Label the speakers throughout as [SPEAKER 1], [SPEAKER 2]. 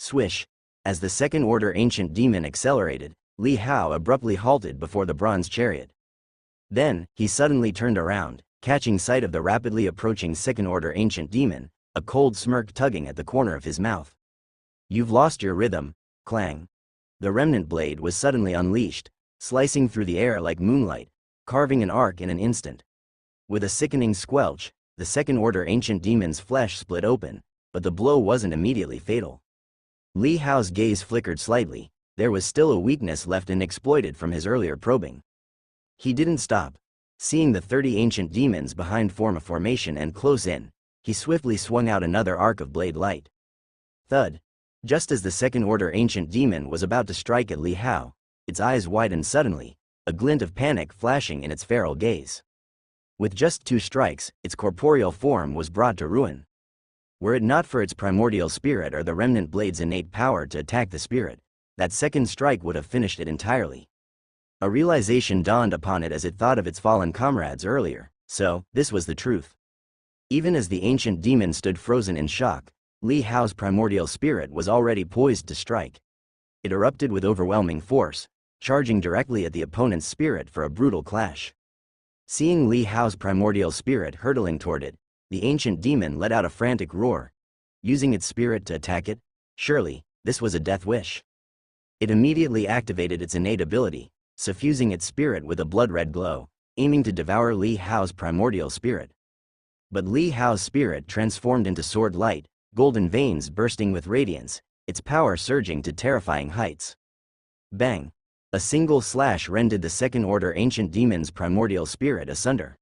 [SPEAKER 1] Swish! As the second-order ancient demon accelerated, Li Hao abruptly halted before the bronze chariot. Then, he suddenly turned around, catching sight of the rapidly approaching second-order ancient demon, a cold smirk tugging at the corner of his mouth. "You've lost your rhythm." Clang. The remnant blade was suddenly unleashed, slicing through the air like moonlight, carving an arc in an instant. With a sickening squelch, the second-order ancient demon's flesh split open, but the blow wasn't immediately fatal. Li Hao's gaze flickered slightly. There was still a weakness left unexploited from his earlier probing. He didn't stop. Seeing the 30 ancient demons behind form a formation and close in, he swiftly swung out another arc of blade light. Thud! Just as the second-order ancient demon was about to strike at Li Hao, its eyes widened suddenly, a glint of panic flashing in its feral gaze. With just 2 strikes, its corporeal form was brought to ruin. Were it not for its primordial spirit or the remnant blade's innate power to attack the spirit, that second strike would have finished it entirely. A realization dawned upon it as it thought of its fallen comrades earlier. So, this was the truth. Even as the ancient demon stood frozen in shock, Li Hao's primordial spirit was already poised to strike. It erupted with overwhelming force, charging directly at the opponent's spirit for a brutal clash. Seeing Li Hao's primordial spirit hurtling toward it, the ancient demon let out a frantic roar. Using its spirit to attack it? Surely, this was a death wish. It immediately activated its innate ability, suffusing its spirit with a blood-red glow, aiming to devour Li Hao's primordial spirit. But Li Hao's spirit transformed into sword light, golden veins bursting with radiance, its power surging to terrifying heights. Bang! A single slash rended the second-order ancient demon's primordial spirit asunder.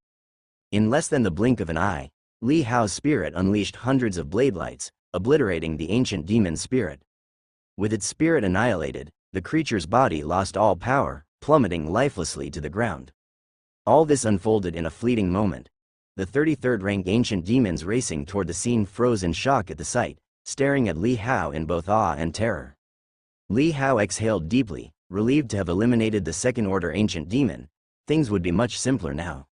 [SPEAKER 1] In less than the blink of an eye, Li Hao's spirit unleashed hundreds of blade lights, obliterating the ancient demon's spirit. With its spirit annihilated, the creature's body lost all power, plummeting lifelessly to the ground. All this unfolded in a fleeting moment. The 33rd-rank ancient demons racing toward the scene froze in shock at the sight, staring at Li Hao in both awe and terror. Li Hao exhaled deeply, relieved to have eliminated the second-order ancient demon. Things would be much simpler now.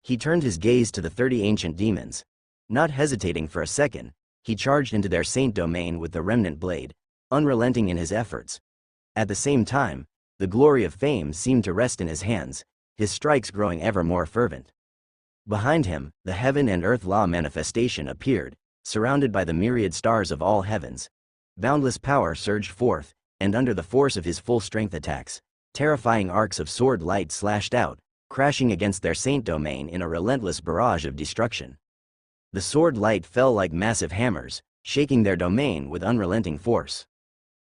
[SPEAKER 1] He turned his gaze to the 30 ancient demons. Not hesitating for a second, he charged into their saint domain with the remnant blade, unrelenting in his efforts. At the same time, the glory of fame seemed to rest in his hands, his strikes growing ever more fervent. Behind him, the heaven and earth law manifestation appeared, surrounded by the myriad stars of all heavens. Boundless power surged forth, and under the force of his full-strength attacks, terrifying arcs of sword light slashed out, crashing against their saint domain in a relentless barrage of destruction. The sword light fell like massive hammers, shaking their domain with unrelenting force.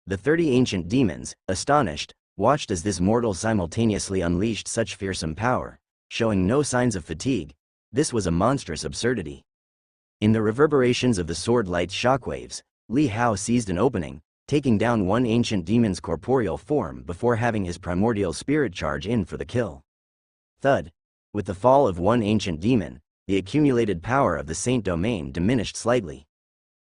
[SPEAKER 1] The 30 ancient demons, astonished, watched as this mortal simultaneously unleashed such fearsome power, showing no signs of fatigue. This was a monstrous absurdity. In the reverberations of the sword light's shockwaves, Li Hao seized an opening, taking down one ancient demon's corporeal form before having his primordial spirit charge in for the kill. Thud! With the fall of one ancient demon, the accumulated power of the saint domain diminished slightly.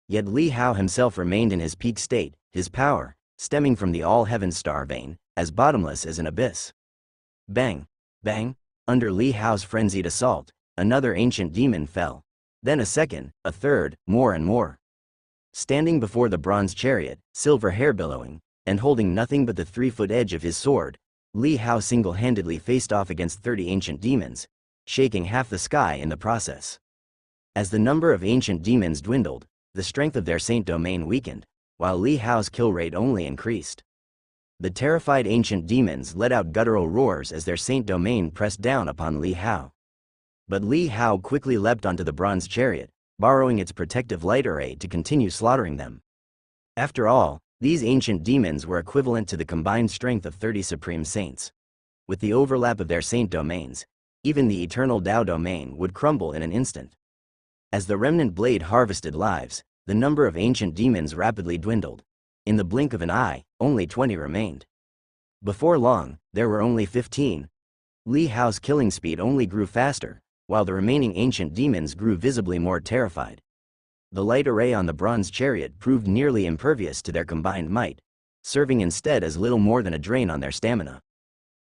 [SPEAKER 1] Yet Li Hao himself remained in his peak state, his power, stemming from the all-heaven star vein, as bottomless as an abyss. Bang! Bang! Under Li Hao's frenzied assault, another ancient demon fell. Then a second, a third, more and more. Standing before the bronze chariot, silver hair billowing, and holding nothing but the 3-foot edge of his sword, Li Hao single-handedly faced off against 30 ancient demons, shaking half the sky in the process. As the number of ancient demons dwindled, the strength of their saint domain weakened, while Li Hao's kill rate only increased. The terrified ancient demons let out guttural roars as their saint domain pressed down upon Li Hao. But Li Hao quickly leapt onto the bronze chariot, borrowing its protective light array to continue slaughtering them. After all, these ancient demons were equivalent to the combined strength of 30 supreme saints. With the overlap of their saint domains, even the eternal Tao domain would crumble in an instant. As the remnant blade harvested lives, the number of ancient demons rapidly dwindled. In the blink of an eye, only 20 remained. Before long, there were only 15. Li Hao's killing speed only grew faster, while the remaining ancient demons grew visibly more terrified. The light array on the bronze chariot proved nearly impervious to their combined might, serving instead as little more than a drain on their stamina.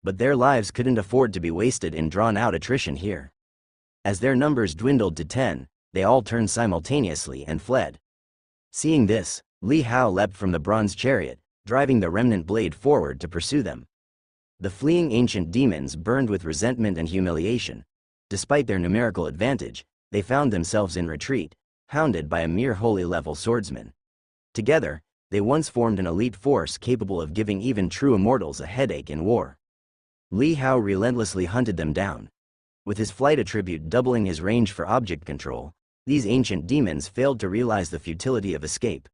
[SPEAKER 1] But their lives couldn't afford to be wasted in drawn-out attrition here. As their numbers dwindled to 10, they all turned simultaneously and fled. Seeing this, Li Hao leapt from the bronze chariot, driving the remnant blade forward to pursue them. The fleeing ancient demons burned with resentment and humiliation. Despite their numerical advantage, they found themselves in retreat, hounded by a mere holy-level swordsman. Together, they once formed an elite force capable of giving even true immortals a headache in war. Li Hao relentlessly hunted them down. With his flight attribute doubling his range for object control, these ancient demons failed to realize the futility of escape.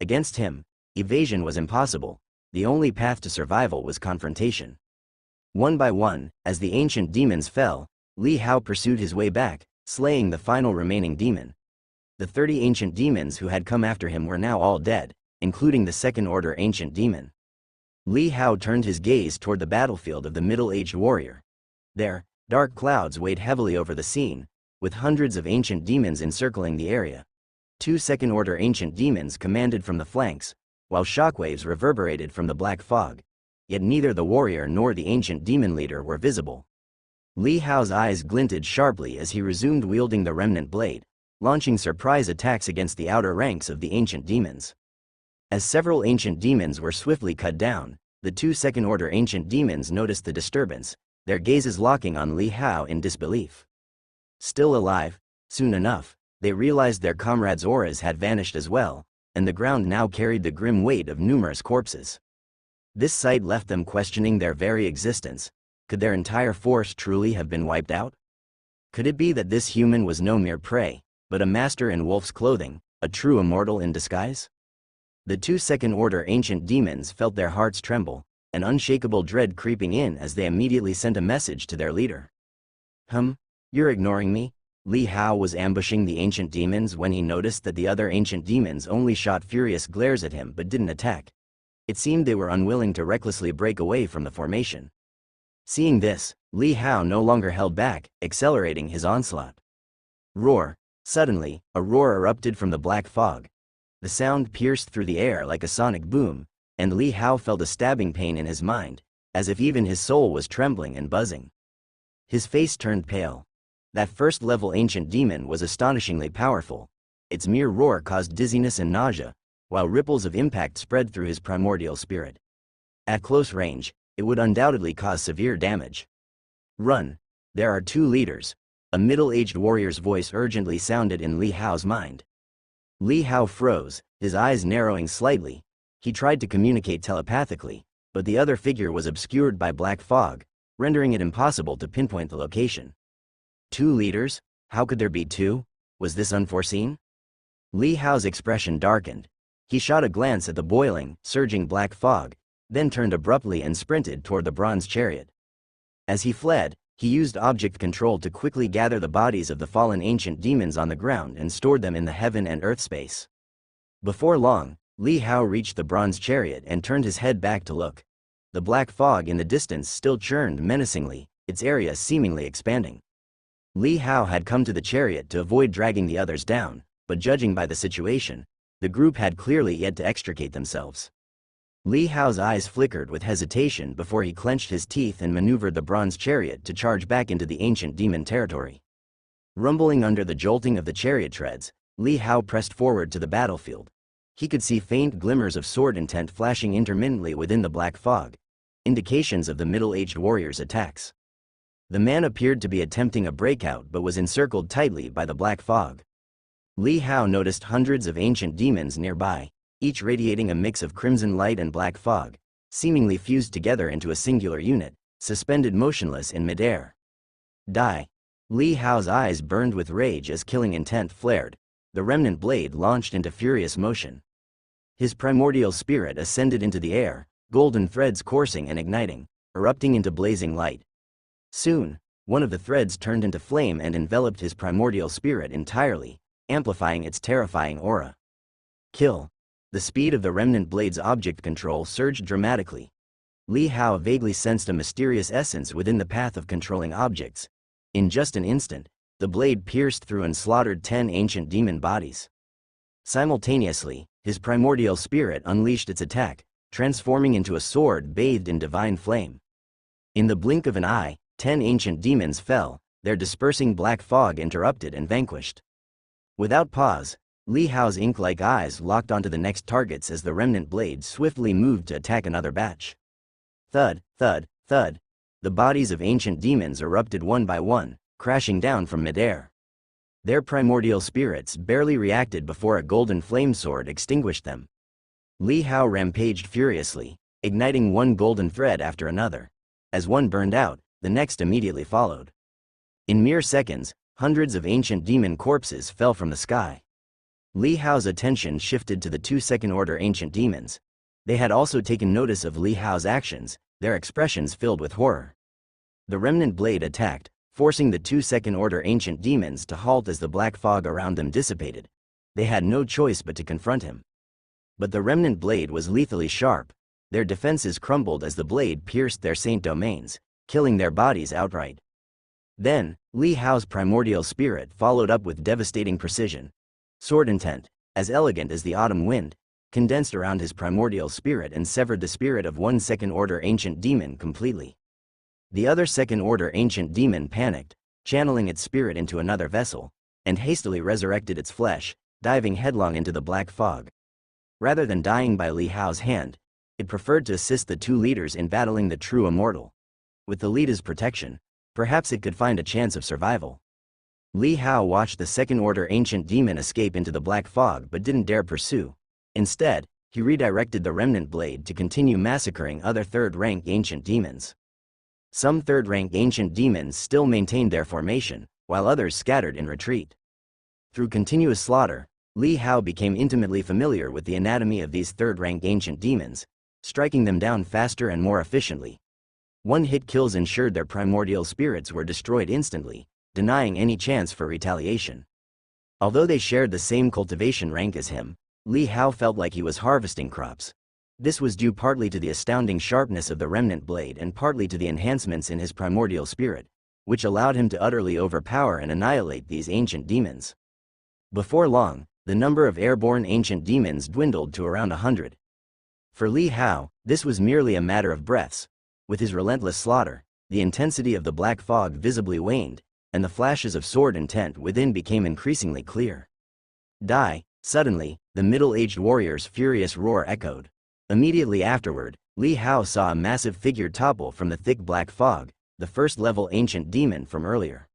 [SPEAKER 1] Against him, evasion was impossible. The only path to survival was confrontation. One by one, as the ancient demons fell, Li Hao pursued his way back, slaying the final remaining demon. The 30 ancient demons who had come after him were now all dead, including the second-order ancient demon. Li Hao turned his gaze toward the battlefield of the middle-aged warrior. There, dark clouds weighed heavily over the scene, with hundreds of ancient demons encircling the area. 2 second-order ancient demons commanded from the flanks, while shockwaves reverberated from the black fog. Yet neither the warrior nor the ancient demon leader were visible. Li Hao's eyes glinted sharply as he resumed wielding the remnant blade, launching surprise attacks against the outer ranks of the ancient demons. As several ancient demons were swiftly cut down, the 2 second-order ancient demons noticed the disturbance, their gazes locking on Li Hao in disbelief. Still alive, soon enough, they realized their comrades' auras had vanished as well, and the ground now carried the grim weight of numerous corpses. This sight left them questioning their very existence. Could their entire force truly have been wiped out? Could it be that this human was no mere prey, but a master in wolf's clothing, a true immortal in disguise? The 2 second-order ancient demons felt their hearts tremble, an unshakable dread creeping in as they immediately sent a message to their leader. You're ignoring me? Li Hao was ambushing the ancient demons when he noticed that the other ancient demons only shot furious glares at him but didn't attack. It seemed they were unwilling to recklessly break away from the formation. Seeing this, Li Hao no longer held back, accelerating his onslaught. Roar! Suddenly, a roar erupted from the black fog. The sound pierced through the air like a sonic boom, and Li Hao felt a stabbing pain in his mind, as if even his soul was trembling and buzzing. His face turned pale. That first-level ancient demon was astonishingly powerful. Its mere roar caused dizziness and nausea, while ripples of impact spread through his primordial spirit. At close range, it would undoubtedly cause severe damage. Run! There are 2 leaders. A middle-aged warrior's voice urgently sounded in Li Hao's mind. Li Hao froze, his eyes narrowing slightly. He tried to communicate telepathically, but the other figure was obscured by black fog, rendering it impossible to pinpoint the location. 2 leaders? How could there be 2? Was this unforeseen? Li Hao's expression darkened. He shot a glance at the boiling, surging black fog, then turned abruptly and sprinted toward the bronze chariot. As he fled, he used object control to quickly gather the bodies of the fallen ancient demons on the ground and stored them in the heaven and earth space. Before long, Li Hao reached the bronze chariot and turned his head back to look. The black fog in the distance still churned menacingly, its area seemingly expanding. Li Hao had come to the chariot to avoid dragging the others down, but judging by the situation, the group had clearly yet to extricate themselves. Li Hao's eyes flickered with hesitation before he clenched his teeth and maneuvered the bronze chariot to charge back into the ancient demon territory. Rumbling under the jolting of the chariot treads, Li Hao pressed forward to the battlefield. He could see faint glimmers of sword intent flashing intermittently within the black fog, indications of the middle-aged warrior's attacks. The man appeared to be attempting a breakout but was encircled tightly by the black fog. Li Hao noticed hundreds of ancient demons nearby, each radiating a mix of crimson light and black fog, seemingly fused together into a singular unit, suspended motionless in midair. Die! Li Hao's eyes burned with rage as killing intent flared. The remnant blade launched into furious motion. His primordial spirit ascended into the air, golden threads coursing and igniting, erupting into blazing light. Soon, one of the threads turned into flame and enveloped his primordial spirit entirely, amplifying its terrifying aura. Kill! The speed of the remnant blade's object control surged dramatically. Li Hao vaguely sensed a mysterious essence within the path of controlling objects. In just an instant, the blade pierced through and slaughtered 10 ancient demon bodies. Simultaneously, his primordial spirit unleashed its attack, transforming into a sword bathed in divine flame. In the blink of an eye, 10 ancient demons fell, their dispersing black fog interrupted and vanquished. Without pause, Li Hao's ink-like eyes locked onto the next targets as the remnant blade swiftly moved to attack another batch. Thud, thud, thud. The bodies of ancient demons erupted one by one, crashing down from midair. Their primordial spirits barely reacted before a golden flame sword extinguished them. Li Hao rampaged furiously, igniting one golden thread after another. As one burned out, the next immediately followed. In mere seconds, hundreds of ancient demon corpses fell from the sky. Li Hao's attention shifted to the two second-order ancient demons. They had also taken notice of Li Hao's actions, their expressions filled with horror. The remnant blade attacked, forcing the two second-order ancient demons to halt as the black fog around them dissipated. They had no choice but to confront him. But the remnant blade was lethally sharp. Their defenses crumbled as the blade pierced their saint domains, killing their bodies outright. Then, Li Hao's primordial spirit followed up with devastating precision. Sword intent, as elegant as the autumn wind, condensed around his primordial spirit and severed the spirit of one second-order ancient demon completely. The other second-order ancient demon panicked, channeling its spirit into another vessel, and hastily resurrected its flesh, diving headlong into the black fog. Rather than dying by Li Hao's hand, it preferred to assist the two leaders in battling the true immortal. With the leader's protection, perhaps it could find a chance of survival. Li Hao watched the second-order ancient demon escape into the black fog but didn't dare pursue. Instead, he redirected the remnant blade to continue massacring other third-rank ancient demons. Some third-rank ancient demons still maintained their formation, while others scattered in retreat. Through continuous slaughter, Li Hao became intimately familiar with the anatomy of these third-rank ancient demons, striking them down faster and more efficiently. One-hit kills ensured their primordial spirits were destroyed instantly, denying any chance for retaliation. Although they shared the same cultivation rank as him, Li Hao felt like he was harvesting crops. This was due partly to the astounding sharpness of the remnant blade and partly to the enhancements in his primordial spirit, which allowed him to utterly overpower and annihilate these ancient demons. Before long, the number of airborne ancient demons dwindled to around 100. For Li Hao, this was merely a matter of breaths. With his relentless slaughter, the intensity of the black fog visibly waned, and the flashes of sword intent within became increasingly clear. Die! Suddenly, the middle-aged warrior's furious roar echoed. Immediately afterward, Li Hao saw a massive figure topple from the thick black fog, the first-level ancient demon from earlier.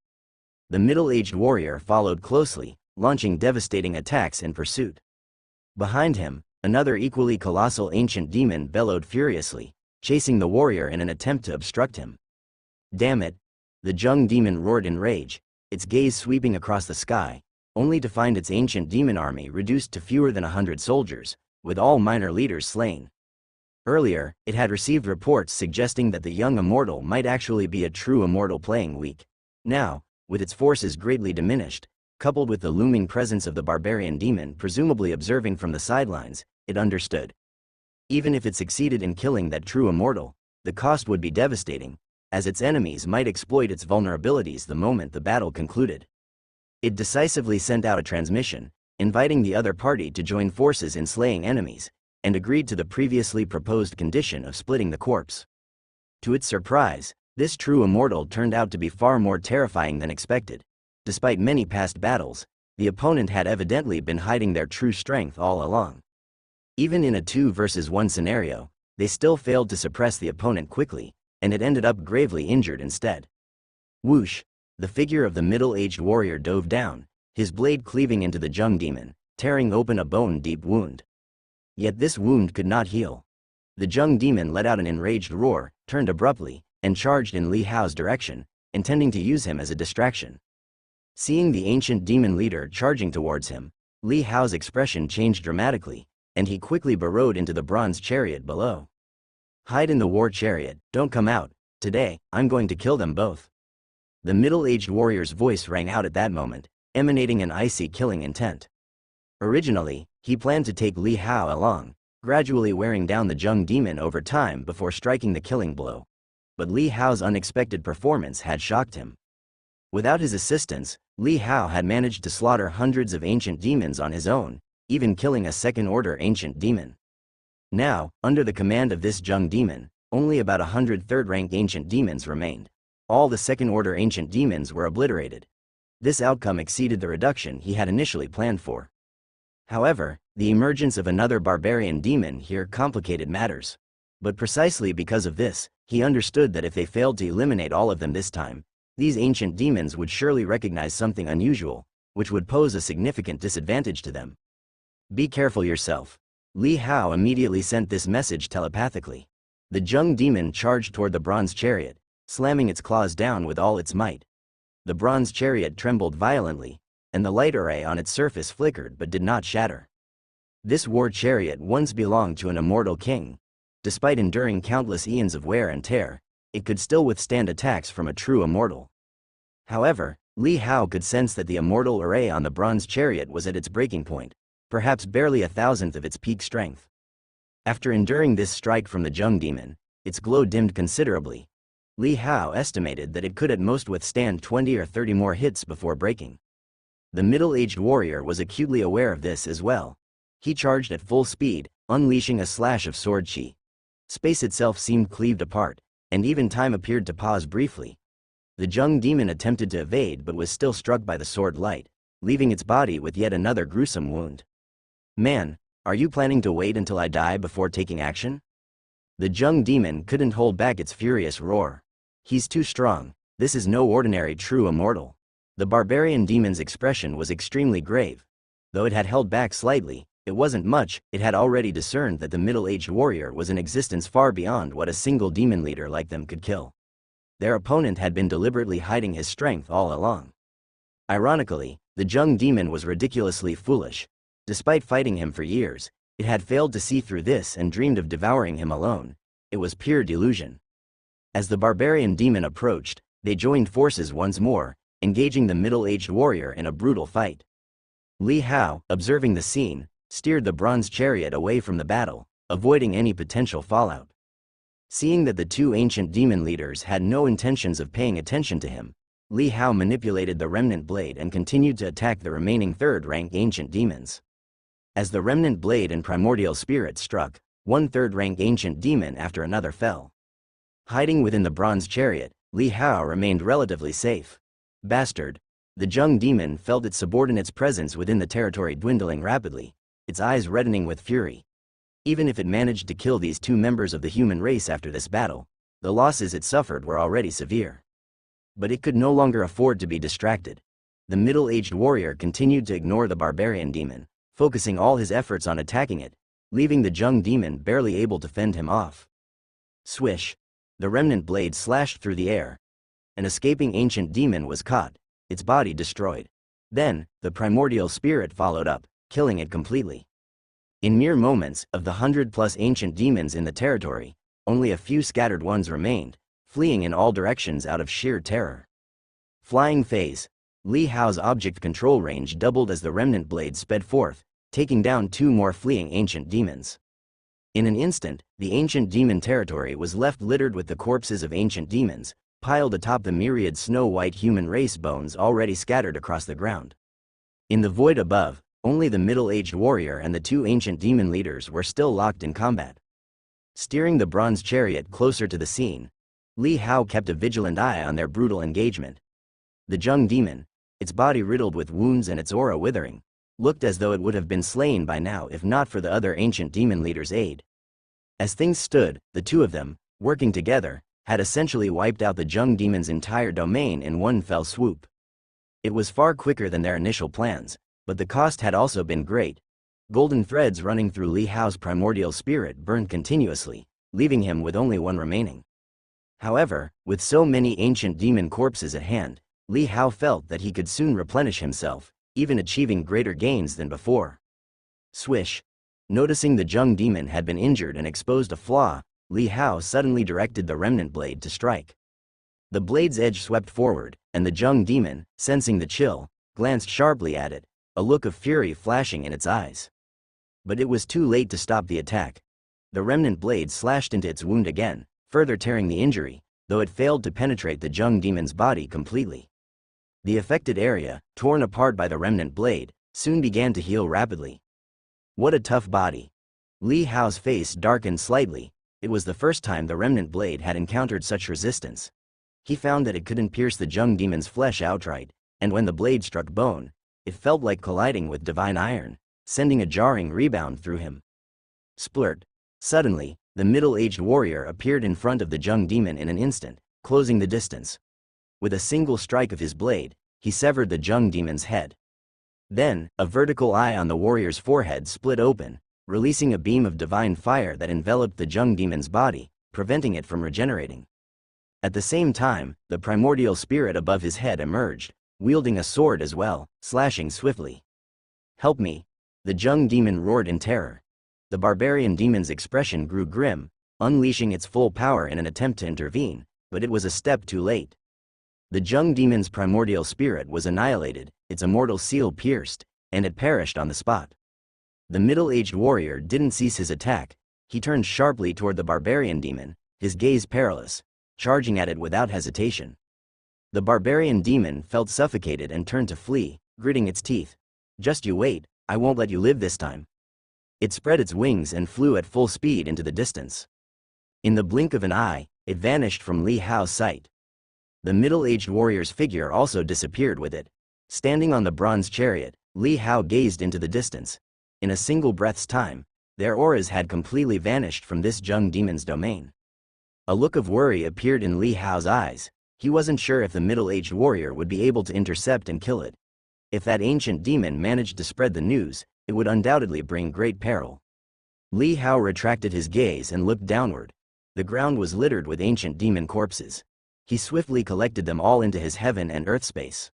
[SPEAKER 1] The middle-aged warrior followed closely, launching devastating attacks in pursuit. Behind him, another equally colossal ancient demon bellowed furiously, chasing the warrior in an attempt to obstruct him. Damn it! The Jung demon roared in rage, its gaze sweeping across the sky, only to find its ancient demon army reduced to fewer than 100 soldiers, with all minor leaders slain. Earlier, it had received reports suggesting that the young immortal might actually be a true immortal playing weak. Now, with its forces greatly diminished, coupled with the looming presence of the barbarian demon presumably observing from the sidelines, it understood. Even if it succeeded in killing that true immortal, the cost would be devastating, as its enemies might exploit its vulnerabilities the moment the battle concluded. It decisively sent out a transmission, inviting the other party to join forces in slaying enemies, and agreed to the previously proposed condition of splitting the corpse. To its surprise, this true immortal turned out to be far more terrifying than expected. Despite many past battles, the opponent had evidently been hiding their true strength all along. Even in a 2 versus 1 scenario, they still failed to suppress the opponent quickly, and it ended up gravely injured instead. Whoosh! The figure of the middle-aged warrior dove down, his blade cleaving into the Jung demon, tearing open a bone-deep wound. Yet this wound could not heal. The Jung demon let out an enraged roar, turned abruptly, and charged in Li Hao's direction, intending to use him as a distraction. Seeing the ancient demon leader charging towards him, Li Hao's expression changed dramatically, and he quickly burrowed into the bronze chariot below. Hide in the war chariot, don't come out, today, I'm going to kill them both. The middle-aged warrior's voice rang out at that moment, emanating an icy killing intent. Originally, he planned to take Li Hao along, gradually wearing down the Jung demon over time before striking the killing blow. But Li Hao's unexpected performance had shocked him. Without his assistance, Li Hao had managed to slaughter hundreds of ancient demons on his own, even killing a second-order ancient demon. Now, under the command of this Jung demon, only about 100 third-rank ancient demons remained. All the second-order ancient demons were obliterated. This outcome exceeded the reduction he had initially planned for. However, the emergence of another barbarian demon here complicated matters. But precisely because of this, he understood that if they failed to eliminate all of them this time, these ancient demons would surely recognize something unusual, which would pose a significant disadvantage to them. Be careful yourself. Li Hao immediately sent this message telepathically. The Zheng demon charged toward the bronze chariot, slamming its claws down with all its might. The bronze chariot trembled violently, and the light array on its surface flickered but did not shatter. This war chariot once belonged to an immortal king. Despite enduring countless eons of wear and tear, it could still withstand attacks from a true immortal. However, Li Hao could sense that the immortal array on the bronze chariot was at its breaking point, perhaps barely 1,000th of its peak strength. After enduring this strike from the Zheng demon, its glow dimmed considerably. Li Hao estimated that it could at most withstand 20 or 30 more hits before breaking. The middle-aged warrior was acutely aware of this as well. He charged at full speed, unleashing a slash of sword chi. Space itself seemed cleaved apart, and even time appeared to pause briefly. The Zheng demon attempted to evade but was still struck by the sword light, leaving its body with yet another gruesome wound. Man, are you planning to wait until I die before taking action? The Zheng demon couldn't hold back its furious roar. He's too strong. This is no ordinary true immortal. The barbarian demon's expression was extremely grave. Though it had held back slightly, it wasn't much. It had already discerned that the middle-aged warrior was an existence far beyond what a single demon leader like them could kill. Their opponent had been deliberately hiding his strength all along. Ironically, the Zheng demon was ridiculously foolish. Despite fighting him for years, it had failed to see through this and dreamed of devouring him alone. It was pure delusion. As the barbarian demon approached, they joined forces once more, engaging the middle-aged warrior in a brutal fight. Li Hao, observing the scene, steered the bronze chariot away from the battle, avoiding any potential fallout. Seeing that the two ancient demon leaders had no intentions of paying attention to him, Li Hao manipulated the remnant blade and continued to attack the remaining third-rank ancient demons. As the remnant blade and primordial spirit struck, one third-rank ancient demon after another fell. Hiding within the bronze chariot, Li Hao remained relatively safe. Bastard! The Zheng demon felt its subordinate's presence within the territory dwindling rapidly, its eyes reddening with fury. Even if it managed to kill these two members of the human race after this battle, the losses it suffered were already severe. But it could no longer afford to be distracted. The middle-aged warrior continued to ignore the barbarian demon, focusing all his efforts on attacking it, leaving the Zheng demon barely able to fend him off. Swish! The remnant blade slashed through the air. An escaping ancient demon was caught, its body destroyed. Then, the primordial spirit followed up, killing it completely. In mere moments, of the 100+ ancient demons in the territory, only a few scattered ones remained, fleeing in all directions out of sheer terror. Flying phase. Li Hao's object control range doubled as the remnant blade sped forth, taking down two more fleeing ancient demons. In an instant, the ancient demon territory was left littered with the corpses of ancient demons, piled atop the myriad snow-white human race bones already scattered across the ground. In the void above, only the middle-aged warrior and the two ancient demon leaders were still locked in combat. Steering the bronze chariot closer to the scene, Li Hao kept a vigilant eye on their brutal engagement. The Zheng demon, its body riddled with wounds and its aura withering, looked as though it would have been slain by now if not for the other ancient demon leader's aid. As things stood, the two of them, working together, had essentially wiped out the Zheng demon's entire domain in one fell swoop. It was far quicker than their initial plans, but the cost had also been great. Golden threads running through Li Hao's primordial spirit burned continuously, leaving him with only one remaining. However, with so many ancient demon corpses at hand, Li Hao felt that he could soon replenish himself, even achieving greater gains than before. Swish! Noticing the Zheng demon had been injured and exposed a flaw, Li Hao suddenly directed the remnant blade to strike. The blade's edge swept forward, and the Zheng demon, sensing the chill, glanced sharply at it, a look of fury flashing in its eyes. But it was too late to stop the attack. The remnant blade slashed into its wound again, further tearing the injury, though it failed to penetrate the Zheng demon's body completely. The affected area, torn apart by the remnant blade, soon began to heal rapidly. What a tough body. Li Hao's face darkened slightly. It was the first time the remnant blade had encountered such resistance. He found that it couldn't pierce the Zheng demon's flesh outright, and when the blade struck bone, it felt like colliding with divine iron, sending a jarring rebound through him. Splurt. Suddenly, the middle-aged warrior appeared in front of the Jung demon in an instant, closing the distance. With a single strike of his blade, he severed the Jung demon's head. Then, a vertical eye on the warrior's forehead split open, releasing a beam of divine fire that enveloped the Jung demon's body, preventing it from regenerating. At the same time, the primordial spirit above his head emerged, wielding a sword as well, slashing swiftly. "Help me!" The Jung demon roared in terror. The barbarian demon's expression grew grim, unleashing its full power in an attempt to intervene, but it was a step too late. The Jung demon's primordial spirit was annihilated, its immortal seal pierced, and it perished on the spot. The middle-aged warrior didn't cease his attack. He turned sharply toward the barbarian demon, his gaze perilous, charging at it without hesitation. The barbarian demon felt suffocated and turned to flee, gritting its teeth. "Just you wait, I won't let you live this time." It spread its wings and flew at full speed into the distance. In the blink of an eye, it vanished from Li Hao's sight. The middle-aged warrior's figure also disappeared with it. Standing on the bronze chariot, Li Hao gazed into the distance. In a single breath's time, their auras had completely vanished from this Jung demon's domain. A look of worry appeared in Li Hao's eyes. He wasn't sure if the middle-aged warrior would be able to intercept and kill it. If that ancient demon managed to spread the news, it would undoubtedly bring great peril. Li Hao retracted his gaze and looked downward. The ground was littered with ancient demon corpses. He swiftly collected them all into his heaven and earth space.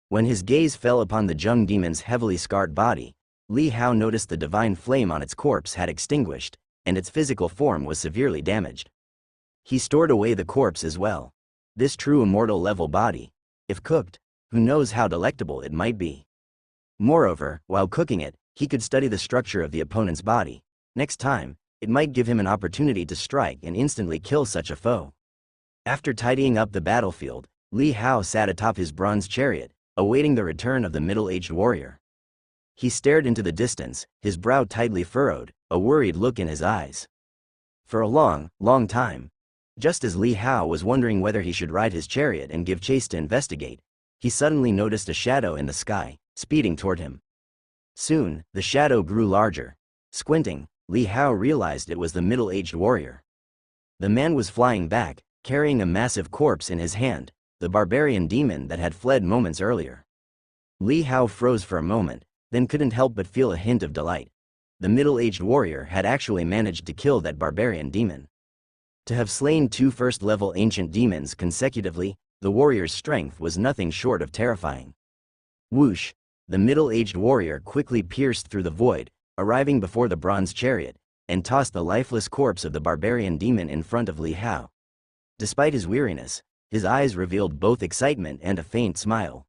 [SPEAKER 1] When his gaze fell upon the Jung demon's heavily scarred body, Li Hao noticed the divine flame on its corpse had extinguished, and its physical form was severely damaged. He stored away the corpse as well. This true immortal level body, if cooked, who knows how delectable it might be. Moreover, while cooking it, he could study the structure of the opponent's body. Next time, it might give him an opportunity to strike and instantly kill such a foe. After tidying up the battlefield, Li Hao sat atop his bronze chariot, awaiting the return of the middle-aged warrior. He stared into the distance, his brow tightly furrowed, a worried look in his eyes. For a long, long time, just as Li Hao was wondering whether he should ride his chariot and give chase to investigate, he suddenly noticed a shadow in the sky, speeding toward him. Soon, the shadow grew larger. Squinting, Li Hao realized it was the middle-aged warrior. The man was flying back, carrying a massive corpse in his hand, the barbarian demon that had fled moments earlier. Li Hao froze for a moment, then couldn't help but feel a hint of delight. The middle-aged warrior had actually managed to kill that barbarian demon. To have slain 2 first-level ancient demons consecutively, the warrior's strength was nothing short of terrifying. Whoosh! The middle-aged warrior quickly pierced through the void, arriving before the bronze chariot, and tossed the lifeless corpse of the barbarian demon in front of Li Hao. Despite his weariness, his eyes revealed both excitement and a faint smile.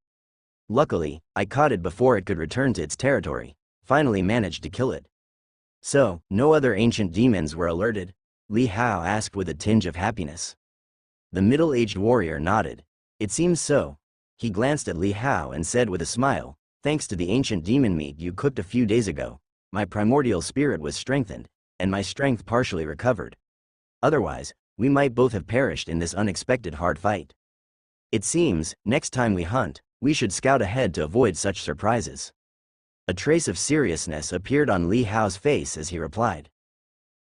[SPEAKER 1] "Luckily, I caught it before it could return to its territory, finally managed to kill it." "So, no other ancient demons were alerted?" Li Hao asked with a tinge of happiness. The middle-aged warrior nodded. "It seems so." He glanced at Li Hao and said with a smile, "Thanks to the ancient demon meat you cooked a few days ago, my primordial spirit was strengthened, and my strength partially recovered. Otherwise, we might both have perished in this unexpected hard fight. It seems, next time we hunt, we should scout ahead to avoid such surprises." A trace of seriousness appeared on Li Hao's face as he replied.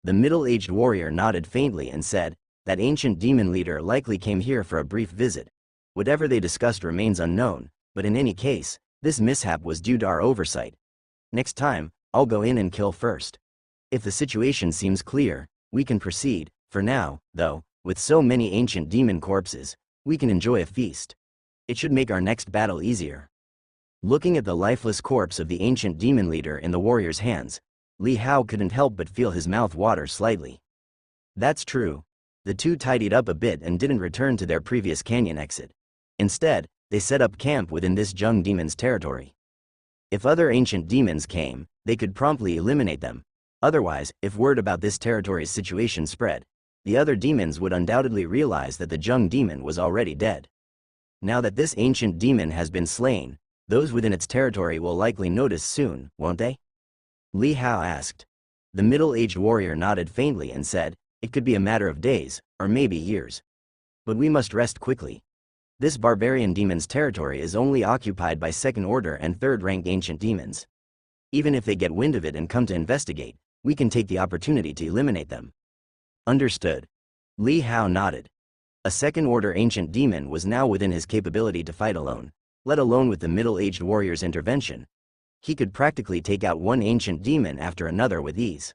[SPEAKER 1] The middle-aged warrior nodded faintly and said, "That ancient demon leader likely came here for a brief visit. Whatever they discussed remains unknown, but in any case, this mishap was due to our oversight. Next time, I'll go in and kill first. If the situation seems clear, we can proceed. For now, though, with so many ancient demon corpses, we can enjoy a feast. It should make our next battle easier." Looking at the lifeless corpse of the ancient demon leader in the warrior's hands, Li Hao couldn't help but feel his mouth water slightly. That's true. The two tidied up a bit and didn't return to their previous canyon exit. Instead, they set up camp within this Jung demon's territory. If other ancient demons came, they could promptly eliminate them. Otherwise, if word about this territory's situation spread, the other demons would undoubtedly realize that the Jung demon was already dead. Now that this ancient demon has been slain, those within its territory will likely notice soon, won't they? Li Hao asked. The middle-aged warrior nodded faintly and said, "It could be a matter of days, or maybe years. But we must rest quickly. This barbarian demon's territory is only occupied by second-order and third-rank ancient demons. Even if they get wind of it and come to investigate, we can take the opportunity to eliminate them. Understood. Li Hao nodded. A second-order ancient demon was now within his capability to fight alone, let alone with the middle-aged warrior's intervention. He could practically take out one ancient demon after another with ease.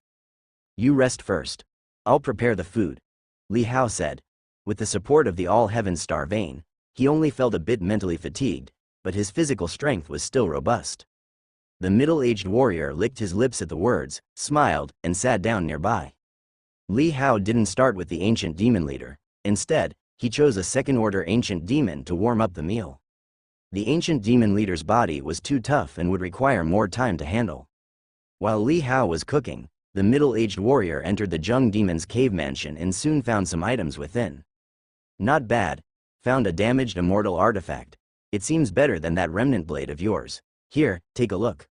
[SPEAKER 1] You rest first. I'll prepare the food, Li Hao said. With the support of the All-Heaven Star vein, he only felt a bit mentally fatigued, but his physical strength was still robust. The middle-aged warrior licked his lips at the words, smiled, and sat down nearby. Li Hao didn't start with the ancient demon leader. Instead, he chose a second-order ancient demon to warm up the meal. The ancient demon leader's body was too tough and would require more time to handle. While Li Hao was cooking, the middle-aged warrior entered the Jung demon's cave mansion and soon found some items within. Not bad. Found a damaged immortal artifact. It seems better than that remnant blade of yours. Here, take a look.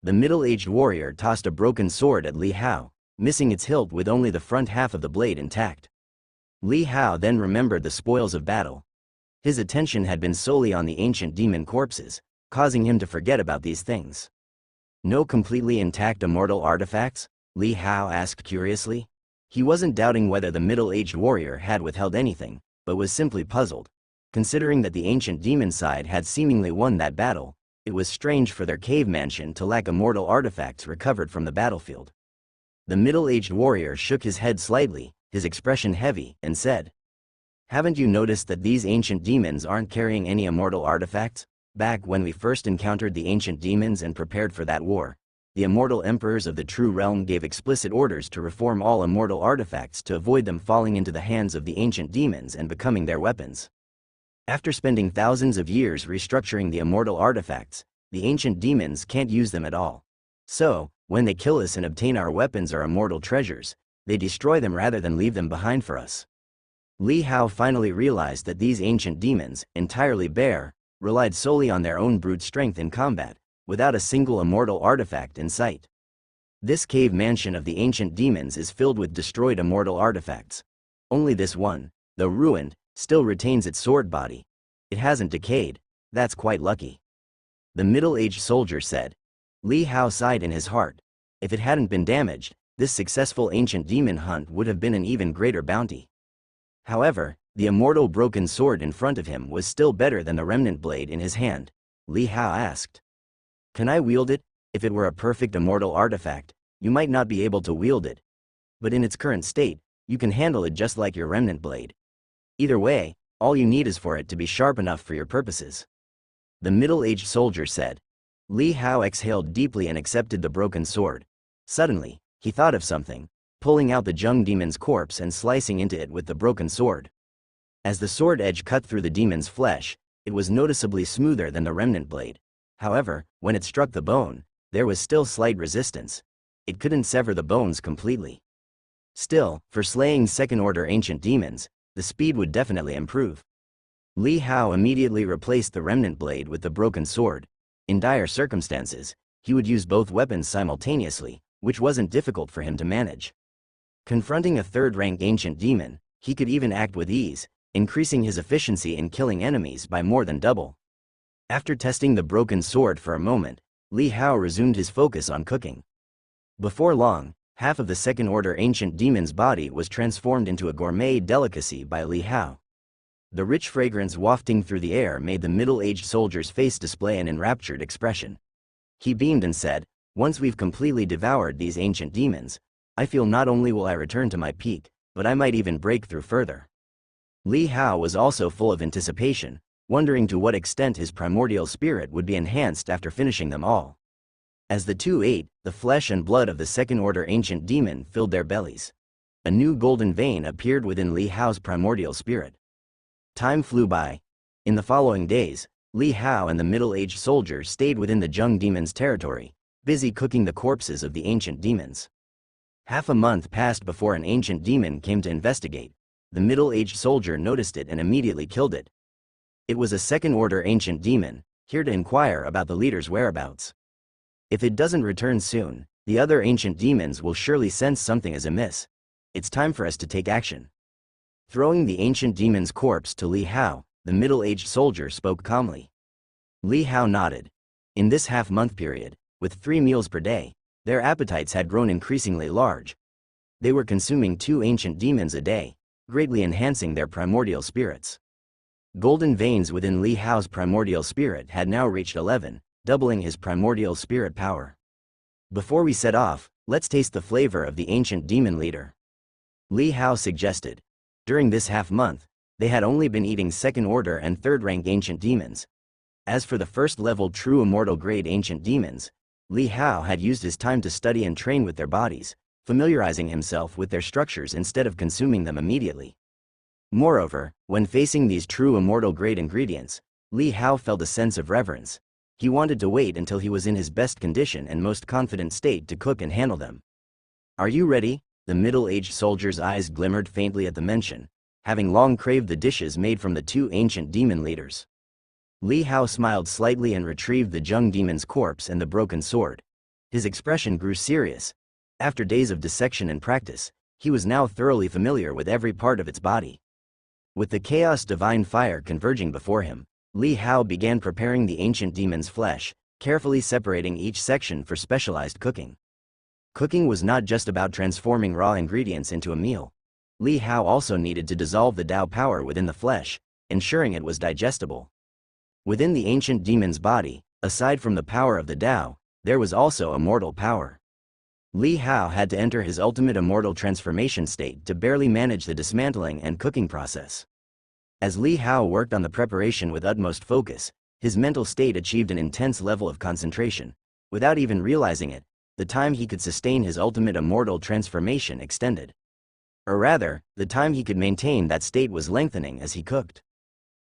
[SPEAKER 1] The middle-aged warrior tossed a broken sword at Li Hao, missing its hilt with only the front half of the blade intact. Li Hao then remembered the spoils of battle. His attention had been solely on the ancient demon corpses, causing him to forget about these things. No completely intact immortal artifacts? Li Hao asked curiously. He wasn't doubting whether the middle-aged warrior had withheld anything, but was simply puzzled. Considering that the ancient demon side had seemingly won that battle, it was strange for their cave mansion to lack immortal artifacts recovered from the battlefield. The middle-aged warrior shook his head slightly, his expression heavy, and said, "Haven't you noticed that these ancient demons aren't carrying any immortal artifacts? Back when we first encountered the ancient demons and prepared for that war, the immortal emperors of the True Realm gave explicit orders to reform all immortal artifacts to avoid them falling into the hands of the ancient demons and becoming their weapons. After spending thousands of years restructuring the immortal artifacts, the ancient demons can't use them at all. So, when they kill us and obtain our weapons or immortal treasures, they destroy them rather than leave them behind for us." Li Hao finally realized that these ancient demons, entirely bare, relied solely on their own brute strength in combat, without a single immortal artifact in sight. This cave mansion of the ancient demons is filled with destroyed immortal artifacts. Only this one, though ruined, still retains its sword body. It hasn't decayed. That's quite lucky. The middle-aged soldier said. Li Hao sighed in his heart. If it hadn't been damaged, this successful ancient demon hunt would have been an even greater bounty. However, the immortal broken sword in front of him was still better than the remnant blade in his hand. Li Hao asked, "Can I wield it? If it were a perfect immortal artifact, you might not be able to wield it. But in its current state, you can handle it just like your remnant blade. Either way, all you need is for it to be sharp enough for your purposes," the middle-aged soldier said. Li Hao exhaled deeply and accepted the broken sword. Suddenly, he thought of something, pulling out the Jung demon's corpse and slicing into it with the broken sword. As the sword edge cut through the demon's flesh, it was noticeably smoother than the remnant blade. However, when it struck the bone, there was still slight resistance. It couldn't sever the bones completely. Still, for slaying second-order ancient demons, the speed would definitely improve. Li Hao immediately replaced the remnant blade with the broken sword. In dire circumstances, he would use both weapons simultaneously, which wasn't difficult for him to manage. Confronting a third-rank ancient demon, he could even act with ease, increasing his efficiency in killing enemies by more than double. After testing the broken sword for a moment, Li Hao resumed his focus on cooking. Before long, half of the second-order ancient demon's body was transformed into a gourmet delicacy by Li Hao. The rich fragrance wafting through the air made the middle-aged soldier's face display an enraptured expression. He beamed and said, "Once we've completely devoured these ancient demons, I feel not only will I return to my peak, but I might even break through further." Li Hao was also full of anticipation, wondering to what extent his primordial spirit would be enhanced after finishing them all. As the two ate, the flesh and blood of the second-order ancient demon filled their bellies. A new golden vein appeared within Li Hao's primordial spirit. Time flew by. In the following days, Li Hao and the middle-aged soldier stayed within the Jung demon's territory, busy cooking the corpses of the ancient demons. Half a month passed before an ancient demon came to investigate. The middle-aged soldier noticed it and immediately killed it. It was a second-order ancient demon, here to inquire about the leader's whereabouts. If it doesn't return soon, the other ancient demons will surely sense something is amiss. It's time for us to take action. Throwing the ancient demon's corpse to Li Hao, the middle-aged soldier spoke calmly. Li Hao nodded. In this half-month period, With 3 meals per day, their appetites had grown increasingly large. They were consuming 2 ancient demons a day, greatly enhancing their primordial spirits. Golden veins within Li Hao's primordial spirit had now reached 11, doubling his primordial spirit power. Before we set off, let's taste the flavor of the ancient demon leader, Li Hao suggested. During this half-month, they had only been eating second-order and third-rank ancient demons. As for the first-level true immortal-grade ancient demons, Li Hao had used his time to study and train with their bodies, familiarizing himself with their structures instead of consuming them immediately. Moreover, when facing these true immortal-grade ingredients, Li Hao felt a sense of reverence. He wanted to wait until he was in his best condition and most confident state to cook and handle them. "Are you ready?" The middle-aged soldier's eyes glimmered faintly at the mention, having long craved the dishes made from the 2 ancient demon leaders. Li Hao smiled slightly and retrieved the Jung demon's corpse and the broken sword. His expression grew serious. After days of dissection and practice, he was now thoroughly familiar with every part of its body. With the chaos divine fire converging before him, Li Hao began preparing the ancient demon's flesh, carefully separating each section for specialized cooking. Cooking was not just about transforming raw ingredients into a meal. Li Hao also needed to dissolve the Tao power within the flesh, ensuring it was digestible. Within the ancient demon's body, aside from the power of the Tao, there was also immortal power. Li Hao had to enter his ultimate immortal transformation state to barely manage the dismantling and cooking process. As Li Hao worked on the preparation with utmost focus, his mental state achieved an intense level of concentration. Without even realizing it, the time he could sustain his ultimate immortal transformation extended. Or rather, the time he could maintain that state was lengthening as he cooked.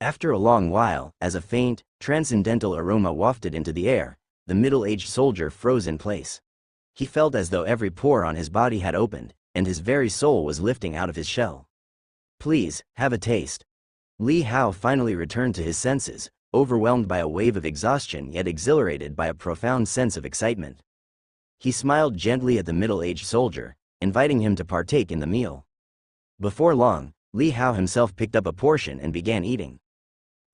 [SPEAKER 1] After a long while, as a faint, transcendental aroma wafted into the air, the middle-aged soldier froze in place. He felt as though every pore on his body had opened, and his very soul was lifting out of his shell. "Please, have a taste." Li Hao finally returned to his senses, overwhelmed by a wave of exhaustion yet exhilarated by a profound sense of excitement. He smiled gently at the middle-aged soldier, inviting him to partake in the meal. Before long, Li Hao himself picked up a portion and began eating.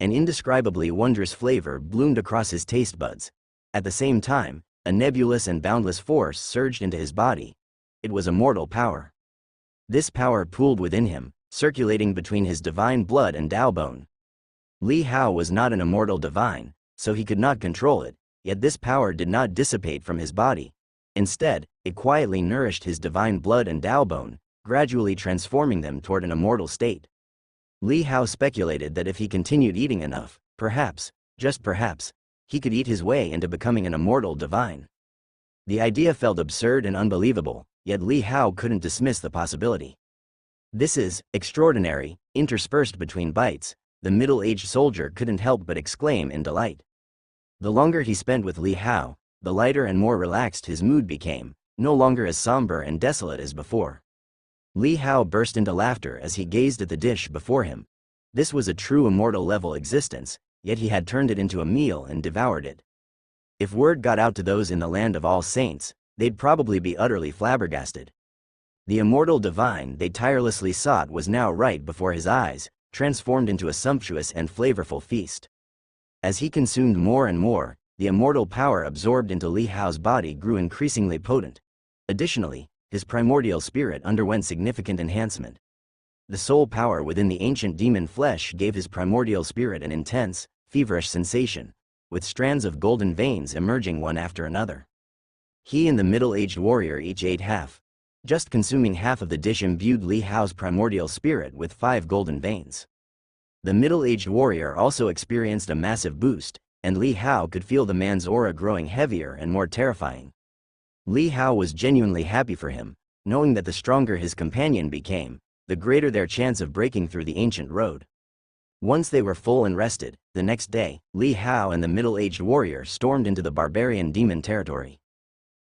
[SPEAKER 1] An indescribably wondrous flavor bloomed across his taste buds. At the same time, a nebulous and boundless force surged into his body. It was immortal power. This power pooled within him, circulating between his divine blood and Tao bone. Li Hao was not an immortal divine, so he could not control it, yet this power did not dissipate from his body. Instead, it quietly nourished his divine blood and Tao bone, gradually transforming them toward an immortal state. Li Hao speculated that if he continued eating enough, perhaps, just perhaps, he could eat his way into becoming an immortal divine. The idea felt absurd and unbelievable, yet Li Hao couldn't dismiss the possibility. "This is extraordinary," interspersed between bites, the middle-aged soldier couldn't help but exclaim in delight. The longer he spent with Li Hao, the lighter and more relaxed his mood became, no longer as somber and desolate as before. Li Hao burst into laughter as he gazed at the dish before him. This was a true immortal-level existence, yet he had turned it into a meal and devoured it. If word got out to those in the land of all saints, they'd probably be utterly flabbergasted. The immortal divine they tirelessly sought was now right before his eyes, transformed into a sumptuous and flavorful feast. As he consumed more and more, the immortal power absorbed into Li Hao's body grew increasingly potent. Additionally, his primordial spirit underwent significant enhancement. The soul power within the ancient demon flesh gave his primordial spirit an intense, feverish sensation, with strands of golden veins emerging one after another. He and the middle-aged warrior each ate half. Just consuming half of the dish imbued Li Hao's primordial spirit with 5 golden veins. The middle-aged warrior also experienced a massive boost, and Li Hao could feel the man's aura growing heavier and more terrifying. Li Hao was genuinely happy for him, knowing that the stronger his companion became, the greater their chance of breaking through the ancient road. Once they were full and rested, the next day, Li Hao and the middle-aged warrior stormed into the barbarian demon territory.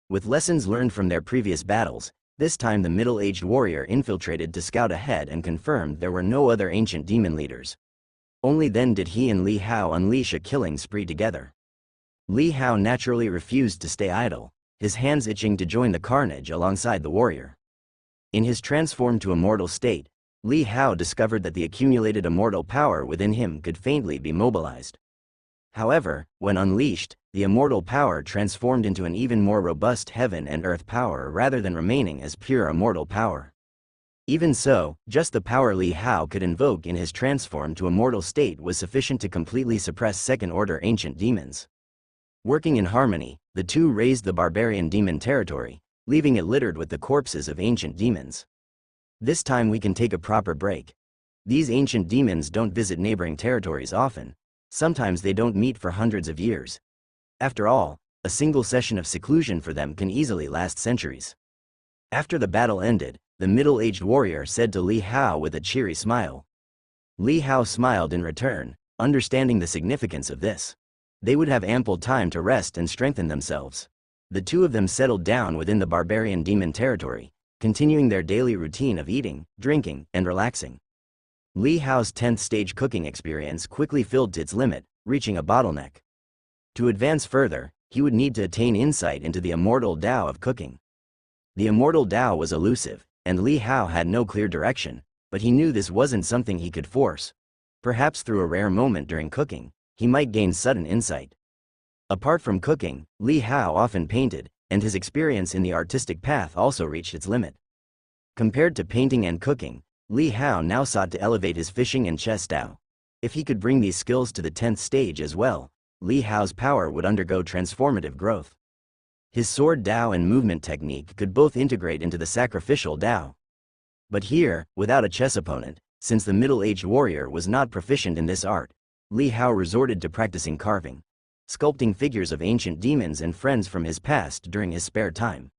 [SPEAKER 1] With lessons learned from their previous battles, this time the middle-aged warrior infiltrated to scout ahead and confirmed there were no other ancient demon leaders. Only then did he and Li Hao unleash a killing spree together. Li Hao naturally refused to stay idle, his hands itching to join the carnage alongside the warrior. In his transformed to immortal state, Li Hao discovered that the accumulated immortal power within him could faintly be mobilized. However, when unleashed, the immortal power transformed into an even more robust heaven and earth power rather than remaining as pure immortal power. Even so, just the power Li Hao could invoke in his transform to immortal state was sufficient to completely suppress second-order ancient demons. Working in harmony, the two razed the barbarian demon territory, leaving it littered with the corpses of ancient demons. This time we can take a proper break. These ancient demons don't visit neighboring territories often. Sometimes they don't meet for hundreds of years. After all, a single session of seclusion for them can easily last centuries. After the battle ended, the middle-aged warrior said to Li Hao with a cheery smile. Li Hao smiled in return, understanding the significance of this. They would have ample time to rest and strengthen themselves. The two of them settled down within the barbarian demon territory, continuing their daily routine of eating, drinking, and relaxing. Li Hao's 10th stage cooking experience quickly filled to its limit, reaching a bottleneck. To advance further, he would need to attain insight into the immortal Tao of cooking. The immortal Tao was elusive, and Li Hao had no clear direction, but he knew this wasn't something he could force. Perhaps through a rare moment during cooking, he might gain sudden insight. Apart from cooking, Li Hao often painted, and his experience in the artistic path also reached its limit. Compared to painting and cooking, Li Hao now sought to elevate his fishing and chess Tao. If he could bring these skills to the 10th stage as well, Li Hao's power would undergo transformative growth. His sword Tao and movement technique could both integrate into the sacrificial Tao. But here, without a chess opponent, since the middle-aged warrior was not proficient in this art, Li Hao resorted to practicing carving, sculpting figures of ancient demons and friends from his past during his spare time.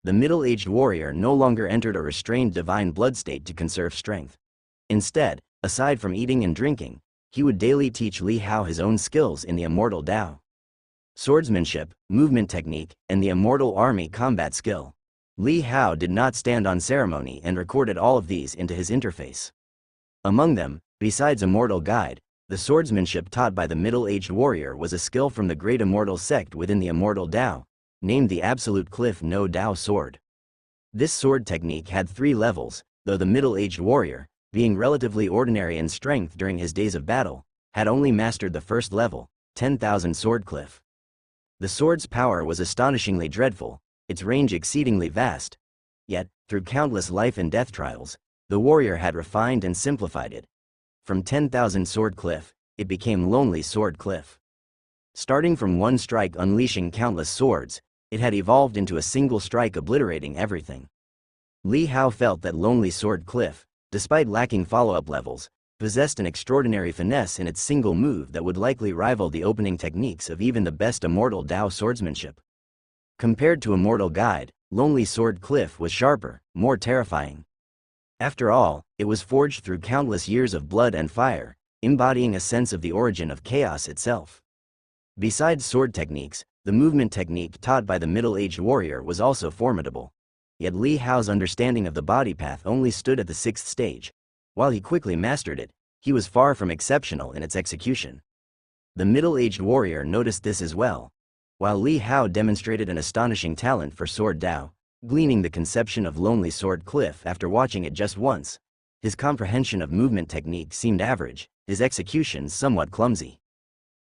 [SPEAKER 1] The middle-aged warrior no longer entered a restrained divine blood state to conserve strength. Instead, aside from eating and drinking, he would daily teach Li Hao his own skills in the immortal Tao. Swordsmanship, movement technique, and the immortal army combat skill. Li Hao did not stand on ceremony and recorded all of these into his interface. Among them, besides Immortal Guide, the swordsmanship taught by the middle-aged warrior was a skill from the great immortal sect within the immortal Tao, named the Absolute Cliff No Tao Sword. This sword technique had 3 levels, though the middle-aged warrior, being relatively ordinary in strength during his days of battle, had only mastered the first level, 10,000 Sword Cliff. The sword's power was astonishingly dreadful, its range exceedingly vast. Yet, through countless life and death trials, the warrior had refined and simplified it. From 10,000 Sword Cliff, it became Lonely Sword Cliff. Starting from one strike unleashing countless swords, it had evolved into a single strike obliterating everything. Li Hao felt that Lonely Sword Cliff, despite lacking follow-up levels, possessed an extraordinary finesse in its single move that would likely rival the opening techniques of even the best immortal Tao swordsmanship. Compared to Immortal Guide, Lonely Sword Cliff was sharper, more terrifying. After all, it was forged through countless years of blood and fire, embodying a sense of the origin of chaos itself. Besides sword techniques, the movement technique taught by the middle-aged warrior was also formidable. Yet Li Hao's understanding of the body path only stood at the 6th stage. While he quickly mastered it, he was far from exceptional in its execution. The middle-aged warrior noticed this as well. While Li Hao demonstrated an astonishing talent for sword Tao, gleaning the conception of Lonely Sword Cliff after watching it just once, his comprehension of movement technique seemed average, his execution somewhat clumsy.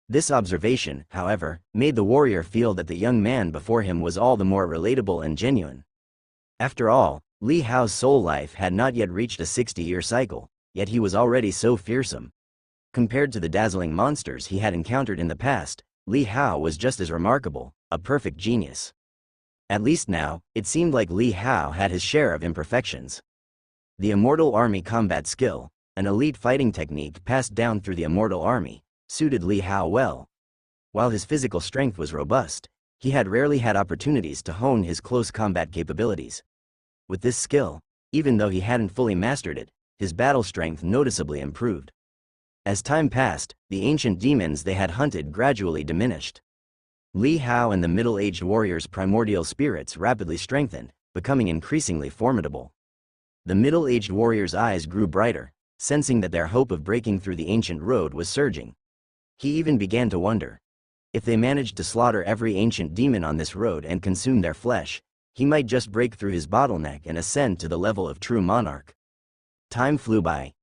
[SPEAKER 1] This observation, however, made the warrior feel that the young man before him was all the more relatable and genuine. After all, Li Hao's soul life had not yet reached a 60-year cycle, yet he was already so fearsome. Compared to the dazzling monsters he had encountered in the past, Li Hao was just as remarkable, a perfect genius. At least now, it seemed like Li Hao had his share of imperfections. The Immortal Army combat skill, an elite fighting technique passed down through the Immortal Army, suited Li Hao well. While his physical strength was robust, he had rarely had opportunities to hone his close combat capabilities. With this skill, even though he hadn't fully mastered it, his battle strength noticeably improved. As time passed, the ancient demons they had hunted gradually diminished. Li Hao and the middle-aged warrior's primordial spirits rapidly strengthened, becoming increasingly formidable. The middle-aged warrior's eyes grew brighter, sensing that their hope of breaking through the ancient road was surging. He even began to wonder. If they managed to slaughter every ancient demon on this road and consume their flesh, he might just break through his bottleneck and ascend to the level of true monarch. Time flew by.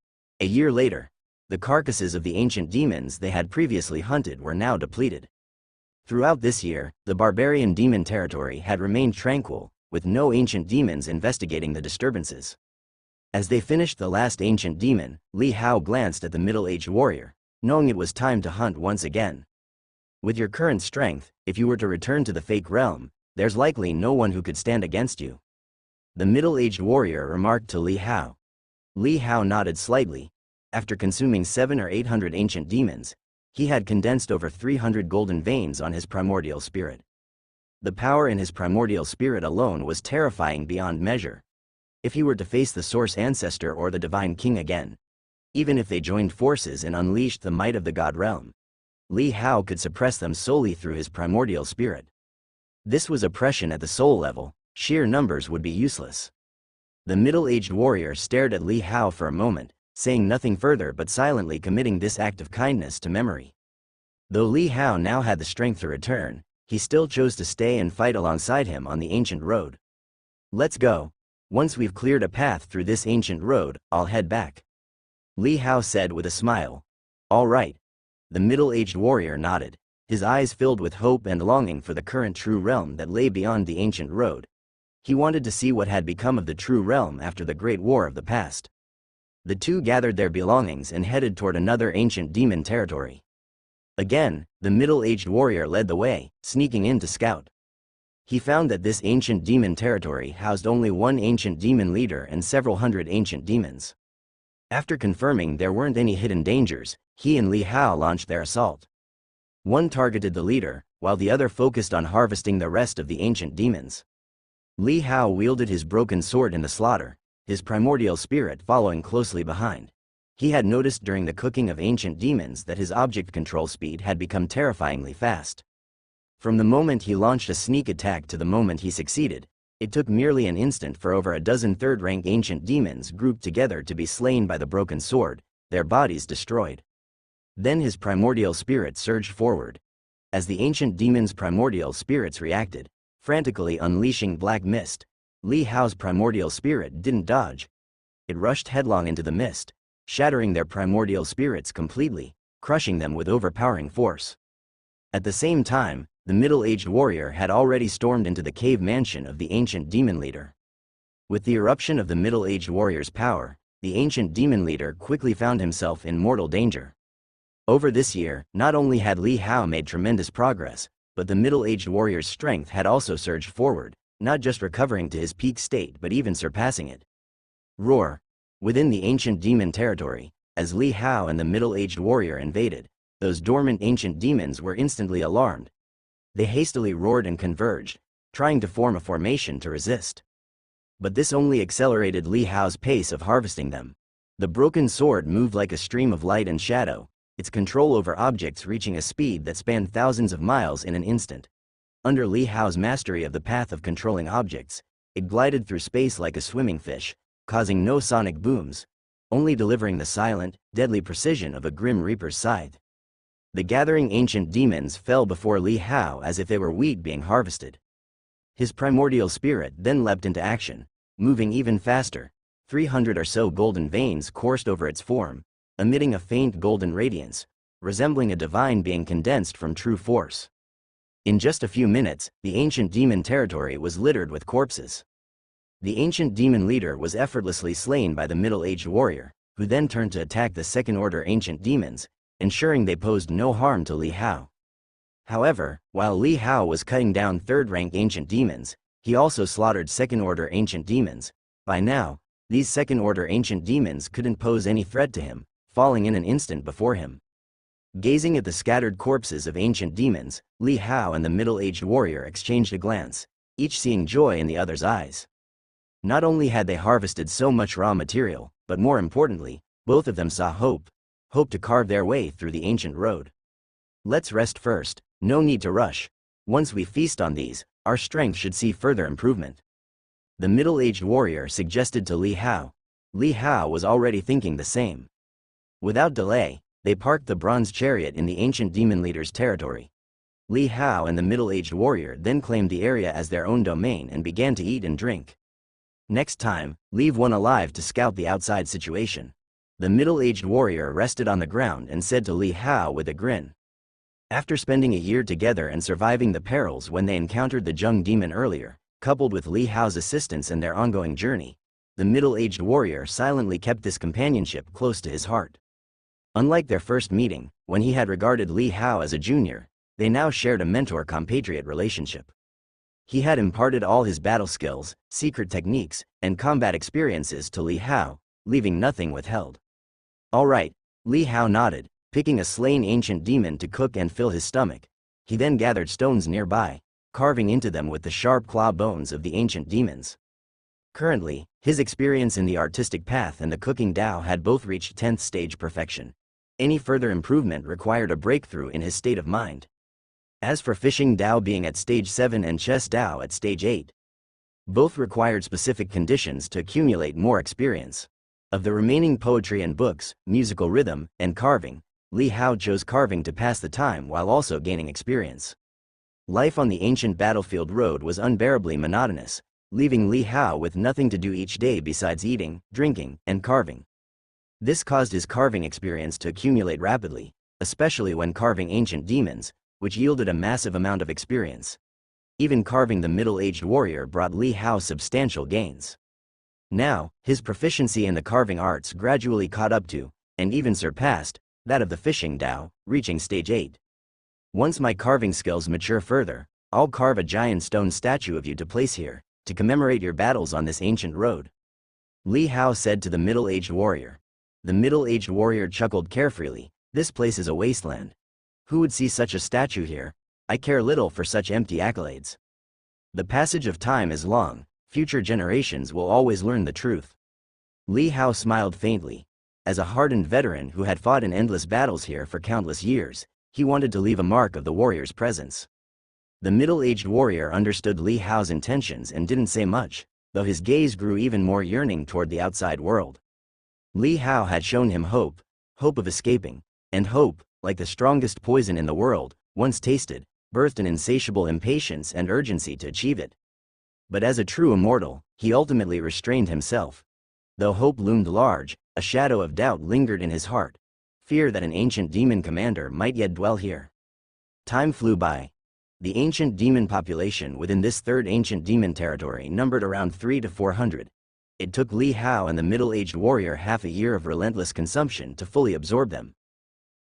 [SPEAKER 1] A year later, the carcasses of the ancient demons they had previously hunted were now depleted. Throughout this year, the barbarian demon territory had remained tranquil, with no ancient demons investigating the disturbances. As they finished the last ancient demon, Li Hao glanced at the middle-aged warrior, knowing it was time to hunt once again. With your current strength, if you were to return to the fake realm, there's likely no one who could stand against you. The middle-aged warrior remarked to Li Hao. Li Hao nodded slightly. After consuming 700 or 800 ancient demons, he had condensed over 300 golden veins on his primordial spirit. The power in his primordial spirit alone was terrifying beyond measure. If he were to face the Source Ancestor or the Divine King again, even if they joined forces and unleashed the might of the God Realm, Li Hao could suppress them solely through his primordial spirit. This was oppression at the soul level. Sheer numbers would be useless. The middle-aged warrior stared at Li Hao for a moment, saying nothing further but silently committing this act of kindness to memory. Though Li Hao now had the strength to return, he still chose to stay and fight alongside him on the ancient road. Let's go. Once we've cleared a path through this ancient road, I'll head back. Li Hao said with a smile. All right. The middle-aged warrior nodded, his eyes filled with hope and longing for the current true realm that lay beyond the ancient road. He wanted to see what had become of the true realm after the great war of the past. The two gathered their belongings and headed toward another ancient demon territory. Again, the middle-aged warrior led the way, sneaking in to scout. He found that this ancient demon territory housed only one ancient demon leader and several hundred ancient demons. After confirming there weren't any hidden dangers, he and Li Hao launched their assault. One targeted the leader, while the other focused on harvesting the rest of the ancient demons. Li Hao wielded his broken sword in the slaughter, his primordial spirit following closely behind. He had noticed during the cooking of ancient demons that his object control speed had become terrifyingly fast. From the moment he launched a sneak attack to the moment he succeeded, it took merely an instant for over a dozen third-rank ancient demons grouped together to be slain by the broken sword, their bodies destroyed. Then his primordial spirit surged forward. As the ancient demons' primordial spirits reacted, frantically unleashing black mist, Li Hao's primordial spirit didn't dodge. It rushed headlong into the mist, shattering their primordial spirits completely, crushing them with overpowering force. At the same time, the middle-aged warrior had already stormed into the cave mansion of the ancient demon leader. With the eruption of the middle-aged warrior's power, the ancient demon leader quickly found himself in mortal danger. Over this year, not only had Li Hao made tremendous progress, but the middle-aged warrior's strength had also surged forward, not just recovering to his peak state but even surpassing it. Roar! Within the ancient demon territory, as Li Hao and the middle-aged warrior invaded, those dormant ancient demons were instantly alarmed. They hastily roared and converged, trying to form a formation to resist. But this only accelerated Li Hao's pace of harvesting them. The broken sword moved like a stream of light and shadow, its control over objects reaching a speed that spanned thousands of miles in an instant. Under Li Hao's mastery of the path of controlling objects, it glided through space like a swimming fish, causing no sonic booms, only delivering the silent, deadly precision of a grim reaper's scythe. The gathering ancient demons fell before Li Hao as if they were wheat being harvested. His primordial spirit then leapt into action, moving even faster. 300 or so golden veins coursed over its form, emitting a faint golden radiance, resembling a divine being condensed from true force. In just a few minutes, the ancient demon territory was littered with corpses. The ancient demon leader was effortlessly slain by the middle-aged warrior, who then turned to attack the second-order ancient demons, ensuring they posed no harm to Li Hao. However, while Li Hao was cutting down third-rank ancient demons, he also slaughtered second-order ancient demons. By now, these second-order ancient demons couldn't pose any threat to him, falling in an instant before him. Gazing at the scattered corpses of ancient demons, Li Hao and the middle-aged warrior exchanged a glance, each seeing joy in the other's eyes. Not only had they harvested so much raw material, but more importantly, both of them saw hope to carve their way through the ancient road. Let's rest first, no need to rush. Once we feast on these, our strength should see further improvement. The middle-aged warrior suggested to Li Hao. Li Hao was already thinking the same. Without delay, they parked the bronze chariot in the ancient demon leader's territory. Li Hao and the middle-aged warrior then claimed the area as their own domain and began to eat and drink. Next time, leave one alive to scout the outside situation. The middle-aged warrior rested on the ground and said to Li Hao with a grin. After spending a year together and surviving the perils when they encountered the Jung demon earlier, coupled with Li Hao's assistance in their ongoing journey, the middle-aged warrior silently kept this companionship close to his heart. Unlike their first meeting, when he had regarded Li Hao as a junior, they now shared a mentor-compatriot relationship. He had imparted all his battle skills, secret techniques, and combat experiences to Li Hao, leaving nothing withheld. All right, Li Hao nodded, picking a slain ancient demon to cook and fill his stomach. He then gathered stones nearby, carving into them with the sharp claw bones of the ancient demons. Currently, his experience in the artistic path and the cooking Tao had both reached 10th stage perfection. Any further improvement required a breakthrough in his state of mind. As for fishing Tao being at stage 7 and chess Tao at stage 8, both required specific conditions to accumulate more experience. Of the remaining poetry and books, musical rhythm, and carving, Li Hao chose carving to pass the time while also gaining experience. Life on the ancient battlefield road was unbearably monotonous, leaving Li Hao with nothing to do each day besides eating, drinking, and carving. This caused his carving experience to accumulate rapidly, especially when carving ancient demons, which yielded a massive amount of experience. Even carving the middle-aged warrior brought Li Hao substantial gains. Now, his proficiency in the carving arts gradually caught up to, and even surpassed, that of the fishing Tao, reaching stage 8. Once my carving skills mature further, I'll carve a giant stone statue of you to place here, to commemorate your battles on this ancient road. Li Hao said to the middle-aged warrior. The middle-aged warrior chuckled carefreely. This place is a wasteland. Who would see such a statue here? I care little for such empty accolades. The passage of time is long. Future generations will always learn the truth. Li Hao smiled faintly. As a hardened veteran who had fought in endless battles here for countless years, he wanted to leave a mark of the warrior's presence. The middle-aged warrior understood Li Hao's intentions and didn't say much, though his gaze grew even more yearning toward the outside world. Li Hao had shown him hope, hope of escaping, and hope, like the strongest poison in the world, once tasted, birthed an insatiable impatience and urgency to achieve it. But as a true immortal, he ultimately restrained himself. Though hope loomed large, a shadow of doubt lingered in his heart, fear that an ancient demon commander might yet dwell here. Time flew by. The ancient demon population within this third ancient demon territory numbered around 300 to 400. It took Li Hao and the middle-aged warrior half a year of relentless consumption to fully absorb them.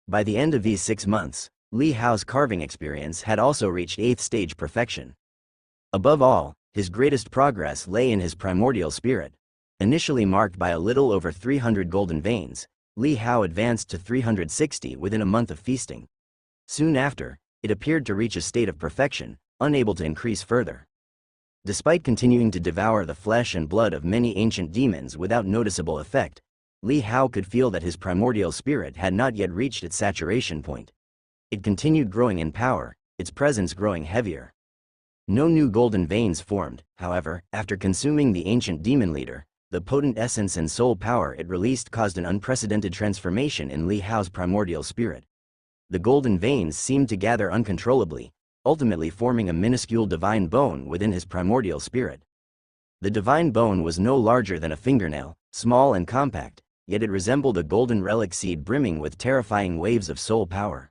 [SPEAKER 1] By the end of these 6 months, Li Hao's carving experience had also reached 8th stage perfection. Above all, his greatest progress lay in his primordial spirit. Initially marked by a little over 300 golden veins, Li Hao advanced to 360 within a month of feasting. Soon after, it appeared to reach a state of perfection, unable to increase further. Despite continuing to devour the flesh and blood of many ancient demons without noticeable effect, Li Hao could feel that his primordial spirit had not yet reached its saturation point. It continued growing in power, its presence growing heavier. No new golden veins formed, however, after consuming the ancient demon leader. The potent essence and soul power it released caused an unprecedented transformation in Li Hao's primordial spirit. The golden veins seemed to gather uncontrollably, ultimately forming a minuscule divine bone within his primordial spirit. The divine bone was no larger than a fingernail, small and compact, yet it resembled a golden relic seed brimming with terrifying waves of soul power.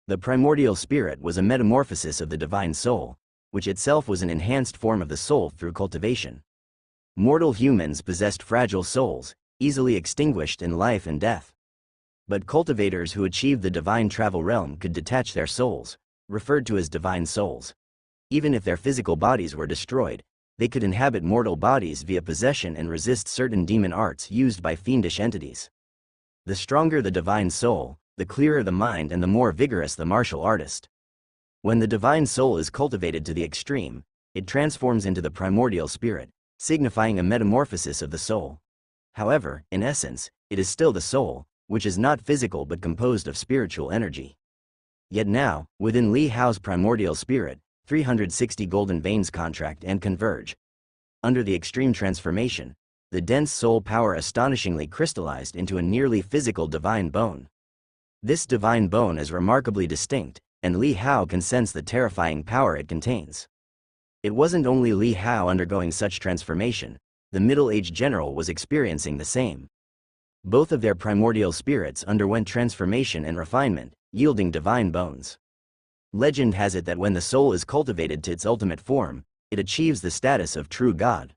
[SPEAKER 1] The primordial spirit was a metamorphosis of the divine soul, which itself was an enhanced form of the soul through cultivation. Mortal humans possessed fragile souls, easily extinguished in life and death. But cultivators who achieved the divine travel realm could detach their souls, referred to as divine souls. Even if their physical bodies were destroyed, they could inhabit mortal bodies via possession and resist certain demon arts used by fiendish entities. The stronger the divine soul, the clearer the mind and the more vigorous the martial artist. When the divine soul is cultivated to the extreme, it transforms into the primordial spirit, signifying a metamorphosis of the soul. However, in essence, it is still the soul, which is not physical but composed of spiritual energy. Yet now, within Li Hao's primordial spirit, 360 golden veins contract and converge. Under the extreme transformation, the dense soul power astonishingly crystallized into a nearly physical divine bone. This divine bone is remarkably distinct, and Li Hao can sense the terrifying power it contains. It wasn't only Li Hao undergoing such transformation, the middle-aged general was experiencing the same. Both of their primordial spirits underwent transformation and refinement, yielding divine bones. Legend has it that when the soul is cultivated to its ultimate form, it achieves the status of true God.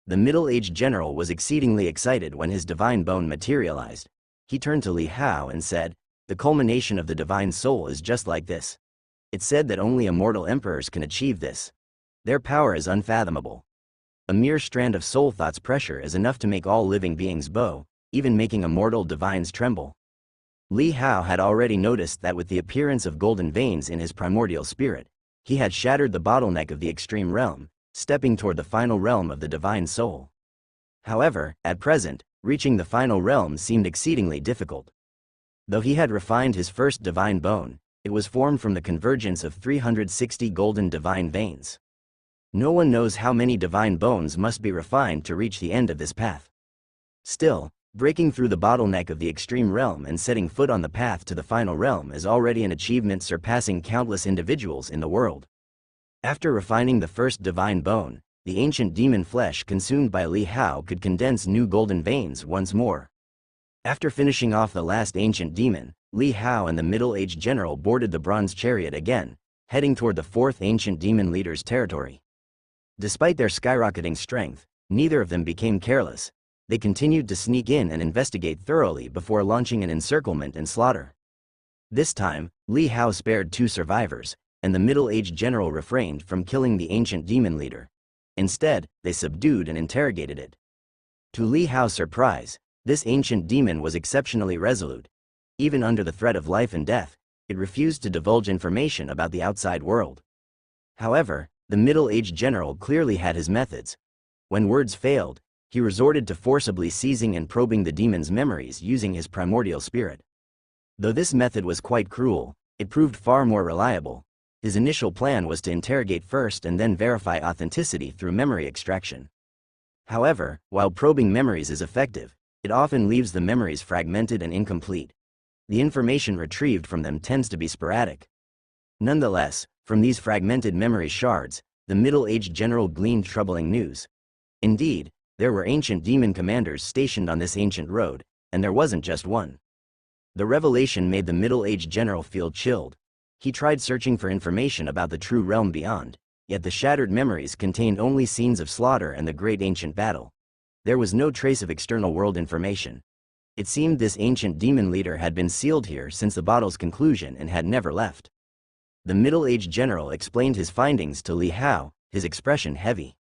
[SPEAKER 1] The middle-aged general was exceedingly excited when his divine bone materialized. He turned to Li Hao and said, "The culmination of the divine soul is just like this. It's said that only immortal emperors can achieve this. Their power is unfathomable. A mere strand of soul thought's pressure is enough to make all living beings bow, even making immortal divines tremble." Li Hao had already noticed that with the appearance of golden veins in his primordial spirit, he had shattered the bottleneck of the extreme realm, stepping toward the final realm of the divine soul. However, at present, reaching the final realm seemed exceedingly difficult. Though he had refined his first divine bone, it was formed from the convergence of 360 golden divine veins. No one knows how many divine bones must be refined to reach the end of this path. Still, breaking through the bottleneck of the extreme realm and setting foot on the path to the final realm is already an achievement surpassing countless individuals in the world. After refining the first divine bone, the ancient demon flesh consumed by Li Hao could condense new golden veins once more. After finishing off the last ancient demon, Li Hao and the middle-aged general boarded the bronze chariot again, heading toward the fourth ancient demon leader's territory. Despite their skyrocketing strength, neither of them became careless. They continued to sneak in and investigate thoroughly before launching an encirclement and slaughter. This time, Li Hao spared 2 survivors, and the middle-aged general refrained from killing the ancient demon leader. Instead, they subdued and interrogated it. To Li Hao's surprise, this ancient demon was exceptionally resolute. Even under the threat of life and death, it refused to divulge information about the outside world. However, the middle-aged general clearly had his methods. When words failed, he resorted to forcibly seizing and probing the demon's memories using his primordial spirit. Though this method was quite cruel, it proved far more reliable. His initial plan was to interrogate first and then verify authenticity through memory extraction. However, while probing memories is effective, it often leaves the memories fragmented and incomplete. The information retrieved from them tends to be sporadic. Nonetheless, from these fragmented memory shards, the middle-aged general gleaned troubling news. Indeed, there were ancient demon commanders stationed on this ancient road, and there wasn't just one. The revelation made the middle-aged general feel chilled. He tried searching for information about the true realm beyond, yet the shattered memories contained only scenes of slaughter and the great ancient battle. There was no trace of external world information. It seemed this ancient demon leader had been sealed here since the battle's conclusion and had never left. The middle-aged general explained his findings to Li Hao, his expression heavy.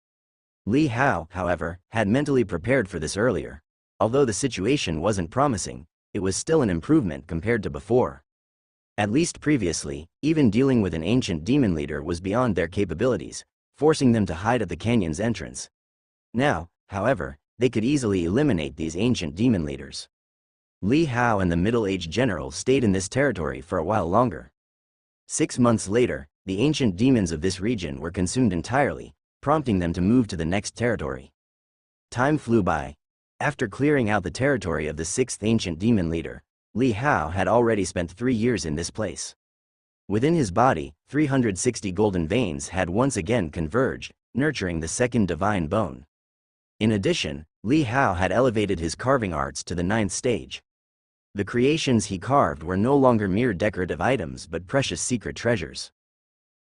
[SPEAKER 1] Li Hao, however, had mentally prepared for this earlier. Although the situation wasn't promising, it was still an improvement compared to before. At least previously, even dealing with an ancient demon leader was beyond their capabilities, forcing them to hide at the canyon's entrance. Now, however, they could easily eliminate these ancient demon leaders. Li Hao and the middle-aged general stayed in this territory for a while longer. 6 months later, the ancient demons of this region were consumed entirely, prompting them to move to the next territory. Time flew by. After clearing out the territory of the 6th ancient demon leader, Li Hao had already spent 3 years in this place. Within his body, 360 golden veins had once again converged, nurturing the 2nd divine bone. In addition, Li Hao had elevated his carving arts to the 9th stage. The creations he carved were no longer mere decorative items but precious secret treasures.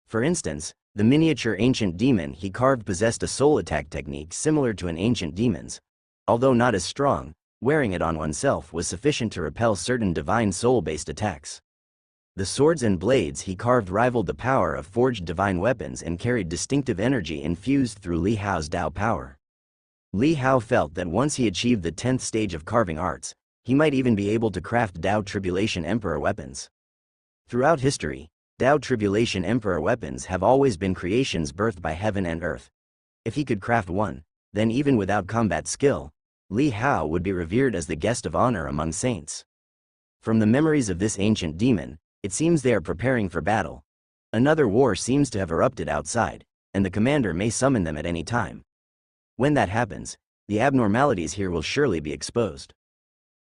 [SPEAKER 1] For instance, the miniature ancient demon he carved possessed a soul attack technique similar to an ancient demon's. Although not as strong, wearing it on oneself was sufficient to repel certain divine soul-based attacks. The swords and blades he carved rivaled the power of forged divine weapons and carried distinctive energy infused through Li Hao's Dao power. Li Hao felt that once he achieved the 10th stage of carving arts, he might even be able to craft Dao Tribulation Emperor weapons. Throughout history, Dao Tribulation Emperor weapons have always been creations birthed by heaven and earth. If he could craft one, then even without combat skill, Li Hao would be revered as the guest of honor among saints. From the memories of this ancient demon, it seems they are preparing for battle. Another war seems to have erupted outside, and the commander may summon them at any time. When that happens, the abnormalities here will surely be exposed.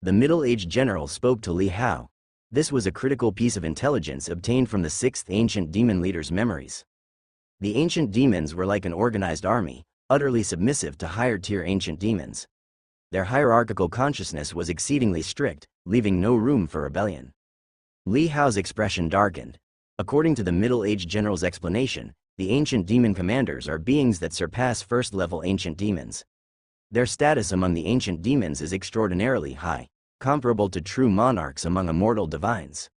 [SPEAKER 1] The middle-aged general spoke to Li Hao. This was a critical piece of intelligence obtained from the 6th ancient demon leader's memories. The ancient demons were like an organized army, utterly submissive to higher-tier ancient demons. Their hierarchical consciousness was exceedingly strict, leaving no room for rebellion. Li Hao's expression darkened. According to the Middle-Aged General's explanation, the ancient demon commanders are beings that surpass first-level ancient demons. Their status among the ancient demons is extraordinarily high, comparable to true monarchs among immortal divines.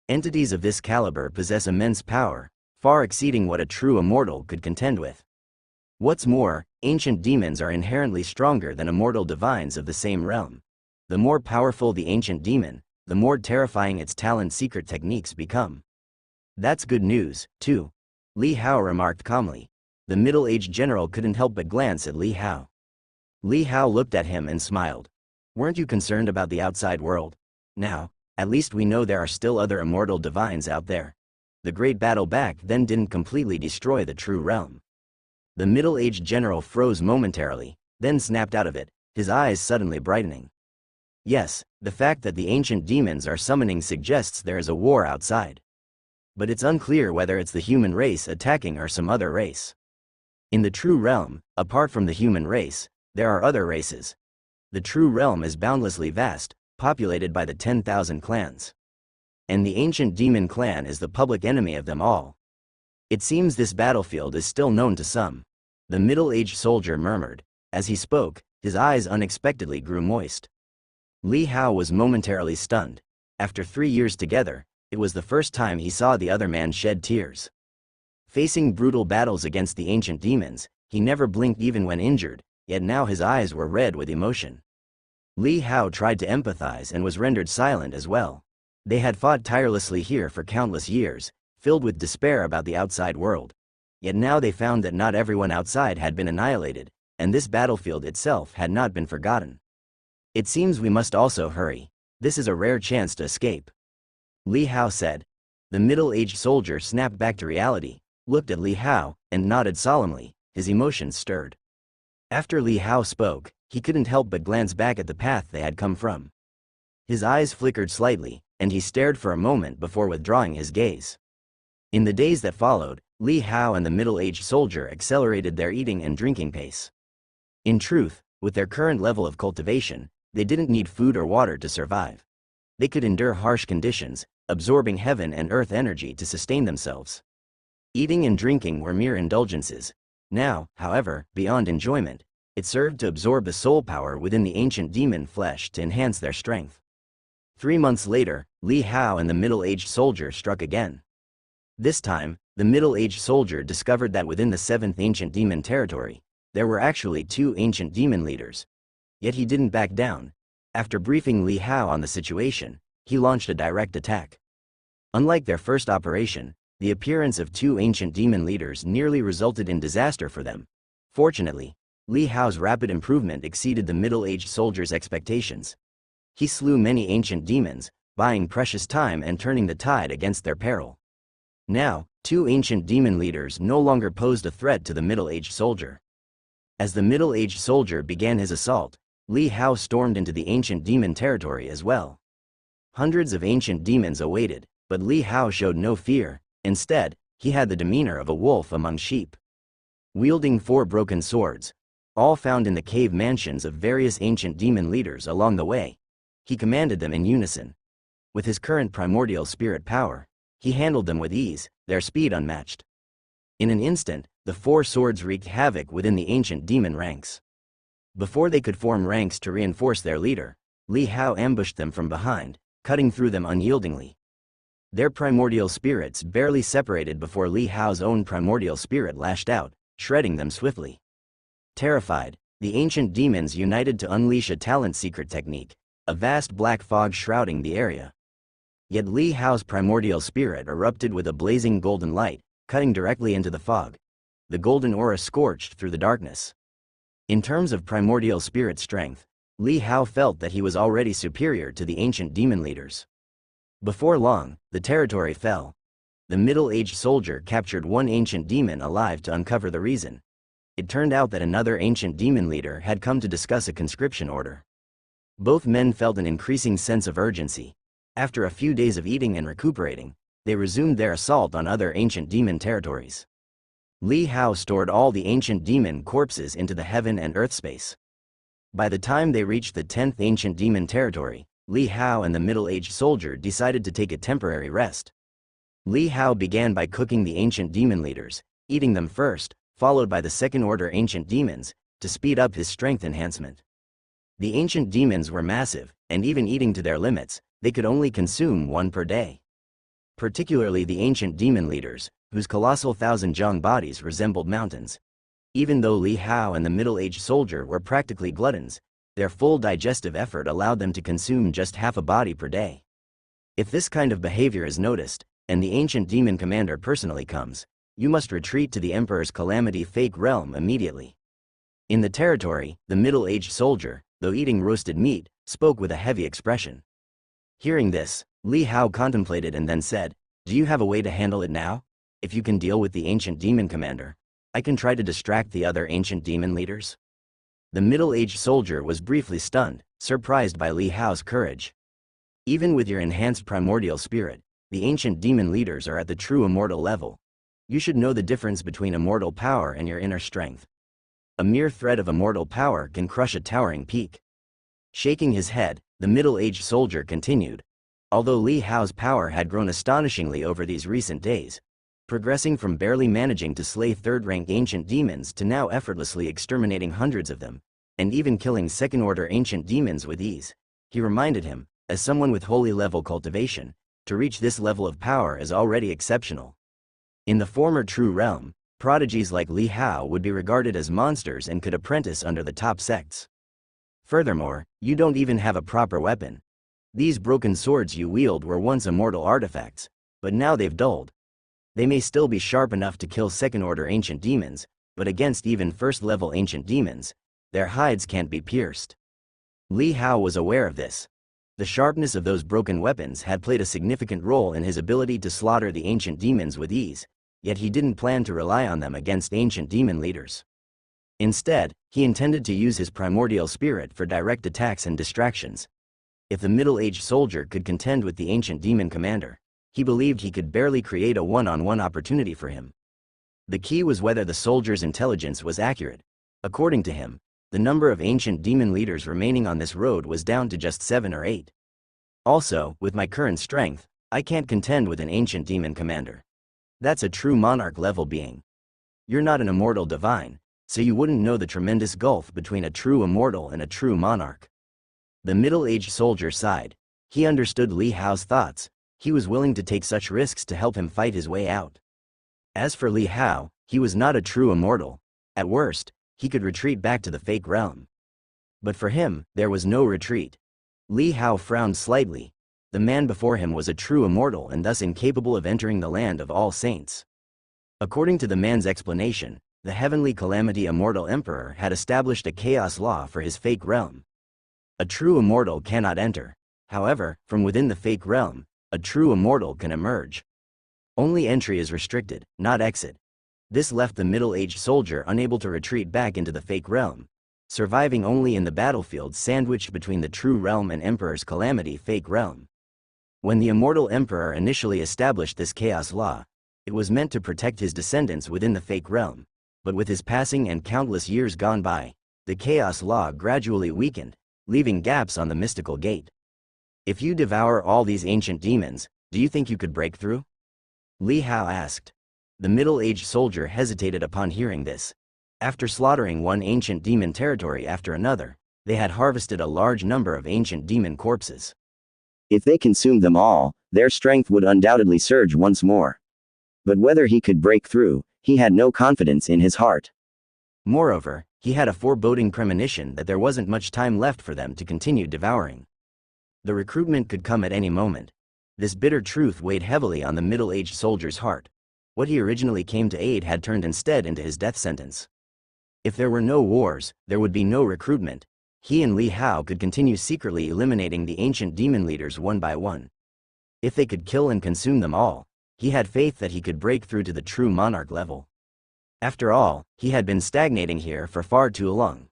[SPEAKER 1] Entities of this caliber possess immense power, far exceeding what a true immortal could contend with. What's more, ancient demons are inherently stronger than immortal divines of the same realm. The more powerful the ancient demon, the more terrifying its talent secret techniques become. That's good news, too, Li Hao remarked calmly. The middle-aged general couldn't help but glance at Li Hao. Li Hao looked at him and smiled. Weren't you concerned about the outside world? Now, at least we know there are still other immortal divines out there. The great battle back then didn't completely destroy the true realm. The middle-aged general froze momentarily, then snapped out of it, his eyes suddenly brightening. Yes, the fact that the ancient demons are summoning suggests there is a war outside. But it's unclear whether it's the human race attacking or some other race. In the true realm, apart from the human race, there are other races. The true realm is boundlessly vast, populated by the 10,000 clans. And the ancient demon clan is the public enemy of them all. It seems this battlefield is still known to some. The middle-aged soldier murmured. As he spoke, his eyes unexpectedly grew moist. Li Hao was momentarily stunned. After 3 years together, it was the first time he saw the other man shed tears. Facing brutal battles against the ancient demons, he never blinked even when injured, yet now his eyes were red with emotion. Li Hao tried to empathize and was rendered silent as well. They had fought tirelessly here for countless years, filled with despair about the outside world. Yet now they found that not everyone outside had been annihilated, and this battlefield itself had not been forgotten. It seems we must also hurry. This is a rare chance to escape, Li Hao said. The middle-aged soldier snapped back to reality, looked at Li Hao, and nodded solemnly, his emotions stirred. After Li Hao spoke, he couldn't help but glance back at the path they had come from. His eyes flickered slightly, and he stared for a moment before withdrawing his gaze. In the days that followed, Li Hao and the middle-aged soldier accelerated their eating and drinking pace. In truth, with their current level of cultivation, they didn't need food or water to survive. They could endure harsh conditions, absorbing heaven and earth energy to sustain themselves. Eating and drinking were mere indulgences. Now, however, beyond enjoyment, it served to absorb the soul power within the ancient demon flesh to enhance their strength. 3 months later, Li Hao and the middle-aged soldier struck again. This time, the middle-aged soldier discovered that within the 7th ancient demon territory, there were actually 2 ancient demon leaders. Yet he didn't back down. After briefing Li Hao on the situation, he launched a direct attack. Unlike their first operation, the appearance of 2 ancient demon leaders nearly resulted in disaster for them. Fortunately, Li Hao's rapid improvement exceeded the middle-aged soldier's expectations. He slew many ancient demons, buying precious time and turning the tide against their peril. Now, 2 ancient demon leaders no longer posed a threat to the middle-aged soldier. As the middle-aged soldier began his assault, Li Hao stormed into the ancient demon territory as well. Hundreds of ancient demons awaited, but Li Hao showed no fear. Instead, he had the demeanor of a wolf among sheep. Wielding 4 broken swords, all found in the cave mansions of various ancient demon leaders along the way, he commanded them in unison. With his current primordial spirit power, he handled them with ease, their speed unmatched. In an instant, the 4 swords wreaked havoc within the ancient demon ranks. Before they could form ranks to reinforce their leader, Li Hao ambushed them from behind, cutting through them unyieldingly. Their primordial spirits barely separated before Li Hao's own primordial spirit lashed out, shredding them swiftly. Terrified, the ancient demons united to unleash a talent secret technique, a vast black fog shrouding the area. Yet Li Hao's primordial spirit erupted with a blazing golden light, cutting directly into the fog. The golden aura scorched through the darkness. In terms of primordial spirit strength, Li Hao felt that he was already superior to the ancient demon leaders. Before long, the territory fell. The middle-aged soldier captured 1 ancient demon alive to uncover the reason. It turned out that another ancient demon leader had come to discuss a conscription order. Both men felt an increasing sense of urgency. After a few days of eating and recuperating, they resumed their assault on other ancient demon territories. Li Hao stored all the ancient demon corpses into the heaven and earth space. By the time they reached the 10th ancient demon territory, Li Hao and the middle-aged soldier decided to take a temporary rest. Li Hao began by cooking the ancient demon leaders, eating them first, followed by the second-order ancient demons, to speed up his strength enhancement. The ancient demons were massive, and even eating to their limits, they could only consume one per day. Particularly the ancient demon leaders, whose colossal thousand-jong bodies resembled mountains. Even though Li Hao and the middle-aged soldier were practically gluttons, their full digestive effort allowed them to consume just half a body per day. If this kind of behavior is noticed, and the ancient demon commander personally comes, you must retreat to the Emperor's Calamity Fake Realm immediately. In the territory, the middle-aged soldier, though eating roasted meat, spoke with a heavy expression. Hearing this, Li Hao contemplated and then said, "Do you have a way to handle it now? If you can deal with the ancient demon commander, I can try to distract the other ancient demon leaders." The middle-aged soldier was briefly stunned, surprised by Li Hao's courage. Even with your enhanced primordial spirit, the ancient demon leaders are at the true immortal level. You should know the difference between immortal power and your inner strength. A mere thread of immortal power can crush a towering peak. Shaking his head, the middle-aged soldier continued. Although Li Hao's power had grown astonishingly over these recent days, progressing from barely managing to slay third-rank ancient demons to now effortlessly exterminating hundreds of them, and even killing second-order ancient demons with ease, he reminded him, as someone with holy level cultivation, to reach this level of power is already exceptional. In the former true realm, prodigies like Li Hao would be regarded as monsters and could apprentice under the top sects. Furthermore, you don't even have a proper weapon. These broken swords you wield were once immortal artifacts, but now they've dulled. They may still be sharp enough to kill second-order ancient demons, but against even first-level ancient demons, their hides can't be pierced. Li Hao was aware of this. The sharpness of those broken weapons had played a significant role in his ability to slaughter the ancient demons with ease, yet he didn't plan to rely on them against ancient demon leaders. Instead, he intended to use his primordial spirit for direct attacks and distractions. If the middle-aged soldier could contend with the ancient demon commander, he believed he could barely create a one-on-one opportunity for him. The key was whether the soldier's intelligence was accurate. According to him, the number of ancient demon leaders remaining on this road was down to just 7 or 8. Also, with my current strength, I can't contend with an ancient demon commander. That's a true monarch-level being. You're not an immortal divine, so you wouldn't know the tremendous gulf between a true immortal and a true monarch. The middle-aged soldier sighed. He understood Li Hao's thoughts. He was willing to take such risks to help him fight his way out. As for Li Hao, he was not a true immortal. At worst, he could retreat back to the fake realm. But for him, there was no retreat. Li Hao frowned slightly. The man before him was a true immortal and thus incapable of entering the land of all saints. According to the man's explanation, the heavenly calamity immortal emperor had established a chaos law for his fake realm. A true immortal cannot enter. However, from within the fake realm, a true immortal can emerge. Only entry is restricted, not exit. This left the middle-aged soldier unable to retreat back into the fake realm, surviving only in the battlefield sandwiched between the true realm and Emperor's Calamity fake realm. When the immortal emperor initially established this chaos law, it was meant to protect his descendants within the fake realm, but with his passing and countless years gone by, the chaos law gradually weakened, leaving gaps on the mystical gate. If you devour all these ancient demons, do you think you could break through? Li Hao asked. The middle-aged soldier hesitated upon hearing this. After slaughtering one ancient demon territory after another, they had harvested a large number of ancient demon corpses. If they consumed them all, their strength would undoubtedly surge once more. But whether he could break through, he had no confidence in his heart. Moreover, he had a foreboding premonition that there wasn't much time left for them to continue devouring. The recruitment could come at any moment. This bitter truth weighed heavily on the middle-aged soldier's heart. What he originally came to aid had turned instead into his death sentence. If there were no wars, there would be no recruitment. He and Li Hao could continue secretly eliminating the ancient demon leaders one by one. If they could kill and consume them all, he had faith that he could break through to the true monarch level. After all, he had been stagnating here for far too long.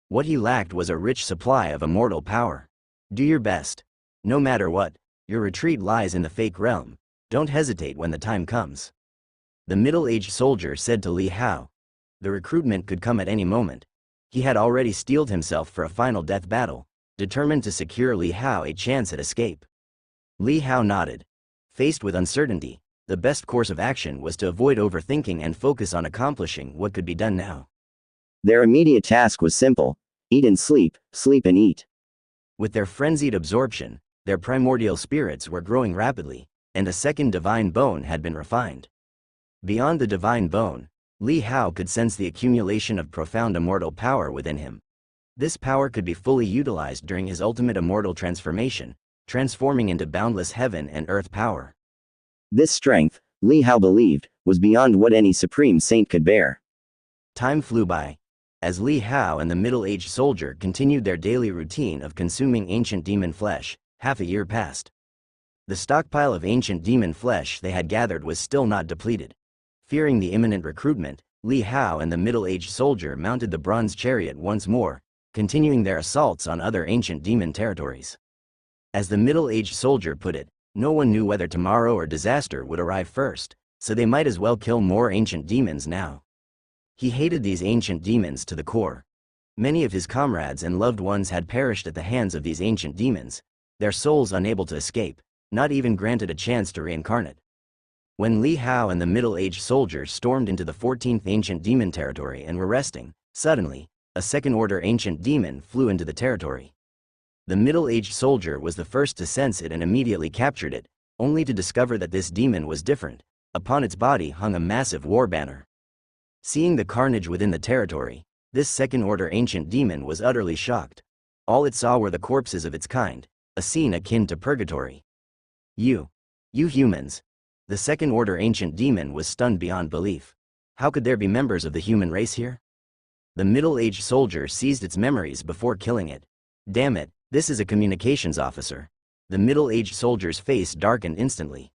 [SPEAKER 1] What he lacked was a rich supply of immortal power. Do your best. No matter what, your retreat lies in the fake realm. Don't hesitate when the time comes. The middle-aged soldier said to Li Hao. The recruitment could come at any moment. He had already steeled himself for a final death battle, determined to secure Li Hao a chance at escape. Li Hao nodded. Faced with uncertainty, the best course of action was to avoid overthinking and focus on accomplishing what could be done now.
[SPEAKER 2] Their immediate task was simple: eat and sleep and eat.
[SPEAKER 1] With their frenzied absorption, their primordial spirits were growing rapidly, and a second divine bone had been refined. Beyond the divine bone, Li Hao could sense the accumulation of profound immortal power within him. This power could be fully utilized during his ultimate immortal transformation, transforming into boundless heaven and earth power.
[SPEAKER 2] This strength, Li Hao believed, was beyond what any supreme saint could bear.
[SPEAKER 1] Time flew by. As Li Hao and the middle-aged soldier continued their daily routine of consuming ancient demon flesh, half a year passed. The stockpile of ancient demon flesh they had gathered was still not depleted. Fearing the imminent recruitment, Li Hao and the middle-aged soldier mounted the bronze chariot once more, continuing their assaults on other ancient demon territories. As the middle-aged soldier put it, no one knew whether tomorrow or disaster would arrive first, so they might as well kill more ancient demons now. He hated these ancient demons to the core. Many of his comrades and loved ones had perished at the hands of these ancient demons, their souls unable to escape, not even granted a chance to reincarnate. When Li Hao and the middle-aged soldier stormed into the 14th ancient demon territory and were resting, suddenly, a second-order ancient demon flew into the territory. The middle-aged soldier was the first to sense it and immediately captured it, only to discover that this demon was different. Upon its body hung a massive war banner. Seeing the carnage within the territory, this second-order ancient demon was utterly shocked. All it saw were the corpses of its kind, a scene akin to purgatory. You humans. The second-order ancient demon was stunned beyond belief. How could there be members of the human race here? The middle-aged soldier seized its memories before killing it. Damn it, this is a communications officer. The middle-aged soldier's face darkened instantly.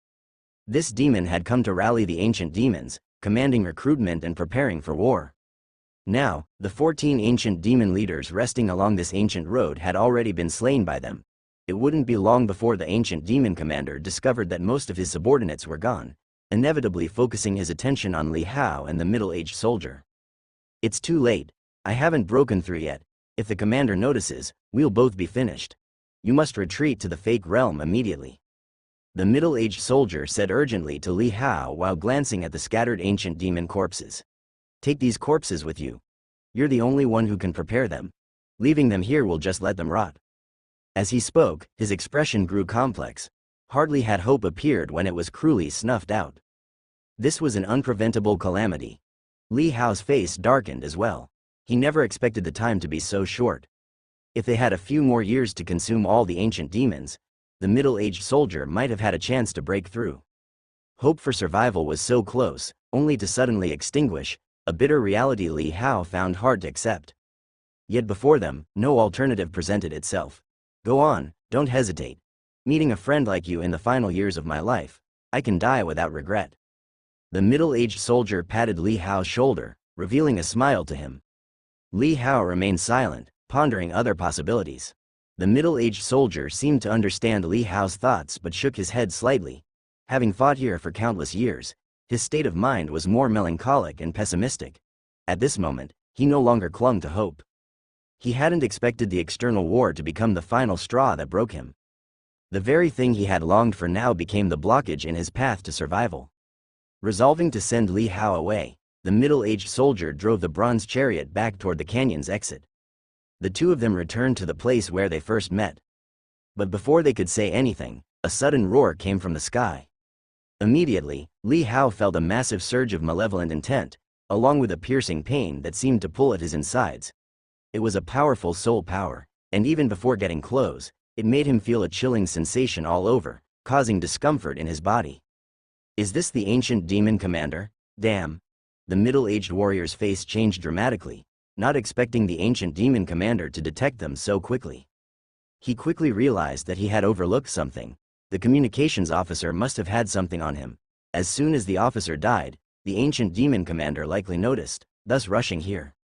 [SPEAKER 1] This demon had come to rally the ancient demons, commanding recruitment and preparing for war. Now, the 14 ancient demon leaders resting along this ancient road had already been slain by them. It wouldn't be long before the ancient demon commander discovered that most of his subordinates were gone, inevitably focusing his attention on Li Hao and the middle-aged soldier. It's too late. I haven't broken through yet. If the commander notices, we'll both be finished. You must retreat to the fake realm immediately. The middle-aged soldier said urgently to Li Hao while glancing at the scattered ancient demon corpses. Take these corpses with you. You're the only one who can prepare them. Leaving them here will just let them rot. As he spoke, his expression grew complex. Hardly had hope appeared when it was cruelly snuffed out. This was an unpreventable calamity. Li Hao's face darkened as well. He never expected the time to be so short. If they had a few more years to consume all the ancient demons, the middle-aged soldier might have had a chance to break through. Hope for survival was so close, only to suddenly extinguish, a bitter reality Li Hao found hard to accept. Yet before them, no alternative presented itself. Go on, don't hesitate. Meeting a friend like you in the final years of my life, I can die without regret. The middle-aged soldier patted Li Hao's shoulder, revealing a smile to him. Li Hao remained silent, pondering other possibilities. The middle-aged soldier seemed to understand Li Hao's thoughts but shook his head slightly. Having fought here for countless years, his state of mind was more melancholic and pessimistic. At this moment, he no longer clung to hope. He hadn't expected the external war to become the final straw that broke him. The very thing he had longed for now became the blockage in his path to survival. Resolving to send Li Hao away, the middle-aged soldier drove the bronze chariot back toward the canyon's exit. The two of them returned to the place where they first met. But before they could say anything, a sudden roar came from the sky. Immediately, Li Hao felt a massive surge of malevolent intent, along with a piercing pain that seemed to pull at his insides. It was a powerful soul power, and even before getting close, it made him feel a chilling sensation all over, causing discomfort in his body. Is this the ancient demon commander? Damn. The middle-aged warrior's face changed dramatically, not expecting the ancient demon commander to detect them so quickly. He quickly realized that he had overlooked something. The communications officer must have had something on him. As soon as the officer died, the ancient demon commander likely noticed, thus rushing here.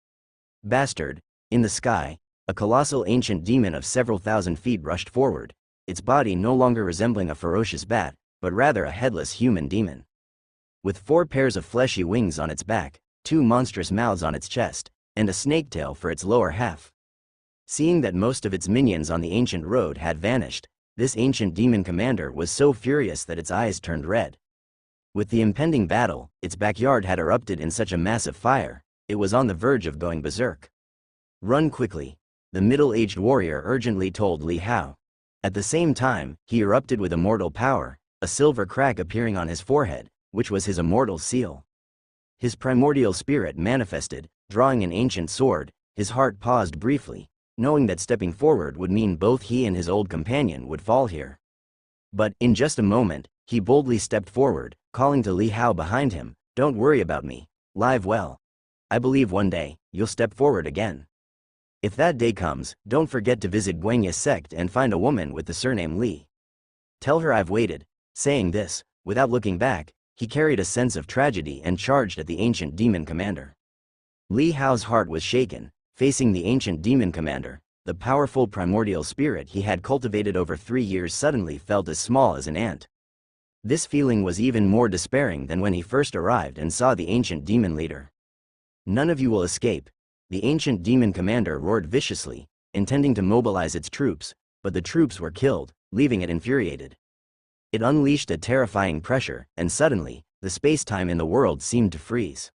[SPEAKER 1] Bastard. In the sky, a colossal ancient demon of several thousand feet rushed forward, its body no longer resembling a ferocious bat, but rather a headless human demon. With 4 pairs of fleshy wings on its back, 2 monstrous mouths on its chest, and a snake tail for its lower half. Seeing that most of its minions on the ancient road had vanished, this ancient demon commander was so furious that its eyes turned red. With the impending battle, its backyard had erupted in such a massive fire, it was on the verge of going berserk. "Run quickly," the middle-aged warrior urgently told Li Hao. At the same time, he erupted with immortal power, a silver crack appearing on his forehead, which was his immortal seal. His primordial spirit manifested, drawing an ancient sword. His heart paused briefly, knowing that stepping forward would mean both he and his old companion would fall here. But, in just a moment, he boldly stepped forward, calling to Li Hao behind him, "Don't worry about me, live well. I believe one day, you'll step forward again. If that day comes, don't forget to visit Guanya's sect and find a woman with the surname Li. Tell her I've waited." Saying this, without looking back, he carried a sense of tragedy and charged at the ancient demon commander. Li Hao's heart was shaken, facing the ancient demon commander. The powerful primordial spirit he had cultivated over 3 years suddenly felt as small as an ant. This feeling was even more despairing than when he first arrived and saw the ancient demon leader. "None of you will escape," the ancient demon commander roared viciously, intending to mobilize its troops, but the troops were killed, leaving it infuriated. It unleashed a terrifying pressure, and suddenly, the space-time in the world seemed to freeze.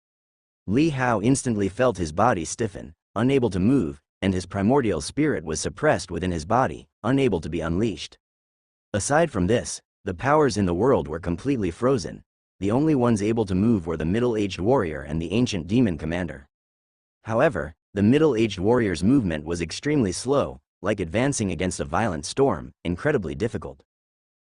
[SPEAKER 1] Li Hao instantly felt his body stiffen, unable to move, and his primordial spirit was suppressed within his body, unable to be unleashed. Aside from this, the powers in the world were completely frozen. The only ones able to move were the middle-aged warrior and the ancient demon commander. However, the middle-aged warrior's movement was extremely slow, like advancing against a violent storm, incredibly difficult.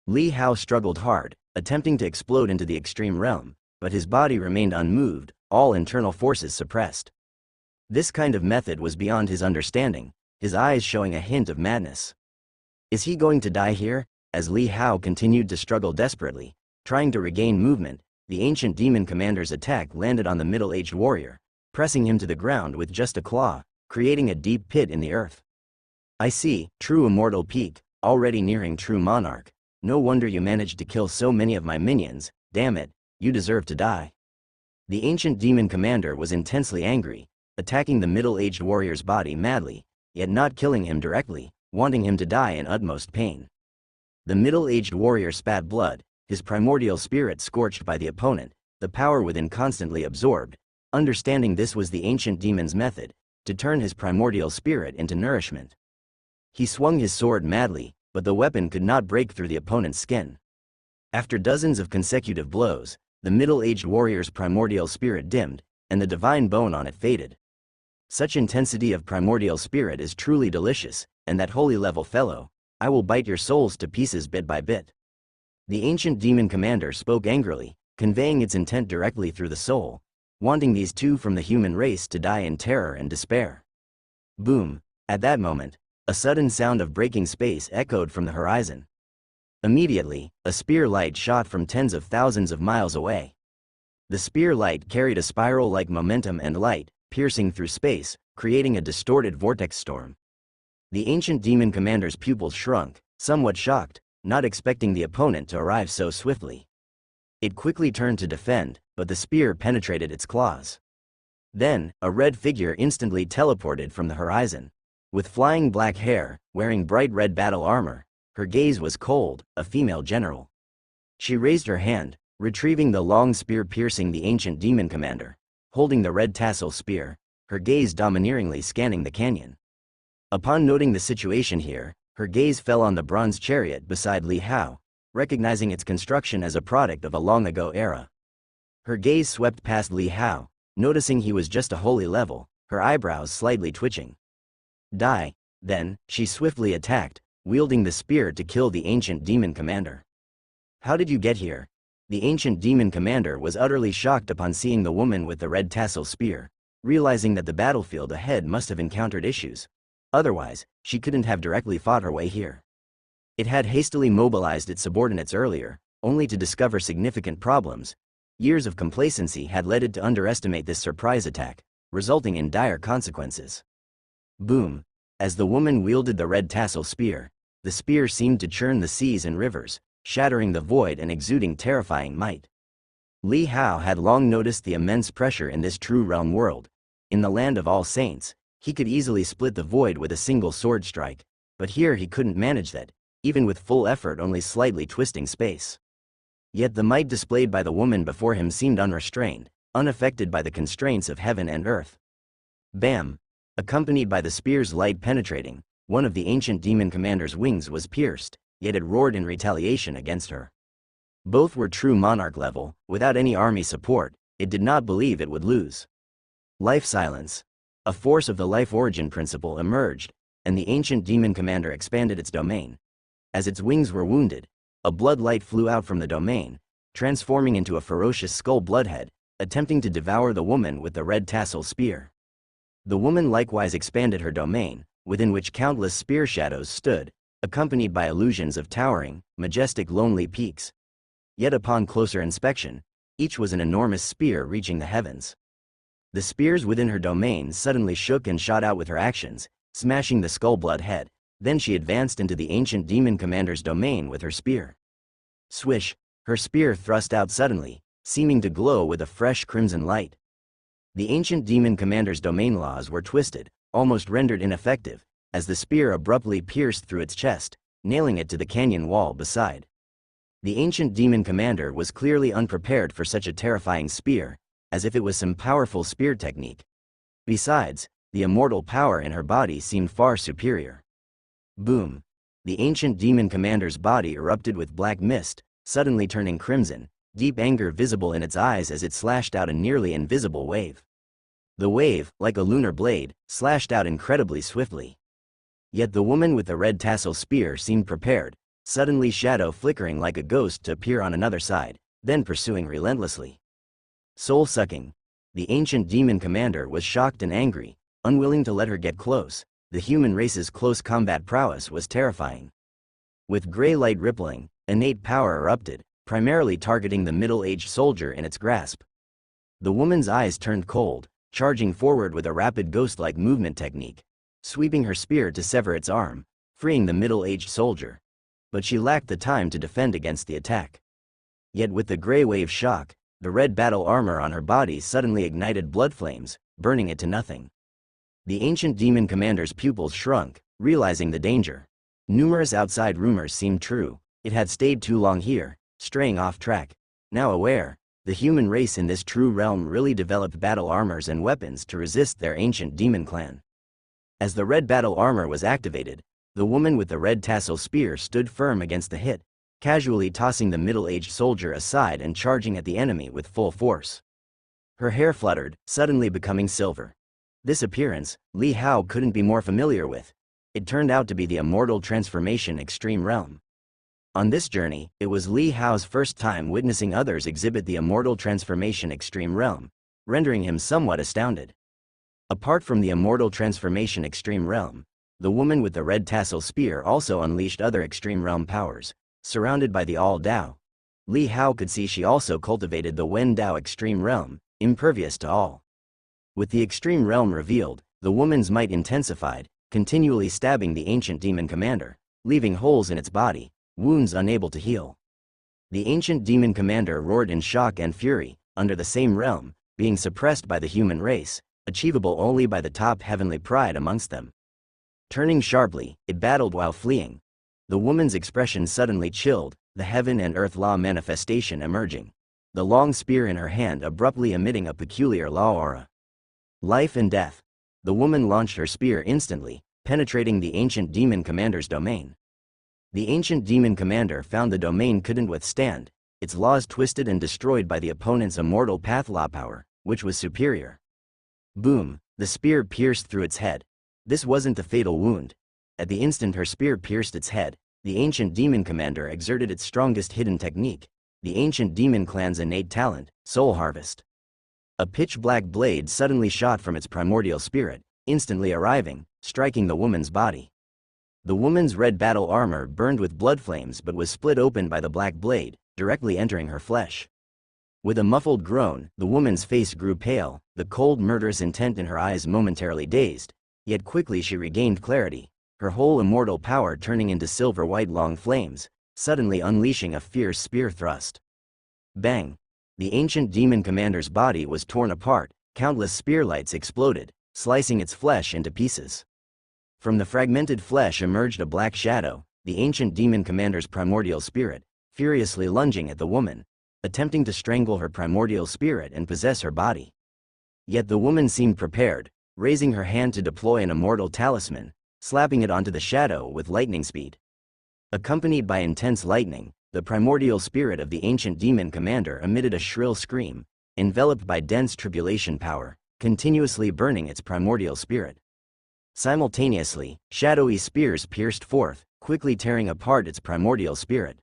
[SPEAKER 1] Li Hao struggled hard, attempting to explode into the extreme realm, but his body remained unmoved, all internal forces suppressed. This kind of method was beyond his understanding, his eyes showing a hint of madness. Is he going to die here? As Li Hao continued to struggle desperately, trying to regain movement, the ancient demon commander's attack landed on the middle-aged warrior, pressing him to the ground with just a claw, creating a deep pit in the earth. "I see, true immortal peak, already nearing true monarch. No wonder you managed to kill so many of my minions, damn it, you deserve to die." The ancient demon commander was intensely angry, attacking the middle-aged warrior's body madly, yet not killing him directly, wanting him to die in utmost pain. The middle-aged warrior spat blood, his primordial spirit scorched by the opponent, the power within constantly absorbed. Understanding this was the ancient demon's method, to turn his primordial spirit into nourishment. He swung his sword madly, but the weapon could not break through the opponent's skin. After dozens of consecutive blows, the middle-aged warrior's primordial spirit dimmed, and the divine bone on it faded. Such intensity of primordial spirit is truly delicious, and that holy level fellow, I will bite your souls to pieces bit by bit. The ancient demon commander spoke angrily, conveying its intent directly through the soul, wanting these two from the human race to die in terror and despair. Boom! At that moment, a sudden sound of breaking space echoed from the horizon. Immediately, a spear light shot from tens of thousands of miles away. The spear light carried a spiral-like momentum and light, piercing through space, creating a distorted vortex storm. The ancient demon commander's pupils shrunk, somewhat shocked, not expecting the opponent to arrive so swiftly. It quickly turned to defend, but the spear penetrated its claws. Then, a red figure instantly teleported from the horizon. With flying black hair, wearing bright red battle armor, her gaze was cold, a female general. She raised her hand, retrieving the long spear piercing the ancient demon commander. Holding the red tassel spear, her gaze domineeringly scanning the canyon. Upon noting the situation here, her gaze fell on the bronze chariot beside Li Hao, recognizing its construction as a product of a long-ago era. Her gaze swept past Li Hao, noticing he was just a holy level, her eyebrows slightly twitching. Die, then, she swiftly attacked, wielding the spear to kill the ancient demon commander. How did you get here? The ancient demon commander was utterly shocked upon seeing the woman with the red tassel spear, realizing that the battlefield ahead must have encountered issues. Otherwise, she couldn't have directly fought her way here. It had hastily mobilized its subordinates earlier, only to discover significant problems. Years of complacency had led it to underestimate this surprise attack, resulting in dire consequences. Boom! As the woman wielded the red tassel spear, the spear seemed to churn the seas and rivers, shattering the void and exuding terrifying might. Li Hao had long noticed the immense pressure in this true realm world, In the land of all saints, he could easily split the void with a single sword strike, but here he couldn't manage that, even with full effort only slightly twisting space. Yet the might displayed by the woman before him seemed unrestrained, unaffected by the constraints of heaven and earth. Bam! Accompanied by the spear's light penetrating, one of the ancient demon commander's wings was pierced, yet it roared in retaliation against her. Both were true monarch level, without any army support, it did not believe it would lose. Life silence. A force of the life origin principle emerged, and the ancient demon commander expanded its domain. As its wings were wounded, a blood light flew out from the domain, transforming into a ferocious skull bloodhead, attempting to devour the woman with the red tassel spear. The woman likewise expanded her domain, within which countless spear shadows stood, accompanied by illusions of towering, majestic lonely peaks. Yet upon closer inspection, each was an enormous spear reaching the heavens. The spears within her domain suddenly shook and shot out with her actions, smashing the skull bloodhead. Then she advanced into the ancient demon commander's domain with her spear. Swish, her spear thrust out suddenly, seeming to glow with a fresh crimson light. The ancient demon commander's domain laws were twisted, almost rendered ineffective, as the spear abruptly pierced through its chest, nailing it to the canyon wall beside. The ancient demon commander was clearly unprepared for such a terrifying spear, as if it was some powerful spear technique. Besides, the immortal power in her body seemed far superior. Boom! The ancient demon commander's body erupted with black mist, suddenly turning crimson, deep anger visible in its eyes as it slashed out a nearly invisible wave. The wave, like a lunar blade, slashed out incredibly swiftly. Yet the woman with the red tassel spear seemed prepared, suddenly shadow flickering like a ghost to appear on another side, then pursuing relentlessly. Soul-sucking. The ancient demon commander was shocked and angry, unwilling to let her get close. The human race's close combat prowess was terrifying. With gray light rippling, innate power erupted, primarily targeting the middle-aged soldier in its grasp. The woman's eyes turned cold, charging forward with a rapid ghost-like movement technique, sweeping her spear to sever its arm, freeing the middle-aged soldier. But she lacked the time to defend against the attack. Yet with the gray wave shock, the red battle armor on her body suddenly ignited blood flames, burning it to nothing. The ancient demon commander's pupils shrunk, realizing the danger. Numerous outside rumors seemed true. It had stayed too long here, straying off track. Now aware, the human race in this true realm really developed battle armors and weapons to resist their ancient demon clan. As the red battle armor was activated, the woman with the red tassel spear stood firm against the hit, casually tossing the middle-aged soldier aside and charging at the enemy with full force. Her hair fluttered, suddenly becoming silver. This appearance, Li Hao couldn't be more familiar with. It turned out to be the immortal transformation extreme realm. On this journey, it was Li Hao's first time witnessing others exhibit the immortal transformation extreme realm, rendering him somewhat astounded. Apart from the immortal transformation extreme realm, the woman with the red tassel spear also unleashed other extreme realm powers, surrounded by the All Dao. Li Hao could see she also cultivated the Wen Dao extreme realm, impervious to all. With the extreme realm revealed, the woman's might intensified, continually stabbing the ancient demon commander, leaving holes in its body, wounds unable to heal. The ancient demon commander roared in shock and fury, under the same realm, being suppressed by the human race, achievable only by the top heavenly pride amongst them. Turning sharply, it battled while fleeing. The woman's expression suddenly chilled, the heaven and earth law manifestation emerging. The long spear in her hand abruptly emitting a peculiar law aura. Life and death. The woman launched her spear instantly, penetrating the ancient demon commander's domain. The ancient demon commander found the domain couldn't withstand, its laws twisted and destroyed by the opponent's immortal path law power, which was superior. Boom, the spear pierced through its head. This wasn't the fatal wound. At the instant her spear pierced its head, the ancient demon commander exerted its strongest hidden technique, the ancient demon clan's innate talent, Soul Harvest. A pitch-black blade suddenly shot from its primordial spirit, instantly arriving, striking the woman's body. The woman's red battle armor burned with blood flames but was split open by the black blade, directly entering her flesh. With a muffled groan, the woman's face grew pale, the cold murderous intent in her eyes momentarily dazed, yet quickly she regained clarity, her whole immortal power turning into silver-white long flames, suddenly unleashing a fierce spear thrust. Bang! The ancient demon commander's body was torn apart, countless spear lights exploded, slicing its flesh into pieces. From the fragmented flesh emerged a black shadow, the ancient demon commander's primordial spirit, furiously lunging at the woman, attempting to strangle her primordial spirit and possess her body. Yet the woman seemed prepared, raising her hand to deploy an immortal talisman, slapping it onto the shadow with lightning speed. Accompanied by intense lightning, the primordial spirit of the ancient demon commander emitted a shrill scream, enveloped by dense tribulation power, continuously burning its primordial spirit. Simultaneously, shadowy spears pierced forth, quickly tearing apart its primordial spirit.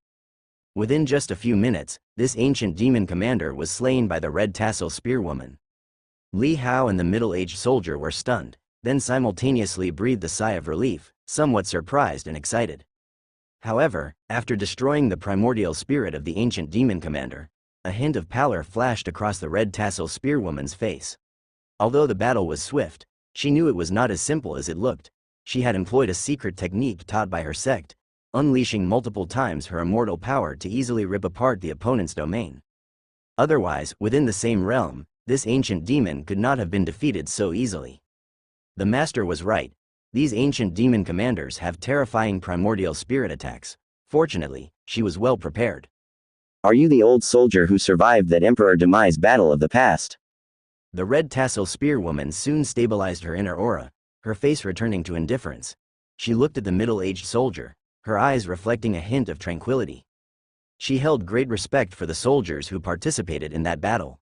[SPEAKER 1] Within just a few minutes, this ancient demon commander was slain by the red tassel spearwoman. Li Hao and the middle-aged soldier were stunned, then simultaneously breathed a sigh of relief, somewhat surprised and excited. However, after destroying the primordial spirit of the ancient demon commander, a hint of pallor flashed across the red tassel spearwoman's face. Although the battle was swift, she knew it was not as simple as it looked. She had employed a secret technique taught by her sect, unleashing multiple times her immortal power to easily rip apart the opponent's domain. Otherwise, within the same realm, this ancient demon could not have been defeated so easily. The master was right. These ancient demon commanders have terrifying primordial spirit attacks. Fortunately, she was well prepared.
[SPEAKER 2] Are you the old soldier who survived that Emperor Demise battle of the past?
[SPEAKER 1] The red tassel spearwoman soon stabilized her inner aura, her face returning to indifference. She looked at the middle-aged soldier, her eyes reflecting a hint of tranquility. She held great respect for the soldiers who participated in that battle.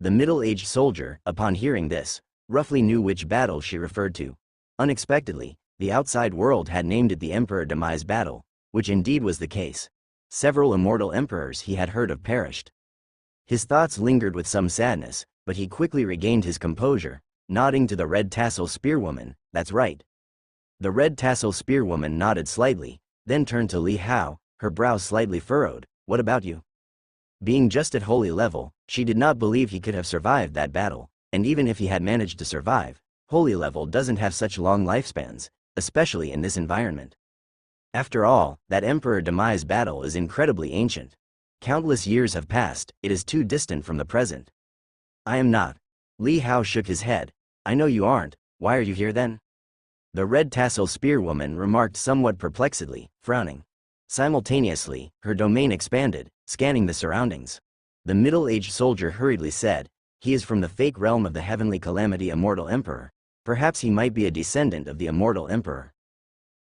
[SPEAKER 1] The middle-aged soldier, upon hearing this, roughly knew which battle she referred to. Unexpectedly, the outside world had named it the Emperor Demise battle, which indeed was the case. Several immortal emperors he had heard of perished. His thoughts lingered with some sadness, but he quickly regained his composure, nodding to the red tassel spearwoman. That's right. The red tassel spearwoman nodded slightly, then turned to Li Hao, her brows slightly furrowed. What about you? Being just at holy level, she did not believe he could have survived that battle, and even if he had managed to survive, holy level doesn't have such long lifespans, especially in this environment. After all, that Emperor Demise battle is incredibly ancient. Countless years have passed, it is too distant from the present. I am not. Li Hao shook his head. I know you aren't, why are you here then? The red tassel spearwoman remarked somewhat perplexedly, frowning. Simultaneously, her domain expanded, scanning the surroundings. The middle-aged soldier hurriedly said, he is from the fake realm of the heavenly calamity immortal emperor. Perhaps he might be a descendant of the immortal emperor.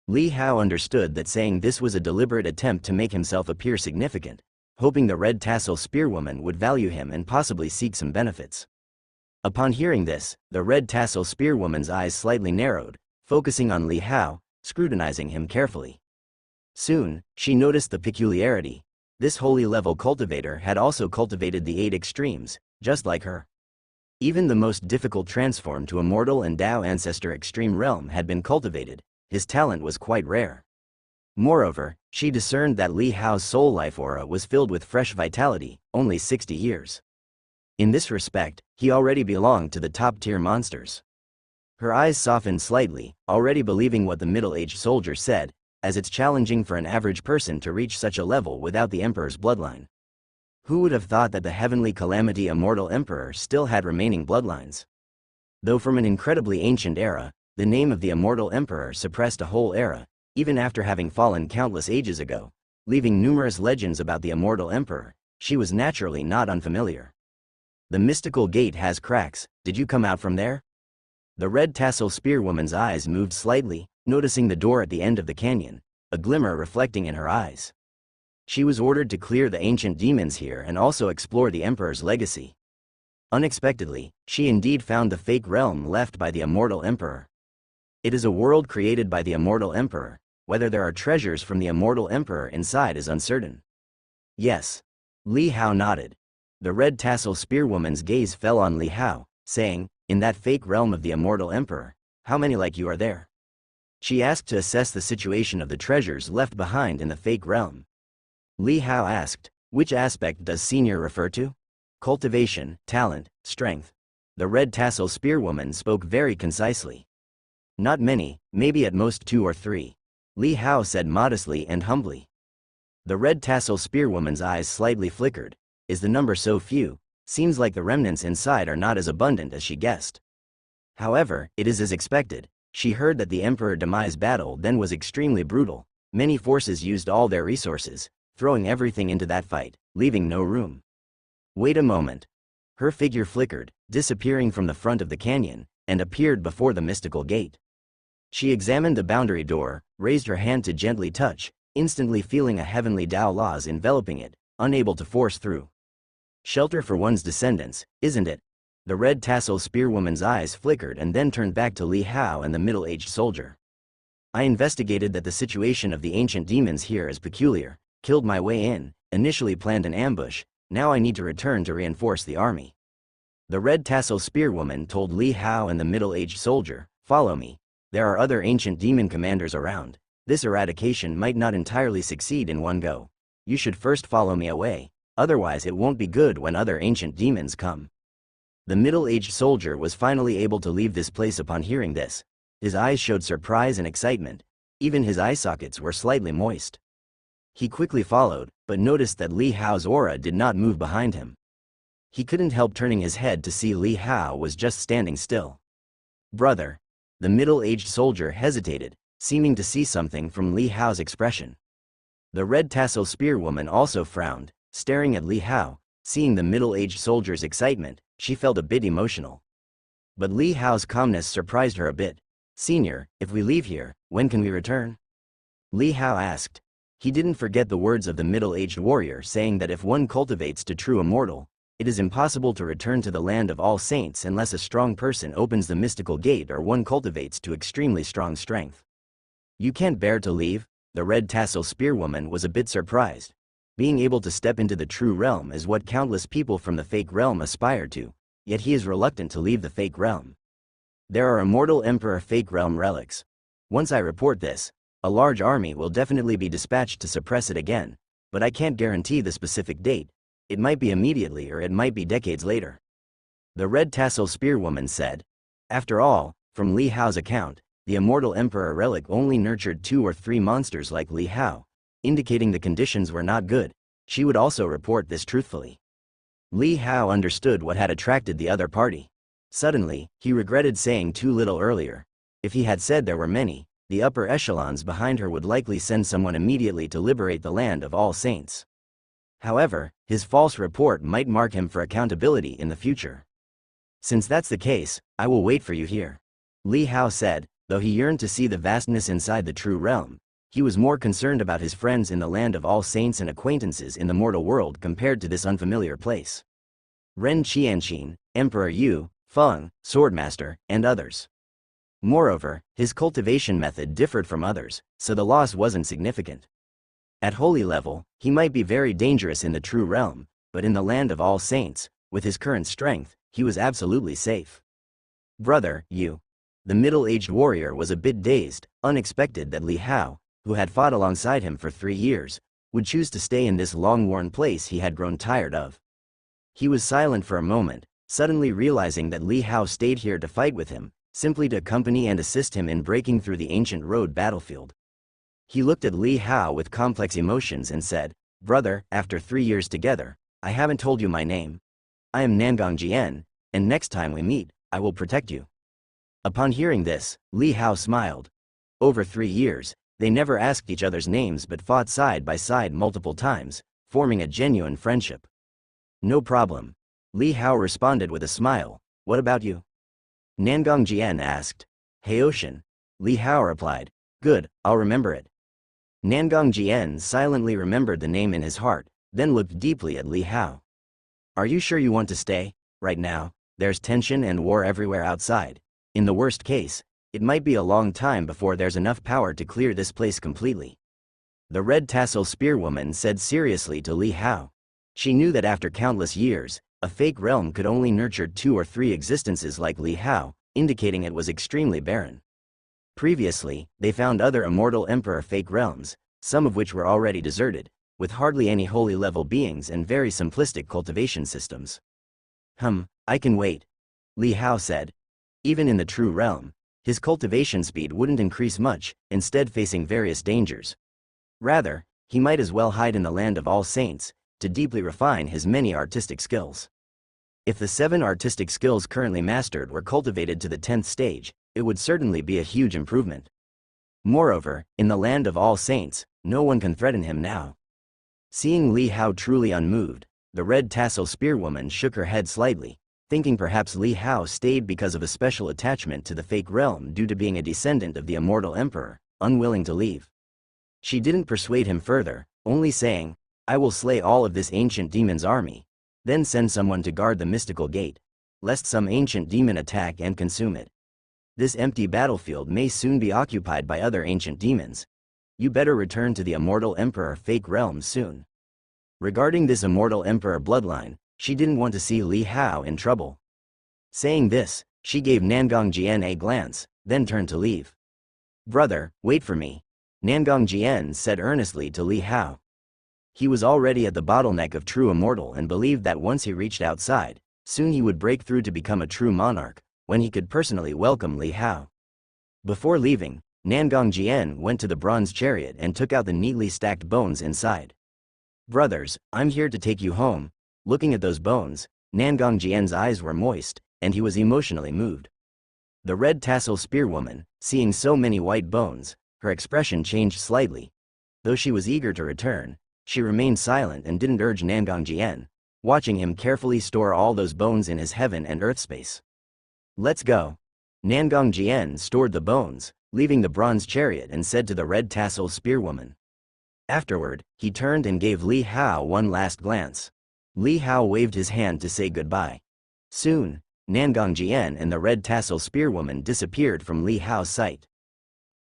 [SPEAKER 1] Li Hao understood that saying this was a deliberate attempt to make himself appear significant, hoping the red tassel spearwoman would value him and possibly seek some benefits. Upon hearing this, the red tassel spearwoman's eyes slightly narrowed, focusing on Li Hao, scrutinizing him carefully. Soon, she noticed the peculiarity. This holy level cultivator had also cultivated the 8 extremes, just like her. Even the most difficult transform to immortal and Tao ancestor extreme realm had been cultivated. His talent was quite rare. Moreover, she discerned that Li Hao's soul life aura was filled with fresh vitality, only 60 years. In this respect, he already belonged to the top-tier monsters. Her eyes softened slightly, already believing what the middle-aged soldier said, as it's challenging for an average person to reach such a level without the Emperor's bloodline. Who would have thought that the heavenly calamity immortal Emperor still had remaining bloodlines? Though from an incredibly ancient era, the name of the immortal Emperor suppressed a whole era, even after having fallen countless ages ago, leaving numerous legends about the immortal Emperor, she was naturally not unfamiliar. The mystical gate has cracks, did you come out from there? The red tassel spearwoman's eyes moved slightly, noticing the door at the end of the canyon, a glimmer reflecting in her eyes. She was ordered to clear the ancient demons here and also explore the Emperor's legacy. Unexpectedly, she indeed found the fake realm left by the immortal Emperor. It is a world created by the immortal Emperor. Whether there are treasures from the immortal Emperor inside is uncertain. Yes. Li Hao nodded. The red tassel spearwoman's gaze fell on Li Hao, saying, in that fake realm of the immortal Emperor, how many like you are there? She asked to assess the situation of the treasures left behind in the fake realm. Li Hao asked, which aspect does senior refer to? Cultivation, talent, strength. The red tassel spearwoman spoke very concisely. Not many, maybe at most 2 or 3. Li Hao said modestly and humbly. The red tassel spearwoman's eyes slightly flickered. Is the number so few? Seems like the remnants inside are not as abundant as she guessed. However, it is as expected. She heard that the Emperor Demise battle then was extremely brutal. Many forces used all their resources, throwing everything into that fight, leaving no room. Wait a moment. Her figure flickered, disappearing from the front of the canyon, and appeared before the mystical gate. She examined the boundary door, raised her hand to gently touch, instantly feeling a heavenly Tao laws enveloping it, unable to force through. Shelter for one's descendants, isn't it? The red tassel spearwoman's eyes flickered and then turned back to Li Hao and the middle-aged soldier. I investigated that the situation of the ancient demons here is peculiar, killed my way in, initially planned an ambush, now I need to return to reinforce the army. The red tassel spearwoman told Li Hao and the middle-aged soldier, follow me. There are other ancient demon commanders around. This eradication might not entirely succeed in one go. You should first follow me away, otherwise it won't be good when other ancient demons come. The middle-aged soldier was finally able to leave this place upon hearing this. His eyes showed surprise and excitement. Even his eye sockets were slightly moist. He quickly followed, but noticed that Li Hao's aura did not move behind him. He couldn't help turning his head to see Li Hao was just standing still. Brother. The middle-aged soldier hesitated, seeming to see something from Li Hao's expression. The red tassel spearwoman also frowned, staring at Li Hao. Seeing the middle-aged soldier's excitement, she felt a bit emotional. But Li Hao's calmness surprised her a bit. Senior, if we leave here, when can we return? Li Hao asked. He didn't forget the words of the middle-aged warrior saying that if one cultivates to true immortal, it is impossible to return to the land of all saints unless a strong person opens the mystical gate or one cultivates to extremely strong strength. You can't bear to leave? The red tassel spearwoman was a bit surprised. Being able to step into the true realm is what countless people from the fake realm aspire to, yet he is reluctant to leave the fake realm. There are immortal emperor fake realm relics. Once I report this, a large army will definitely be dispatched to suppress it again, but I can't guarantee the specific date. It might be immediately or it might be decades later. The red tassel spearwoman said. After all, from Li Hao's account, the immortal emperor relic only nurtured 2 or 3 monsters like Li Hao, indicating the conditions were not good. She would also report this truthfully. Li Hao understood what had attracted the other party. Suddenly, he regretted saying too little earlier. If he had said there were many, the upper echelons behind her would likely send someone immediately to liberate the land of all saints. However, his false report might mark him for accountability in the future. Since that's the case, I will wait for you here. Li Hao said, though he yearned to see the vastness inside the true realm. He was more concerned about his friends in the land of all saints and acquaintances in the mortal world compared to this unfamiliar place. Ren Qianqin, Emperor Yu, Feng, Swordmaster, and others. Moreover, his cultivation method differed from others, so the loss wasn't significant. At holy level, he might be very dangerous in the true realm, but in the land of all saints, with his current strength, he was absolutely safe. Brother, you. The middle-aged warrior was a bit dazed, unexpected that Li Hao, who had fought alongside him for 3 years, would choose to stay in this long-worn place he had grown tired of. He was silent for a moment, suddenly realizing that Li Hao stayed here to fight with him, simply to accompany and assist him in breaking through the ancient road battlefield. He looked at Li Hao with complex emotions and said, Brother, after 3 years together, I haven't told you my name. I am Nangang Jian, and next time we meet, I will protect you. Upon hearing this, Li Hao smiled. Over 3 years, they never asked each other's names but fought side by side multiple times, forming a genuine friendship. No problem. Li Hao responded with a smile. What about you? Nangang Jian asked. Haoshan. Li Hao replied. Good, I'll remember it. Nangang Jian silently remembered the name in his heart, then looked deeply at Li Hao. Are you sure you want to stay? Right now, there's tension and war everywhere outside. In the worst case, it might be a long time before there's enough power to clear this place completely. The red tassel spearwoman said seriously to Li Hao. She knew that after countless years, a fake realm could only nurture 2 or 3 existences like Li Hao, indicating it was extremely barren. Previously, they found other immortal emperor fake realms, some of which were already deserted, with hardly any holy level beings and very simplistic cultivation systems. I can wait. Li Hao said. Even in the true realm, his cultivation speed wouldn't increase much, instead facing various dangers. Rather, he might as well hide in the land of all saints, to deeply refine his many artistic skills. If the 7 artistic skills currently mastered were cultivated to the 10th stage, it would certainly be a huge improvement. Moreover, in the land of all saints, no one can threaten him now. Seeing Li Hao truly unmoved, the red tassel spearwoman shook her head slightly, thinking perhaps Li Hao stayed because of a special attachment to the fake realm due to being a descendant of the immortal emperor, unwilling to leave. She didn't persuade him further, only saying, "I will slay all of this ancient demon's army, then send someone to guard the mystical gate, lest some ancient demon attack and consume it. This empty battlefield may soon be occupied by other ancient demons. You better return to the immortal emperor fake realm soon." Regarding this immortal emperor bloodline, she didn't want to see Li Hao in trouble. Saying this, she gave Nangong Jian a glance, then turned to leave. "Brother, wait for me," Nangong Jian said earnestly to Li Hao. He was already at the bottleneck of true immortal and believed that once he reached outside, soon he would break through to become a true monarch, when he could personally welcome Li Hao. Before leaving, Nangong Jian went to the bronze chariot and took out the neatly stacked bones inside. "Brothers, I'm here to take you home." Looking at those bones, Nangong Jian's eyes were moist, and he was emotionally moved. The red tassel spearwoman, seeing so many white bones, her expression changed slightly. Though she was eager to return, she remained silent and didn't urge Nangong Jian, watching him carefully store all those bones in his heaven and earth space. "Let's go." Nangong Jian stored the bones, leaving the bronze chariot and said to the red tassel spearwoman. Afterward, he turned and gave Li Hao one last glance. Li Hao waved his hand to say goodbye. Soon, Nangong Jian and the red tassel spearwoman disappeared from Li Hao's sight.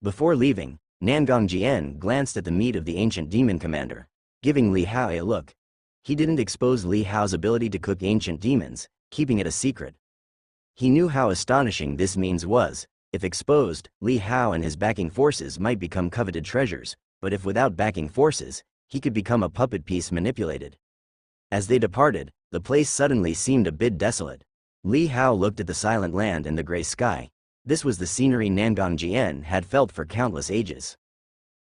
[SPEAKER 1] Before leaving, Nangong Jian glanced at the meat of the ancient demon commander, giving Li Hao a look. He didn't expose Li Hao's ability to cook ancient demons, keeping it a secret. He knew how astonishing this means was. If exposed, Li Hao and his backing forces might become coveted treasures, but if without backing forces, he could become a puppet piece manipulated. As they departed, the place suddenly seemed a bit desolate. Li Hao looked at the silent land and the gray sky. This was the scenery Nangong Jian had felt for countless ages.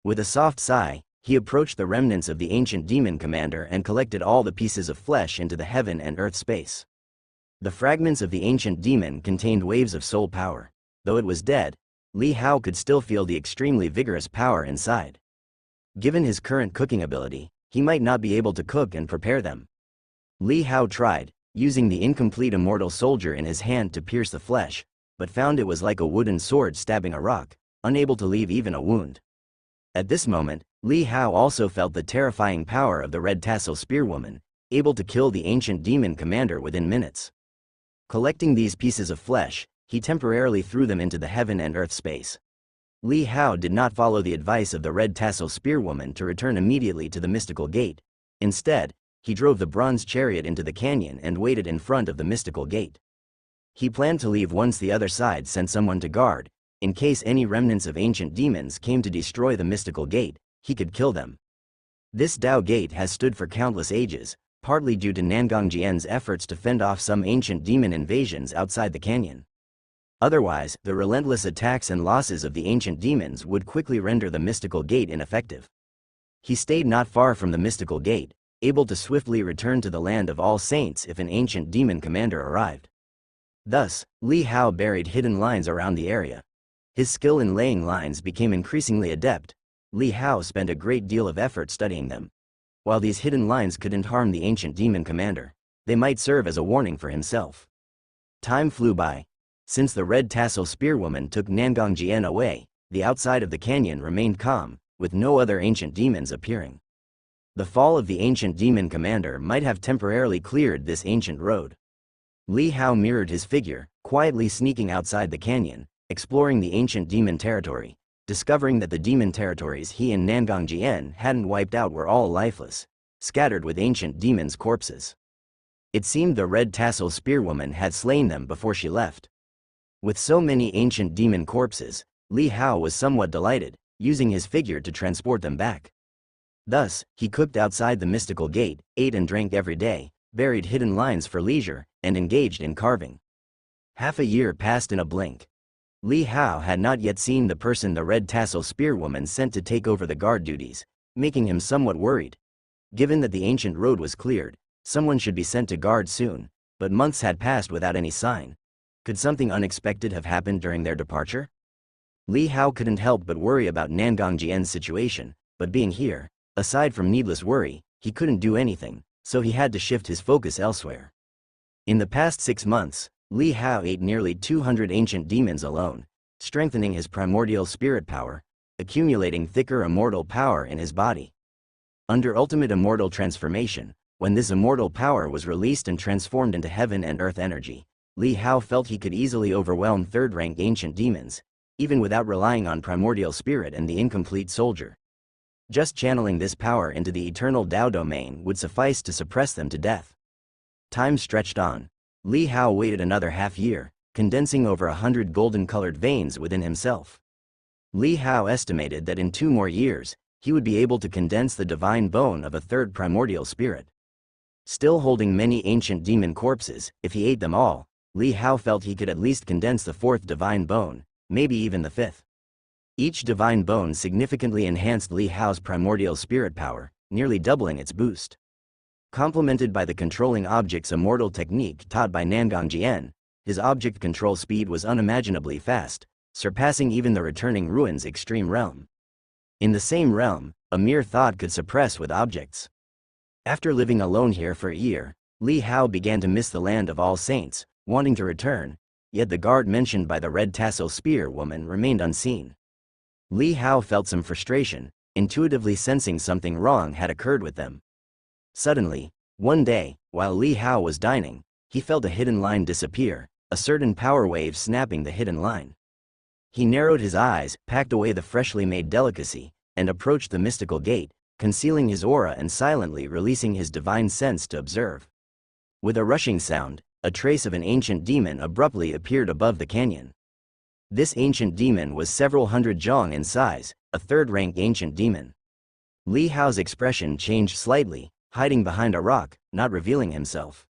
[SPEAKER 1] With a soft sigh, he approached the remnants of the ancient demon commander and collected all the pieces of flesh into the heaven and earth space. The fragments of the ancient demon contained waves of soul power. Though it was dead, Li Hao could still feel the extremely vigorous power inside. Given his current cooking ability, he might not be able to cook and prepare them. Li Hao tried, using the incomplete immortal soldier in his hand to pierce the flesh, but found it was like a wooden sword stabbing a rock, unable to leave even a wound. At this moment, Li Hao also felt the terrifying power of the red tassel spearwoman, able to kill the ancient demon commander within minutes. Collecting these pieces of flesh, he temporarily threw them into the heaven and earth space. Li Hao did not follow the advice of the red tassel spearwoman to return immediately to the mystical gate. Instead, he drove the bronze chariot into the canyon and waited in front of the mystical gate. He planned to leave once the other side sent someone to guard. In case any remnants of ancient demons came to destroy the mystical gate, he could kill them. This Dao Gate has stood for countless ages, partly due to Nangong Jian's efforts to fend off some ancient demon invasions outside the canyon. Otherwise, the relentless attacks and losses of the ancient demons would quickly render the mystical gate ineffective. He stayed not far from the mystical gate, able to swiftly return to the land of all saints if an ancient demon commander arrived. Thus, Li Hao buried hidden lines around the area. His skill in laying lines became increasingly adept. Li Hao spent a great deal of effort studying them. While these hidden lines couldn't harm the ancient demon commander, they might serve as a warning for himself. Time flew by. Since the red tassel spearwoman took Nangong Jian away, the outside of the canyon remained calm, with no other ancient demons appearing. The fall of the ancient demon commander might have temporarily cleared this ancient road. Li Hao mirrored his figure, quietly sneaking outside the canyon, exploring the ancient demon territory, discovering that the demon territories he and Nangong Jian hadn't wiped out were all lifeless, scattered with ancient demons' corpses. It seemed the red tassel spearwoman had slain them before she left. With so many ancient demon corpses, Li Hao was somewhat delighted, using his figure to transport them back. Thus, he cooked outside the mystical gate, ate and drank every day, buried hidden lines for leisure, and engaged in carving. Half a year passed in a blink. Li Hao had not yet seen the person the red tassel spearwoman sent to take over the guard duties, making him somewhat worried. Given that the ancient road was cleared, someone should be sent to guard soon. but months had passed without any sign. Could something unexpected have happened during their departure? Li Hao couldn't help but worry about Nangang Jian's situation, but being here, aside from needless worry, he couldn't do anything, so he had to shift his focus elsewhere. In the past 6 months, Li Hao ate nearly 200 ancient demons alone, strengthening his primordial spirit power, accumulating thicker immortal power in his body. Under ultimate immortal transformation, when this immortal power was released and transformed into heaven and earth energy, Li Hao felt he could easily overwhelm third-rank ancient demons, even without relying on primordial spirit and the incomplete soldier. Just channeling this power into the eternal Tao domain would suffice to suppress them to death. Time stretched on. Li Hao waited another half-year, condensing over 100 golden-colored veins within himself. Li Hao estimated that in 2 more years, he would be able to condense the divine bone of a third primordial spirit. Still holding many ancient demon corpses, if he ate them all, Li Hao felt he could at least condense the 4th divine bone, maybe even the 5th. Each divine bone significantly enhanced Li Hao's primordial spirit power, nearly doubling its boost. Complemented by the controlling objects immortal technique taught by Nangang Jian, his object control speed was unimaginably fast, surpassing even the returning ruins extreme realm. In the same realm, a mere thought could suppress with objects. After living alone here for a year, Li Hao began to miss the land of all saints, wanting to return, yet the guard mentioned by the red tassel spear woman remained unseen. Li Hao felt some frustration, intuitively sensing something wrong had occurred with them. Suddenly, one day, while Li Hao was dining, he felt a hidden line disappear, a certain power wave snapping the hidden line. He narrowed his eyes, packed away the freshly made delicacy, and approached the mystical gate, concealing his aura and silently releasing his divine sense to observe. With a rushing sound, a trace of an ancient demon abruptly appeared above the canyon. This ancient demon was several hundred zhong in size, a third-rank ancient demon. Li Hao's expression changed slightly, hiding behind a rock, not revealing himself.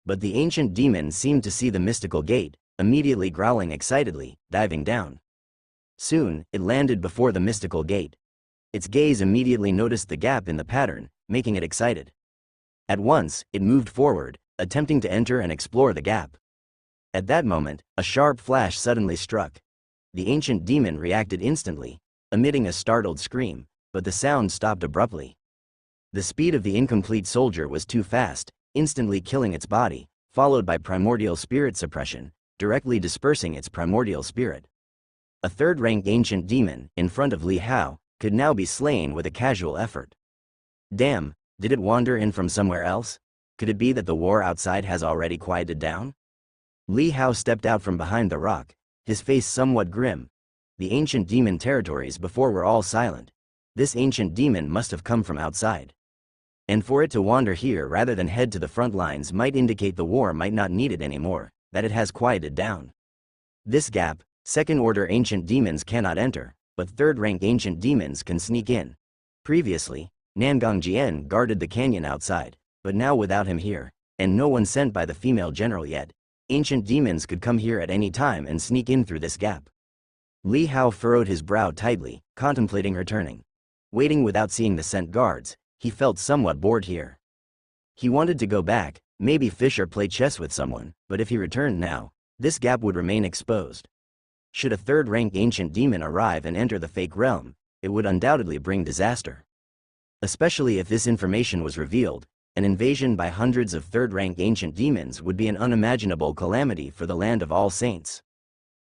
[SPEAKER 1] But the ancient demon seemed to see the mystical gate, immediately growling excitedly, diving down. Soon, it landed before the mystical gate. Its gaze immediately noticed the gap in the pattern, making it excited. At once, it moved forward, attempting to enter and explore the gap. At that moment, a sharp flash suddenly struck. The ancient demon reacted instantly, emitting a startled scream, but the sound stopped abruptly. The speed of the incomplete soldier was too fast, instantly killing its body, followed by primordial spirit suppression, directly dispersing its primordial spirit. A third-rank ancient demon, in front of Li Hao, could now be slain with a casual effort. Damn, did it wander in from somewhere else? Could it be that the war outside has already quieted down? Li Hao stepped out from behind the rock, his face somewhat grim. The ancient demon territories before were all silent. This ancient demon must have come from outside. And for it to wander here rather than head to the front lines might indicate the war might not need it anymore, that it has quieted down. This gap, second-order ancient demons cannot enter, but third-rank ancient demons can sneak in. Previously, Nangang Jian guarded the canyon outside, but now without him here, and no one sent by the female general yet, ancient demons could come here at any time and sneak in through this gap. Li Hao furrowed his brow tightly, contemplating returning. Waiting without seeing the sent guards, he felt somewhat bored here. He wanted to go back, maybe fish or play chess with someone, but if he returned now, this gap would remain exposed. Should a third-rank ancient demon arrive and enter the fake realm, it would undoubtedly bring disaster. Especially if this information was revealed, an invasion by hundreds of third-rank ancient demons would be an unimaginable calamity for the land of all saints.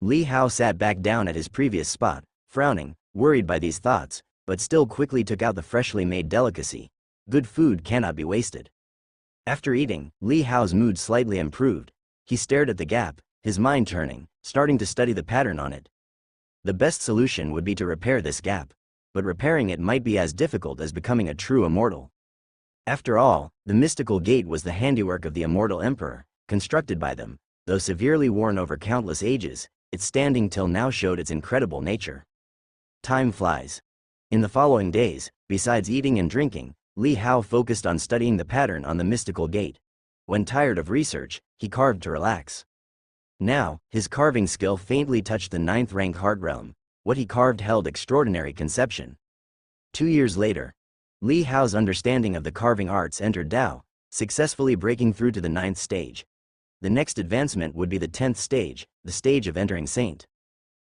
[SPEAKER 1] Li Hao sat back down at his previous spot, frowning, worried by these thoughts, but still quickly took out the freshly made delicacy. Good food cannot be wasted. After eating, Li Hao's mood slightly improved. He stared at the gap, his mind turning, starting to study the pattern on it. The best solution would be to repair this gap, but repairing it might be as difficult as becoming a true immortal. After all, the mystical gate was the handiwork of the immortal emperor, constructed by them. Though severely worn over countless ages, its standing till now showed its incredible nature. Time flies. In the following days, besides eating and drinking, Li Hao focused on studying the pattern on the mystical gate. When tired of research, he carved to relax. Now, his carving skill faintly touched the 9th-rank heart realm. What he carved held extraordinary conception. 2 years later, Li Hao's understanding of the carving arts entered Tao, successfully breaking through to the 9th stage. The next advancement would be the 10th stage, the stage of entering Saint.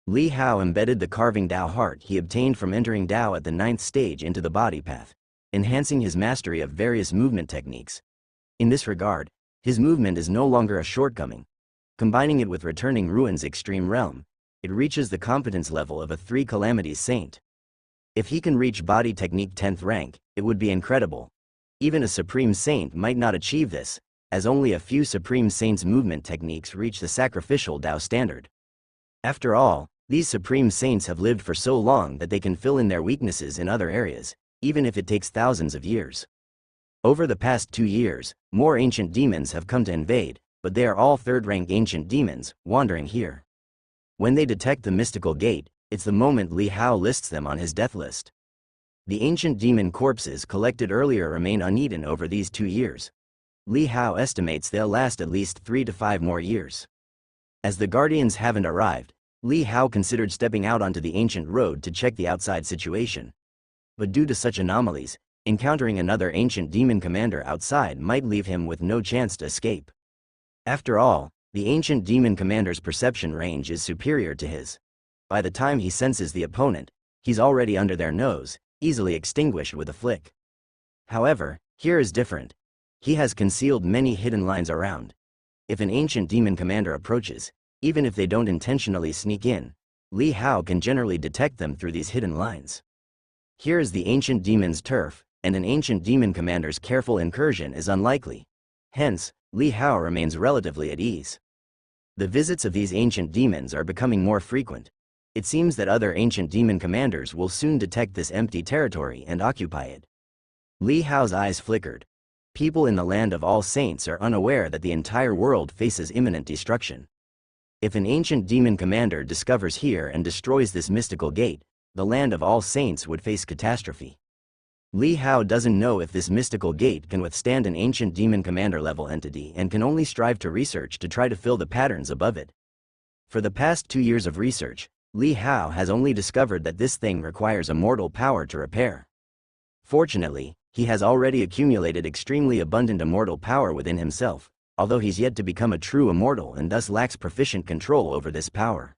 [SPEAKER 1] Li Hao embedded the carving Dao heart he obtained from entering Dao at the 9th stage into the body path, enhancing his mastery of various movement techniques. In this regard, his movement is no longer a shortcoming. Combining it with returning Ruin's extreme realm, it reaches the competence level of a 3 calamities saint. If he can reach body technique 10th rank, it would be incredible. Even a supreme saint might not achieve this, as only a few supreme saints' movement techniques reach the sacrificial Dao standard. After all, these supreme saints have lived for so long that they can fill in their weaknesses in other areas, even if it takes thousands of years. Over the past 2 years, more ancient demons have come to invade, but they are all 3rd-rank ancient demons, wandering here. When they detect the mystical gate, it's the moment Li Hao lists them on his death list. The ancient demon corpses collected earlier remain uneaten over these 2 years. Li Hao estimates they'll last at least 3 to 5 more years. As the guardians haven't arrived, Li Hao considered stepping out onto the ancient road to check the outside situation. But due to such anomalies, encountering another ancient demon commander outside might leave him with no chance to escape. After all, the ancient demon commander's perception range is superior to his. By the time he senses the opponent, he's already under their nose, easily extinguished with a flick. However, here is different. He has concealed many hidden lines around. If an ancient demon commander approaches, even if they don't intentionally sneak in, Li Hao can generally detect them through these hidden lines. Here is the ancient demon's turf, and an ancient demon commander's careful incursion is unlikely. Hence, Li Hao remains relatively at ease. The visits of these ancient demons are becoming more frequent. It seems that other ancient demon commanders will soon detect this empty territory and occupy it. Li Hao's eyes flickered. People in the land of all saints are unaware that the entire world faces imminent destruction. If an ancient demon commander discovers here and destroys this mystical gate, the land of all saints would face catastrophe. Li Hao doesn't know if this mystical gate can withstand an ancient demon commander level entity and can only strive to research to try to fill the patterns above it. For the past 2 years of research, Li Hao has only discovered that this thing requires immortal power to repair. Fortunately, he has already accumulated extremely abundant immortal power within himself, although he's yet to become a true immortal and thus lacks proficient control over this power.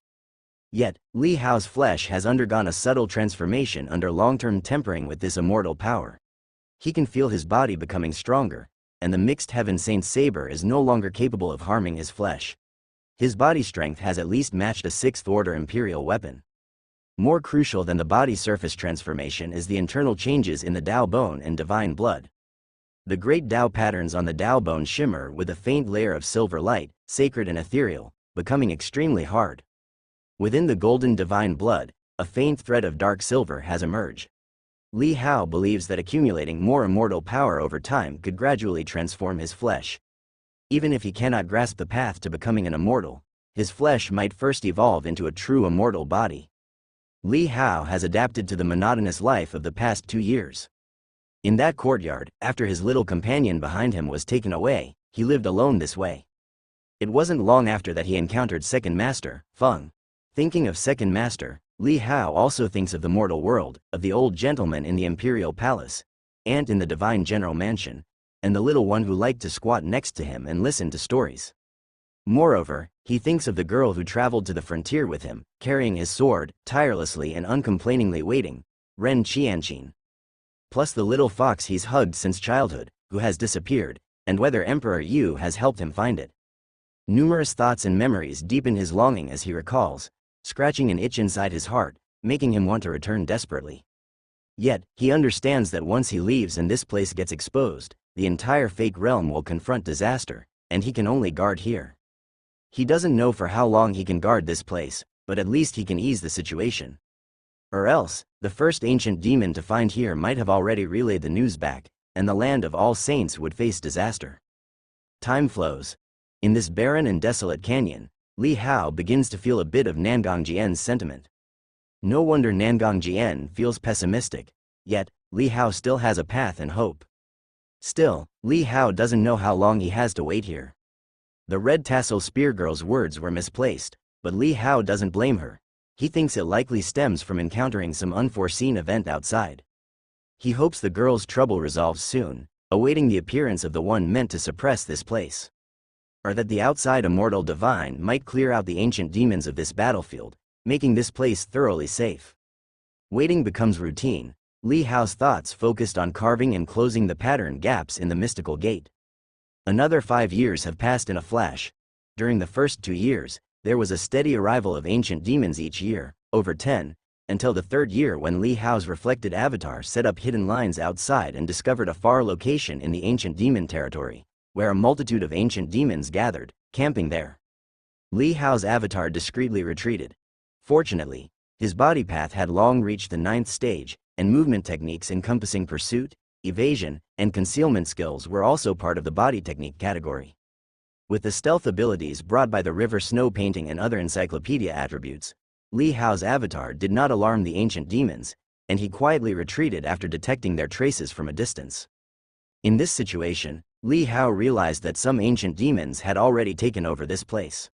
[SPEAKER 1] Yet, Li Hao's flesh has undergone a subtle transformation under long-term tempering with this immortal power. He can feel his body becoming stronger, and the mixed heaven saint's saber is no longer capable of harming his flesh. His body strength has at least matched a 6th-order imperial weapon. More crucial than the body surface transformation is the internal changes in the Dao bone and divine blood. The great Dao patterns on the Dao bone shimmer with a faint layer of silver light, sacred and ethereal, becoming extremely hard. Within the golden divine blood, a faint thread of dark silver has emerged. Li Hao believes that accumulating more immortal power over time could gradually transform his flesh. Even if he cannot grasp the path to becoming an immortal, his flesh might first evolve into a true immortal body. Li Hao has adapted to the monotonous life of the past 2 years. In that courtyard, after his little companion behind him was taken away, he lived alone this way. It wasn't long after that he encountered Second Master, Feng. Thinking of Second Master, Li Hao also thinks of the mortal world, of the old gentleman in the imperial palace, Ant in the divine general mansion, and the little one who liked to squat next to him and listen to stories. Moreover, he thinks of the girl who traveled to the frontier with him, carrying his sword, tirelessly and uncomplainingly waiting, Ren Qianqin. Plus the little fox he's hugged since childhood, who has disappeared, and whether Emperor Yu has helped him find it. Numerous thoughts and memories deepen his longing as he recalls, scratching an itch inside his heart, making him want to return desperately. Yet, he understands that once he leaves and this place gets exposed, the entire fake realm will confront disaster, and he can only guard here. He doesn't know for how long he can guard this place, but at least he can ease the situation. Or else, the first ancient demon to find here might have already relayed the news back, and the land of all saints would face disaster. Time flows. In this barren and desolate canyon, Li Hao begins to feel a bit of Nangang Jian's sentiment. No wonder Nangang Jian feels pessimistic, yet, Li Hao still has a path and hope. Still, Li Hao doesn't know how long he has to wait here. The red tassel spear girl's words were misplaced, but Li Hao doesn't blame her. He thinks it likely stems from encountering some unforeseen event outside. He hopes the girl's trouble resolves soon, awaiting the appearance of the one meant to suppress this place. or that the outside immortal divine might clear out the ancient demons of this battlefield, making this place thoroughly safe. Waiting becomes routine. Li Hao's thoughts focused on carving and closing the pattern gaps in the mystical gate. Another 5 years have passed in a flash. During the first 2 years, there was a steady arrival of ancient demons each year, over 10, until the third year when Li Hao's reflected avatar set up hidden lines outside and discovered a far location in the ancient demon territory, where a multitude of ancient demons gathered, camping there. Li Hao's avatar discreetly retreated. Fortunately, his body path had long reached the 9th stage, and movement techniques encompassing pursuit, evasion, and concealment skills were also part of the body technique category. With the stealth abilities brought by the river snow painting and other encyclopedia attributes, Li Hao's avatar did not alarm the ancient demons, and he quietly retreated after detecting their traces from a distance. In this situation, Li Hao realized that some ancient demons had already taken over this place.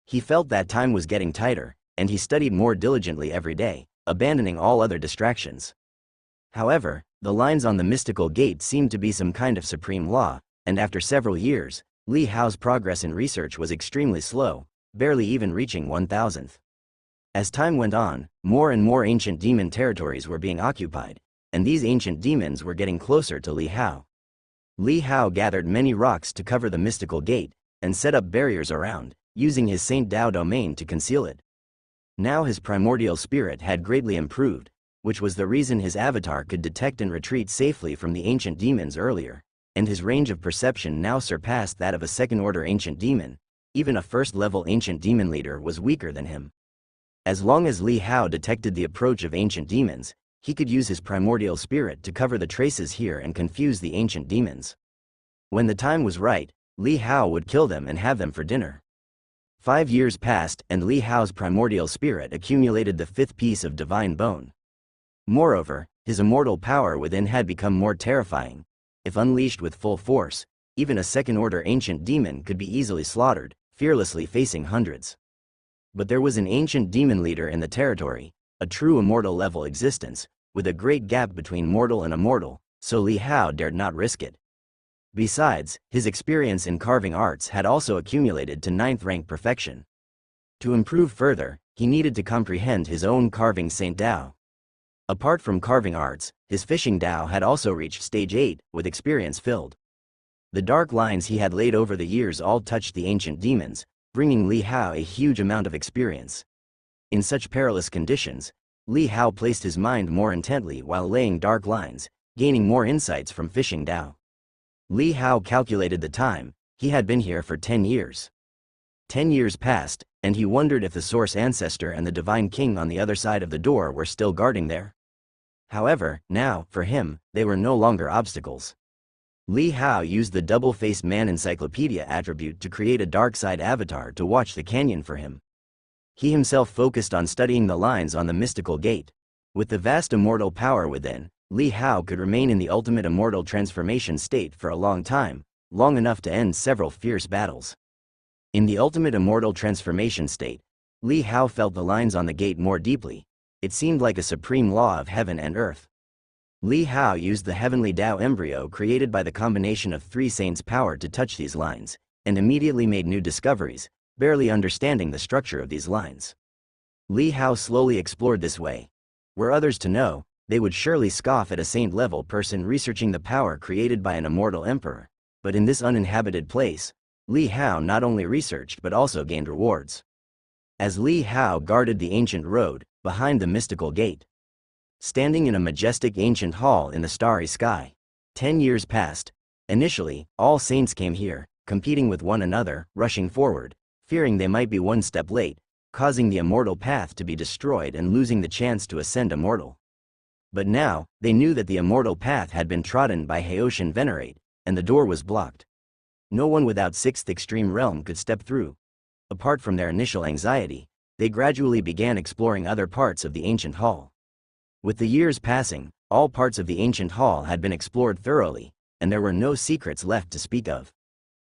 [SPEAKER 1] He felt that time was getting tighter, and he studied more diligently every day, abandoning all other distractions. However, the lines on the mystical gate seemed to be some kind of supreme law, and after several years, Li Hao's progress in research was extremely slow, barely even reaching 1,000th. As time went on, more and more ancient demon territories were being occupied, and these ancient demons were getting closer to Li Hao. Li Hao gathered many rocks to cover the mystical gate, and set up barriers around, using his Saint Dao domain to conceal it. Now his primordial spirit had greatly improved, which was the reason his avatar could detect and retreat safely from the ancient demons earlier, and his range of perception now surpassed that of a second-order ancient demon. Even a first-level ancient demon leader was weaker than him. As long as Li Hao detected the approach of ancient demons, he could use his primordial spirit to cover the traces here and confuse the ancient demons. When the time was right, Li Hao would kill them and have them for dinner. 5 years passed, and Li Hao's primordial spirit accumulated the 5th piece of divine bone. Moreover, his immortal power within had become more terrifying. If unleashed with full force, even a second-order ancient demon could be easily slaughtered, fearlessly facing hundreds. But there was an ancient demon leader in the territory, a true immortal level existence, with a great gap between mortal and immortal, so Li Hao dared not risk it. Besides, his experience in carving arts had also accumulated to 9th rank perfection. To improve further, he needed to comprehend his own carving Saint Dao. Apart from carving arts, his fishing Dao had also reached stage 8, with experience filled. The dark lines he had laid over the years all touched the ancient demons, bringing Li Hao a huge amount of experience. In such perilous conditions, Li Hao placed his mind more intently while laying dark lines, gaining more insights from fishing Dao. Li Hao calculated the time. He had been here for 10 years. 10 years passed, and he wondered if the Source Ancestor and the Divine King on the other side of the door were still guarding there. However, now, for him, they were no longer obstacles. Li Hao used the double-faced man encyclopedia attribute to create a dark side avatar to watch the canyon for him. He himself focused on studying the lines on the mystical gate. With the vast immortal power within, Li Hao could remain in the ultimate immortal transformation state for a long time, long enough to end several fierce battles. In the ultimate immortal transformation state, Li Hao felt the lines on the gate more deeply. It seemed like a supreme law of heaven and earth. Li Hao used the heavenly Dao embryo created by the combination of 3 saints' power to touch these lines, and immediately made new discoveries, barely understanding the structure of these lines. Li Hao slowly explored this way. Were others to know, they would surely scoff at a saint-level person researching the power created by an immortal emperor. But in this uninhabited place, Li Hao not only researched but also gained rewards. As Li Hao guarded the ancient road, behind the mystical gate, standing in a majestic ancient hall in the starry sky, 10 years passed. Initially, all saints came here, competing with one another, rushing forward, fearing they might be one step late, causing the immortal path to be destroyed and losing the chance to ascend immortal. But now, they knew that the immortal path had been trodden by Haoshan Venerate, and the door was blocked. No one without 6th extreme realm could step through. Apart from their initial anxiety, they gradually began exploring other parts of the ancient hall. With the years passing, all parts of the ancient hall had been explored thoroughly, and there were no secrets left to speak of.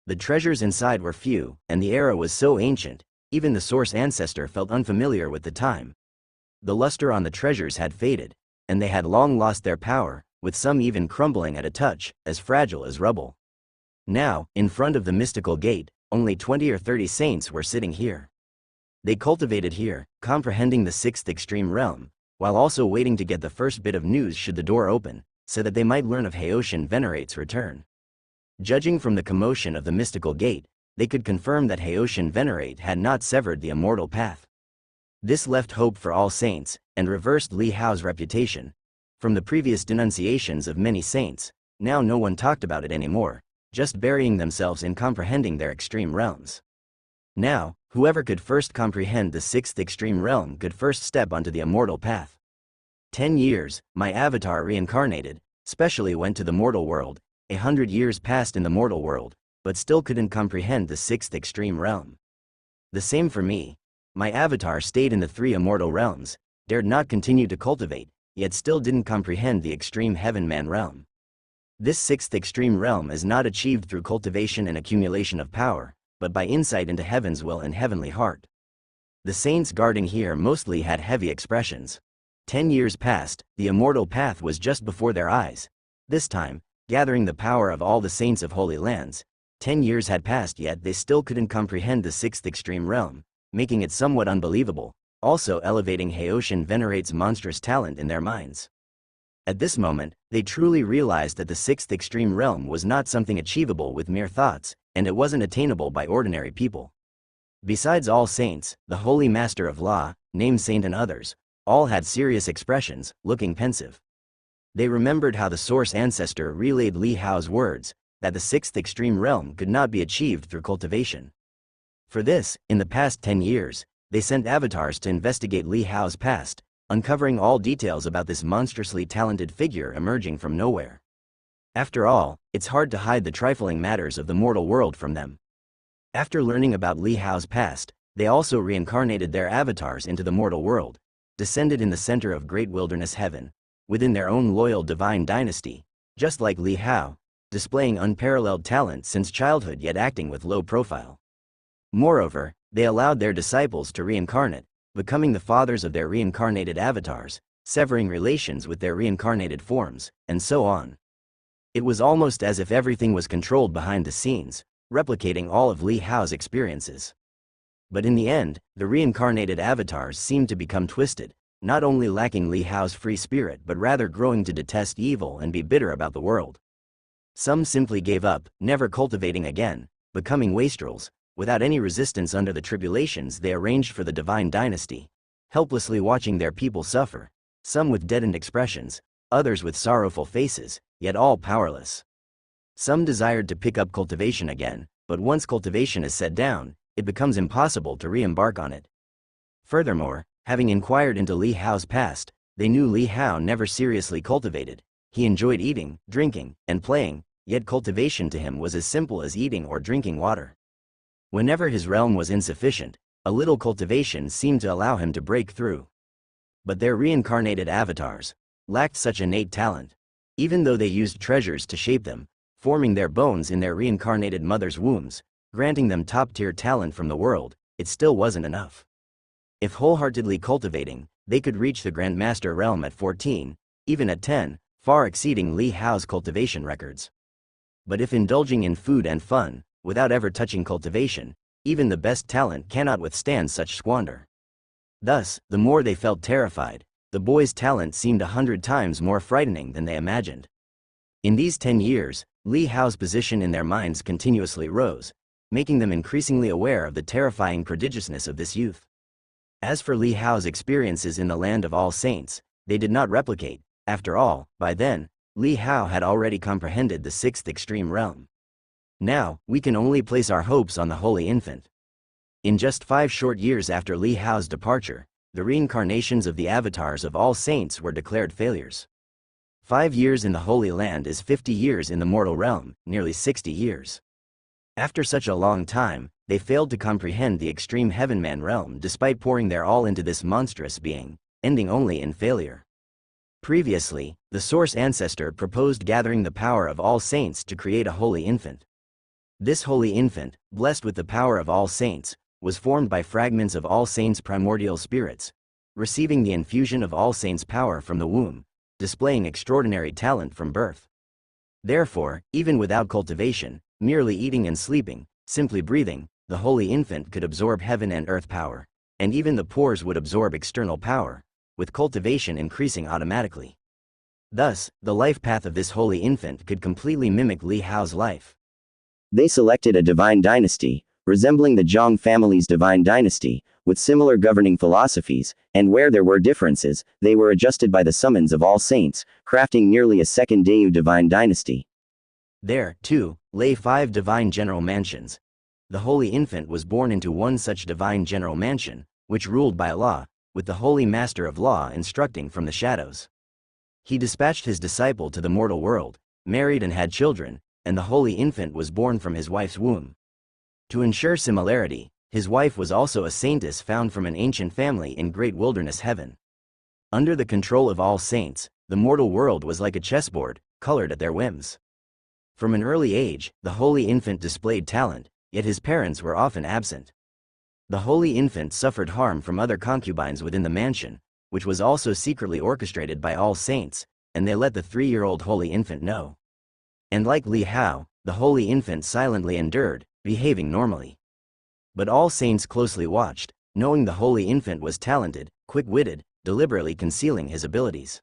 [SPEAKER 1] The treasures inside were few, and the era was so ancient, even the Source Ancestor felt unfamiliar with the time. The luster on the treasures had faded, and they had long lost their power, with some even crumbling at a touch, as fragile as rubble. Now, in front of the mystical gate, only 20 or 30 saints were sitting here. They cultivated here, comprehending the sixth extreme realm, while also waiting to get the first bit of news should the door open, so that they might learn of Haoshan Venerate's return. Judging from the commotion of the mystical gate, they could confirm that Haoshan Venerate had not severed the immortal path. This left hope for all saints, and reversed Li Hao's reputation. From the previous denunciations of many saints, now no one talked about it anymore, just burying themselves in comprehending their extreme realms. Now, whoever could first comprehend the sixth extreme realm could first step onto the immortal path. 10 years, my avatar reincarnated, specially went to the mortal world. 100 years passed in the mortal world, but still couldn't comprehend the sixth extreme realm. The same for me. My avatar stayed in the 3 immortal realms, dared not continue to cultivate, yet still didn't comprehend the extreme heaven-man realm. This sixth extreme realm is not achieved through cultivation and accumulation of power, but by insight into heaven's will and heavenly heart. The saints guarding here mostly had heavy expressions. 10 years passed, the immortal path was just before their eyes. This time, gathering the power of all the saints of holy lands, 10 years had passed yet they still couldn't comprehend the sixth extreme realm, making it somewhat unbelievable, also elevating Haoshan Venerate's monstrous talent in their minds. At this moment, they truly realized that the sixth extreme realm was not something achievable with mere thoughts, and it wasn't attainable by ordinary people. Besides all saints, the Holy Master of Law, named Saint and others, all had serious expressions, looking pensive. They remembered how the Source Ancestor relayed Li Hao's words, that the sixth extreme realm could not be achieved through cultivation. For this, in the past 10 years, they sent avatars to investigate Li Hao's past, uncovering all details about this monstrously talented figure emerging from nowhere. After all, it's hard to hide the trifling matters of the mortal world from them. After learning about Li Hao's past, they also reincarnated their avatars into the mortal world, descended in the center of great wilderness heaven, within their own loyal divine dynasty, just like Li Hao, displaying unparalleled talent since childhood yet acting with low profile. Moreover, they allowed their disciples to reincarnate, becoming the fathers of their reincarnated avatars, severing relations with their reincarnated forms, and so on. It was almost as if everything was controlled behind the scenes, replicating all of Li Hao's experiences. But in the end, the reincarnated avatars seemed to become twisted, not only lacking Li Hao's free spirit but rather growing to detest evil and be bitter about the world. Some simply gave up, never cultivating again, becoming wastrels, without any resistance under the tribulations they arranged for the divine dynasty, helplessly watching their people suffer, some with deadened expressions, others with sorrowful faces, yet all powerless. Some desired to pick up cultivation again, but once cultivation is set down, it becomes impossible to re-embark on it. Furthermore, having inquired into Li Hao's past, they knew Li Hao never seriously cultivated. He enjoyed eating, drinking, and playing, yet cultivation to him was as simple as eating or drinking water. Whenever his realm was insufficient, a little cultivation seemed to allow him to break through. But their reincarnated avatars lacked such innate talent. Even though they used treasures to shape them, forming their bones in their reincarnated mother's wombs, granting them top-tier talent from the world, it still wasn't enough. If wholeheartedly cultivating, they could reach the Grandmaster realm at 14, even at 10, far exceeding Li Hao's cultivation records. But if indulging in food and fun, without ever touching cultivation, even the best talent cannot withstand such squander. Thus, the more they felt terrified, the boy's talent seemed 100 times more frightening than they imagined. In these 10 years, Li Hao's position in their minds continuously rose, making them increasingly aware of the terrifying prodigiousness of this youth. As for Li Hao's experiences in the land of all saints, they did not replicate. After all, by then, Li Hao had already comprehended the sixth extreme realm. Now, we can only place our hopes on the Holy Infant. In just 5 short years after Li Hao's departure, the reincarnations of the avatars of all saints were declared failures. 5 years in the Holy Land is 50 years in the mortal realm, nearly 60 years. After such a long time, they failed to comprehend the extreme heaven-man realm despite pouring their all into this monstrous being, ending only in failure. Previously, the Source Ancestor proposed gathering the power of all saints to create a holy infant. This holy infant, blessed with the power of all saints, was formed by fragments of all saints' primordial spirits, receiving the infusion of all saints' power from the womb, displaying extraordinary talent from birth. Therefore, even without cultivation, merely eating and sleeping, Simply breathing, the Holy Infant could absorb heaven and earth power, and even the pores would absorb external power, with cultivation increasing automatically. Thus, the life path of this Holy Infant could completely mimic Li Hao's life.
[SPEAKER 2] They selected a divine dynasty, resembling the Zhang family's divine dynasty, with similar governing philosophies, and where there were differences, they were adjusted by the summons of all saints, crafting nearly a second Dayu divine dynasty.
[SPEAKER 1] There, too, lay 5 divine general mansions. The Holy Infant was born into one such divine general mansion, which ruled by law, with the Holy Master of Law instructing from the shadows. He dispatched his disciple to the mortal world, married and had children, and the Holy Infant was born from his wife's womb. To ensure similarity, his wife was also a saintess found from an ancient family in great wilderness heaven. Under the control of all saints, the mortal world was like a chessboard, colored at their whims. From an early age, the Holy Infant displayed talent, yet his parents were often absent. The Holy Infant suffered harm from other concubines within the mansion, which was also secretly orchestrated by all saints, and they let the 3-year-old Holy Infant know. And like Li Hao, the Holy Infant silently endured, behaving normally. But all saints closely watched, knowing the Holy Infant was talented, quick-witted, deliberately concealing his abilities.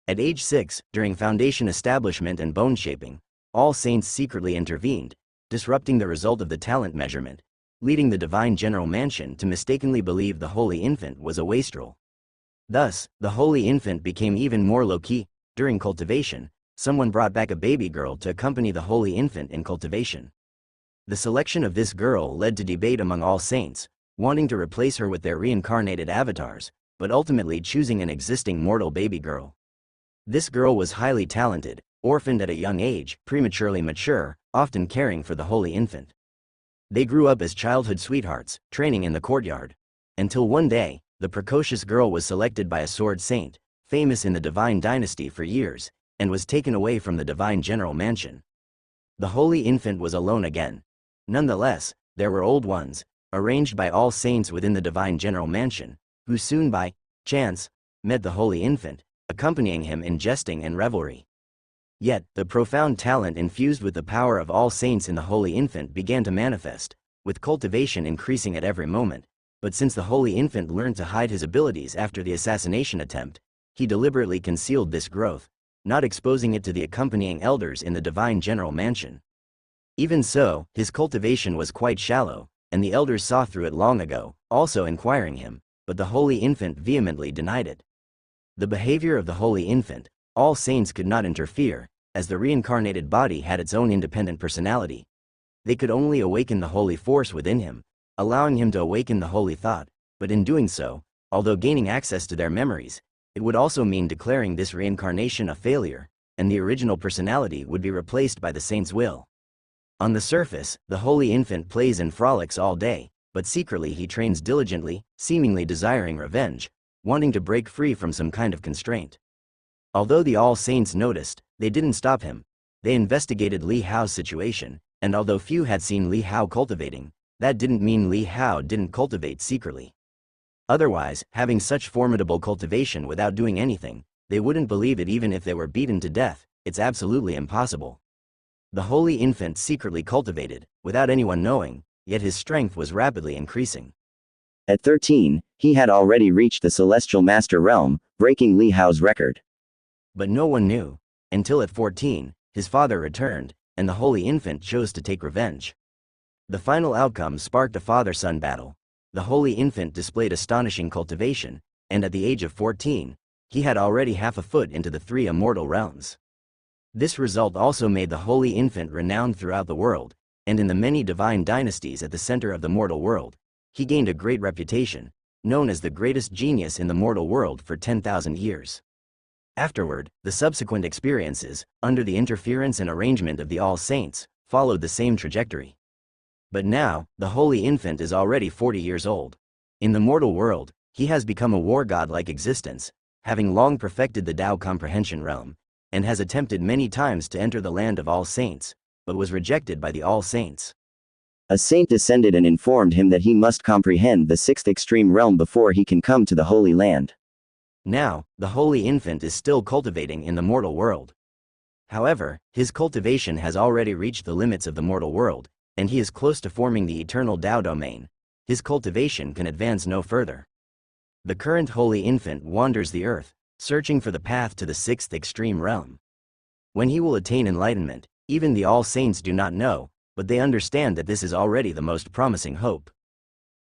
[SPEAKER 1] At age 6, during foundation establishment and bone shaping, all saints secretly intervened, disrupting the result of the talent measurement, leading the divine general mansion to mistakenly believe the Holy Infant was a wastrel. Thus, the Holy Infant became even more low-key. During cultivation, someone brought back a baby girl to accompany the Holy Infant in cultivation. The selection of this girl led to debate among all saints, wanting to replace her with their reincarnated avatars, but ultimately choosing an existing mortal baby girl. This girl was highly talented, orphaned at a young age, prematurely mature, often caring for the Holy Infant. They grew up as childhood sweethearts, training in the courtyard. Until one day, the precocious girl was selected by a sword saint, famous in the divine dynasty for years, and was taken away from the divine general mansion. The Holy Infant was alone again. Nonetheless, there were old ones, arranged by all saints within the divine general mansion, who soon by chance met the Holy Infant, accompanying him in jesting and revelry. Yet, the profound talent infused with the power of all saints in the Holy Infant began to manifest, with cultivation increasing at every moment. But since the Holy Infant learned to hide his abilities after the assassination attempt, he deliberately concealed this growth, not exposing it to the accompanying elders in the divine general mansion. Even so, his cultivation was quite shallow, and the elders saw through it long ago, also inquiring him, but the Holy Infant vehemently denied it. The behavior of the Holy Infant, all saints could not interfere, as the reincarnated body had its own independent personality. They could only awaken the holy force within him, allowing him to awaken the holy thought, but in doing so, although gaining access to their memories, it would also mean declaring this reincarnation a failure, and the original personality would be replaced by the saint's will. On the surface, the Holy Infant plays and frolics all day, but secretly he trains diligently, seemingly desiring revenge, wanting to break free from some kind of constraint. Although the All Saints noticed, they didn't stop him. They investigated Li Hao's situation, and although few had seen Li Hao cultivating, that didn't mean Li Hao didn't cultivate secretly. Otherwise, having such formidable cultivation without doing anything, they wouldn't believe it even if they were beaten to death. It's absolutely impossible. The Holy Infant secretly cultivated, without anyone knowing, yet his strength was rapidly increasing.
[SPEAKER 2] At 13, he had already reached the Celestial Master Realm, breaking Li Hao's record.
[SPEAKER 1] But no one knew, until at 14, his father returned, and the Holy Infant chose to take revenge. The final outcome sparked a father-son battle. The Holy Infant displayed astonishing cultivation, and at the age of 14, he had already half a foot into the 3 immortal realms. This result also made the Holy Infant renowned throughout the world, and in the many divine dynasties at the center of the mortal world, he gained a great reputation, known as the greatest genius in the mortal world for 10,000 years. Afterward, the subsequent experiences, under the interference and arrangement of the All Saints, followed the same trajectory. But now, the Holy Infant is already 40 years old. In the mortal world, he has become a war god-like existence, having long perfected the Tao comprehension realm, and has attempted many times to enter the land of All Saints, but was rejected by the All Saints.
[SPEAKER 2] A saint descended and informed him that he must comprehend the 6th extreme realm before he can come to the Holy Land.
[SPEAKER 1] Now, the Holy Infant is still cultivating in the mortal world. However, his cultivation has already reached the limits of the mortal world, and he is close to forming the eternal Tao domain. His cultivation can advance no further. The current holy infant wanders the earth, searching for the path to the sixth extreme realm. When he will attain enlightenment, even the all saints do not know, but they understand that this is already the most promising hope.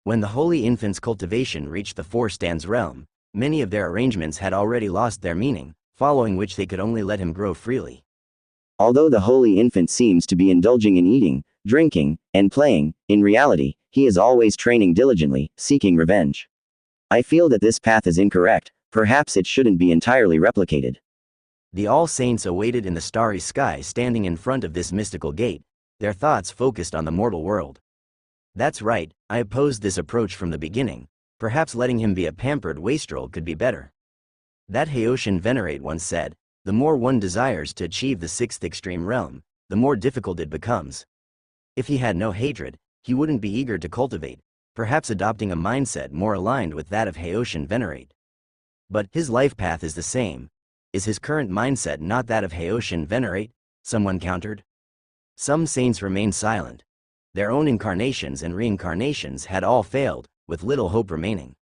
[SPEAKER 1] When the holy infant's cultivation reached the four stands realm, many of their arrangements had already lost their meaning, following which they could only let him grow freely.
[SPEAKER 2] Although the holy infant seems to be indulging in eating, drinking, and playing, in reality, he is always training diligently, seeking revenge. I feel that this path is incorrect, perhaps it shouldn't be entirely replicated.
[SPEAKER 1] The all saints awaited in the starry sky standing in front of this mystical gate, their thoughts focused on the mortal world. That's right, I opposed this approach from the beginning. Perhaps letting him be a pampered wastrel could be better. That Haoshan Venerate once said, the more one desires to achieve the sixth extreme realm, the more difficult it becomes. If he had no hatred, he wouldn't be eager to cultivate, perhaps adopting a mindset more aligned with that of Haoshan Venerate. But his life path is the same. Is his current mindset not that of Haoshan Venerate? Someone countered. Some saints remained silent. Their own incarnations and reincarnations had all failed, with little hope remaining.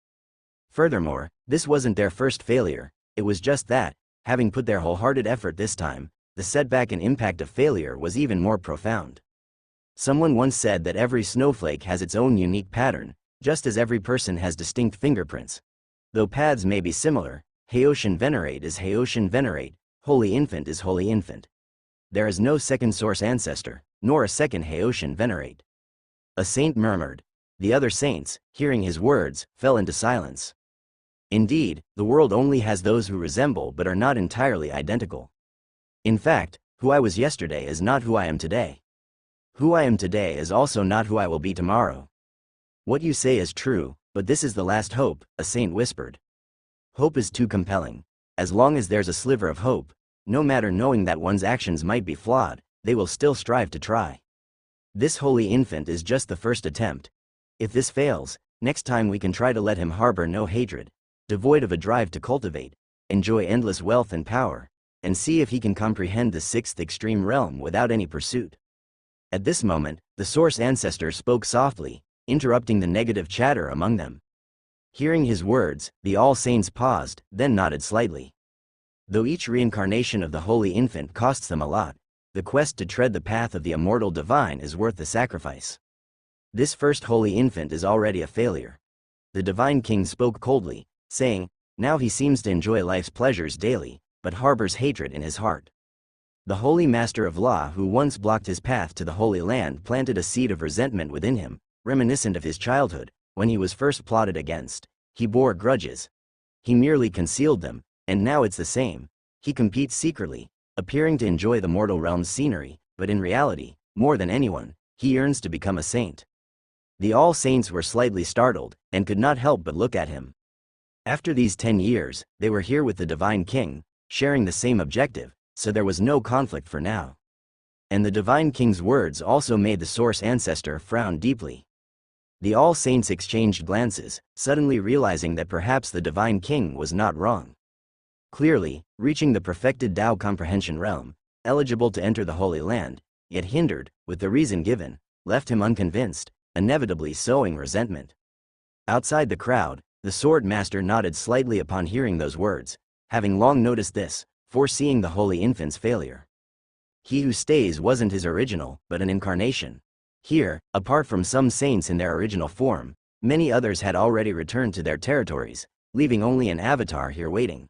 [SPEAKER 1] Furthermore, this wasn't their first failure, it was just that, having put their wholehearted effort this time, the setback and impact of failure was even more profound. Someone once said that every snowflake has its own unique pattern, just as every person has distinct fingerprints. Though paths may be similar, Haoshan Venerate is Haoshan Venerate, Holy Infant is Holy Infant. There is no second source ancestor, nor a second Haoshan Venerate. A saint murmured. The other saints, hearing his words, fell into silence. Indeed, the world only has those who resemble but are not entirely identical. In fact, who I was yesterday is not who I am today. Who I am today is also not who I will be tomorrow. What you say is true, but this is the last hope, a saint whispered. Hope is too compelling. As long as there's a sliver of hope, no matter knowing that one's actions might be flawed, they will still strive to try. This holy infant is just the first attempt. If this fails, next time we can try to let him harbor no hatred, devoid of a drive to cultivate, enjoy endless wealth and power, and see if he can comprehend the sixth extreme realm without any pursuit. At this moment, the source ancestor spoke softly, interrupting the negative chatter among them. Hearing his words, the all saints paused, then nodded slightly. Though each reincarnation of the holy infant costs them a lot, the quest to tread the path of the immortal divine is worth the sacrifice. This first holy infant is already a failure. The divine king spoke coldly, saying, now he seems to enjoy life's pleasures daily, but harbors hatred in his heart. The holy master of law who once blocked his path to the Holy Land planted a seed of resentment within him, reminiscent of his childhood, when he was first plotted against. He bore grudges. He merely concealed them, and now it's the same. He competes secretly, appearing to enjoy the mortal realm's scenery, but in reality, more than anyone, he yearns to become a saint. The all saints were slightly startled, and could not help but look at him. After these 10 years, they were here with the divine king, sharing the same objective, so there was no conflict for now. And the divine king's words also made the source ancestor frown deeply. The all saints exchanged glances, suddenly realizing that perhaps the divine king was not wrong. Clearly, reaching the perfected Tao comprehension realm, eligible to enter the Holy Land, yet hindered, with the reason given, left him unconvinced, inevitably sowing resentment. Outside the crowd, the sword master nodded slightly upon hearing those words, having long noticed this, foreseeing the holy infant's failure. He who stays wasn't his original, but an incarnation. Here, apart from some saints in their original form, many others had already returned to their territories, leaving only an avatar here waiting.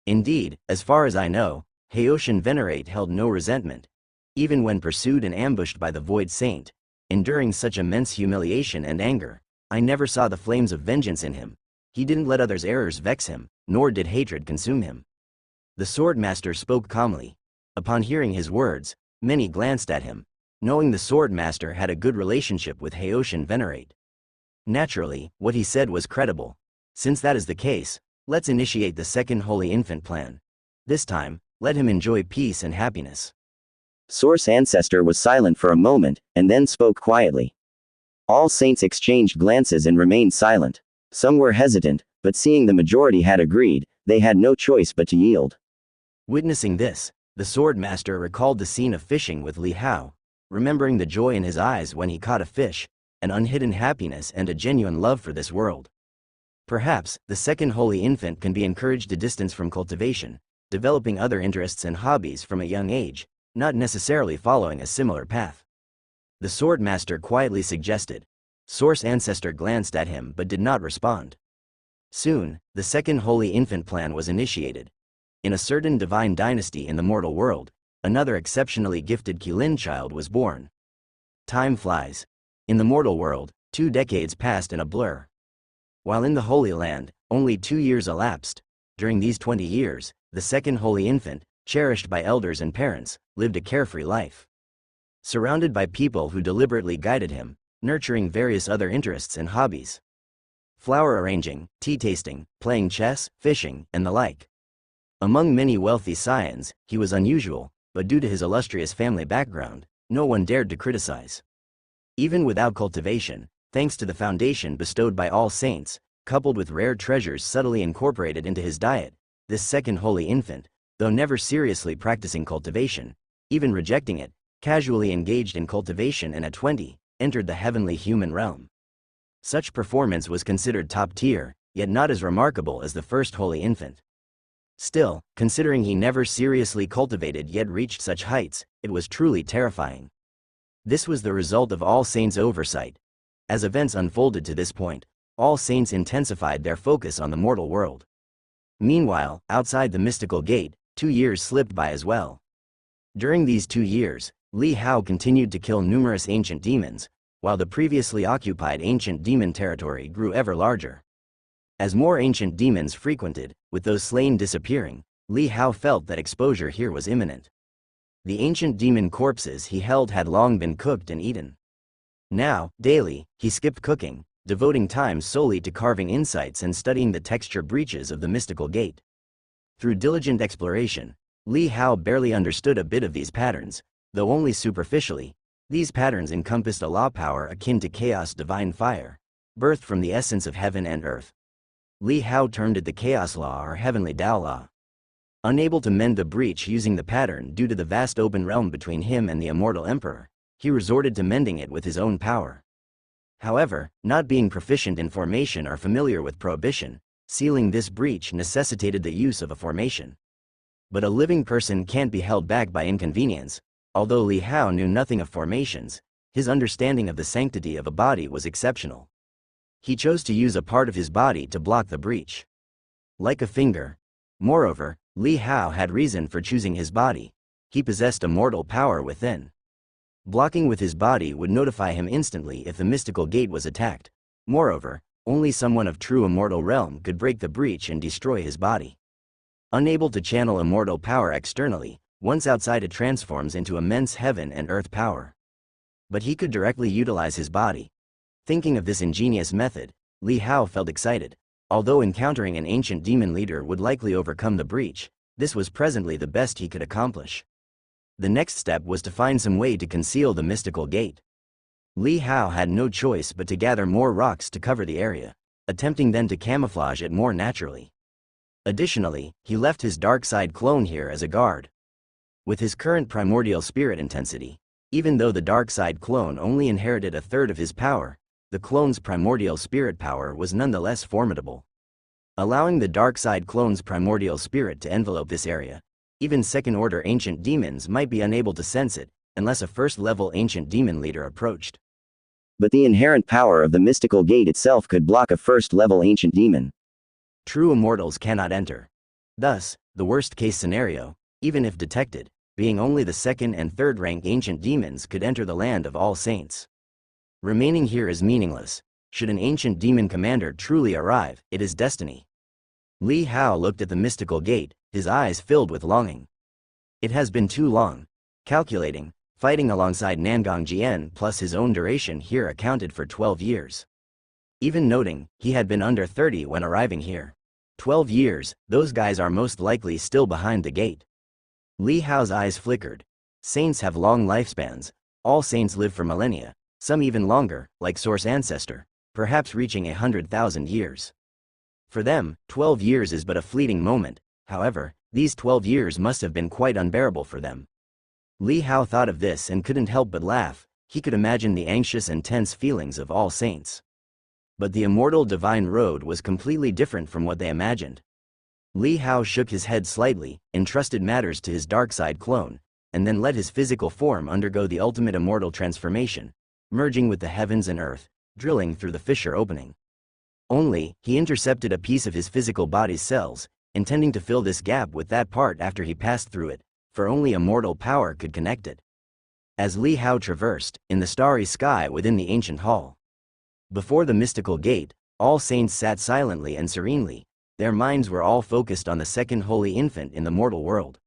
[SPEAKER 1] Indeed, as far as I know, Haoshan Venerate held no resentment, even when pursued and ambushed by the Void Saint. Enduring such immense humiliation and anger, I never saw the flames of vengeance in him. He didn't let others' errors vex him, nor did hatred consume him. The swordmaster spoke calmly. Upon hearing his words, many glanced at him, knowing the swordmaster had a good relationship with Haoshan Venerate. Naturally, what he said was credible. Since that is the case, let's initiate the second Holy Infant plan. This time, let him enjoy peace and happiness.
[SPEAKER 2] Source ancestor was silent for a moment, and then spoke quietly. All saints exchanged glances and remained silent. Some were hesitant, but seeing the majority had agreed, they had no choice but to yield.
[SPEAKER 1] Witnessing this, the swordmaster recalled the scene of fishing with Li Hao. remembering the joy in his eyes when he caught a fish, an unhidden happiness and a genuine love for this world. Perhaps, the second holy infant can be encouraged to distance from cultivation, developing other interests and hobbies from a young age, not necessarily following a similar path. The sword master quietly suggested. Source ancestor glanced at him but did not respond. Soon, the second holy infant plan was initiated. In a certain divine dynasty in the mortal world, another exceptionally gifted Qilin child was born. Time flies. In the mortal world, 2 decades passed in a blur. While in the Holy Land, only 2 years elapsed. During these 20 years, the second holy infant, cherished by elders and parents, lived a carefree life. Surrounded by people who deliberately guided him, nurturing various other interests and hobbies. Flower arranging, tea tasting, playing chess, fishing, and the like. Among many wealthy scions, he was unusual, but due to his illustrious family background, no one dared to criticize. Even without cultivation, thanks to the foundation bestowed by all saints, coupled with rare treasures subtly incorporated into his diet, this second holy infant, though never seriously practicing cultivation, even rejecting it, casually engaged in cultivation and at 20, entered the heavenly human realm. Such performance was considered top tier, yet not as remarkable as the first holy infant. Still, considering he never seriously cultivated yet reached such heights, it was truly terrifying. This was the result of All Saints' oversight. As events unfolded to this point, All Saints intensified their focus on the mortal world. Meanwhile, outside the mystical gate, 2 years slipped by as well. During these 2 years, Li Hao continued to kill numerous ancient demons, while the previously occupied ancient demon territory grew ever larger. As more ancient demons frequented, with those slain disappearing, Li Hao felt that exposure here was imminent. The ancient demon corpses he held had long been cooked and eaten. Now, daily, he skipped cooking, devoting time solely to carving insights and studying the texture breaches of the mystical gate. Through diligent exploration, Li Hao barely understood a bit of these patterns, though only superficially. These patterns encompassed a law power akin to chaos divine fire, birthed from the essence of heaven and earth. Li Hao termed it the chaos law or heavenly Tao law. Unable to mend the breach using the pattern due to the vast open realm between him and the immortal emperor, he resorted to mending it with his own power. However, not being proficient in formation or familiar with prohibition, sealing this breach necessitated the use of a formation. But a living person can't be held back by inconvenience. Although Li Hao knew nothing of formations, his understanding of the sanctity of a body was exceptional. He chose to use a part of his body to block the breach. Like a finger. Moreover, Li Hao had reason for choosing his body. He possessed immortal power within. Blocking with his body would notify him instantly if the mystical gate was attacked. Moreover, only someone of true immortal realm could break the breach and destroy his body. Unable to channel immortal power externally, once outside it transforms into immense heaven and earth power. But he could directly utilize his body. Thinking of this ingenious method, Li Hao felt excited. Although encountering an ancient demon leader would likely overcome the breach, this was presently the best he could accomplish. The next step was to find some way to conceal the mystical gate. Li Hao had no choice but to gather more rocks to cover the area, attempting then to camouflage it more naturally. Additionally, he left his dark side clone here as a guard. With his current primordial spirit intensity, even though the dark side clone only inherited a third of his power, the clone's primordial spirit power was nonetheless formidable. Allowing the dark side clone's primordial spirit to envelope this area, even second-order ancient demons might be unable to sense it, unless a first-level ancient demon leader approached.
[SPEAKER 2] But the inherent power of the mystical gate itself could block a first-level ancient demon.
[SPEAKER 1] True immortals cannot enter. Thus, the worst-case scenario, even if detected, being only the second and third rank ancient demons could enter the land of all saints. Remaining here is meaningless. Should an ancient demon commander truly arrive, it is destiny. Li Hao looked at the mystical gate, his eyes filled with longing. It has been too long. Calculating, fighting alongside Nangang Jian plus his own duration here accounted for 12 years. Even noting, he had been under 30 when arriving here. 12 years, those guys are most likely still behind the gate. Li Hao's eyes flickered. Saints have long lifespans. All saints live for millennia, some even longer, like Source Ancestor, perhaps reaching 100,000 years. For them, 12 years is but a fleeting moment. However, these 12 years must have been quite unbearable for them. Li Hao thought of this and couldn't help but laugh. He could imagine the anxious and tense feelings of all saints. But the immortal divine road was completely different from what they imagined. Li Hao shook his head slightly, entrusted matters to his dark side clone, and then let his physical form undergo the ultimate immortal transformation, merging with the heavens and earth, drilling through the fissure opening. Only, he intercepted a piece of his physical body's cells, intending to fill this gap with that part after he passed through it, for only immortal power could connect it. As Li Hao traversed, in the starry sky within the ancient hall, before the mystical gate, all saints sat silently and serenely. Their minds were all focused on the second holy infant in the mortal world.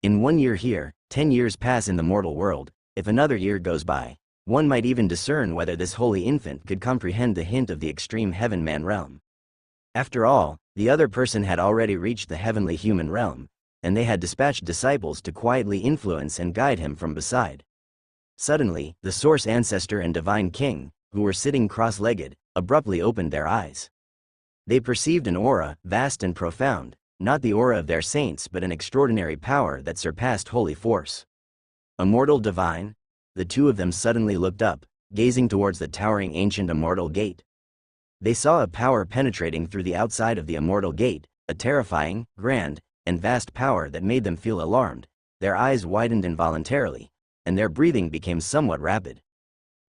[SPEAKER 1] In 1 year here, 10 years pass in the mortal world. If another year goes by, one might even discern whether this holy infant could comprehend the hint of the extreme heaven-man realm. After all, the other person had already reached the heavenly human realm, and they had dispatched disciples to quietly influence and guide him from beside. Suddenly, the source ancestor and divine king, who were sitting cross-legged, abruptly opened their eyes. They perceived an aura, vast and profound, not the aura of their saints but an extraordinary power that surpassed holy force. Immortal divine? The two of them suddenly looked up, gazing towards the towering ancient immortal gate. They saw a power penetrating through the outside of the immortal gate, a terrifying, grand, and vast power that made them feel alarmed. Their eyes widened involuntarily, and their breathing became somewhat rapid.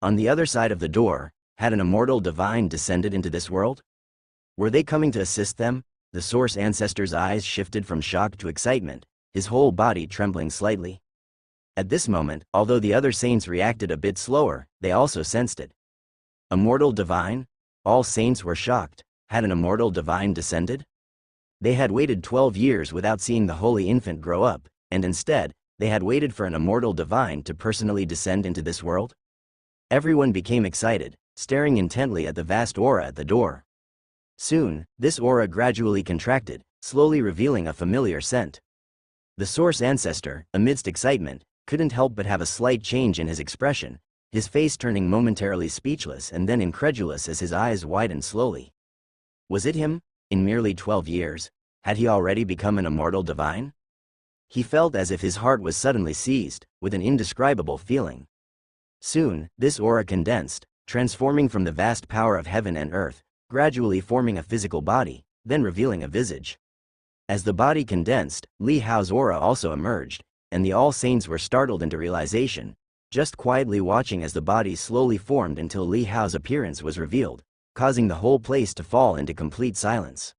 [SPEAKER 1] On the other side of the door, had an immortal divine descended into this world? Were they coming to assist them? The source ancestor's eyes shifted from shock to excitement, his whole body trembling slightly. At this moment, although the other saints reacted a bit slower, they also sensed it. Immortal divine? All saints were shocked. Had an immortal divine descended? They had waited 12 years without seeing the holy infant grow up, and instead, they had waited for an immortal divine to personally descend into this world? Everyone became excited, staring intently at the vast aura at the door. Soon, this aura gradually contracted, slowly revealing a familiar scent. The source ancestor, amidst excitement, couldn't help but have a slight change in his expression, his face turning momentarily speechless and then incredulous as his eyes widened slowly. Was it him? In merely 12 years, had he already become an immortal divine? He felt as if his heart was suddenly seized, with an indescribable feeling. Soon, this aura condensed, transforming from the vast power of heaven and earth, gradually forming a physical body, then revealing a visage. As the body condensed, Li Hao's aura also emerged, and the all saints were startled into realization, just quietly watching as the body slowly formed until Li Hao's appearance was revealed, causing the whole place to fall into complete silence.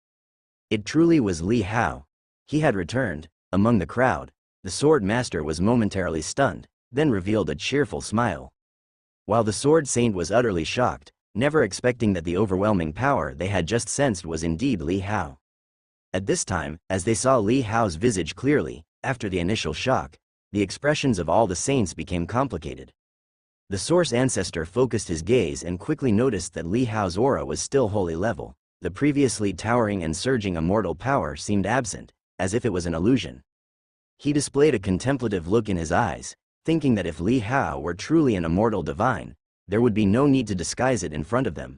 [SPEAKER 1] It truly was Li Hao. He had returned. Among the crowd, the sword master was momentarily stunned, then revealed a cheerful smile. While the sword saint was utterly shocked, never expecting that the overwhelming power they had just sensed was indeed Li Hao. At this time, as they saw Li Hao's visage clearly, after the initial shock, the expressions of all the saints became complicated. The source ancestor focused his gaze and quickly noticed that Li Hao's aura was still holy level. The previously towering and surging immortal power seemed absent, as if it was an illusion. He displayed a contemplative look in his eyes, thinking that if Li Hao were truly an immortal divine, there would be no need to disguise it in front of them.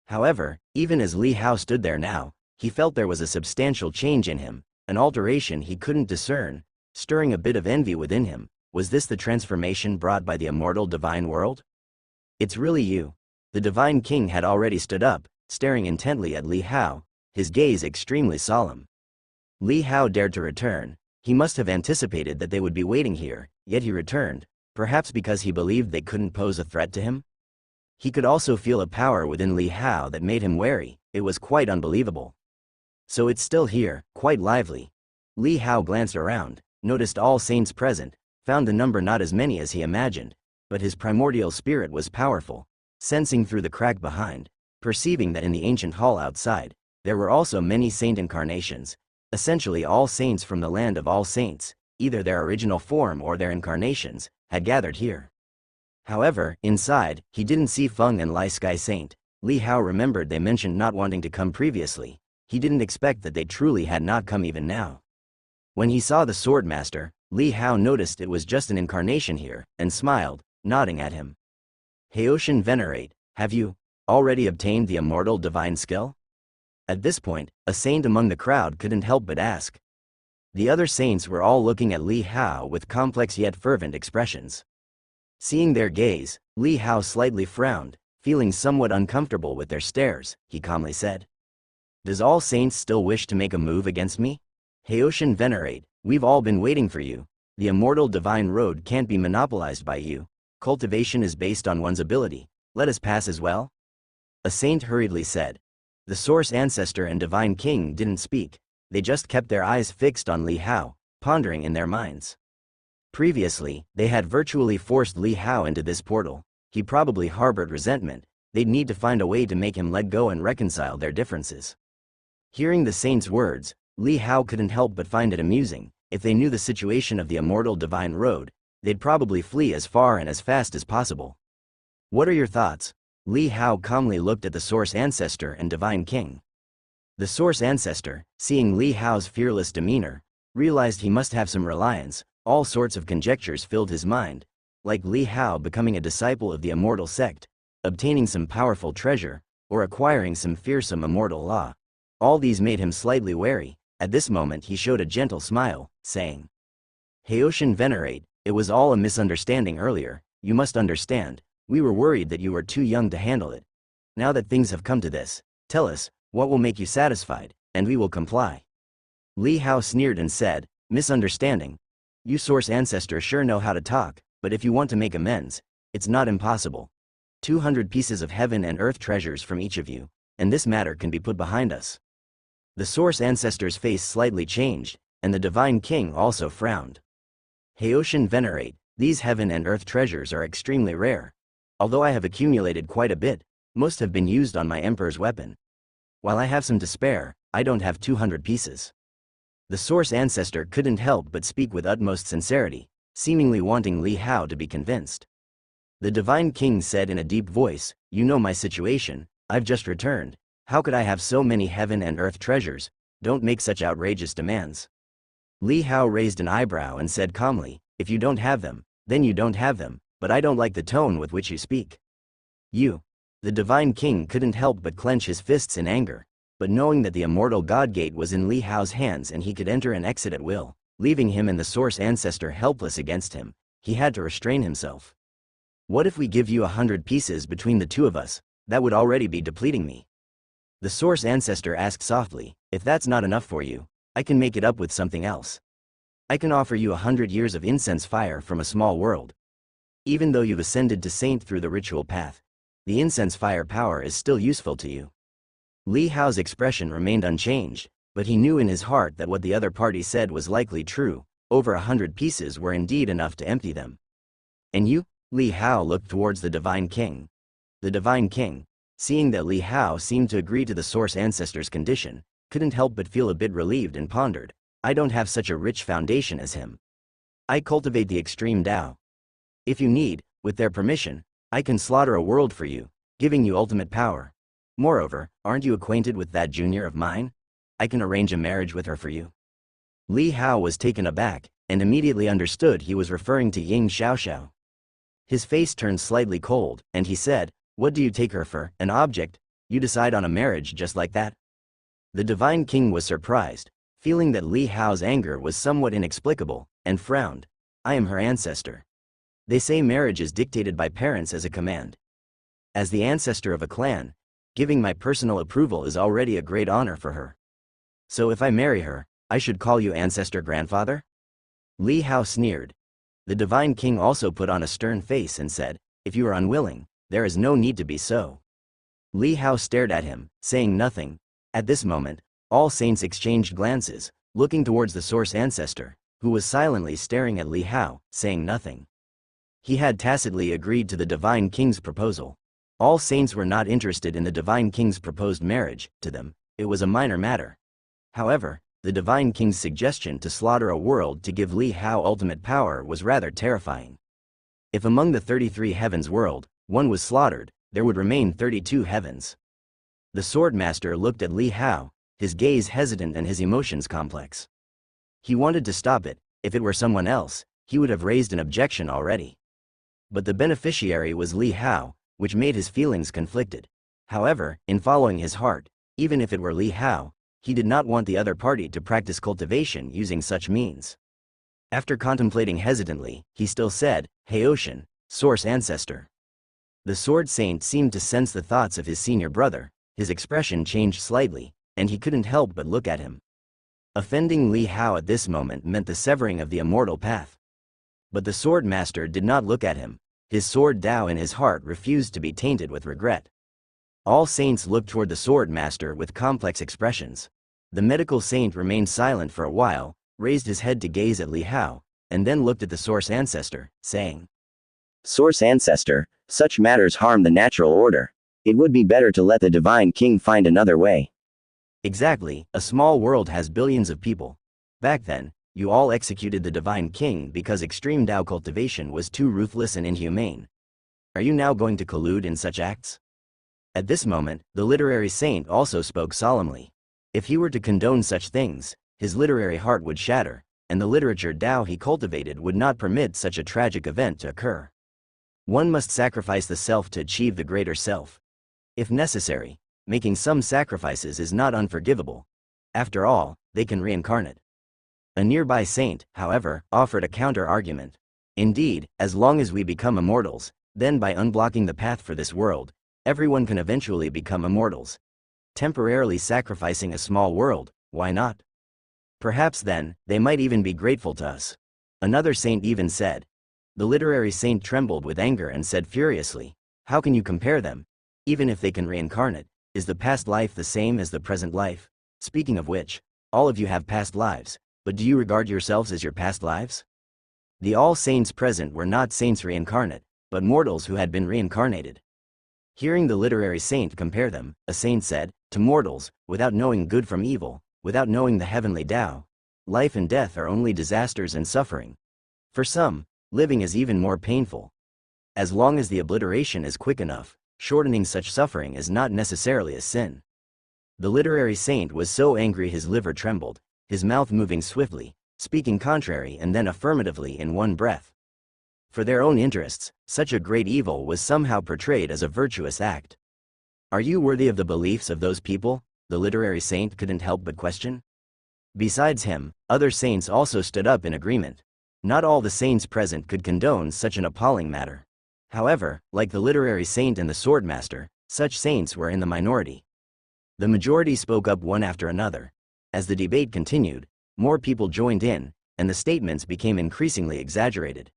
[SPEAKER 1] However, even as Li Hao stood there now, he felt there was a substantial change in him, an alteration he couldn't discern, stirring a bit of envy within him. Was this the transformation brought by the immortal divine world? It's really you. The divine king had already stood up, staring intently at Li Hao, his gaze extremely solemn. Li Hao dared to return. He must have anticipated that they would be waiting here, yet he returned, perhaps because he believed they couldn't pose a threat to him? He could also feel a power within Li Hao that made him wary. It was quite unbelievable. So it's still here, quite lively. Li Hao glanced around, noticed all saints present, found the number not as many as he imagined, but his primordial spirit was powerful, sensing through the crack behind, perceiving that in the ancient hall outside, there were also many saint incarnations, essentially all saints from the land of all saints, either their original form or their incarnations, had gathered here. However, inside, he didn't see Feng and Lai Sky Saint. Li Hao remembered they mentioned not wanting to come previously. He didn't expect that they truly had not come even now. When he saw the sword master, Li Hao noticed it was just an incarnation here, and smiled, nodding at him. Haoshan Venerate, have you already obtained the immortal divine skill? At this point, a saint among the crowd couldn't help but ask. The other saints were all looking at Li Hao with complex yet fervent expressions. Seeing their gaze, Li Hao slightly frowned, feeling somewhat uncomfortable with their stares. He calmly said, "Does all saints still wish to make a move against me? Haoshan Venerate, we've all been waiting for you. The immortal divine road can't be monopolized by you. Cultivation is based on one's ability. Let us pass as well." A saint hurriedly said. The Source Ancestor and Divine King didn't speak. They just kept their eyes fixed on Li Hao, pondering in their minds. Previously, they had virtually forced Li Hao into this portal. He probably harbored resentment. They'd need to find a way to make him let go and reconcile their differences. Hearing the saint's words, Li Hao couldn't help but find it amusing. If they knew the situation of the immortal divine road, they'd probably flee as far and as fast as possible. "What are your thoughts?" Li Hao calmly looked at the Source Ancestor and Divine King. The Source Ancestor, seeing Li Hao's fearless demeanor, realized he must have some reliance. All sorts of conjectures filled his mind, like Li Hao becoming a disciple of the immortal sect, obtaining some powerful treasure, or acquiring some fearsome immortal law. All these made him slightly wary. At this moment he showed a gentle smile, saying, "Haoshan Venerate, it was all a misunderstanding earlier. You must understand, we were worried that you were too young to handle it. Now that things have come to this, tell us, what will make you satisfied, and we will comply." Li Hao sneered and said, "Misunderstanding? You Source Ancestors sure know how to talk, but if you want to make amends, it's not impossible. 200 pieces of heaven and earth treasures from each of you, and this matter can be put behind us." The Source Ancestor's face slightly changed, and the Divine King also frowned. "Haoshan Venerate, these heaven and earth treasures are extremely rare. Although I have accumulated quite a bit, most have been used on my Emperor's weapon. While I have some to spare, I don't have 200 pieces." The Source Ancestor couldn't help but speak with utmost sincerity, seemingly wanting Li Hao to be convinced. The Divine King said in a deep voice, "You know my situation, I've just returned. How could I have so many heaven and earth treasures? Don't make such outrageous demands." Li Hao raised an eyebrow and said calmly, "If you don't have them, then you don't have them, but I don't like the tone with which you speak. You." The Divine King couldn't help but clench his fists in anger, but knowing that the immortal God Gate was in Li Hao's hands and he could enter and exit at will, leaving him and the Source Ancestor helpless against him, he had to restrain himself. "What if we give you 100 pieces between the two of us? That would already be depleting me." The Source Ancestor asked softly, "If that's not enough for you, I can make it up with something else. I can offer you 100 years of incense fire from a small world. Even though you've ascended to saint through the ritual path, the incense fire power is still useful to you." Li Hao's expression remained unchanged, but he knew in his heart that what the other party said was likely true. Over 100 pieces were indeed enough to empty them. "And you?" Li Hao looked towards the Divine King. The Divine King, seeing that Li Hao seemed to agree to the Source Ancestor's condition, couldn't help but feel a bit relieved and pondered, "I don't have such a rich foundation as him. I cultivate the extreme Tao. If you need, with their permission, I can slaughter a world for you, giving you ultimate power. Moreover, aren't you acquainted with that junior of mine? I can arrange a marriage with her for you." Li Hao was taken aback, and immediately understood he was referring to Ying Xiaoxiao. His face turned slightly cold, and he said, "What do you take her for, an object? You decide on a marriage just like that?" The Divine King was surprised, feeling that Li Hao's anger was somewhat inexplicable, and frowned. "I am her ancestor. They say marriage is dictated by parents as a command. As the ancestor of a clan, giving my personal approval is already a great honor for her. So if I marry her, I should call you ancestor grandfather?" Li Hao sneered. The Divine King also put on a stern face and said, "If you are unwilling, there is no need to be so." Li Hao stared at him, saying nothing. At this moment, all saints exchanged glances, looking towards the Source Ancestor, who was silently staring at Li Hao, saying nothing. He had tacitly agreed to the Divine King's proposal. All saints were not interested in the Divine King's proposed marriage. To them, it was a minor matter. However, the Divine King's suggestion to slaughter a world to give Li Hao ultimate power was rather terrifying. If among the 33 heavens world, one was slaughtered, there would remain 32 heavens. The Swordmaster looked at Li Hao, his gaze hesitant and his emotions complex. He wanted to stop it. If it were someone else, he would have raised an objection already. But the beneficiary was Li Hao, which made his feelings conflicted. However, in following his heart, even if it were Li Hao, he did not want the other party to practice cultivation using such means. After contemplating hesitantly, he still said, Haoshin, source ancestor. The Sword Saint seemed to sense the thoughts of his senior brother. His expression changed slightly, and he couldn't help but look at him. Offending Li Hao at this moment meant the severing of the immortal path. But the Sword Master did not look at him. His sword Dao in his heart refused to be tainted with regret. All saints looked toward the Sword Master with complex expressions. The medical saint remained silent for a while, raised his head to gaze at Li Hao, and then looked at the Source Ancestor, saying,
[SPEAKER 2] Source Ancestor, such matters harm the natural order. It would be better to let the Divine King find another way.
[SPEAKER 1] Exactly, a small world has billions of people. Back then, you all executed the Divine King because extreme Dao cultivation was too ruthless and inhumane. Are you now going to collude in such acts? At this moment, the literary saint also spoke solemnly. If he were to condone such things, his literary heart would shatter, and the literature Dao he cultivated would not permit such a tragic event to occur. One must sacrifice the self to achieve the greater self. If necessary, making some sacrifices is not unforgivable. After all, they can reincarnate. A nearby saint, however, offered a counter-argument. Indeed, as long as we become immortals, then by unblocking the path for this world, everyone can eventually become immortals. Temporarily sacrificing a small world, why not? Perhaps then, they might even be grateful to us. Another saint even said. The literary saint trembled with anger and said furiously, how can you compare them? Even if they can reincarnate, is the past life the same as the present life? Speaking of which, all of you have past lives, but do you regard yourselves as your past lives? The all saints present were not saints reincarnate, but mortals who had been reincarnated. Hearing the literary saint compare them, a saint said, to mortals, without knowing good from evil, without knowing the heavenly Tao, life and death are only disasters and suffering. For some, living is even more painful. As long as the obliteration is quick enough, shortening such suffering is not necessarily a sin. The literary saint was so angry his liver trembled, his mouth moving swiftly, speaking contrary and then affirmatively in one breath. For their own interests, such a great evil was somehow portrayed as a virtuous act. Are you worthy of the beliefs of those people? The literary saint couldn't help but question. Besides him, other saints also stood up in agreement. Not all the saints present could condone such an appalling matter. However, like the literary saint and the sword master, such saints were in the minority. The majority spoke up one after another. As the debate continued, more people joined in, and the statements became increasingly exaggerated.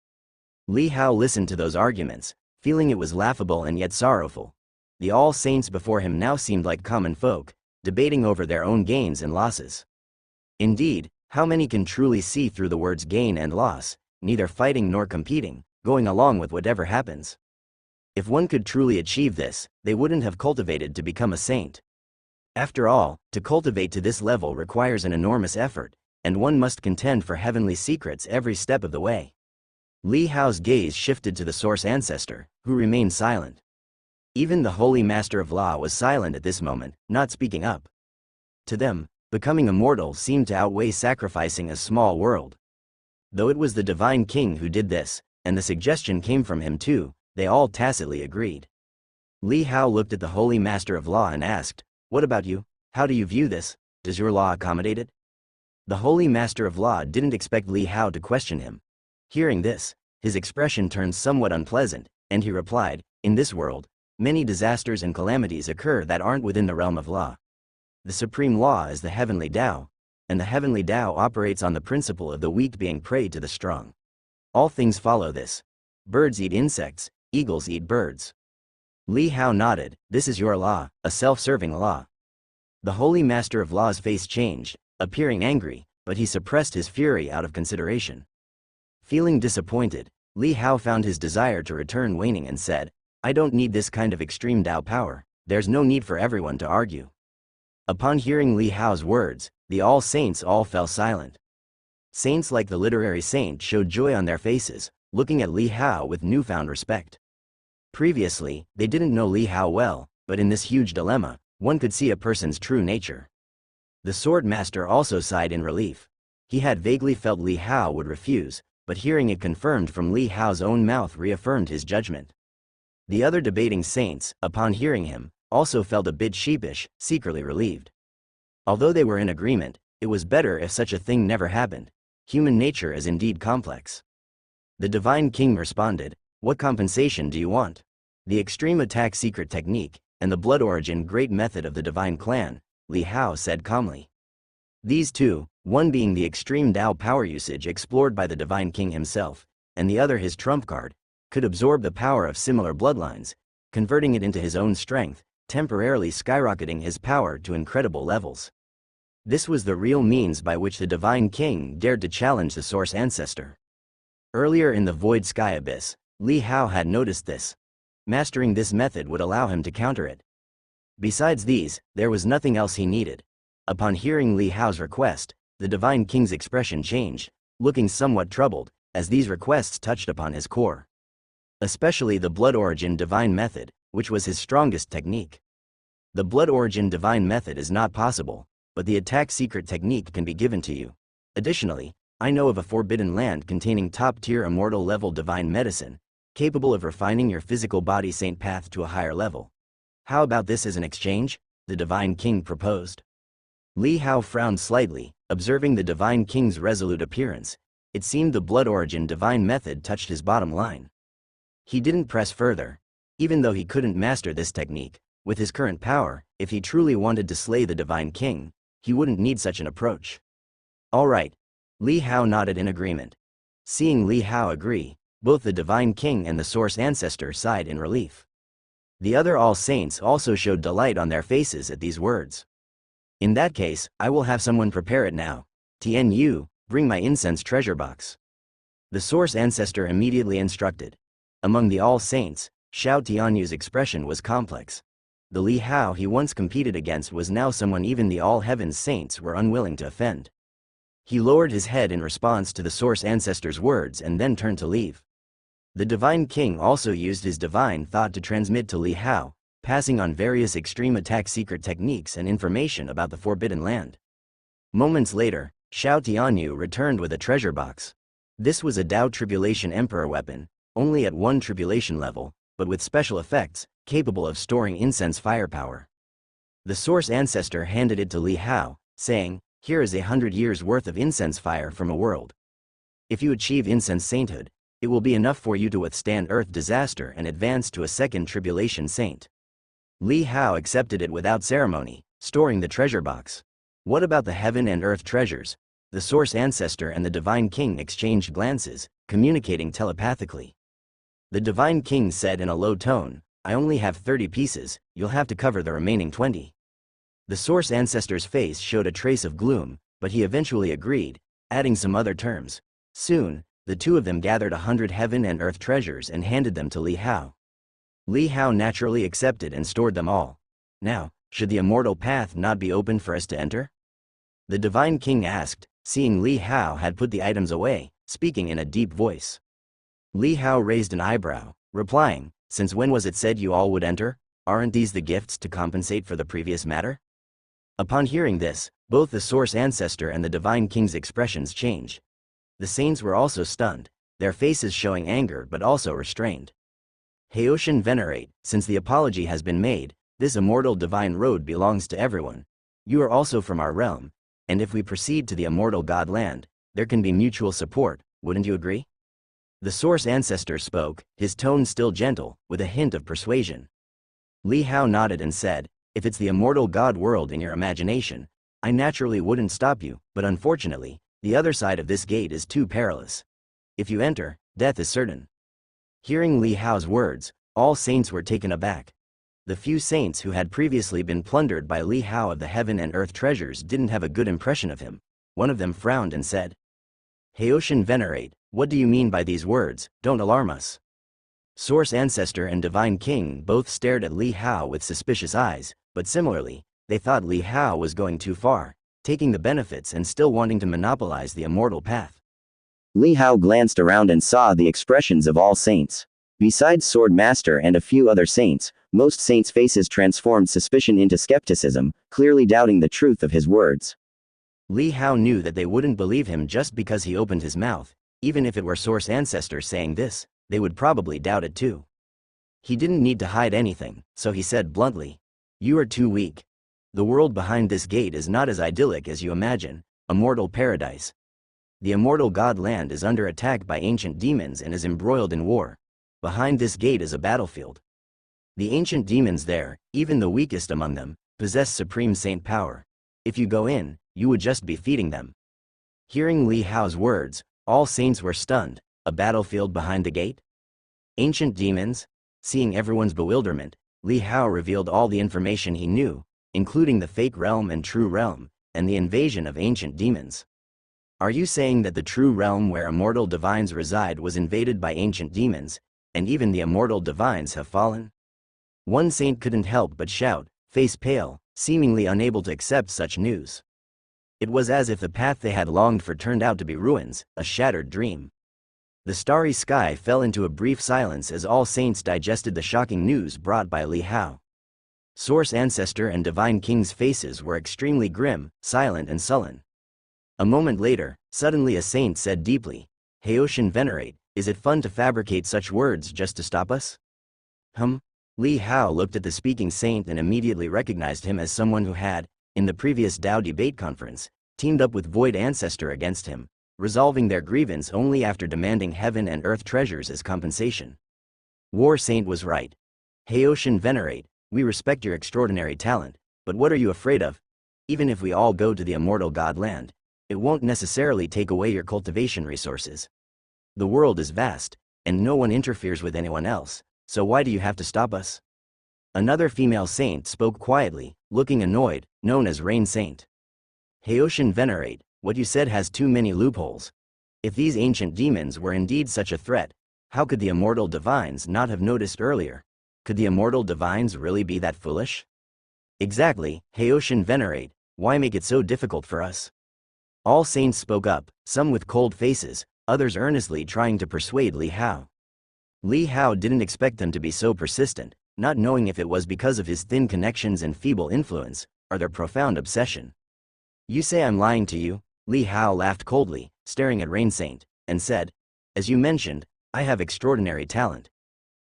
[SPEAKER 1] Li Hao listened to those arguments, feeling it was laughable and yet sorrowful. The all saints before him now seemed like common folk, debating over their own gains and losses. Indeed, how many can truly see through the words gain and loss, neither fighting nor competing, going along with whatever happens? If one could truly achieve this, they wouldn't have cultivated to become a saint. After all, to cultivate to this level requires an enormous effort, and one must contend for heavenly secrets every step of the way. Li Hao's gaze shifted to the source ancestor, who remained silent. Even the holy master of law was silent at this moment, not speaking up. To them, becoming immortal seemed to outweigh sacrificing a small world. Though it was the divine king who did this, and the suggestion came from him too, they all tacitly agreed. Li Hao looked at the holy master of law and asked, what about you? How do you view this? Does your law accommodate it? The holy master of law didn't expect Li Hao to question him. Hearing this, his expression turned somewhat unpleasant, and he replied, in this world, many disasters and calamities occur that aren't within the realm of law. The supreme law is the heavenly Tao, and the heavenly Tao operates on the principle of the weak being prey to the strong. All things follow this. Birds eat insects, eagles eat birds. Li Hao nodded, this is your law, a self-serving law. The holy master of law's face changed, appearing angry, but he suppressed his fury out of consideration. Feeling disappointed, Li Hao found his desire to return waning and said, I don't need this kind of extreme Tao power, there's no need for everyone to argue. Upon hearing Li Hao's words, the all saints all fell silent. Saints like the literary saint showed joy on their faces, looking at Li Hao with newfound respect. Previously, they didn't know Li Hao well, but in this huge dilemma, one could see a person's true nature. The sword master also sighed in relief. He had vaguely felt Li Hao would refuse, but hearing it confirmed from Li Hao's own mouth reaffirmed his judgment. The other debating saints, upon hearing him, also felt a bit sheepish, secretly relieved. Although they were in agreement, it was better if such a thing never happened. Human nature is indeed complex. The Divine King responded, "What compensation do you want?" The extreme attack secret technique, and the blood origin great method of the Divine Clan, Li Hao said calmly. These two, one being the extreme Tao power usage explored by the Divine King himself, and the other his trump card, could absorb the power of similar bloodlines, converting it into his own strength, temporarily skyrocketing his power to incredible levels. This was the real means by which the Divine King dared to challenge the Source Ancestor. Earlier in the Void Sky Abyss, Li Hao had noticed this. Mastering this method would allow him to counter it. Besides these, there was nothing else he needed. Upon hearing Li Hao's request, the Divine King's expression changed, looking somewhat troubled, as these requests touched upon his core. Especially the Blood Origin Divine Method, which was his strongest technique. The Blood Origin Divine Method is not possible, but the attack secret technique can be given to you. Additionally, I know of a forbidden land containing top-tier immortal level divine medicine, capable of refining your physical body saint path to a higher level. How about this as an exchange? The Divine King proposed. Li Hao frowned slightly, observing the Divine King's resolute appearance. It seemed the Blood Origin Divine Method touched his bottom line. He didn't press further. Even though he couldn't master this technique, with his current power, if he truly wanted to slay the Divine King, he wouldn't need such an approach. All right. Li Hao nodded in agreement. Seeing Li Hao agree, both the Divine King and the Source Ancestor sighed in relief. The other All Saints also showed delight on their faces at these words. In that case, I will have someone prepare it now. Tian Yu, bring my incense treasure box. The Source Ancestor immediately instructed. Among the All Saints, Xiao Tianyu's expression was complex. The Li Hao he once competed against was now someone even the All Heavens Saints were unwilling to offend. He lowered his head in response to the Source Ancestor's words and then turned to leave. The Divine King also used his divine thought to transmit to Li Hao, passing on various extreme attack secret techniques and information about the Forbidden Land. Moments later, Xiao Tianyu returned with a treasure box. This was a Tao Tribulation Emperor weapon, only at 1 tribulation level, but with special effects, capable of storing incense firepower. The Source Ancestor handed it to Li Hao, saying, "Here is 100 years worth of incense fire from a world. If you achieve incense sainthood, it will be enough for you to withstand earth disaster and advance to a 2nd tribulation saint." Li Hao accepted it without ceremony, storing the treasure box. What about the heaven and earth treasures? The Source Ancestor and the Divine King exchanged glances, communicating telepathically. The Divine King said in a low tone, "I only have 30 pieces, you'll have to cover the remaining 20. The Source Ancestor's face showed a trace of gloom, but he eventually agreed, adding some other terms. Soon, the two of them gathered 100 heaven and earth treasures and handed them to Li Hao. Li Hao naturally accepted and stored them all. Now, should the immortal path not be open for us to enter? The Divine King asked, seeing Li Hao had put the items away, speaking in a deep voice. Li Hao raised an eyebrow, replying, "Since when was it said you all would enter? Aren't these the gifts to compensate for the previous matter?" Upon hearing this, both the Source Ancestor and the Divine King's expressions changed. The saints were also stunned, their faces showing anger but also restrained. Haoshan Venerate, since the apology has been made, this immortal divine road belongs to everyone. You are also from our realm, and if we proceed to the immortal God land, there can be mutual support, wouldn't you agree? The Source Ancestor spoke, his tone still gentle, with a hint of persuasion. Li Hao nodded and said, "If it's the immortal God world in your imagination, I naturally wouldn't stop you, but unfortunately, the other side of this gate is too perilous. If you enter, death is certain." Hearing Li Hao's words, all saints were taken aback. The few saints who had previously been plundered by Li Hao of the heaven and earth treasures didn't have a good impression of him. One of them frowned and said, "Haoshan Venerate, what do you mean by these words? Don't alarm us." Source Ancestor and Divine King both stared at Li Hao with suspicious eyes, but similarly, they thought Li Hao was going too far, taking the benefits and still wanting to monopolize the immortal path.
[SPEAKER 2] Li Hao glanced around and saw the expressions of all saints. Besides Sword Master and a few other saints, most saints' faces transformed suspicion into skepticism, clearly doubting the truth of his words.
[SPEAKER 1] Li Hao knew that they wouldn't believe him just because he opened his mouth. Even if it were Source Ancestor saying this, they would probably doubt it too. He didn't need to hide anything, so he said bluntly, "You are too weak. The world behind this gate is not as idyllic as you imagine, a mortal paradise. The immortal god land is under attack by ancient demons and is embroiled in war. Behind this gate is a battlefield. The ancient demons there, even the weakest among them, possess supreme saint power. If you go in, you would just be feeding them. Hearing Li Hao's words, all saints were stunned. A battlefield behind the gate? Ancient demons? Seeing everyone's bewilderment, Li Hao revealed all the information he knew, including the fake realm and true realm, and the invasion of ancient demons. Are you saying that the true realm where immortal divines reside was invaded by ancient demons, and even the immortal divines have fallen? One saint couldn't help but shout, face pale, seemingly unable to accept such news. It was as if the path they had longed for turned out to be ruins, a shattered dream. The starry sky fell into a brief silence as all saints digested the shocking news brought by Li Hao. Source Ancestor and Divine King's faces were extremely grim, silent and sullen. A moment later, suddenly a saint said deeply, Haoshan Venerate, is it fun to fabricate such words just to stop us? Li Hao looked at the speaking saint and immediately recognized him as someone who had, in the previous Dao debate conference, teamed up with Void Ancestor against him, resolving their grievance only after demanding heaven and earth treasures as compensation. War Saint was right. Haoshan Venerate, we respect your extraordinary talent, but what are you afraid of? Even if we all go to the immortal god land, it won't necessarily take away your cultivation resources. The world is vast, and no one interferes with anyone else, so why do you have to stop us? Another female saint spoke quietly, looking annoyed, known as Rain Saint. Haoshan Venerate, what you said has too many loopholes. If these ancient demons were indeed such a threat, how could the immortal divines not have noticed earlier? Could the immortal divines really be that foolish? Exactly, Haoshan Venerate, why make it so difficult for us? All saints spoke up, some with cold faces, others earnestly trying to persuade Li Hao. Li Hao didn't expect them to be so persistent, not knowing if it was because of his thin connections and feeble influence, or their profound obsession. You say I'm lying to you? Li Hao laughed coldly, staring at Rain Saint, and said, as you mentioned, I have extraordinary talent.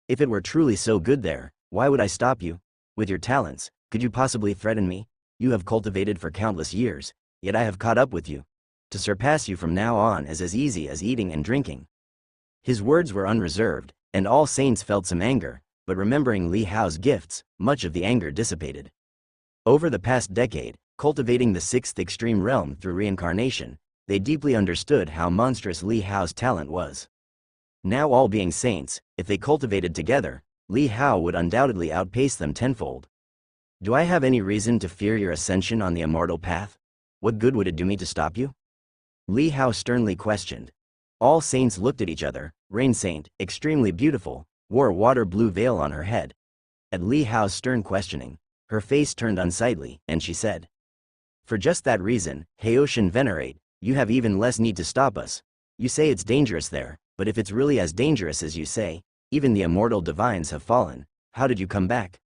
[SPEAKER 1] If it were truly so good there, why would I stop you? With your talents, could you possibly threaten me? You have cultivated for countless years, yet I have caught up with you. To surpass you from now on is as easy as eating and drinking. His words were unreserved, and all saints felt some anger, but remembering Li Hao's gifts, much of the anger dissipated. Over the past decade, cultivating the sixth extreme realm through reincarnation, they deeply understood how monstrous Li Hao's talent was. Now all being saints, if they cultivated together, Li Hao would undoubtedly outpace them tenfold. Do I have any reason to fear your ascension on the immortal path? What good would it do me to stop you? Li Hao sternly questioned. All saints looked at each other. Rain Saint, extremely beautiful, wore a water blue veil on her head. At Li Hao's stern questioning, her face turned unsightly, and she said, for just that reason, Haoshan Venerate, you have even less need to stop us. You say it's dangerous there, but if it's really as dangerous as you say, even the immortal divines have fallen, how did you come back?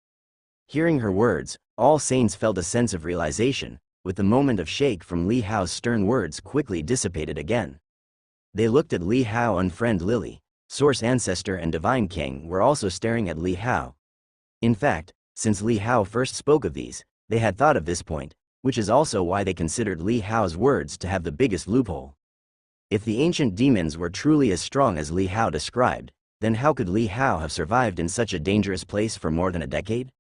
[SPEAKER 1] Hearing her words, all saints felt a sense of realization, with the moment of shake from Li Hao's stern words quickly dissipated again. They looked at Li Hao and friend Lily. Source Ancestor and Divine King were also staring at Li Hao. In fact, since Li Hao first spoke of these, they had thought of this point, which is also why they considered Li Hao's words to have the biggest loophole. If the ancient demons were truly as strong as Li Hao described, then how could Li Hao have survived in such a dangerous place for more than a decade?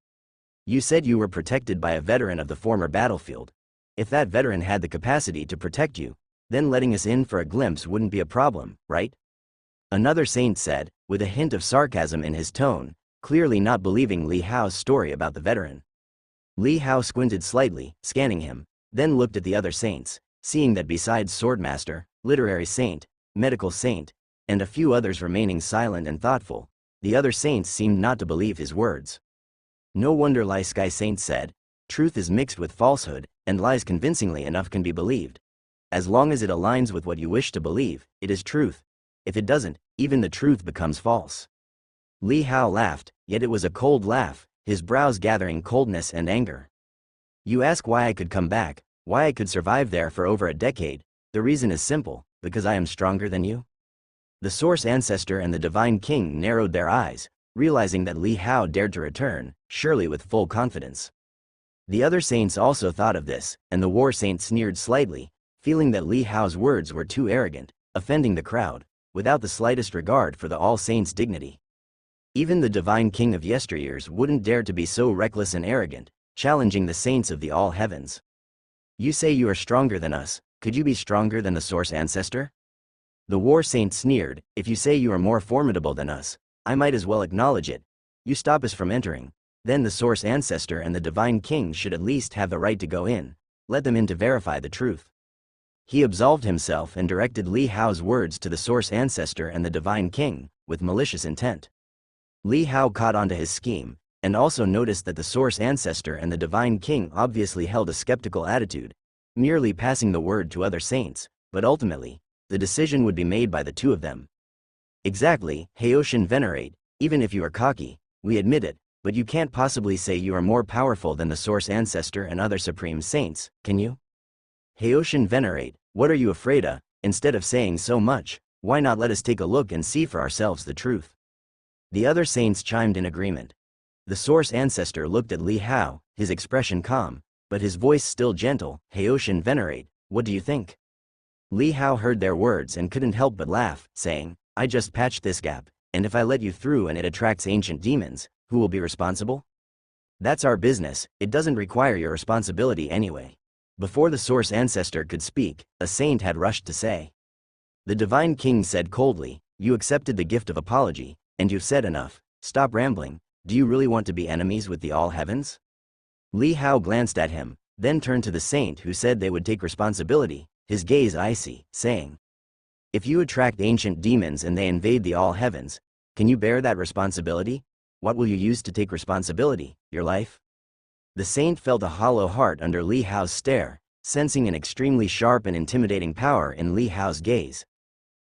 [SPEAKER 1] You said you were protected by a veteran of the former battlefield. If that veteran had the capacity to protect you, then letting us in for a glimpse wouldn't be a problem, right? Another saint said, with a hint of sarcasm in his tone, clearly not believing Li Hao's story about the veteran. Li Hao squinted slightly, scanning him, then looked at the other saints, seeing that besides Swordmaster, Literary Saint, Medical Saint, and a few others remaining silent and thoughtful, the other saints seemed not to believe his words. No wonder Li Sky Saint said, truth is mixed with falsehood, and lies convincingly enough can be believed. As long as it aligns with what you wish to believe, it is truth. If it doesn't, even the truth becomes false. Li Hao laughed, yet it was a cold laugh, his brows gathering coldness and anger. You ask why I could come back, why I could survive there for over a decade. The reason is simple, because I am stronger than you. The Source Ancestor and the Divine King narrowed their eyes, realizing that Li Hao dared to return, surely with full confidence. The other saints also thought of this, and the war saint sneered slightly, feeling that Li Hao's words were too arrogant, offending the crowd, without the slightest regard for the All Saints' dignity. Even the divine king of yesteryears wouldn't dare to be so reckless and arrogant, challenging the saints of the all heavens. You say you are stronger than us, could you be stronger than the source ancestor? The war saint sneered, if you say you are more formidable than us, I might as well acknowledge it. You stop us from entering, then the source ancestor and the divine king should at least have the right to go in, let them in to verify the truth. He absolved himself and directed Li Hao's words to the source ancestor and the divine king, with malicious intent. Li Hao caught onto his scheme, and also noticed that the source ancestor and the divine king obviously held a skeptical attitude, merely passing the word to other saints, but ultimately, the decision would be made by the two of them. Exactly, Haoshan Venerate, even if you are cocky, we admit it, but you can't possibly say you are more powerful than the source ancestor and other supreme saints, can you? Haoshan Venerate, what are you afraid of? Instead of saying so much, why not let us take a look and see for ourselves the truth? The other saints chimed in agreement. The source ancestor looked at Li Hao, his expression calm, but his voice still gentle. Haoshan Venerate, what do you think? Li Hao heard their words and couldn't help but laugh, saying, I just patched this gap, and if I let you through and it attracts ancient demons, who will be responsible? That's our business, it doesn't require your responsibility anyway. Before the source ancestor could speak, a saint had rushed to say. The divine king said coldly, you accepted the gift of apology, and you've said enough, stop rambling, do you really want to be enemies with the all heavens? Li Hao glanced at him, then turned to the saint who said they would take responsibility, his gaze icy, saying, if you attract ancient demons and they invade the all heavens, can you bear that responsibility? What will you use to take responsibility, your life? The saint felt a hollow heart under Li Hao's stare, sensing an extremely sharp and intimidating power in Li Hao's gaze.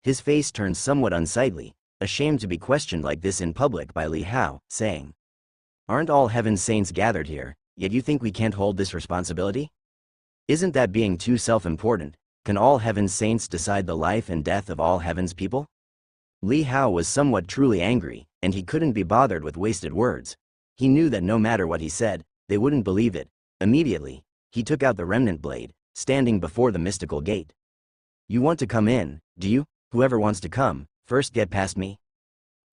[SPEAKER 1] His face turned somewhat unsightly, ashamed to be questioned like this in public by Li Hao, saying, aren't all heaven's saints gathered here, yet you think we can't hold this responsibility? Isn't that being too self-important? Can all heaven's saints decide the life and death of all heaven's people? Li Hao was somewhat truly angry, and he couldn't be bothered with wasted words. He knew that no matter what he said, they wouldn't believe it. Immediately, he took out the remnant blade, standing before the mystical gate. You want to come in, do you? Whoever wants to come, first get past me.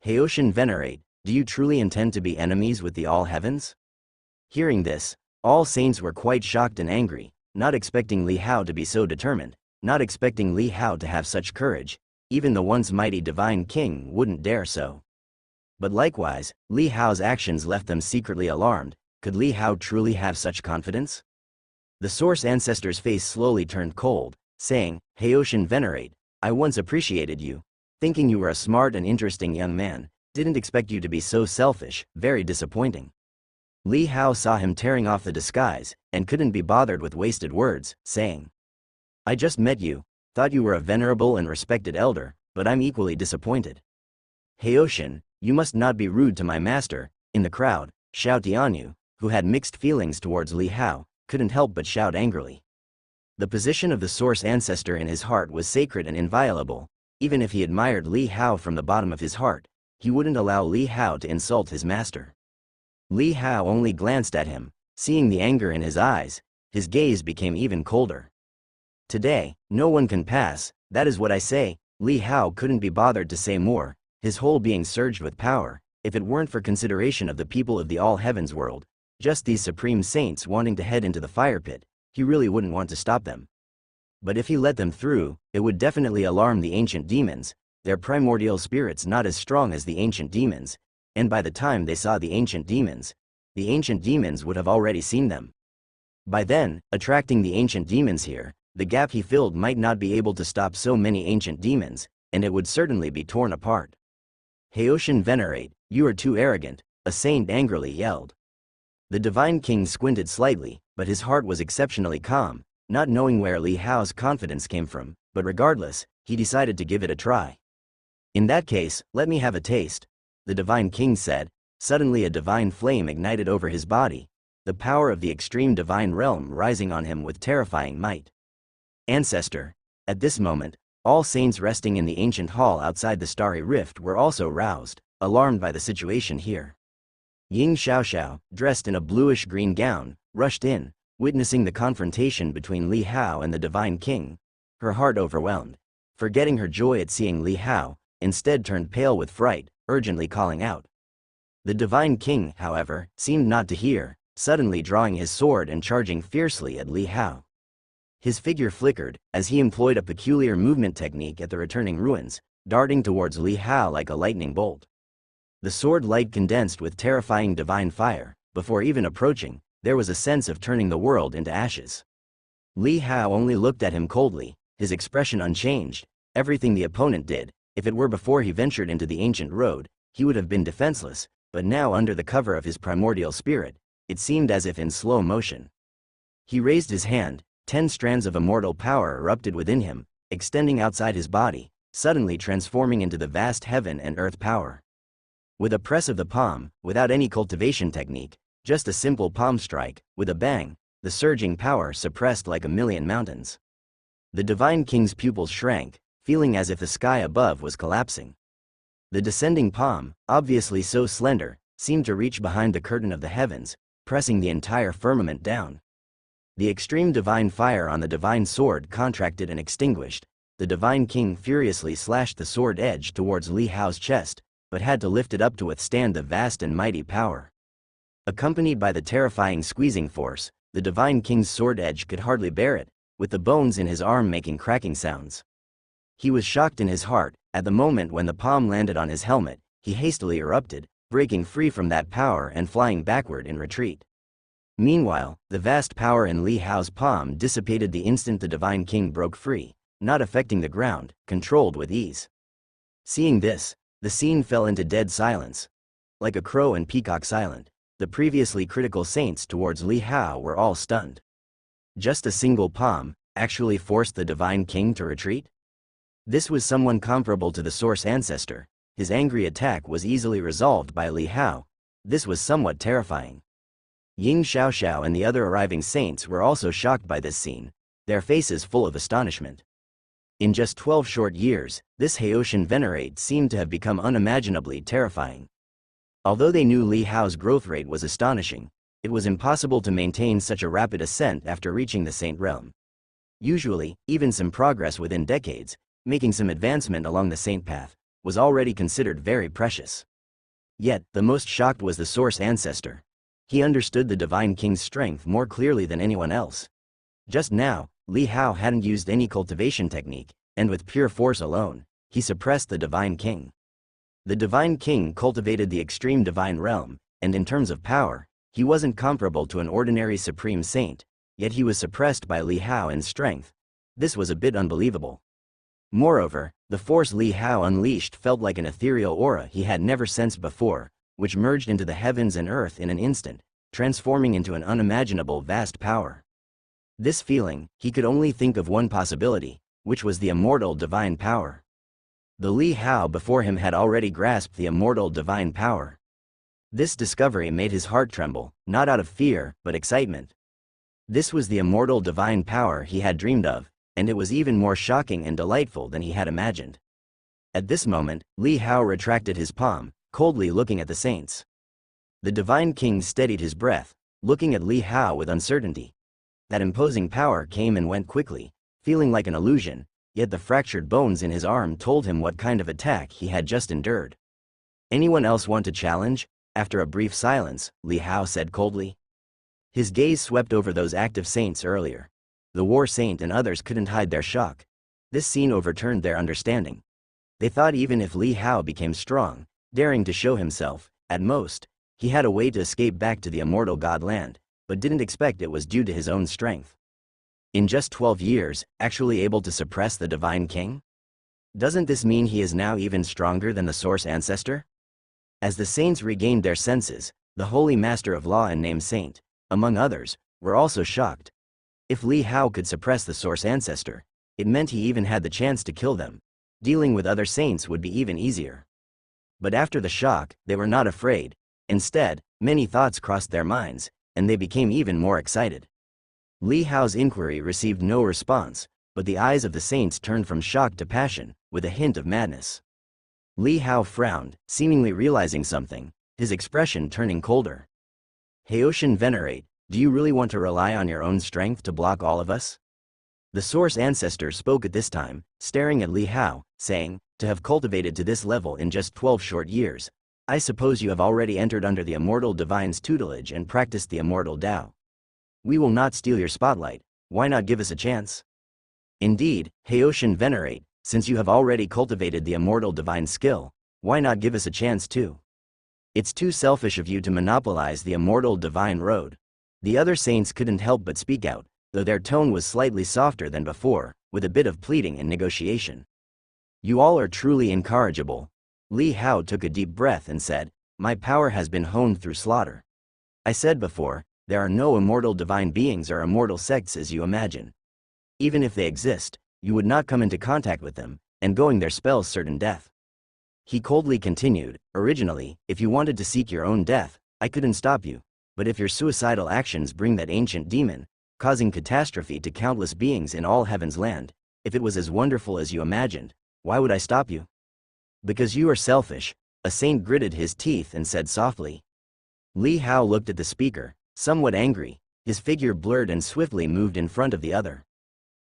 [SPEAKER 1] Haoshan Venerate, do you truly intend to be enemies with the all heavens? Hearing this, all saints were quite shocked and angry, not expecting Li Hao to be so determined, not expecting Li Hao to have such courage. Even the once mighty divine king wouldn't dare so. But likewise, Li Hao's actions left them secretly alarmed. Could Li Hao truly have such confidence? The source ancestor's face slowly turned cold, saying, Haoshan Venerate, I once appreciated you, thinking you were a smart and interesting young man, didn't expect you to be so selfish, very disappointing. Li Hao saw him tearing off the disguise, and couldn't be bothered with wasted words, saying, I just met you, thought you were a venerable and respected elder, but I'm equally disappointed. Haoshan, you must not be rude to my master. In the crowd, Xiao Tianyu, who had mixed feelings towards Li Hao, couldn't help but shout angrily. The position of the source ancestor in his heart was sacred and inviolable. Even if he admired Li Hao from the bottom of his heart, he wouldn't allow Li Hao to insult his master. Li Hao only glanced at him, seeing the anger in his eyes, his gaze became even colder. Today, no one can pass, that is what I say. Li Hao couldn't be bothered to say more, his whole being surged with power. If it weren't for consideration of the people of the all heavens world, just these supreme saints wanting to head into the fire pit, he really wouldn't want to stop them. But if he let them through, it would definitely alarm the ancient demons, their primordial spirits not as strong as the ancient demons, and by the time they saw the ancient demons would have already seen them. By then, attracting the ancient demons here, the gap he filled might not be able to stop so many ancient demons, and it would certainly be torn apart. Haoshan Venerate, you are too arrogant, a saint angrily yelled. The divine king squinted slightly, but his heart was exceptionally calm, not knowing where Li Hao's confidence came from, but regardless, he decided to give it a try. In that case, let me have a taste, the divine king said. Suddenly a divine flame ignited over his body, the power of the extreme divine realm rising on him with terrifying might. Ancestor. At this moment, all saints resting in the ancient hall outside the starry rift were also roused, alarmed by the situation here. Ying Xiaoxiao, dressed in a bluish-green gown, rushed in, witnessing the confrontation between Li Hao and the Divine King. Her heart overwhelmed. Forgetting her joy at seeing Li Hao, instead turned pale with fright, urgently calling out. The Divine King, however, seemed not to hear, suddenly drawing his sword and charging fiercely at Li Hao. His figure flickered, as he employed a peculiar movement technique at the returning ruins, darting towards Li Hao like a lightning bolt. The sword light condensed with terrifying divine fire. Before even approaching, there was a sense of turning the world into ashes. Li Hao only looked at him coldly, his expression unchanged. Everything the opponent did, if it were before he ventured into the ancient road, he would have been defenseless, but now under the cover of his primordial spirit, it seemed as if in slow motion. He raised his hand, 10 strands of immortal power erupted within him, extending outside his body, suddenly transforming into the vast heaven and earth power. With a press of the palm, without any cultivation technique, just a simple palm strike, with a bang, the surging power suppressed like a million mountains. The Divine King's pupils shrank, feeling as if the sky above was collapsing. The descending palm, obviously so slender, seemed to reach behind the curtain of the heavens, pressing the entire firmament down. The extreme divine fire on the divine sword contracted and extinguished. The Divine King furiously slashed the sword edge towards Li Hao's chest, but had to lift it up to withstand the vast and mighty power. Accompanied by the terrifying squeezing force, the Divine King's sword edge could hardly bear it, with the bones in his arm making cracking sounds. He was shocked in his heart. At the moment when the palm landed on his helmet, he hastily erupted, breaking free from that power and flying backward in retreat. Meanwhile, the vast power in Li Hao's palm dissipated the instant the Divine King broke free, not affecting the ground, controlled with ease. Seeing this, the scene fell into dead silence. Like a crow and peacock silent, the previously critical saints towards Li Hao were all stunned. Just a single palm actually forced the Divine King to retreat? This was someone comparable to the Source Ancestor. His angry attack was easily resolved by Li Hao. This was somewhat terrifying. Ying Xiaoxiao and the other arriving saints were also shocked by this scene, their faces full of astonishment. In just 12 short years, this Haitian venerate seemed to have become unimaginably terrifying. Although they knew Li Hao's growth rate was astonishing, it was impossible to maintain such a rapid ascent after reaching the saint realm. Usually, even some progress within decades, making some advancement along the saint path, was already considered very precious. Yet, the most shocked was the Source Ancestor. He understood the Divine King's strength more clearly than anyone else. Just now, Li Hao hadn't used any cultivation technique, and with pure force alone, he suppressed the Divine King. The Divine King cultivated the extreme divine realm, and in terms of power, he wasn't comparable to an ordinary supreme saint, yet he was suppressed by Li Hao in strength. This was a bit unbelievable. Moreover, the force Li Hao unleashed felt like an ethereal aura he had never sensed before, which merged into the heavens and earth in an instant, transforming into an unimaginable vast power. This feeling, he could only think of one possibility, which was the immortal divine power. The Li Hao before him had already grasped the immortal divine power. This discovery made his heart tremble, not out of fear, but excitement. This was the immortal divine power he had dreamed of, and it was even more shocking and delightful than he had imagined. At this moment, Li Hao retracted his palm, coldly looking at the saints. The Divine King steadied his breath, looking at Li Hao with uncertainty. That imposing power came and went quickly, feeling like an illusion, yet the fractured bones in his arm told him what kind of attack he had just endured. "Anyone else want to challenge?" After a brief silence, Li Hao said coldly. His gaze swept over those active saints earlier. The war saint and others couldn't hide their shock. This scene overturned their understanding. They thought even if Li Hao became strong, daring to show himself, at most, he had a way to escape back to the immortal God land, but didn't expect it was due to his own strength. In just 12 years, actually able to suppress the Divine King? Doesn't this mean he is now even stronger than the Source Ancestor? As the saints regained their senses, the Holy Master of Law and named Saint, among others, were also shocked. If Li Hao could suppress the Source Ancestor, it meant he even had the chance to kill them. Dealing with other saints would be even easier. But after the shock, they were not afraid. Instead, many thoughts crossed their minds, and they became even more excited. Li Hao's inquiry received no response, but the eyes of the saints turned from shock to passion, with a hint of madness. Li Hao frowned, seemingly realizing something. his expression turning colder. Haoshan Venerate, do you really want to rely on your own strength to block all of us? The Source Ancestor spoke at this time, staring at Li Hao, saying, to have cultivated to this level in just 12 short years, I suppose you have already entered under the Immortal Divine's tutelage and practiced the Immortal Tao. We will not steal your spotlight, why not give us a chance? Indeed, Haoshan Venerate, since you have already cultivated the Immortal Divine skill, why not give us a chance too? It's too selfish of you to monopolize the Immortal Divine road. The other saints couldn't help but speak out, though their tone was slightly softer than before, with a bit of pleading and negotiation. You all are truly incorrigible. Li Hao took a deep breath and said, my power has been honed through slaughter. I said before, there are no immortal divine beings or immortal sects as you imagine. Even if they exist, you would not come into contact with them, and going there spells certain death. He coldly continued, originally, if you wanted to seek your own death, I couldn't stop you, but if your suicidal actions bring that ancient demon, causing catastrophe to countless beings in all heaven's land, if it was as wonderful as you imagined, why would I stop you? Because you are selfish, a saint gritted his teeth and said softly. Li Hao looked at the speaker, somewhat angry, his figure blurred and swiftly moved in front of the other.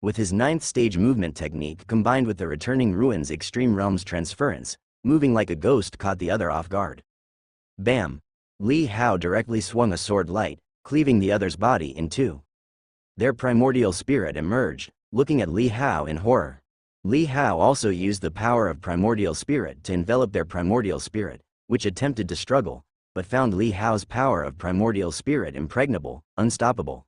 [SPEAKER 1] With his 9th stage movement technique combined with the returning ruins extreme realms transference, moving like a ghost caught the other off guard. Bam! Li Hao directly swung a sword light, cleaving the other's body in two. Their primordial spirit emerged, looking at Li Hao in horror. Li Hao also used the power of primordial spirit to envelop their primordial spirit, which attempted to struggle, but found Li Hao's power of primordial spirit impregnable, unstoppable.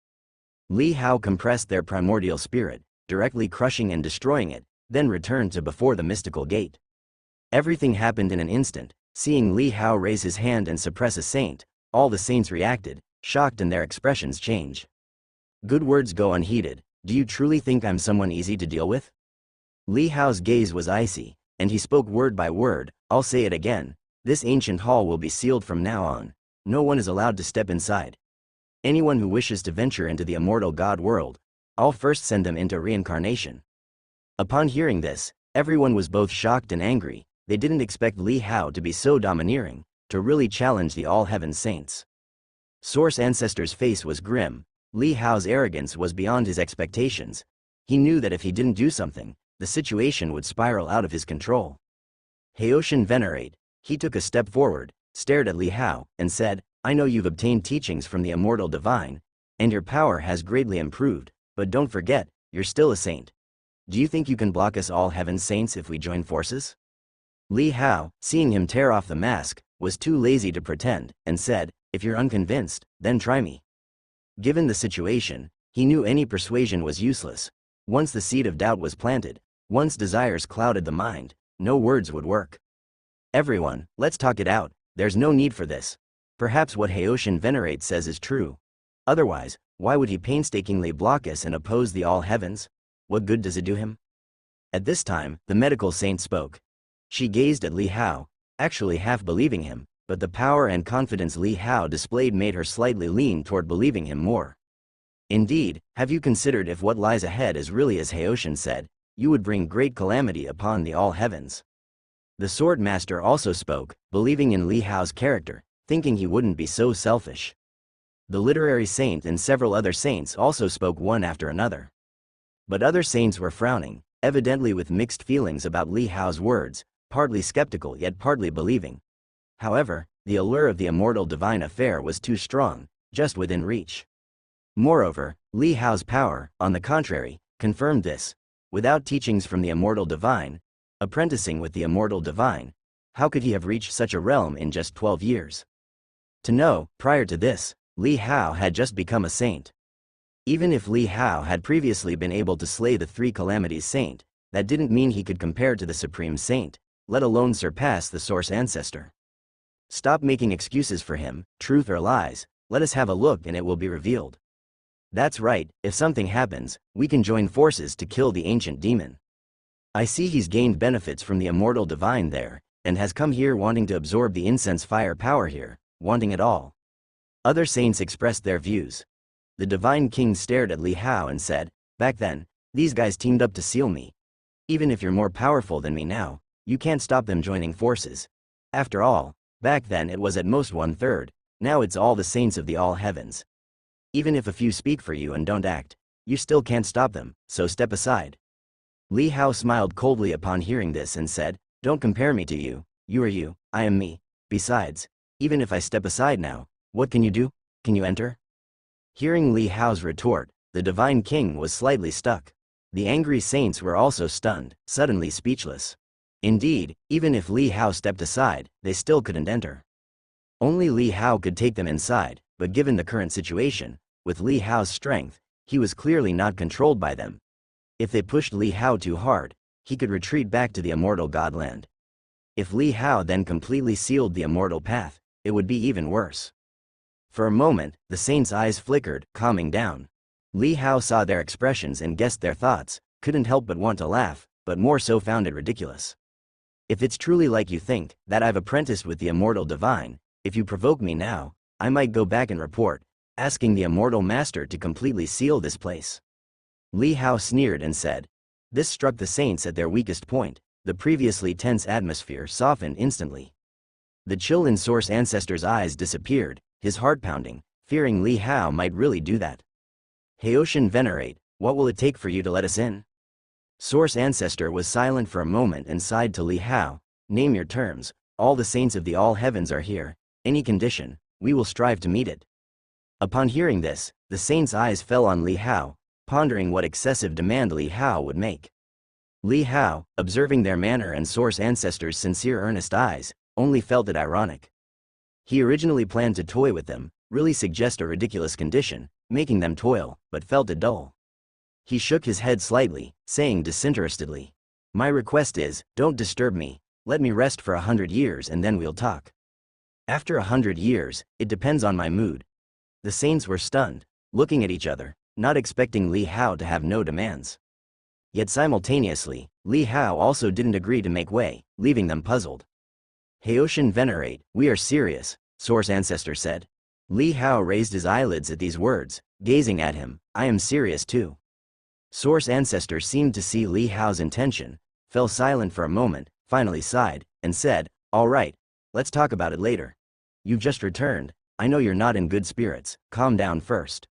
[SPEAKER 1] Li Hao compressed their primordial spirit, directly crushing and destroying it, then returned to before the mystical gate. Everything happened in an instant. Seeing Li Hao raise his hand and suppress a saint, all the saints reacted, shocked, and their expressions changed. Good words go unheeded. Do you truly think I'm someone easy to deal with? Li Hao's gaze was icy, and he spoke word by word, I'll say it again. This ancient hall will be sealed from now on. No one is allowed to step inside. Anyone who wishes to venture into the immortal God world, I'll first send them into reincarnation. Upon hearing this, everyone was both shocked and angry. They didn't expect Li Hao to be so domineering, to really challenge the all-heaven saints. Source Ancestor's face was grim. Li Hao's arrogance was beyond his expectations. He knew that if he didn't do something, the situation would spiral out of his control. Haoshan Venerate, he took a step forward, stared at Li Hao, and said, I know you've obtained teachings from the Immortal Divine, and your power has greatly improved, but don't forget, you're still a saint. Do you think you can block us all heaven's saints if we join forces? Li Hao, seeing him tear off the mask, was too lazy to pretend, and said, if you're unconvinced, then try me. Given the situation, he knew any persuasion was useless. Once the seed of doubt was planted, once desires clouded the mind, no words would work. Everyone, let's talk it out, there's no need for this. Perhaps what Haoshan Venerate says is true. Otherwise, why would he painstakingly block us and oppose the all heavens? What good does it do him? At this time, the medical saint spoke. She gazed at Li Hao, actually half believing him, but the power and confidence Li Hao displayed made her slightly lean toward believing him more. Indeed, have you considered if what lies ahead is really as Haoshan said, you would bring great calamity upon the all heavens? The sword master also spoke, believing in Li Hao's character, thinking he wouldn't be so selfish. The literary saint and several other saints also spoke one after another. But other saints were frowning, evidently with mixed feelings about Li Hao's words, partly skeptical yet partly believing. However, the allure of the immortal divine affair was too strong, just within reach. Moreover, Li Hao's power, on the contrary, confirmed this. Without teachings from the immortal divine, apprenticing with the immortal divine, how could he have reached such a realm in just 12 years? To know, prior to this, Li Hao had just become a saint. Even if Li Hao had previously been able to slay the 3 calamities saint, that didn't mean he could compare to the supreme saint, let alone surpass the source ancestor. Stop making excuses for him, truth or lies, let us have a look and it will be revealed. That's right, if something happens, we can join forces to kill the ancient demon. I see he's gained benefits from the immortal divine there, and has come here wanting to absorb the incense fire power here, wanting it all. Other saints expressed their views. The divine king stared at Li Hao and said, back then, these guys teamed up to seal me. Even if you're more powerful than me now, you can't stop them joining forces. After all, Back then it was at most 1/3, now it's all the saints of the all heavens. Even if a few speak for you and don't act, you still can't stop them, so step aside. Li Hao smiled coldly upon hearing this and said, don't compare me to you, you are you, I am me. Besides, even if I step aside now, what can you do? Can you enter? Hearing Li Hao's retort, the divine king was slightly stuck. The angry saints were also stunned, suddenly speechless. Indeed, even if Li Hao stepped aside, they still couldn't enter. Only Li Hao could take them inside, but given the current situation, with Li Hao's strength, he was clearly not controlled by them. If they pushed Li Hao too hard, he could retreat back to the immortal godland. If Li Hao then completely sealed the immortal path, it would be even worse. For a moment, the saints' eyes flickered, calming down. Li Hao saw their expressions and guessed their thoughts, couldn't help but want to laugh, but more so found it ridiculous. If it's truly like you think, that I've apprenticed with the immortal divine, if you provoke me now, I might go back and report, asking the immortal master to completely seal this place. Li Hao sneered and said. This struck the saints at their weakest point. The previously tense atmosphere softened instantly. The chill in Source Ancestor's eyes disappeared, his heart pounding, fearing Li Hao might really do that. Haoshan Venerate, what will it take for you to let us in? Source Ancestor was silent for a moment and sighed to Li Hao, name your terms, all the saints of the all heavens are here, any condition, we will strive to meet it. Upon hearing this, the saints' eyes fell on Li Hao, pondering what excessive demand Li Hao would make. Li Hao, observing their manner and Source Ancestor's sincere earnest eyes, only felt it ironic. He originally planned to toy with them, really suggest a ridiculous condition, making them toil, but felt it dull. He shook his head slightly, saying disinterestedly, my request is, don't disturb me, let me rest for 100 years and then we'll talk. After 100 years, it depends on my mood. The saints were stunned, looking at each other, not expecting Li Hao to have no demands. Yet simultaneously, Li Hao also didn't agree to make way, leaving them puzzled. Haoshan Venerate, we are serious, Source Ancestor said. Li Hao raised his eyelids at these words, gazing at him, I am serious too. Source Ancestor seemed to see Li Hao's intention, fell silent for a moment, finally sighed, and said, all right, let's talk about it later. You've just returned, I know you're not in good spirits, calm down first.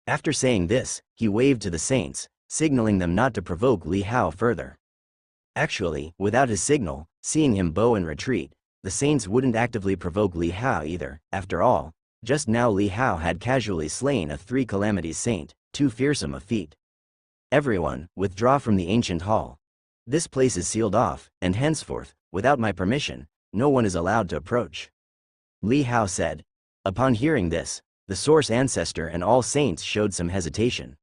[SPEAKER 1] After saying this, he waved to the saints, signaling them not to provoke Li Hao further. Actually, without his signal, seeing him bow and retreat, the saints wouldn't actively provoke Li Hao either. After all, just now Li Hao had casually slain a 3 calamities saint, too fearsome a feat. Everyone, withdraw from the ancient hall. This place is sealed off, and henceforth, without my permission, no one is allowed to approach. Li Hao said. Upon hearing this, the Source Ancestor and all saints showed some hesitation.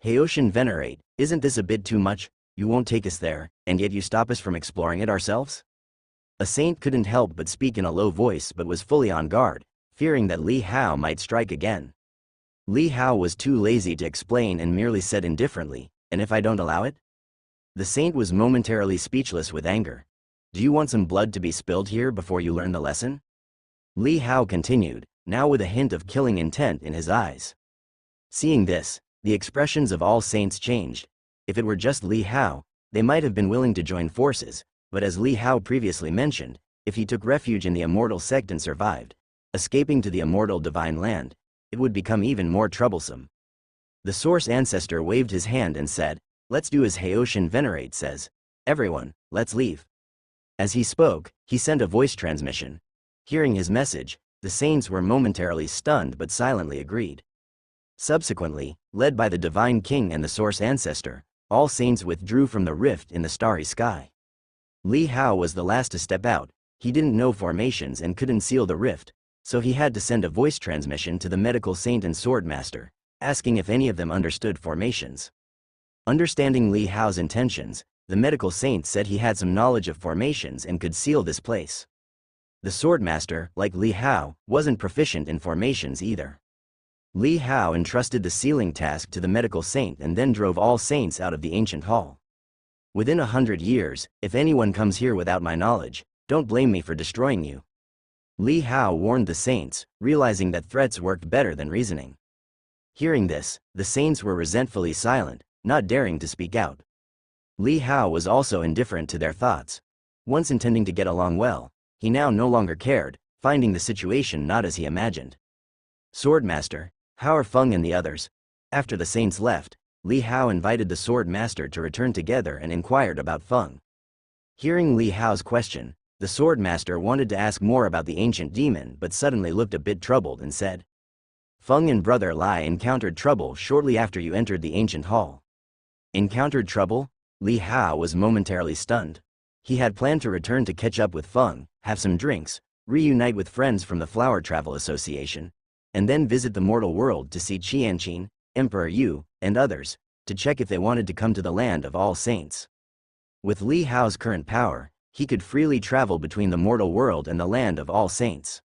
[SPEAKER 1] Haoshan Venerate, isn't this a bit too much? You won't take us there, and yet you stop us from exploring it ourselves? A saint couldn't help but speak in a low voice but was fully on guard, fearing that Li Hao might strike again. Li Hao was too lazy to explain and merely said indifferently, and if I don't allow it? The saint was momentarily speechless with anger. Do you want some blood to be spilled here before you learn the lesson? Li Hao continued, now with a hint of killing intent in his eyes. Seeing this, the expressions of all saints changed. If it were just Li Hao, they might have been willing to join forces, but as Li Hao previously mentioned, if he took refuge in the immortal sect and survived, escaping to the immortal divine land, it would become even more troublesome. The Source Ancestor waved his hand and said, let's do as Haoshan Venerate says. Everyone, let's leave. As he spoke, he sent a voice transmission. Hearing his message, the saints were momentarily stunned but silently agreed. Subsequently, led by the Divine King and the Source Ancestor, all saints withdrew from the rift in the starry sky. Li Hao was the last to step out. He didn't know formations and couldn't seal the rift, so he had to send a voice transmission to the medical saint and sword master, asking if any of them understood formations. Understanding Li Hao's intentions, the medical saint said he had some knowledge of formations and could seal this place. The sword master, like Li Hao, wasn't proficient in formations either. Li Hao entrusted the sealing task to the medical saint and then drove all saints out of the ancient hall. Within 100 years, if anyone comes here without my knowledge, don't blame me for destroying you. Li Hao warned the saints, realizing that threats worked better than reasoning. Hearing this, the saints were resentfully silent, not daring to speak out. Li Hao was also indifferent to their thoughts. Once intending to get along well, He now no longer cared, finding the situation not as he imagined. Swordmaster, how are Feng and the others? After the saints left, Li Hao invited the Swordmaster to return together and inquired about Feng. Hearing Li Hao's question, the Swordmaster wanted to ask more about the ancient demon but suddenly looked a bit troubled and said, Feng and brother Lai encountered trouble shortly after you entered the ancient hall. Encountered trouble? Li Hao was momentarily stunned. He had planned to return to catch up with Feng, have some drinks, reunite with friends from the Flower Travel Association, and then visit the mortal world to see Qianqin, Emperor Yu, and others, to check if they wanted to come to the land of all saints. With Li Hao's current power, he could freely travel between the mortal world and the land of all saints.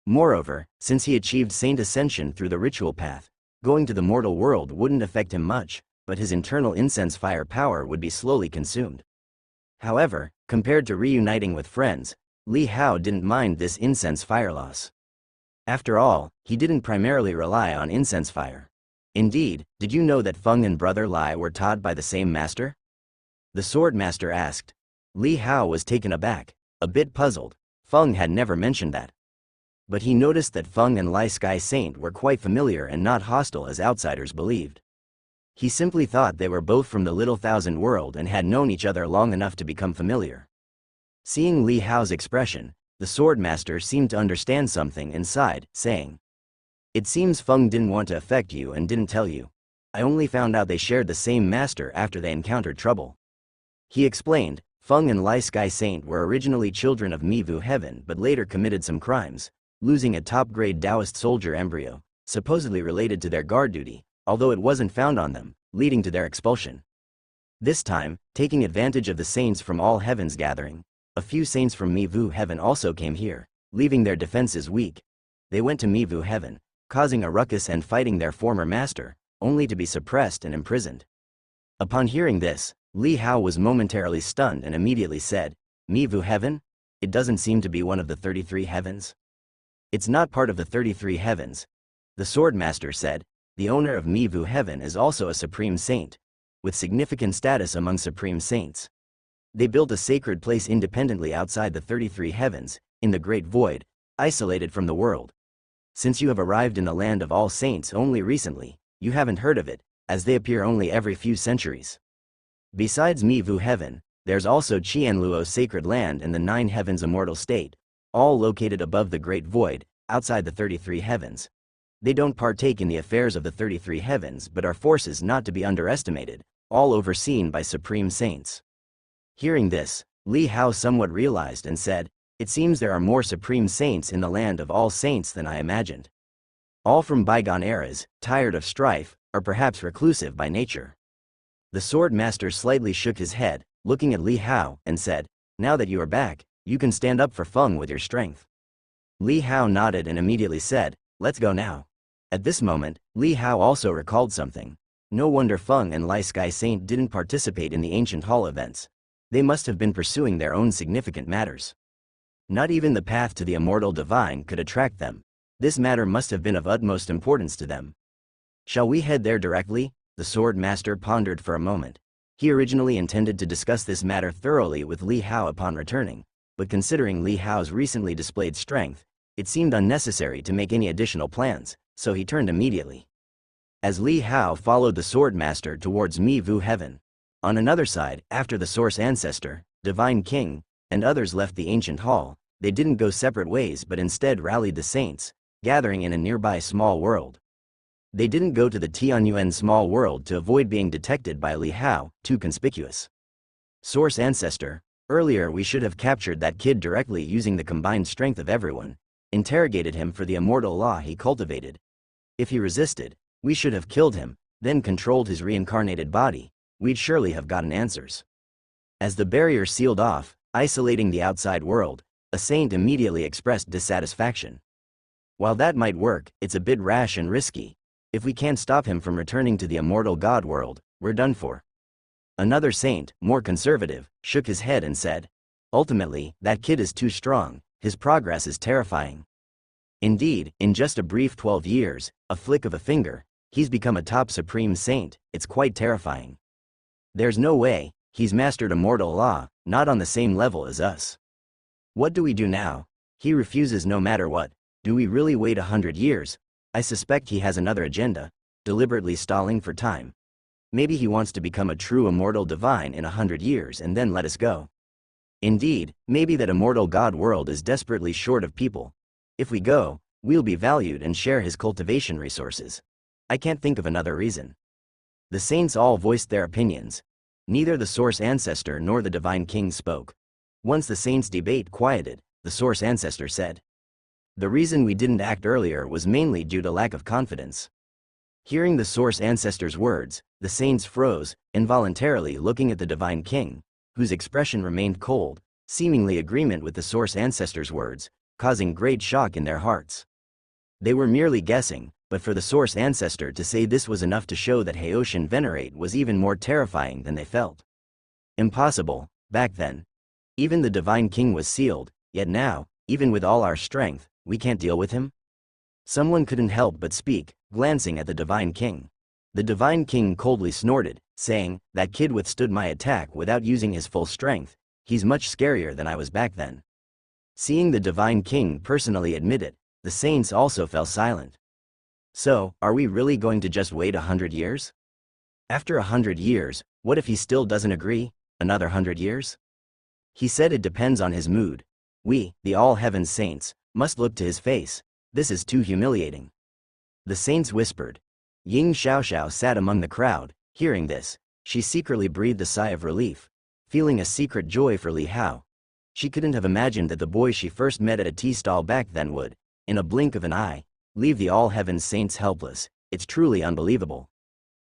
[SPEAKER 1] Moreover, since he achieved saint ascension through the ritual path, going to the mortal world wouldn't affect him much, but his internal incense fire power would be slowly consumed. However, compared to reuniting with friends, Li Hao didn't mind this incense fire loss. After all, he didn't primarily rely on incense fire. Indeed, did you know that Feng and brother Lai were taught by the same master? The Swordmaster asked. Li Hao was taken aback, a bit puzzled. Feng had never mentioned that. But he noticed that Feng and Lai Sky Saint were quite familiar and not hostile as outsiders believed. He simply thought they were both from the Little Thousand World and had known each other long enough to become familiar. Seeing Li Hao's expression, the Swordmaster seemed to understand something and sighed, saying, It seems Feng didn't want to affect you and didn't tell you. I only found out they shared the same master after they encountered trouble. He explained, Feng and Lai Sky Saint were originally children of Mivu Heaven but later committed some crimes, losing a top-grade Taoist soldier embryo, supposedly related to their guard duty, although it wasn't found on them, leading to their expulsion. This time, taking advantage of the saints from all heavens gathering, a few saints from Mivu Heaven also came here, leaving their defenses weak. They went to Mivu Heaven, causing a ruckus and fighting their former master, only to be suppressed and imprisoned. Upon hearing this, Li Hao was momentarily stunned and immediately said, Mivu Heaven? It doesn't seem to be one of the 33 heavens. It's not part of the 33 heavens. The Swordmaster said, the owner of Mivu Heaven is also a supreme saint, with significant status among supreme saints. They built a sacred place independently outside the 33 heavens, in the Great Void, isolated from the world. Since you have arrived in the land of all saints only recently, you haven't heard of it, as they appear only every few centuries. Besides Mivu Heaven, there's also Qianluo's sacred land and the 9 heavens immortal state, all located above the Great Void, outside the 33 heavens. They don't partake in the affairs of the 33 heavens but are forces not to be underestimated, all overseen by supreme saints. Hearing this, Li Hao somewhat realized and said, It seems there are more supreme saints in the land of all saints than I imagined. All from bygone eras, tired of strife, or perhaps reclusive by nature. The Swordmaster slightly shook his head, looking at Li Hao, and said, Now that you are back, you can stand up for Feng with your strength. Li Hao nodded and immediately said, Let's go now. At this moment, Li Hao also recalled something. No wonder Feng and Lai Sky Saint didn't participate in the ancient hall events. They must have been pursuing their own significant matters. Not even the path to the immortal divine could attract them. This matter must have been of utmost importance to them. Shall we head there directly? The Swordmaster pondered for a moment. He originally intended to discuss this matter thoroughly with Li Hao upon returning, but considering Li Hao's recently displayed strength, it seemed unnecessary to make any additional plans, so he turned immediately. As Li Hao followed the Swordmaster towards Mivu Heaven. On another side, after the Source Ancestor, Divine King, and others left the ancient hall, they didn't go separate ways but instead rallied the saints, gathering in a nearby small world. They didn't go to the Tianyuan small world to avoid being detected by Li Hao, too conspicuous. Source Ancestor, earlier we should have captured that kid directly using the combined strength of everyone, interrogated him for the immortal law he cultivated. If he resisted, we should have killed him, then controlled his reincarnated body. We'd surely have gotten answers. As the barrier sealed off, isolating the outside world, a saint immediately expressed dissatisfaction. While that might work, it's a bit rash and risky. If we can't stop him from returning to the immortal God world, we're done for. Another saint, more conservative, shook his head and said, Ultimately, that kid is too strong, his progress is terrifying. Indeed, in just a brief 12 years, a flick of a finger, he's become a top supreme saint. It's quite terrifying. There's no way, he's mastered immortal law, not on the same level as us. What do we do now? He refuses no matter what. Do we really wait 100 years? I suspect he has another agenda, deliberately stalling for time. Maybe he wants to become a true immortal divine in 100 years and then let us go. Indeed, maybe that immortal god world is desperately short of people. If we go, we'll be valued and share his cultivation resources. I can't think of another reason. The saints all voiced their opinions. Neither the source ancestor nor the divine king spoke. Once the saints' debate quieted, the source ancestor said, "The reason we didn't act earlier was mainly due to lack of confidence." Hearing the source ancestor's words, the saints froze, involuntarily looking at the divine king, whose expression remained cold, seemingly agreement with the source ancestor's words, causing great shock in their hearts. They were merely guessing, but for the source ancestor to say this was enough to show that Haoshan Venerate was even more terrifying than they felt. Impossible, back then. Even the divine king was sealed, yet now, even with all our strength, we can't deal with him? Someone couldn't help but speak, glancing at the divine king. The divine king coldly snorted, saying, "That kid withstood my attack without using his full strength. He's much scarier than I was back then." Seeing the divine king personally admit it, the saints also fell silent. So, are we really going to just wait 100 years? After 100 years, what if he still doesn't agree? Another 100 years? He said it depends on his mood. We, the all heaven saints, must look to his face. This is too humiliating. The saints whispered. Ying Xiaoxiao sat among the crowd. Hearing this, she secretly breathed a sigh of relief, feeling a secret joy for Li Hao. She couldn't have imagined that the boy she first met at a tea stall back then would, in a blink of an eye, leave the all heaven saints helpless. It's truly unbelievable.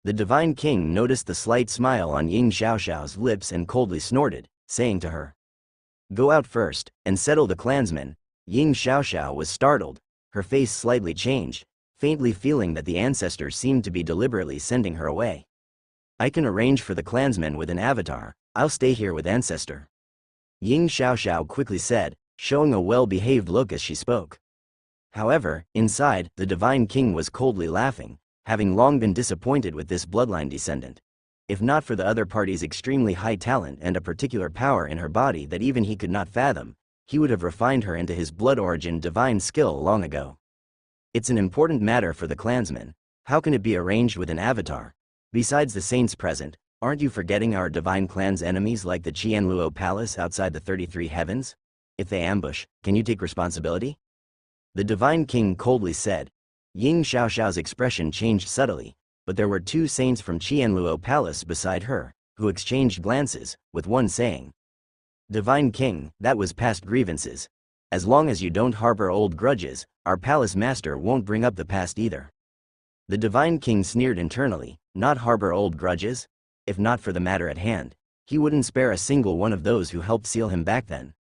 [SPEAKER 1] The divine king noticed the slight smile on Ying Xiaoxiao's lips and coldly snorted, saying to her, "Go out first, and settle the clansmen." Ying Xiaoxiao was startled, her face slightly changed, faintly feeling that the ancestor seemed to be deliberately sending her away. "I can arrange for the clansmen with an avatar, I'll stay here with ancestor," Ying Xiaoxiao quickly said, showing a well-behaved look as she spoke. However, inside, the divine king was coldly laughing, having long been disappointed with this bloodline descendant. If not for the other party's extremely high talent and a particular power in her body that even he could not fathom, he would have refined her into his blood origin divine skill long ago. It's an important matter for the clansmen. How can it be arranged with an avatar? Besides the saints present, aren't you forgetting our divine clan's enemies like the Qianluo Palace outside the 33 heavens? If they ambush, can you take responsibility? The divine king coldly said. Ying Xiaoxiao's expression changed subtly, but there were two saints from Qianluo Palace beside her, who exchanged glances, with one saying, "Divine king, that was past grievances. As long as you don't harbor old grudges, our palace master won't bring up the past either." The divine king sneered internally. Not harbor old grudges? If not for the matter at hand, he wouldn't spare a single one of those who helped seal him back then.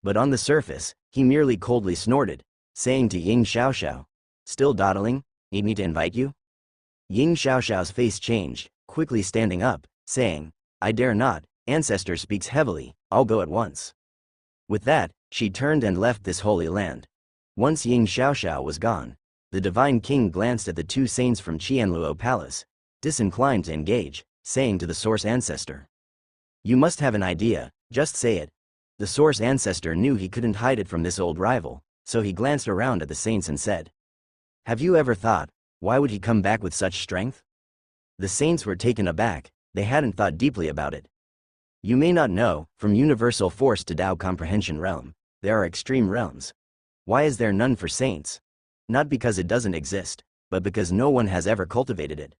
[SPEAKER 1] But on the surface, he merely coldly snorted, saying to Ying Xiaoxiao, "Still dawdling? Need me to invite you?" Ying Xiaoxiao's face changed, quickly standing up, saying, "I dare not, ancestor speaks heavily, I'll go at once." With that, she turned and left this holy land. Once Ying Xiaoxiao was gone, the divine king glanced at the two saints from Qianluo Palace, disinclined to engage, saying to the source ancestor, "You must have an idea, just say it." The source ancestor knew he couldn't hide it from this old rival, so he glanced around at the saints and said, "Have you ever thought, why would he come back with such strength?" The saints were taken aback, they hadn't thought deeply about it. You may not know, from universal force to Tao comprehension realm, there are extreme realms. Why is there none for saints? Not because it doesn't exist, but because no one has ever cultivated it.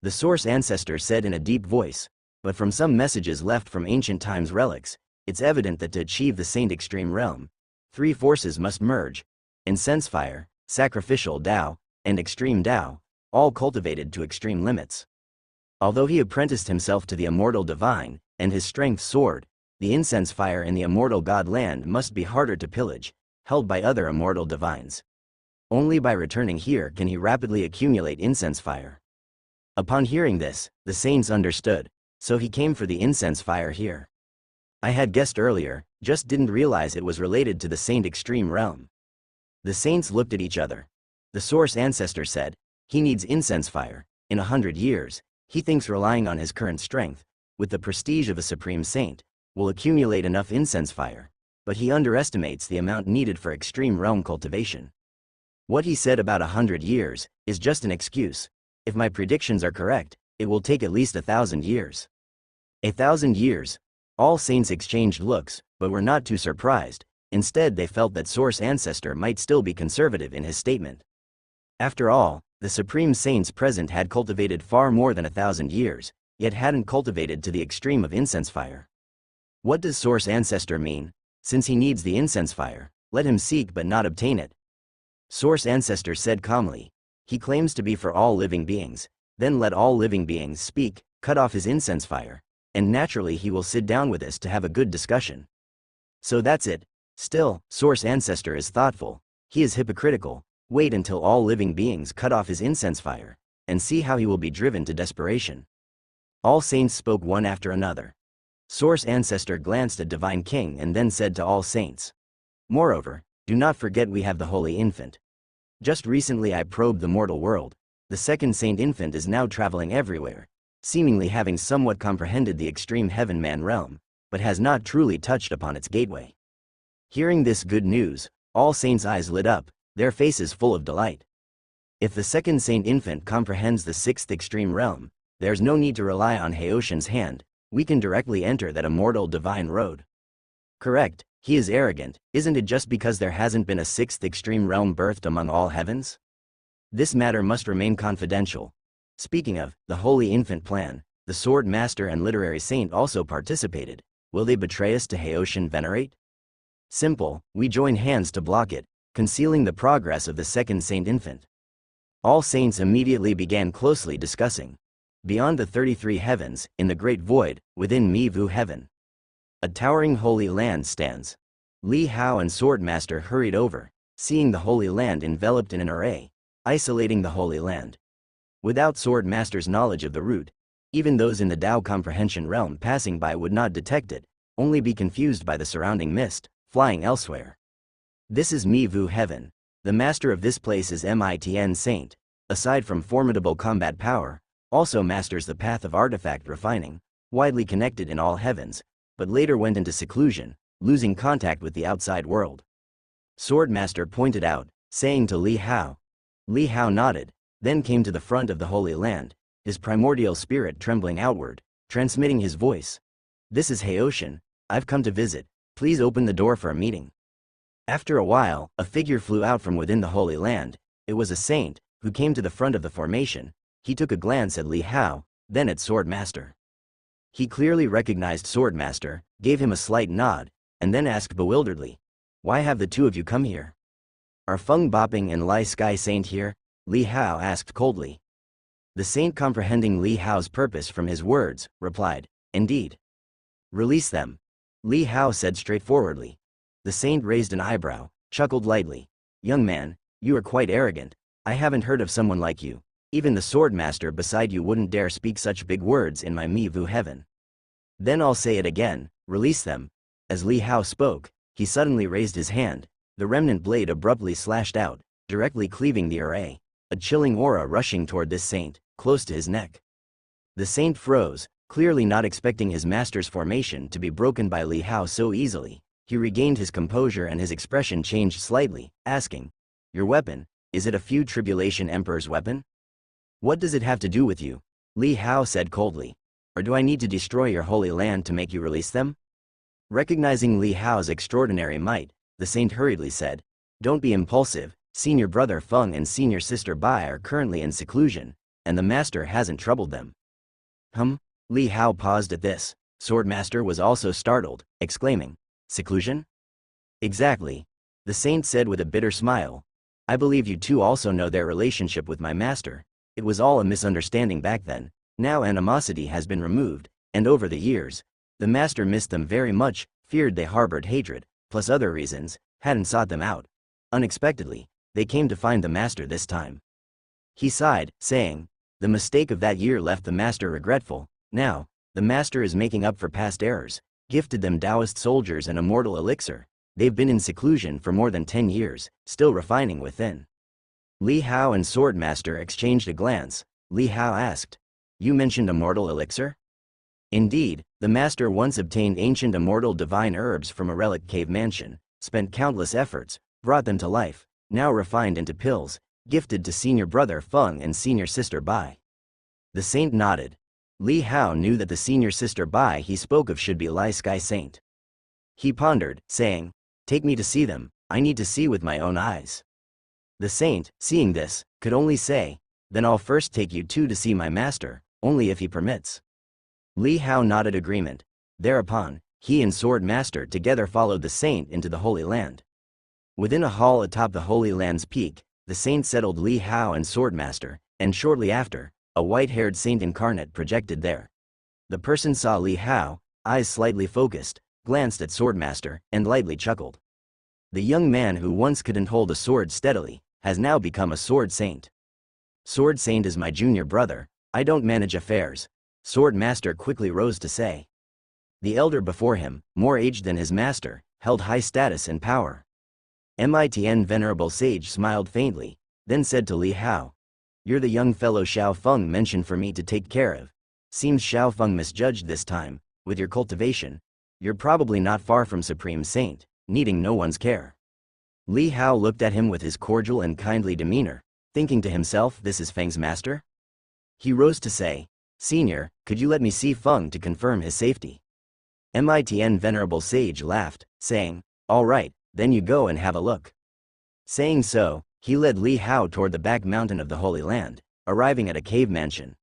[SPEAKER 1] The source ancestor said in a deep voice, but from some messages left from ancient times relics, it's evident that to achieve the saint extreme realm, three forces must merge: incense fire, sacrificial Tao, and extreme Tao, all cultivated to extreme limits. Although he apprenticed himself to the immortal divine, and his strength soared, the incense fire in the immortal god land must be harder to pillage, held by other immortal divines. Only by returning here can he rapidly accumulate incense fire. Upon hearing this, the saints understood, so he came for the incense fire here. I had guessed earlier, just didn't realize it was related to the saint extreme realm. The saints looked at each other. The source ancestor said, "He needs incense fire. In 100 years, he thinks relying on his current strength, with the prestige of a supreme saint, will accumulate enough incense fire. but he underestimates the amount needed for extreme realm cultivation. What he said about 100 years is just an excuse. If my predictions are correct, it will take at least 1,000 years. 1,000 years? All saints exchanged looks, but were not too surprised. Instead, they felt that Source Ancestor might still be conservative in his statement. After all, the supreme saints present had cultivated far more than 1,000 years, yet hadn't cultivated to the extreme of incense fire. What does Source Ancestor mean? Since he needs the incense fire, let him seek but not obtain it. Source Ancestor said calmly. He claims to be for all living beings, then let all living beings speak, cut off his incense fire, and naturally he will sit down with us to have a good discussion. So that's it. Still, Source Ancestor is thoughtful. He is hypocritical. Wait until all living beings cut off his incense fire, and see how he will be driven to desperation. All saints spoke one after another. Source Ancestor glanced at Divine King and then said to all saints, "Moreover, do not forget we have the Holy Infant. Just recently I probed the mortal world. The second Saint Infant is now traveling everywhere, seemingly having somewhat comprehended the extreme heaven-man realm, but has not truly touched upon its gateway." Hearing this good news, all saints' eyes lit up, their faces full of delight. If the second Saint Infant comprehends the sixth extreme realm, there's no need to rely on Haoshan's hand. We can directly enter that immortal divine road. Correct, he is arrogant. Isn't it just because there hasn't been a sixth extreme realm birthed among all heavens? This matter must remain confidential. Speaking of the Holy Infant plan, the Sword Master and Literary Saint also participated. Will they betray us to Haoshan Venerate? Simple, we join hands to block it, concealing the progress of the second Saint Infant. All saints immediately began closely discussing. Beyond the 33 heavens, in the great void, within Mivu heaven, a towering holy land stands. Li Hao and Sword Master hurried over, seeing the holy land enveloped in an array, isolating the holy land. Without Sword Master's knowledge of the route, even those in the Tao comprehension realm passing by would not detect it, only be confused by the surrounding mist, flying elsewhere. This is Mivu heaven. The master of this place is Mitn Saint. Aside from formidable combat power, also masters the path of artifact refining, widely connected in all heavens, but later went into seclusion, losing contact with the outside world. Sword Master pointed out, saying to Li Hao. Li Hao nodded, then came to the front of the Holy Land, his primordial spirit trembling outward, transmitting his voice. "This is Haoshan. I've come to visit. Please open the door for a meeting." After a while, a figure flew out from within the Holy Land. It was a saint, who came to the front of the formation. He took a glance at Li Hao, then at Sword Master. He clearly recognized Sword Master, gave him a slight nod, and then asked bewilderedly, "Why have the two of you come here?" "Are Feng Boping and Lai Sky Saint here?" Li Hao asked coldly. The saint, comprehending Li Hao's purpose from his words, replied, "Indeed." "Release them," Li Hao said straightforwardly. The saint raised an eyebrow, chuckled lightly. "Young man, you are quite arrogant. I haven't heard of someone like you. Even the Sword Master beside you wouldn't dare speak such big words in my Mivu heaven." "Then I'll say it again, release them." As Li Hao spoke, he suddenly raised his hand. The remnant blade abruptly slashed out, directly cleaving the array, a chilling aura rushing toward this saint, close to his neck. The saint froze, clearly not expecting his master's formation to be broken by Li Hao so easily. He regained his composure and his expression changed slightly, asking, "Your weapon, is it a few Tribulation Emperor's weapon?" "What does it have to do with you?" Li Hao said coldly. "Or do I need to destroy your holy land to make you release them?" Recognizing Li Hao's extraordinary might, the saint hurriedly said, "Don't be impulsive. Senior brother Feng and senior sister Bai are currently in seclusion, and the master hasn't troubled them." Li Hao paused at this. Sword Master was also startled, exclaiming, "Seclusion?" "Exactly," the saint said with a bitter smile. "I believe you two also know their relationship with my master. It was all a misunderstanding back then. Now animosity has been removed, and over the years, the master missed them very much, feared they harbored hatred, plus other reasons, hadn't sought them out. Unexpectedly, they came to find the master this time." He sighed, saying, "The mistake of that year left the master regretful. Now, the master is making up for past errors, gifted them Taoist soldiers and immortal elixir. They've been in seclusion for more than 10 years, still refining within." Li Hao and Sword Master exchanged a glance. Li Hao asked, "You mentioned immortal elixir?" Indeed, the master once obtained ancient immortal divine herbs from a relic cave mansion, spent countless efforts, brought them to life, now refined into pills, gifted to senior brother Feng and senior sister Bai. The saint nodded. Li Hao knew that the senior sister Bai he spoke of should be Lai Sky Saint. He pondered, saying, "Take me to see them, I need to see with my own eyes." The saint, seeing this, could only say, "Then I'll first take you two to see my master, only if he permits." Li Hao nodded agreement. Thereupon, he and Sword Master together followed the saint into the Holy Land. Within a hall atop the Holy Land's peak, the saint settled Li Hao and Sword Master, and shortly after, a white-haired saint incarnate projected there. The person saw Li Hao, eyes slightly focused, glanced at Sword Master, and lightly chuckled. The young man who once couldn't hold a sword steadily, has now become a sword saint. Sword Saint is my junior brother, I don't manage affairs, Sword Master quickly rose to say. The elder before him, more aged than his master, held high status and power. Mitn Venerable Sage smiled faintly, then said to Li Hao, "You're the young fellow Xiao Feng mentioned for me to take care of. Seems Xiao Feng misjudged this time, with your cultivation. You're probably not far from Supreme Saint, needing no one's care." Li Hao looked at him with his cordial and kindly demeanor, thinking to himself, this is Feng's master? He rose to say, "Senior, could you let me see Feng to confirm his safety?" Mitn Venerable Sage laughed, saying, "All right, then you go and have a look." Saying so, he led Li Hao toward the back mountain of the Holy Land, arriving at a cave mansion.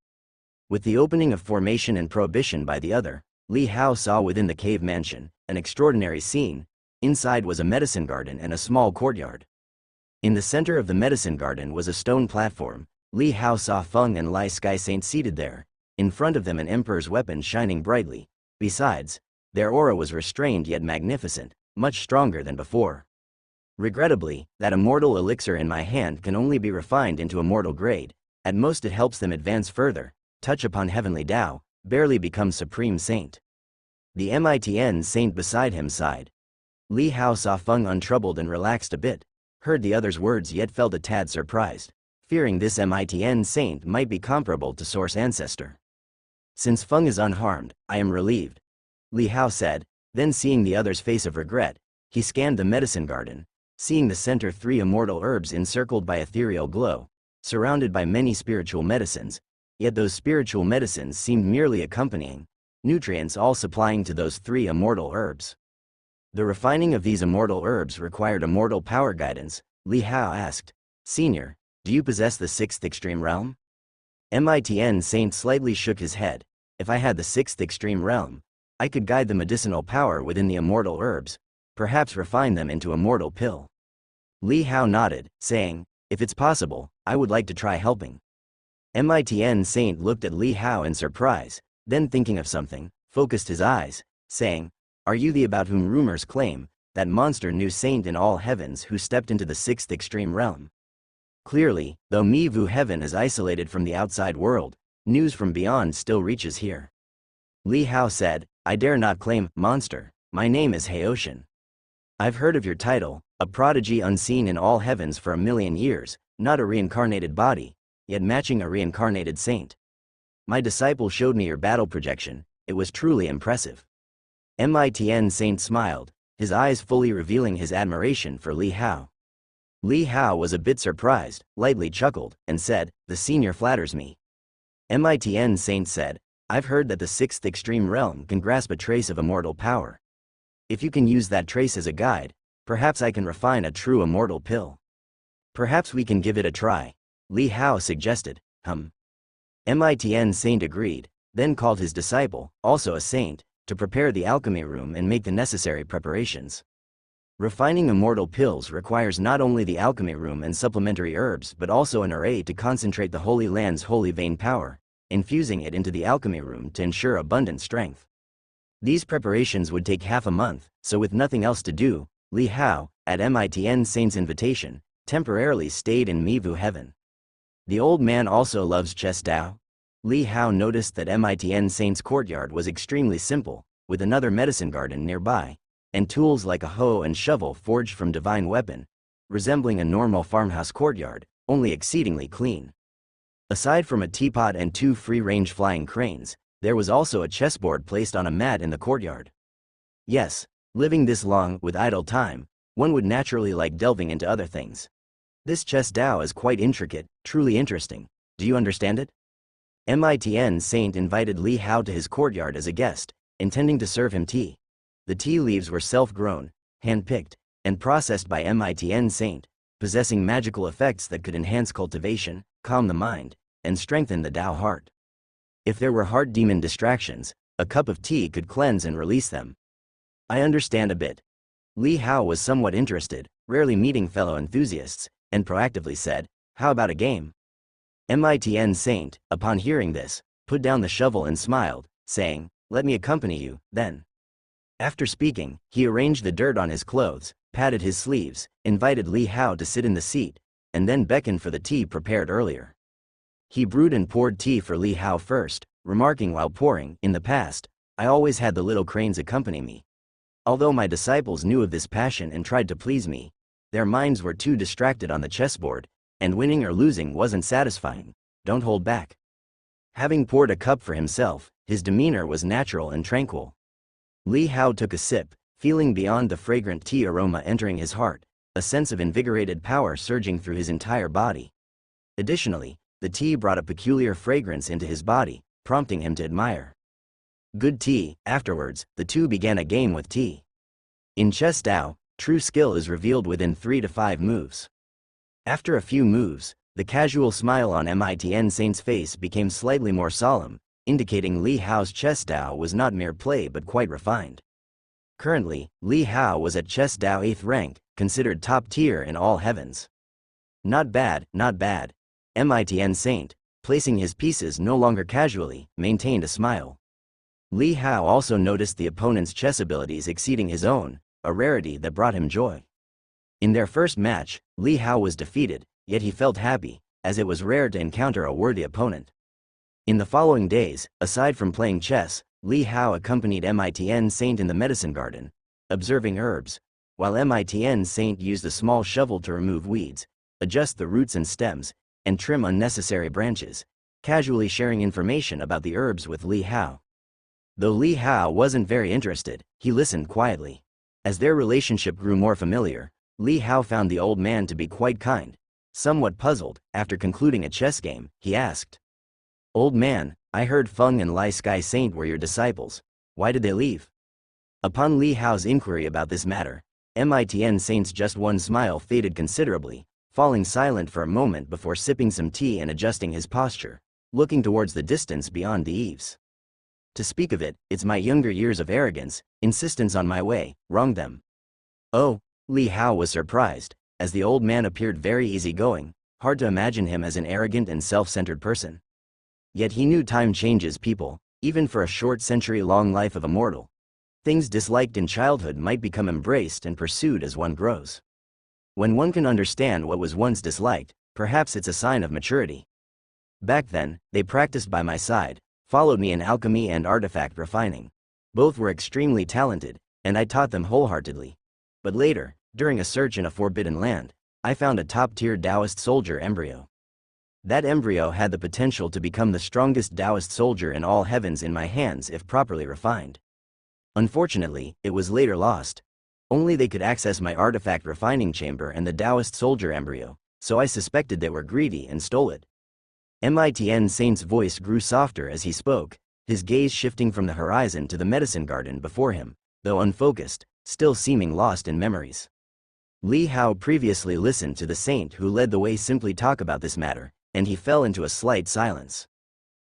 [SPEAKER 1] With the opening of formation and prohibition by the other, Li Hao saw within the cave mansion an extraordinary scene. Inside was a medicine garden and a small courtyard. In the center of the medicine garden was a stone platform. Li Hao saw Feng and Lai Sky Saint seated there, in front of them an emperor's weapon shining brightly. Besides, their aura was restrained yet magnificent, much stronger than before. Regrettably, that immortal elixir in my hand can only be refined into immortal grade. At most it helps them advance further, touch upon heavenly Tao, barely become supreme saint. The Mitn saint beside him sighed. Li Hao saw Feng untroubled and relaxed a bit, heard the other's words yet felt a tad surprised, fearing this Mitn saint might be comparable to Source Ancestor. "Since Feng is unharmed, I am relieved," Li Hao said, then seeing the other's face of regret, he scanned the medicine garden, seeing the center 3 immortal herbs encircled by ethereal glow, surrounded by many spiritual medicines, yet those spiritual medicines seemed merely accompanying, nutrients all supplying to those 3 immortal herbs. The refining of these immortal herbs required immortal power guidance. Li Hao asked, "Senior, do you possess the 6th extreme realm?" Mitn Saint slightly shook his head. "If I had the 6th extreme realm, I could guide the medicinal power within the immortal herbs, perhaps refine them into a mortal pill." Li Hao nodded, saying, "If it's possible, I would like to try helping." Mitn Saint looked at Li Hao in surprise, then thinking of something, focused his eyes, saying, "Are you the about whom rumors claim, that monster new saint in all heavens who stepped into the 6th extreme realm?" Clearly, though Mivu heaven is isolated from the outside world, news from beyond still reaches here. Li Hao said, "I dare not claim monster, my name is Haoshan. I've heard of your title, a prodigy unseen in all heavens for 1,000,000 years, not a reincarnated body, yet matching a reincarnated saint. My disciple showed me your battle projection, it was truly impressive." Mitn Saint smiled, his eyes fully revealing his admiration for Li Hao. Li Hao was a bit surprised, lightly chuckled, and said, "The senior flatters me." Mitn Saint said, "I've heard that the 6th extreme realm can grasp a trace of immortal power. If you can use that trace as a guide, perhaps I can refine a true immortal pill. Perhaps we can give it a try," Li Hao suggested. Mitn Saint agreed, then called his disciple, also a saint, to prepare the alchemy room and make the necessary preparations. Refining immortal pills requires not only the alchemy room and supplementary herbs but also an array to concentrate the Holy Land's holy vein power, infusing it into the alchemy room to ensure abundant strength. These preparations would take half a month, so with nothing else to do, Li Hao, at Mitn Saint's invitation, temporarily stayed in Mivu heaven. The old man also loves chess Tao. Li Hao noticed that Mitn Saint's courtyard was extremely simple, with another medicine garden nearby, and tools like a hoe and shovel forged from divine weapon, resembling a normal farmhouse courtyard, only exceedingly clean. Aside from a teapot and 2 free-range flying cranes, There was also a chessboard placed on a mat in the courtyard. Yes, living this long with idle time, one would naturally like delving into other things. This chess Dao is quite intricate, truly interesting. Do you understand it? Mitn Saint invited Li Hao to his courtyard as a guest, intending to serve him tea. The tea leaves were self-grown, hand-picked, and processed by Mitn Saint, possessing magical effects that could enhance cultivation, calm the mind, and strengthen the Dao heart. If there were heart demon distractions, a cup of tea could cleanse and release them. I understand a bit. Li Hao was somewhat interested, rarely meeting fellow enthusiasts, and proactively said, "How about a game?" Mitn Saint, upon hearing this, put down the shovel and smiled, saying, "Let me accompany you, then." After speaking, he arranged the dirt on his clothes, patted his sleeves, invited Li Hao to sit in the seat, and then beckoned for the tea prepared earlier. He brewed and poured tea for Li Hao first, remarking while pouring, "In the past, I always had the little cranes accompany me. Although my disciples knew of this passion and tried to please me, their minds were too distracted on the chessboard, and winning or losing wasn't satisfying. Don't hold back." Having poured a cup for himself, his demeanor was natural and tranquil. Li Hao took a sip, feeling beyond the fragrant tea aroma entering his heart, a sense of invigorated power surging through his entire body. Additionally, the tea brought a peculiar fragrance into his body, prompting him to admire. Good tea. Afterwards, the two began a game with tea. In chess Dao, true skill is revealed within 3 to 5 moves. After a few moves, the casual smile on Mitn Saint's face became slightly more solemn, indicating Li Hao's chess Dao was not mere play but quite refined. Currently, Li Hao was at chess Dao 8th rank, considered top tier in all heavens. Not bad, not bad. Mitn Saint, placing his pieces no longer casually, maintained a smile. Li Hao also noticed the opponent's chess abilities exceeding his own, a rarity that brought him joy. In their first match, Li Hao was defeated, yet he felt happy, as it was rare to encounter a worthy opponent. In the following days, aside from playing chess, Li Hao accompanied Mitn Saint in the medicine garden, observing herbs, while Mitn Saint used a small shovel to remove weeds, adjust the roots and stems, and trim unnecessary branches, casually sharing information about the herbs with Li Hao. Though Li Hao wasn't very interested, he listened quietly. As their relationship grew more familiar, Li Hao found the old man to be quite kind. Somewhat puzzled, after concluding a chess game, he asked, "Old man, I heard Feng and Lai Sky Saint were your disciples. Why did they leave?" Upon Li Hao's inquiry about this matter, Mitn Saint's just one smile faded considerably, falling silent for a moment before sipping some tea and adjusting his posture, looking towards the distance beyond the eaves. "To speak of it, it's my younger years of arrogance, insistence on my way, wronged them." "Oh," Li Hao was surprised, as the old man appeared very easygoing, hard to imagine him as an arrogant and self-centered person. Yet he knew time changes people, even for a short century-long life of a mortal. Things disliked in childhood might become embraced and pursued as one grows. When one can understand what was once disliked, perhaps it's a sign of maturity. Back then, they practiced by my side, followed me in alchemy and artifact refining. Both were extremely talented, and I taught them wholeheartedly. But later, during a search in a forbidden land, I found a top-tier Taoist soldier embryo. That embryo had the potential to become the strongest Taoist soldier in all heavens in my hands if properly refined. Unfortunately, it was later lost. Only they could access my artifact refining chamber and the Taoist soldier embryo, so I suspected they were greedy and stole it. Mitn Saint's voice grew softer as he spoke, his gaze shifting from the horizon to the medicine garden before him, though unfocused, still seeming lost in memories. Li Hao previously listened to the saint who led the way simply talk about this matter, and he fell into a slight silence.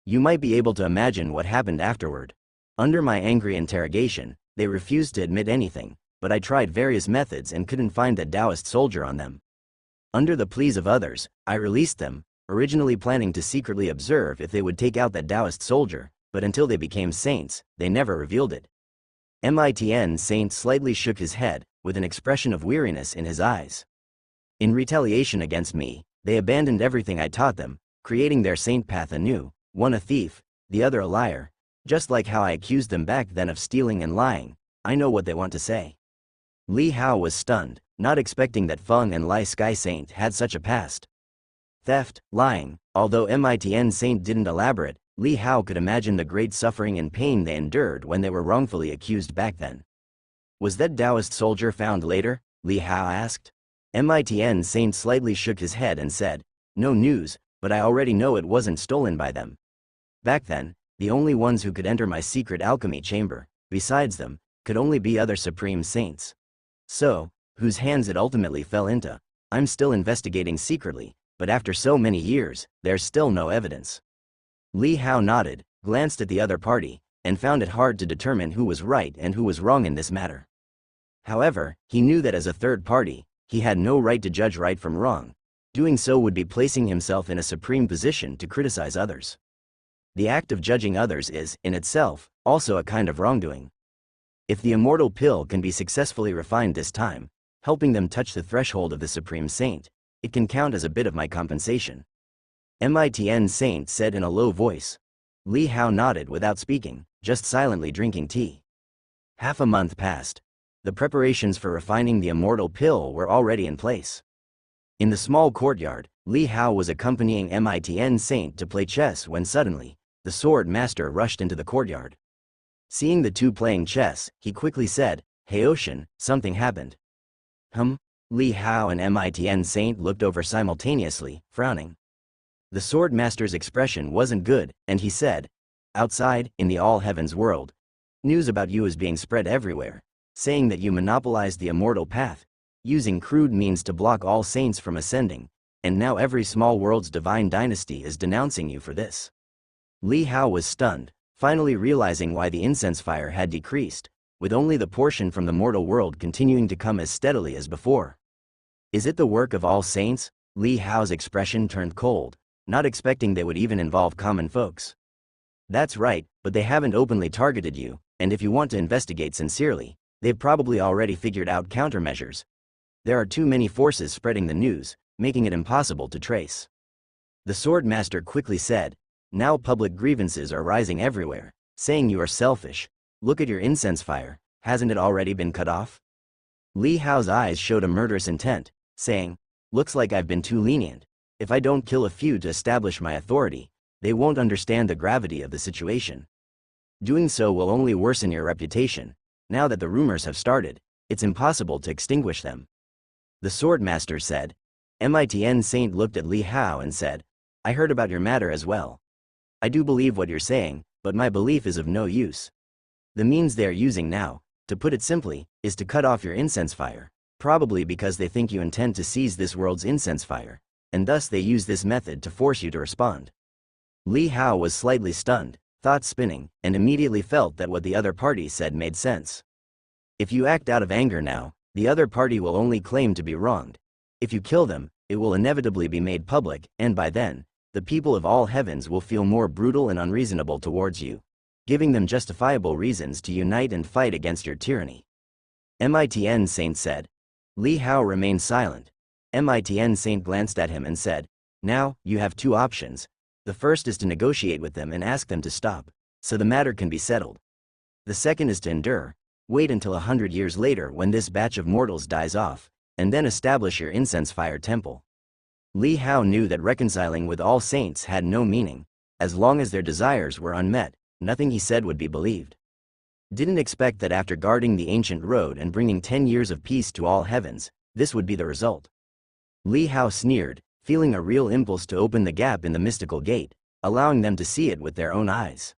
[SPEAKER 1] You might be able to imagine what happened afterward. Under my angry interrogation, they refused to admit anything, but I tried various methods and couldn't find that Taoist soldier on them. Under the pleas of others, I released them, originally planning to secretly observe if they would take out that Taoist soldier, but until they became saints, they never revealed it. Mitn Saint slightly shook his head, with an expression of weariness in his eyes. In retaliation against me, they abandoned everything I taught them, creating their saint path anew, one a thief, the other a liar, just like how I accused them back then of stealing and lying. I know what they want to say. Li Hao was stunned, not expecting that Feng and Lai Sky Saint had such a past. Theft, lying. Although Mitn Saint didn't elaborate, Li Hao could imagine the great suffering and pain they endured when they were wrongfully accused back then. Was that Taoist soldier found later? Li Hao asked. Mitn Saint slightly shook his head and said, "No news, but I already know it wasn't stolen by them. Back then, the only ones who could enter my secret alchemy chamber, besides them, could only be other supreme saints. So, whose hands it ultimately fell into, I'm still investigating secretly, but after so many years, there's still no evidence." Li Hao nodded, glanced at the other party, and found it hard to determine who was right and who was wrong in this matter. However, he knew that as a third party, he had no right to judge right from wrong. Doing so would be placing himself in a supreme position to criticize others. The act of judging others is, in itself, also a kind of wrongdoing. If the immortal pill can be successfully refined this time, helping them touch the threshold of the Supreme Saint, it can count as a bit of my compensation. Mitn Saint said in a low voice. Li Hao nodded without speaking, just silently drinking tea. Half a month passed. The preparations for refining the immortal pill were already in place. In the small courtyard, Li Hao was accompanying Mitn Saint to play chess when suddenly, the sword master rushed into the courtyard. Seeing the two playing chess, he quickly said, "Hey Ocean, something happened." Li Hao and Mitn Saint looked over simultaneously, frowning. The sword master's expression wasn't good, and he said, "Outside, in the all heavens world, news about you is being spread everywhere, saying that you monopolized the immortal path, using crude means to block all saints from ascending, and now every small world's divine dynasty is denouncing you for this." Li Hao was stunned, finally realizing why the incense fire had decreased, with only the portion from the mortal world continuing to come as steadily as before. "Is it the work of all saints?" Li Hao's expression turned cold, not expecting they would even involve common folks. "That's right, but they haven't openly targeted you, and if you want to investigate sincerely, they've probably already figured out countermeasures. There are too many forces spreading the news, making it impossible to trace." The sword master quickly said, "Now public grievances are rising everywhere, saying you are selfish. Look at your incense fire, hasn't it already been cut off?" Li Hao's eyes showed a murderous intent, saying, "Looks like I've been too lenient. If I don't kill a few to establish my authority, they won't understand the gravity of the situation. Doing so will only worsen your reputation. Now that the rumors have started, it's impossible to extinguish them." The sword master said. Mitn Saint looked at Li Hao and said, "I heard about your matter as well. I do believe what you're saying, but my belief is of no use. The means they are using now, to put it simply, is to cut off your incense fire, probably because they think you intend to seize this world's incense fire, and thus they use this method to force you to respond." Li Hao was slightly stunned, thoughts spinning, and immediately felt that what the other party said made sense. If you act out of anger now, the other party will only claim to be wronged. If you kill them, it will inevitably be made public, and by then, the people of all heavens will feel more brutal and unreasonable towards you, giving them justifiable reasons to unite and fight against your tyranny. Mitn Saint said. Li Hao remained silent. Mitn Saint glanced at him and said, "Now, you have two options. The first is to negotiate with them and ask them to stop, so the matter can be settled. The second is to endure, wait until 100 years later when this batch of mortals dies off, and then establish your incense fire temple." Li Hao knew that reconciling with all saints had no meaning. As long as their desires were unmet, nothing he said would be believed. Didn't expect that after guarding the ancient road and bringing 10 years of peace to all heavens, this would be the result. Li Hao sneered, feeling a real impulse to open the gap in the mystical gate, allowing them to see it with their own eyes.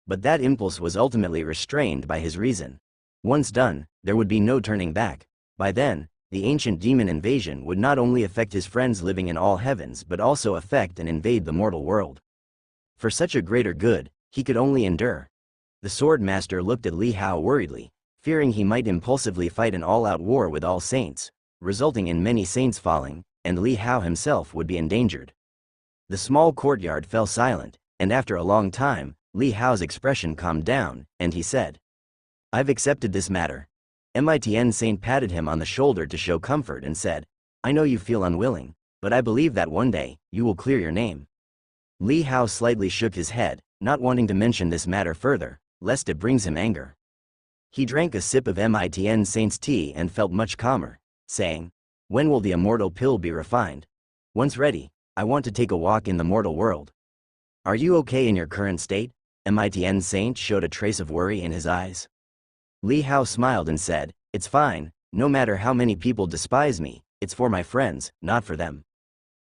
[SPEAKER 1] But that impulse was ultimately restrained by his reason. Once done, there would be no turning back. By then, the ancient demon invasion would not only affect his friends living in all heavens but also affect and invade the mortal world. For such a greater good, he could only endure. The sword master looked at Li Hao worriedly, fearing he might impulsively fight an all-out war with all saints, resulting in many saints falling, and Li Hao himself would be endangered. The small courtyard fell silent, and after a long time, Li Hao's expression calmed down, and he said, "I've accepted this matter." Mitn Saint patted him on the shoulder to show comfort and said, "I know you feel unwilling, but I believe that one day, you will clear your name." Li Hao slightly shook his head, not wanting to mention this matter further, lest it brings him anger. He drank a sip of Mitn Saint's tea and felt much calmer, saying, "When will the immortal pill be refined? Once ready, I want to take a walk in the mortal world." Are you okay in your current state? MITN Saint showed a trace of worry in his eyes. Li Hao smiled and said, "It's fine, no matter how many people despise me, it's for my friends, not for them."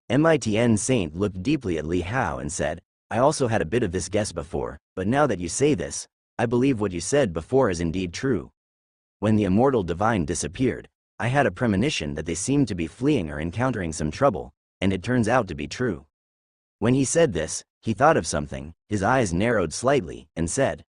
[SPEAKER 1] MITN Saint looked deeply at Li Hao and said, "I also had a bit of this guess before, but now that you say this, I believe what you said before is indeed true. When the immortal divine disappeared, I had a premonition that they seemed to be fleeing or encountering some trouble, and it turns out to be true." When he said this, he thought of something, his eyes narrowed slightly, and said,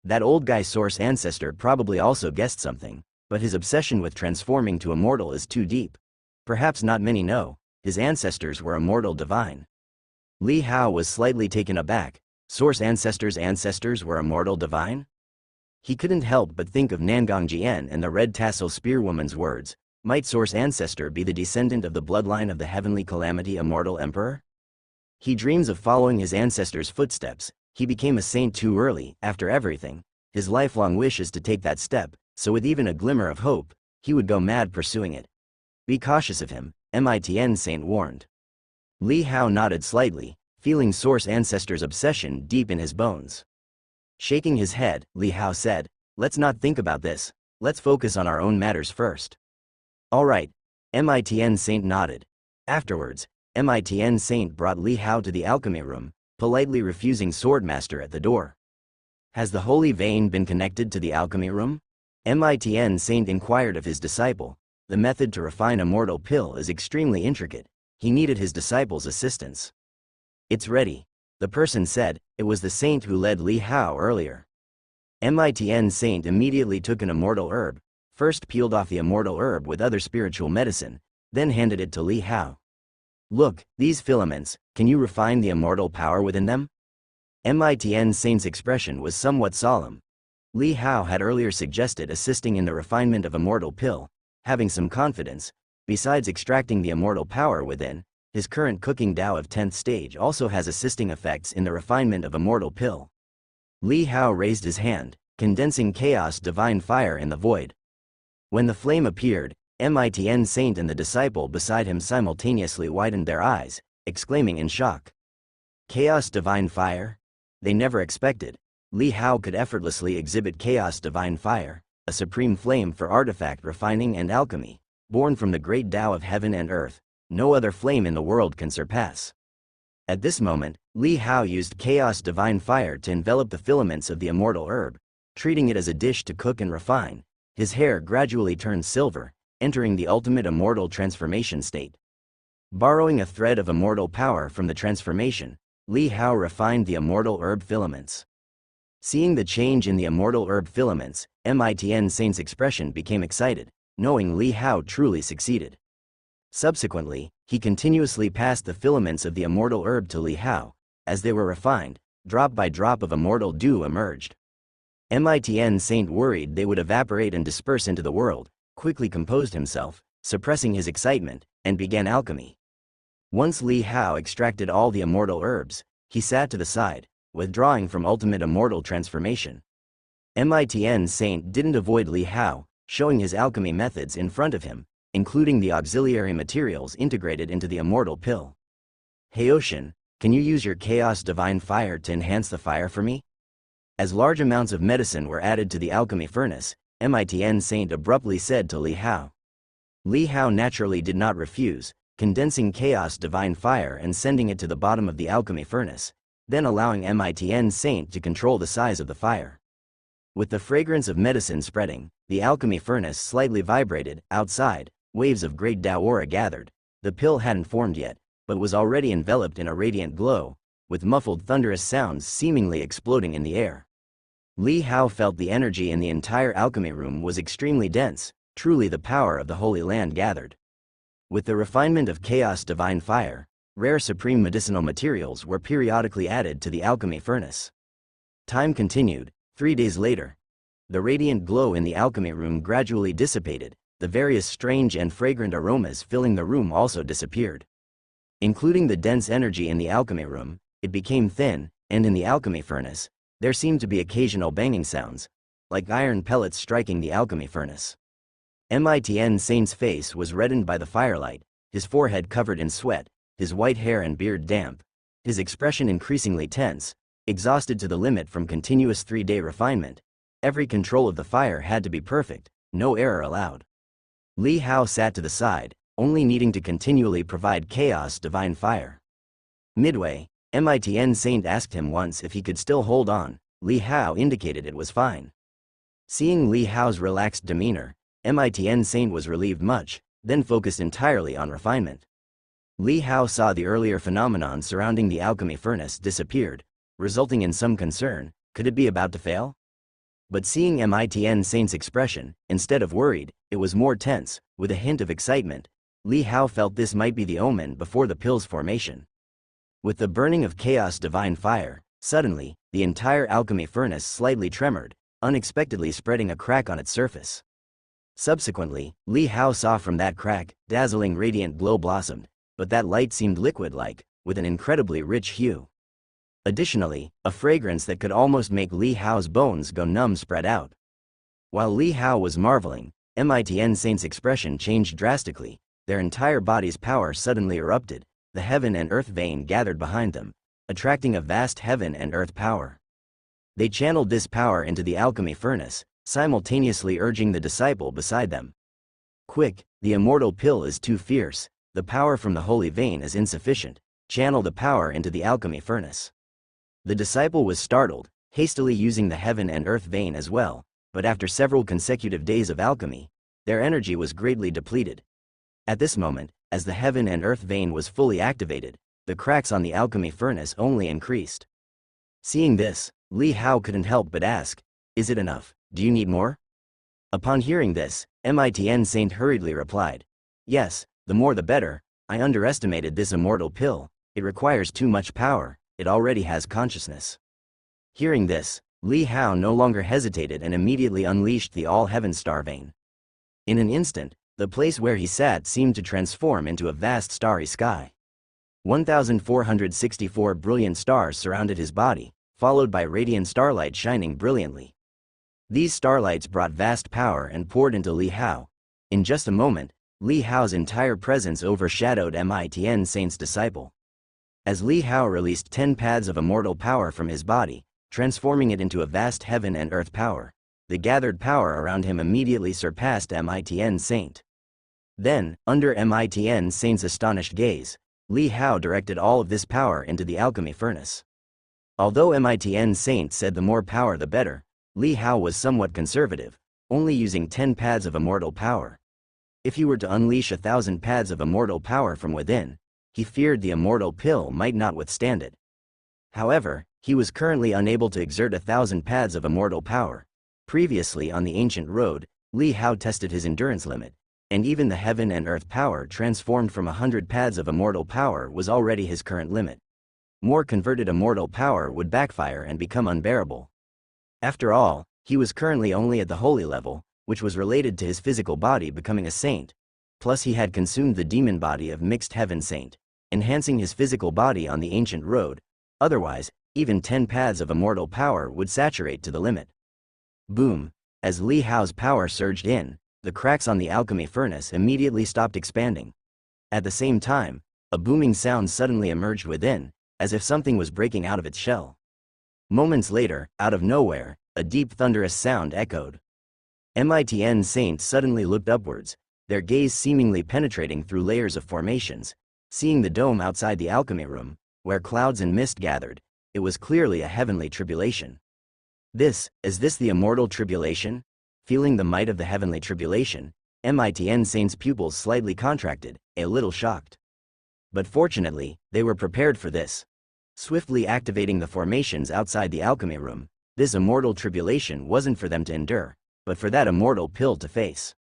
[SPEAKER 1] "That old guy Source Ancestor probably also guessed something, but his obsession with transforming to immortal is too deep. Perhaps not many know, his ancestors were immortal divine." Li Hao was slightly taken aback. Source ancestors were immortal divine? He couldn't help but think of Nangang Jian and the red tassel spearwoman's words. Might Source Ancestor be the descendant of the bloodline of the heavenly calamity immortal emperor? He dreams of following his ancestors' footsteps. He became a saint too early, after everything. His lifelong wish is to take that step, so with even a glimmer of hope, he would go mad pursuing it. Be cautious of him, MITN Saint warned. Li Hao nodded slightly, feeling Source Ancestor's obsession deep in his bones. Shaking his head, Li Hao said, "Let's not think about this, let's focus on our own matters first." "All right," MITN Saint nodded. Afterwards, MITN Saint brought Li Hao to the alchemy room, politely refusing Swordmaster at the door. "Has the holy vein been connected to the alchemy room?" MITN Saint inquired of his disciple. The method to refine a mortal pill is extremely intricate. He needed his disciple's assistance. "It's ready," the person said. It was the saint who led Li Hao earlier. MITN Saint immediately took an immortal herb, first peeled off the immortal herb with other spiritual medicine, then handed it to Li Hao. "Look, these filaments, can you refine the immortal power within them?" MITN Saint's expression was somewhat solemn. Li Hao had earlier suggested assisting in the refinement of immortal pill, having some confidence. Besides extracting the immortal power within, his current cooking Tao of 10th stage also has assisting effects in the refinement of immortal pill. Li Hao raised his hand, condensing chaos divine fire in the void. When the flame appeared, MITN Saint and the disciple beside him simultaneously widened their eyes, exclaiming in shock. Chaos divine fire? They never expected. Li Hao could effortlessly exhibit chaos divine fire, a supreme flame for artifact refining and alchemy, born from the great Tao of heaven and earth. No other flame in the world can surpass. At this moment, Li Hao used chaos divine fire to envelop the filaments of the immortal herb, treating it as a dish to cook and refine. His hair gradually turned silver, entering the ultimate immortal transformation state. Borrowing a thread of immortal power from the transformation, Li Hao refined the immortal herb filaments. Seeing the change in the immortal herb filaments, MITN Saint's expression became excited, knowing Li Hao truly succeeded. Subsequently, he continuously passed the filaments of the immortal herb to Li Hao. As they were refined, drop by drop of immortal dew emerged. MITN Saint worried they would evaporate and disperse into the world, quickly composed himself, suppressing his excitement, and began alchemy. Once Li Hao extracted all the immortal herbs, he sat to the side, withdrawing from ultimate immortal transformation. MITN Saint didn't avoid Li Hao, showing his alchemy methods in front of him, including the auxiliary materials integrated into the immortal pill. "Hey Ocean, can you use your chaos divine fire to enhance the fire for me?" As large amounts of medicine were added to the alchemy furnace, MITN Saint abruptly said to Li Hao. Li Hao naturally did not refuse, condensing chaos divine fire and sending it to the bottom of the alchemy furnace, then allowing MITN Saint to control the size of the fire. With the fragrance of medicine spreading, the alchemy furnace slightly vibrated. Outside, waves of great Tao aura gathered. The pill hadn't formed yet, but was already enveloped in a radiant glow, with muffled thunderous sounds seemingly exploding in the air. Li Hao felt the energy in the entire alchemy room was extremely dense, truly the power of the Holy Land gathered. With the refinement of chaos divine fire, rare supreme medicinal materials were periodically added to the alchemy furnace. Time continued. 3 days later, the radiant glow in the alchemy room gradually dissipated. The various strange and fragrant aromas filling the room also disappeared. Including the dense energy in the alchemy room, it became thin, and in the alchemy furnace, there seemed to be occasional banging sounds, like iron pellets striking the alchemy furnace. MITN Saint's face was reddened by the firelight, his forehead covered in sweat, his white hair and beard damp. his expression increasingly tense, exhausted to the limit from continuous 3-day refinement. Every control of the fire had to be perfect, no error allowed. Li Hao sat to the side, only needing to continually provide chaos divine fire. Midway, Mitn Saint asked him once if he could still hold on. Li Hao indicated it was fine. Seeing Li Hao's relaxed demeanor, Mitn Saint was relieved much, then focused entirely on refinement. Li Hao saw the earlier phenomenon surrounding the alchemy furnace disappeared, resulting in some concern. Could it be about to fail? But seeing Mitn Saint's expression, instead of worried, it was more tense, with a hint of excitement. Li Hao felt this might be the omen before the pill's formation. With the burning of chaos divine fire, suddenly, the entire alchemy furnace slightly tremored, unexpectedly spreading a crack on its surface. Subsequently, Li Hao saw from that crack, dazzling radiant glow blossomed, but that light seemed liquid-like, with an incredibly rich hue. Additionally, a fragrance that could almost make Li Hao's bones go numb spread out. While Li Hao was marveling, Mitn Saint's expression changed drastically. Their entire body's power suddenly erupted, the heaven and earth vein gathered behind them, attracting a vast heaven and earth power. They channeled this power into the alchemy furnace, simultaneously urging the disciple beside them. Quick, the immortal pill is too fierce, the power from the holy vein is insufficient, channel the power into the alchemy furnace. The disciple was startled, hastily using the heaven and earth vein as well, but after several consecutive days of alchemy, their energy was greatly depleted. At this moment, as the heaven and earth vein was fully activated, the cracks on the alchemy furnace only increased. Seeing this, Li Hao couldn't help but ask, "Is it enough? Do you need more?" Upon hearing this, Mitn Saint hurriedly replied, "Yes, the more the better. I underestimated this immortal pill. It requires too much power, it already has consciousness." Hearing this, Li Hao no longer hesitated and immediately unleashed the all-heaven star vein. In an instant, the place where he sat seemed to transform into a vast starry sky. 1,464 brilliant stars surrounded his body, followed by radiant starlight shining brilliantly. These starlights brought vast power and poured into Li Hao. In just a moment, Li Hao's entire presence overshadowed Mitn Saint's disciple. As Li Hao released 10 paths of immortal power from his body, transforming it into a vast heaven and earth power, the gathered power around him immediately surpassed Mitn Saint. Then, under Mitn Saint's astonished gaze, Li Hao directed all of this power into the alchemy furnace. Although Mitn Saint said the more power the better, Li Hao was somewhat conservative, only using 10 paths of immortal power. If he were to unleash 1,000 paths of immortal power from within, he feared the immortal pill might not withstand it. However, he was currently unable to exert 1,000 paths of immortal power. Previously on the ancient road, Li Hao tested his endurance limit, and even the heaven and earth power transformed from 100 paths of immortal power was already his current limit. More converted immortal power would backfire and become unbearable. After all, he was currently only at the holy level, which was related to his physical body becoming a saint. Plus he had consumed the demon body of mixed heaven saint, enhancing his physical body on the ancient road. Otherwise, even 10 paths of immortal power would saturate to the limit. Boom! As Li Hao's power surged in, the cracks on the alchemy furnace immediately stopped expanding. At the same time, a booming sound suddenly emerged within, as if something was breaking out of its shell. Moments later, out of nowhere, a deep thunderous sound echoed. Mitn Saint suddenly looked upwards, their gaze seemingly penetrating through layers of formations. Seeing the dome outside the alchemy room, where clouds and mist gathered, it was clearly a heavenly tribulation. Is this the immortal tribulation? Feeling the might of the heavenly tribulation, Mitn Saint's pupils slightly contracted, a little shocked. But fortunately, they were prepared for this. Swiftly activating the formations outside the alchemy room, this immortal tribulation wasn't for them to endure, but for that immortal pill to face.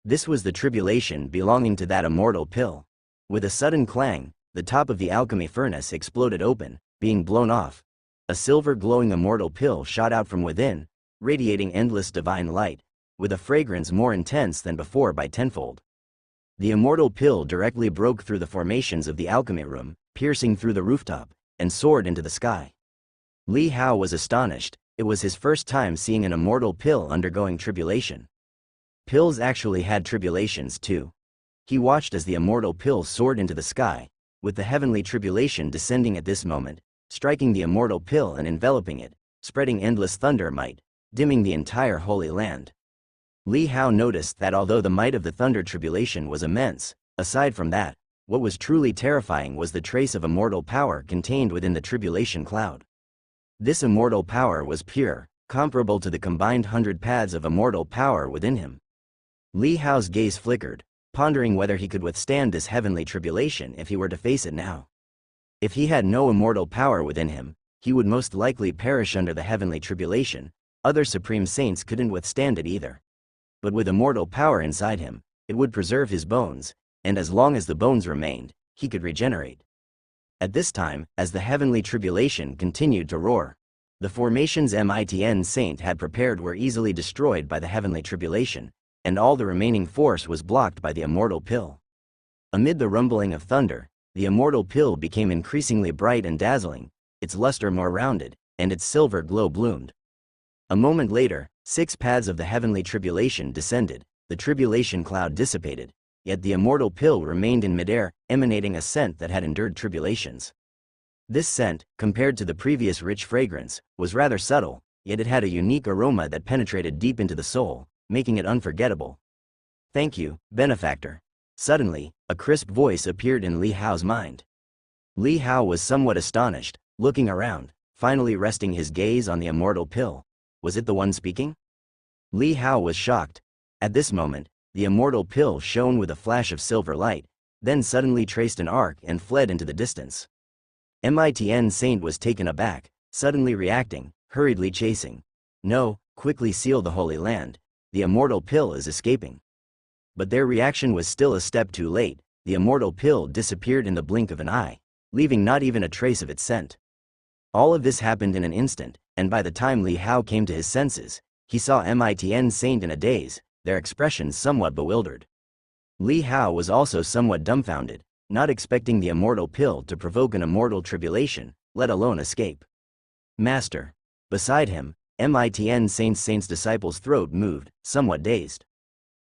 [SPEAKER 1] This was the tribulation belonging to that immortal pill. With a sudden clang, the top of the alchemy furnace exploded open, being blown off. A silver glowing immortal pill shot out from within, radiating endless divine light, with a fragrance more intense than before by tenfold. The immortal pill directly broke through the formations of the alchemy room, piercing through the rooftop, and soared into the sky. Li Hao was astonished. It was his first time seeing an immortal pill undergoing tribulation. Pills actually had tribulations too. He watched as the immortal pill soared into the sky, with the heavenly tribulation descending at this moment, striking the immortal pill and enveloping it, spreading endless thunder might, dimming the entire Holy Land. Li Hao noticed that although the might of the thunder tribulation was immense, aside from that, what was truly terrifying was the trace of immortal power contained within the tribulation cloud. This immortal power was pure, comparable to the combined 100 paths of immortal power within him. Li Hao's gaze flickered, pondering whether he could withstand this heavenly tribulation if he were to face it now. If he had no immortal power within him, he would most likely perish under the heavenly tribulation. Other supreme saints couldn't withstand it either. But with immortal power inside him, it would preserve his bones, and as long as the bones remained, he could regenerate. At this time, as the heavenly tribulation continued to roar, the formations Mitn Saint had prepared were easily destroyed by the heavenly tribulation, and all the remaining force was blocked by the immortal pill. Amid the rumbling of thunder, the immortal pill became increasingly bright and dazzling, its luster more rounded, and its silver glow bloomed. A moment later, 6 paths of the heavenly tribulation descended, the tribulation cloud dissipated, yet the immortal pill remained in midair, emanating a scent that had endured tribulations. This scent, compared to the previous rich fragrance, was rather subtle, yet it had a unique aroma that penetrated deep into the soul, making it unforgettable. "Thank you, benefactor." Suddenly, a crisp voice appeared in Li Hao's mind. Li Hao was somewhat astonished, looking around, finally resting his gaze on the immortal pill. Was it the one speaking? Li Hao was shocked. At this moment, the immortal pill shone with a flash of silver light, then suddenly traced an arc and fled into the distance. Mitn Saint was taken aback, suddenly reacting, hurriedly chasing. "No, quickly seal the Holy Land. The immortal pill is escaping." But their reaction was still a step too late. The immortal pill disappeared in the blink of an eye, leaving not even a trace of its scent. All of this happened in an instant, and by the time Li Hao came to his senses, he saw Mitn Saint in a daze, their expressions somewhat bewildered. Li Hao was also somewhat dumbfounded, not expecting the immortal pill to provoke an immortal tribulation, let alone escape. "Master." Beside him, Mitn Saint's disciple's throat moved, somewhat dazed.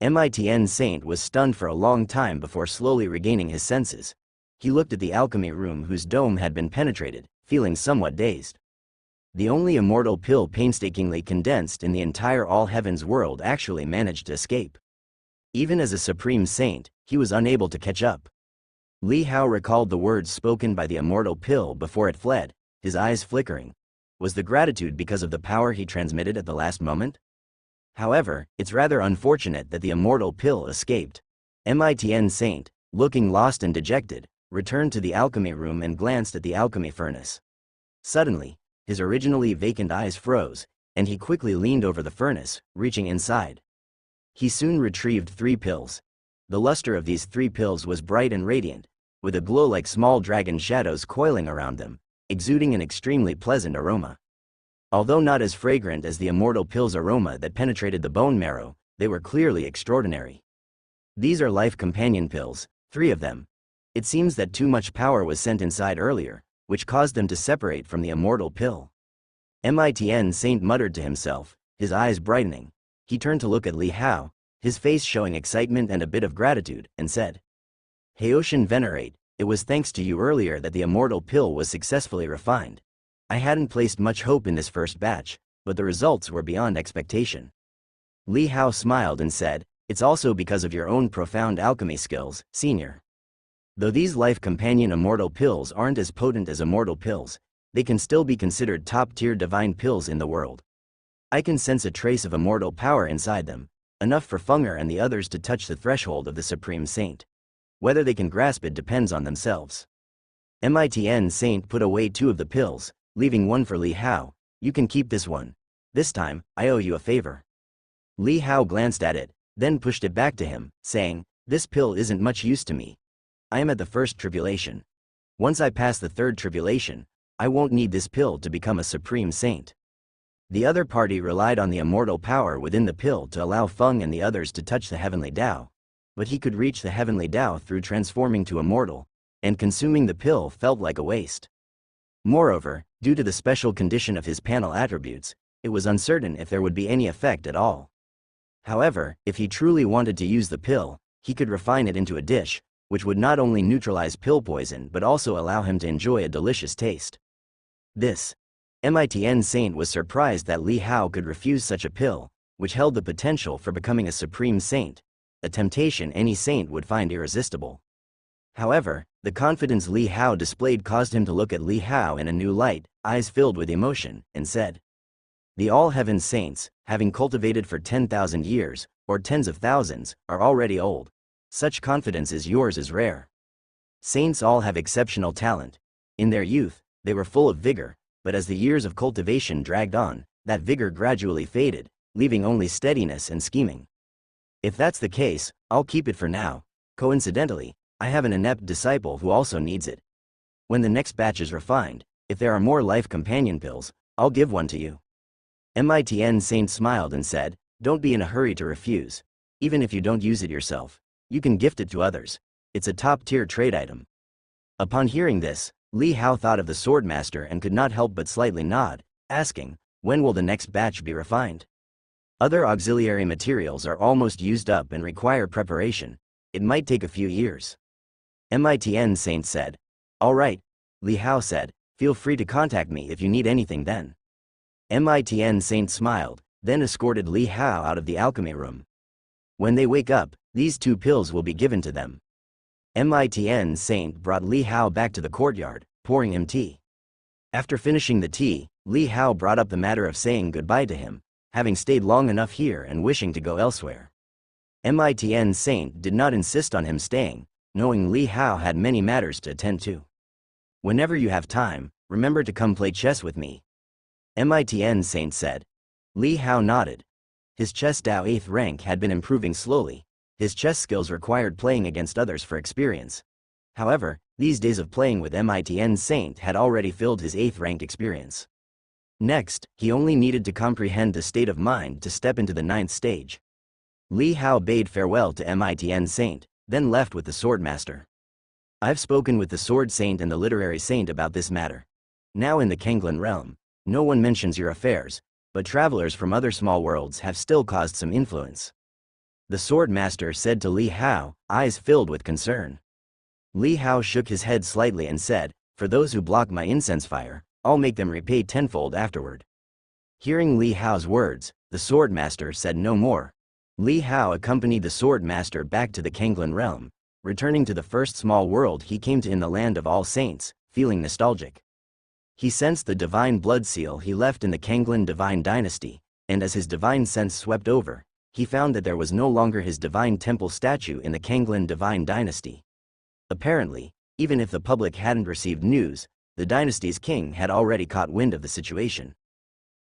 [SPEAKER 1] Mitn Saint was stunned for a long time before slowly regaining his senses. He looked at the alchemy room whose dome had been penetrated, feeling somewhat dazed. The only immortal pill painstakingly condensed in the entire all heavens world actually managed to escape. Even as a supreme saint, he was unable to catch up. Li Hao recalled the words spoken by the immortal pill before it fled, his eyes flickering. Was the gratitude because of the power he transmitted at the last moment? However, it's rather unfortunate that the immortal pill escaped. Mitn Saint, looking lost and dejected, returned to the alchemy room and glanced at the alchemy furnace. Suddenly, his originally vacant eyes froze, and he quickly leaned over the furnace, reaching inside. He soon retrieved 3 pills. The luster of these 3 pills was bright and radiant, with a glow like small dragon shadows coiling around them, exuding an extremely pleasant aroma. Although not as fragrant as the immortal pill's aroma that penetrated the bone marrow, they were clearly extraordinary. These are life companion pills, 3 of them. It seems that too much power was sent inside earlier, which caused them to separate from the immortal pill. Mitn Saint muttered to himself, his eyes brightening. He turned to look at Li Hao, his face showing excitement and a bit of gratitude, and said, "Haoshan Venerate, it was thanks to you earlier that the immortal pill was successfully refined. I hadn't placed much hope in this first batch, but the results were beyond expectation." Li Hao smiled and said, "It's also because of your own profound alchemy skills, senior. Though these life companion immortal pills aren't as potent as immortal pills, they can still be considered top-tier divine pills in the world. I can sense a trace of immortal power inside them, enough for Fenger and the others to touch the threshold of the Supreme Saint. Whether they can grasp it depends on themselves." Mitn Saint put away 2 of the pills, leaving one for Li Hao. "You can keep this one. This time, I owe you a favor." Li Hao glanced at it, then pushed it back to him, saying, "This pill isn't much use to me. I am at the first tribulation. Once I pass the 3rd tribulation, I won't need this pill to become a supreme saint." The other party relied on the immortal power within the pill to allow Feng and the others to touch the heavenly Tao, but he could reach the heavenly Tao through transforming to immortal, and consuming the pill felt like a waste. Moreover, due to the special condition of his panel attributes, it was uncertain if there would be any effect at all. However, if he truly wanted to use the pill, he could refine it into a dish, which would not only neutralize pill poison but also allow him to enjoy a delicious taste. This MITN saint was surprised that Li Hao could refuse such a pill, which held the potential for becoming a supreme saint, a temptation any saint would find irresistible. However, the confidence Li Hao displayed caused him to look at Li Hao in a new light, eyes filled with emotion, and said, "The all-heaven saints, having cultivated for 10,000 years, or tens of thousands, are already old. Such confidence as yours is rare. Saints all have exceptional talent. In their youth, they were full of vigor, but as the years of cultivation dragged on, that vigor gradually faded, leaving only steadiness and scheming. If that's the case, I'll keep it for now. Coincidentally, I have an inept disciple who also needs it. When the next batch is refined, if there are more life companion pills, I'll give one to you." MITN saint smiled and said, "Don't be in a hurry to refuse. Even if you don't use it yourself, you can gift it to others. It's a top-tier trade item." Upon hearing this, Li Hao thought of the swordmaster and could not help but slightly nod, asking, "When will the next batch be refined?" "Other auxiliary materials are almost used up and require preparation. It might take a few years." MITN saint said. "All right," Li Hao said, "feel free to contact me if you need anything then." MITN saint smiled, then escorted Li Hao out of the alchemy room. "When they wake up, these 2 pills will be given to them." MITN saint brought Li Hao back to the courtyard, pouring him tea. After finishing the tea, Li Hao brought up the matter of saying goodbye to him, having stayed long enough here and wishing to go elsewhere. MITN saint did not insist on him staying, knowing Li Hao had many matters to attend to. "Whenever you have time, remember to come play chess with me," MITN saint said. Li Hao nodded. His chess Dao 8th rank had been improving slowly. His chess skills required playing against others for experience. However, these days of playing with MITN saint had already filled his 8th rank experience. Next, he only needed to comprehend the state of mind to step into the 9th stage. Li Hao bade farewell to MITN saint, then left with the swordmaster. "I've spoken with the sword saint and the literary saint about this matter. Now in the Kanglan realm, no one mentions your affairs, but travelers from other small worlds have still caused some influence," the swordmaster said to Li Hao, eyes filled with concern. Li Hao shook his head slightly and said, "For those who block my incense fire, I'll make them repay tenfold afterward." Hearing Li Hao's words, the swordmaster said no more. Li Hao accompanied the swordmaster back to the Kanglan realm, returning to the first small world he came to in the land of all saints, feeling nostalgic. He sensed the divine blood seal he left in the Kanglan divine dynasty, and as his divine sense swept over, he found that there was no longer his divine temple statue in the Kanglan divine dynasty. Apparently, even if the public hadn't received news, the dynasty's king had already caught wind of the situation.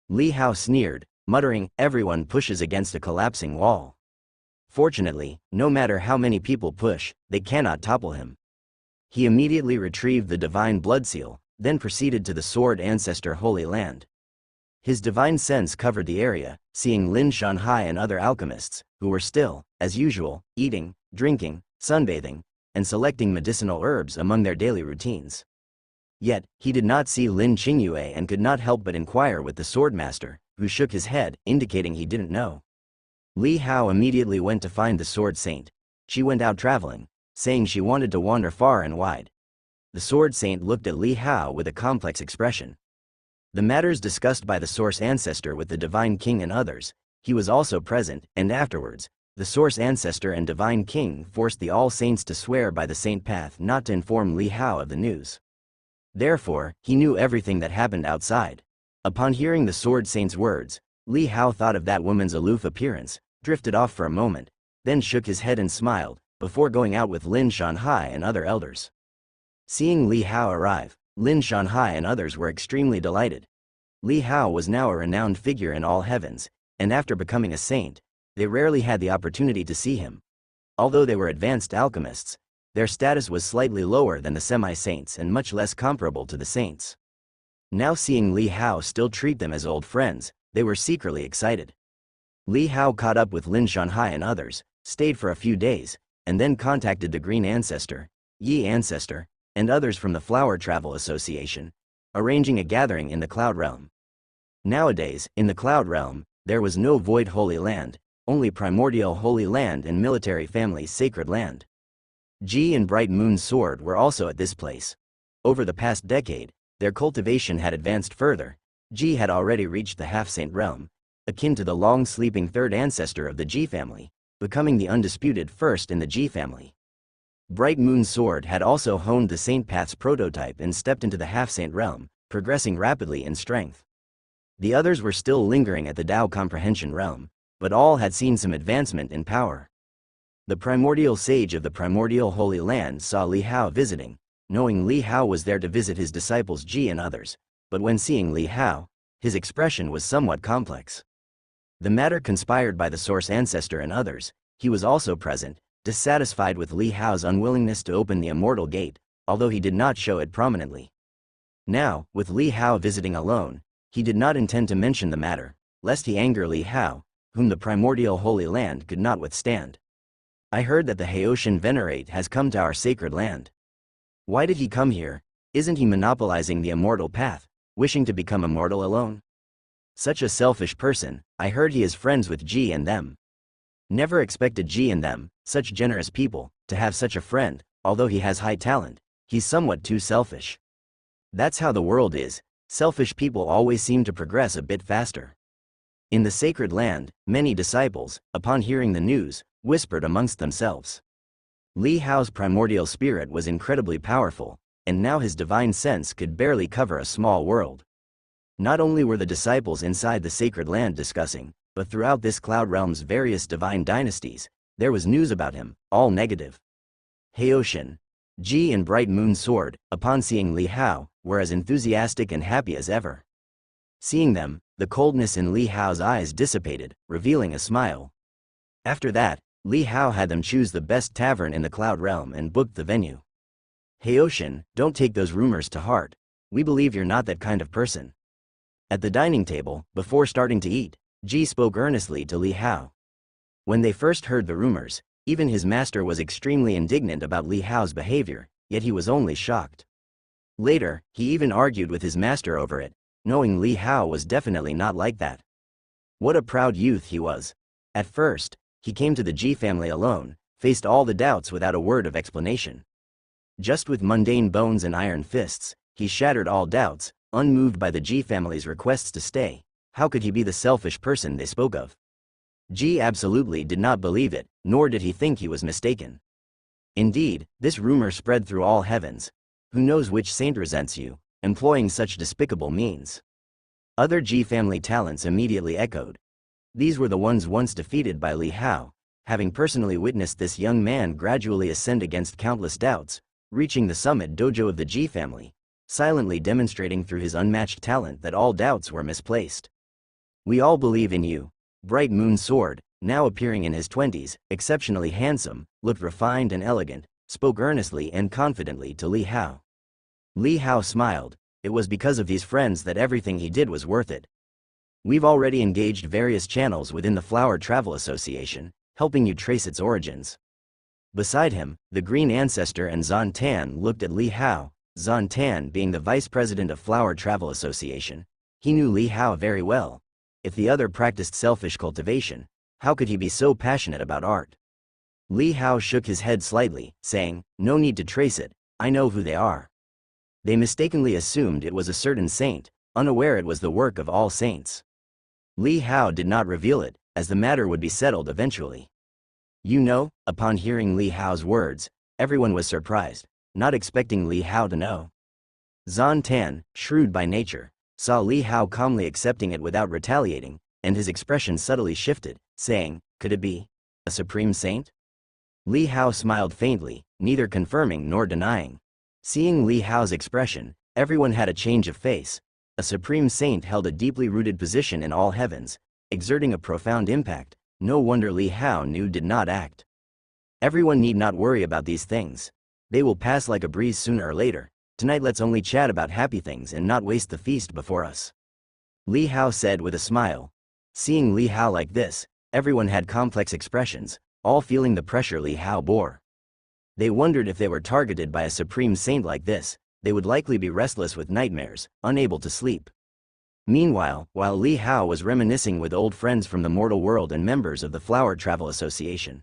[SPEAKER 1] Li Hao sneered, muttering, "Everyone pushes against a collapsing wall. Fortunately, no matter how many people push, they cannot topple him." He immediately retrieved the divine blood seal, then proceeded to the Sword Ancestor Holy Land. His divine sense covered the area, seeing Lin Shanhai and other alchemists, who were still, as usual, eating, drinking, sunbathing, and selecting medicinal herbs among their daily routines. Yet, he did not see Lin Qingyue and could not help but inquire with the swordmaster, who shook his head, indicating he didn't know. Li Hao immediately went to find the sword saint. She went out traveling, saying she wanted to wander far and wide. The sword saint looked at Li Hao with a complex expression. The matters discussed by the source ancestor with the divine king and others, he was also present, and afterwards, the source ancestor and divine king forced the all saints to swear by the saint path not to inform Li Hao of the news. Therefore, he knew everything that happened outside. Upon hearing the sword saint's words, Li Hao thought of that woman's aloof appearance, drifted off for a moment, then shook his head and smiled, before going out with Lin Shanhai and other elders. Seeing Li Hao arrive, Lin Shanhai and others were extremely delighted. Li Hao was now a renowned figure in all heavens, and after becoming a saint, they rarely had the opportunity to see him. Although they were advanced alchemists, their status was slightly lower than the semi-saints and much less comparable to the saints. Now seeing Li Hao still treat them as old friends, they were secretly excited. Li Hao caught up with Lin Shanhai and others, stayed for a few days, and then contacted the Green Ancestor, Yi Ancestor, and others from the Flower Travel Association, arranging a gathering in the Cloud Realm. Nowadays, in the Cloud Realm, there was no Void Holy Land, only Primordial Holy Land and Military Family Sacred Land. Ji and Bright Moon's sword were also at this place. Over the past decade, their cultivation had advanced further. Ji had already reached the half-saint realm, akin to the long-sleeping third ancestor of the Ji family, becoming the undisputed first in the Ji family. Bright Moon's sword had also honed the Saint Path's prototype and stepped into the half-saint realm, progressing rapidly in strength. The others were still lingering at the Tao comprehension realm, but all had seen some advancement in power. The primordial sage of the primordial Holy Land saw Li Hao visiting, knowing Li Hao was there to visit his disciples Ji and others, but when seeing Li Hao, his expression was somewhat complex. The matter conspired by the source ancestor and others, he was also present, dissatisfied with Li Hao's unwillingness to open the immortal gate, although he did not show it prominently. Now, with Li Hao visiting alone, he did not intend to mention the matter, lest he anger Li Hao, whom the primordial Holy Land could not withstand. I heard that the Haoshan Venerate has come to our sacred land. Why did he come here? Isn't he monopolizing the immortal path, wishing to become immortal alone? Such a selfish person. I heard he is friends with Ji and them. Never expected Ji and them, such generous people, to have such a friend. Although he has high talent, he's somewhat too selfish. That's how the world is. Selfish people always seem to progress a bit faster. In the sacred land, many disciples, upon hearing the news, whispered amongst themselves. Li Hao's primordial spirit was incredibly powerful, and now his divine sense could barely cover a small world. Not only were the disciples inside the sacred land discussing, but throughout this cloud realm's various divine dynasties, there was news about him, all negative. Haoshan, Ji and Bright Moon's sword, upon seeing Li Hao, were as enthusiastic and happy as ever. Seeing them, the coldness in Li Hao's eyes dissipated, revealing a smile. After that, Li Hao had them choose the best tavern in the cloud realm and booked the venue. Haoshan, don't take those rumors to heart. We believe you're not that kind of person. At the dining table, before starting to eat, Ji spoke earnestly to Li Hao. When they first heard the rumors, even his master was extremely indignant about Li Hao's behavior, yet he was only shocked. Later, he even argued with his master over it, knowing Li Hao was definitely not like that. What a proud youth he was. At first, he came to the Ji family alone, faced all the doubts without a word of explanation. Just with mundane bones and iron fists, he shattered all doubts, unmoved by the Ji family's requests to stay. How could he be the selfish person they spoke of? Ji absolutely did not believe it, nor did he think he was mistaken. Indeed, this rumor spread through all heavens. Who knows which saint resents you, employing such despicable means? Other Ji family talents immediately echoed. These were the ones once defeated by Li Hao, having personally witnessed this young man gradually ascend against countless doubts, reaching the summit dojo of the Ji family, silently demonstrating through his unmatched talent that all doubts were misplaced. We all believe in you. Bright Moon's sword, now appearing in his 20s, exceptionally handsome, looked refined and elegant, spoke earnestly and confidently to Li Hao. Li Hao smiled. It was because of these friends that everything he did was worth it. We've already engaged various channels within the Flower Travel Association, helping you trace its origins. Beside him, the Green Ancestor and Zhan Tan looked at Li Hao, Zhan Tan being the vice president of Flower Travel Association. He knew Li Hao very well. If the other practiced selfish cultivation, how could he be so passionate about art? Li Hao shook his head slightly, saying, "No need to trace it, I know who they are." They mistakenly assumed it was a certain saint, unaware it was the work of all saints. Li Hao did not reveal it, as the matter would be settled eventually. You know, upon hearing Li Hao's words, everyone was surprised, not expecting Li Hao to know. Zhan Tan, shrewd by nature, saw Li Hao calmly accepting it without retaliating, and his expression subtly shifted, saying, "Could it be a supreme saint?" Li Hao smiled faintly, neither confirming nor denying. Seeing Li Hao's expression, everyone had a change of face. A supreme saint held a deeply rooted position in all heavens, exerting a profound impact. No wonder Li Hao knew did not act. Everyone need not worry about these things. They will pass like a breeze sooner or later. Tonight let's only chat about happy things and not waste the feast before us. Li Hao said with a smile. Seeing Li Hao like this, everyone had complex expressions, all feeling the pressure Li Hao bore. They wondered if they were targeted by a supreme saint like this, they would likely be restless with nightmares, unable to sleep. Meanwhile, while Li Hao was reminiscing with old friends from the mortal world and members of the Flower Travel Association,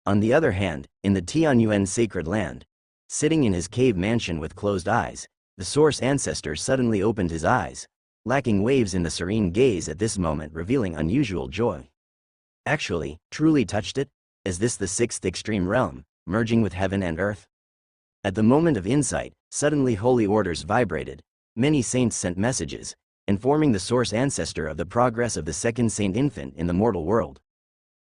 [SPEAKER 1] On the other hand, in the Tianyuan sacred land, sitting in his cave mansion with closed eyes, the Source Ancestor suddenly opened his eyes, lacking waves in the serene gaze at this moment, revealing unusual joy. Actually, truly touched it? Is this the sixth extreme realm, merging with heaven and earth? At the moment of insight, suddenly holy orders vibrated. Many saints sent messages, informing the Source Ancestor of the progress of the second saint infant in the mortal world.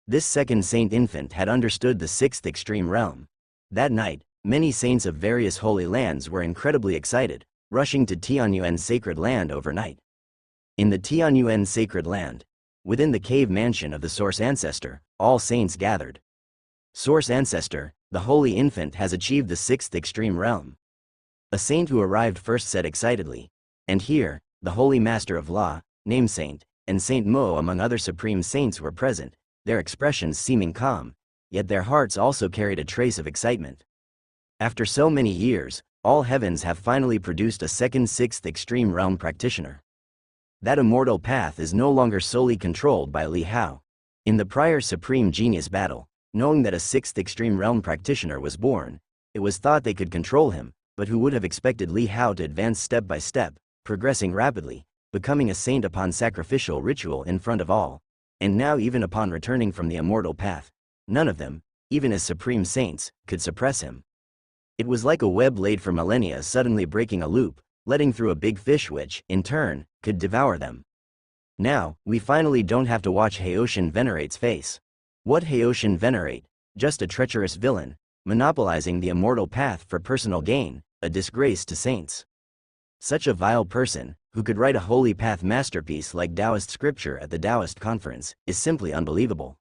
[SPEAKER 1] This second saint infant had understood the sixth extreme realm. That night, many saints of various holy lands were incredibly excited, rushing to Tianyuan sacred land overnight. In the Tianyuan sacred land, within the cave mansion of the Source Ancestor, all saints gathered. Source Ancestor, the holy infant has achieved the sixth extreme realm. A saint who arrived first said excitedly. And here, the Holy Master of Law, Name Saint, and Saint Mo among other supreme saints were present, their expressions seeming calm, yet their hearts also carried a trace of excitement. After so many years, all heavens have finally produced a second sixth extreme realm practitioner. That immortal path is no longer solely controlled by Li Hao. In the prior Supreme Genius battle, knowing that a sixth extreme realm practitioner was born, it was thought they could control him, but who would have expected Li Hao to advance step by step, progressing rapidly, becoming a saint upon sacrificial ritual in front of all, and now even upon returning from the immortal path, none of them, even as supreme saints, could suppress him. It was like a web laid for millennia suddenly breaking a loop, letting through a big fish which, in turn, could devour them. Now, we finally don't have to watch Haoshin Venerate's face. What Haoshin Venerate? Just a treacherous villain, monopolizing the immortal path for personal gain, a disgrace to saints. Such a vile person, who could write a holy path masterpiece like Taoist scripture at the Taoist conference, is simply unbelievable.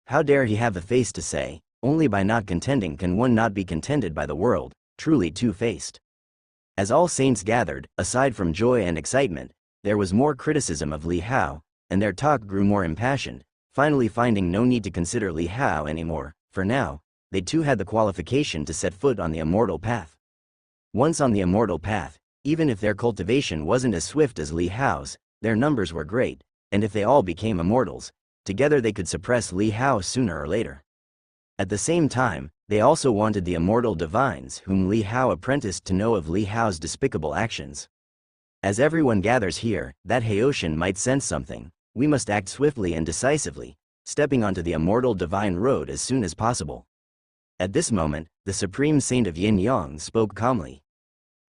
[SPEAKER 1] How dare he have the face to say, only by not contending can one not be contented by the world, truly two-faced. As all saints gathered, aside from joy and excitement, there was more criticism of Li Hao, and their talk grew more impassioned, finally finding no need to consider Li Hao anymore. For now, they too had the qualification to set foot on the immortal path. Once on the immortal path, even if their cultivation wasn't as swift as Li Hao's, their numbers were great, and if they all became immortals, together they could suppress Li Hao sooner or later. At the same time, they also wanted the immortal divines whom Li Hao apprenticed to know of Li Hao's despicable actions. As everyone gathers here, that Haoshin might sense something. We must act swiftly and decisively, stepping onto the immortal divine road as soon as possible. At this moment, the Supreme Saint of Yin Yang spoke calmly.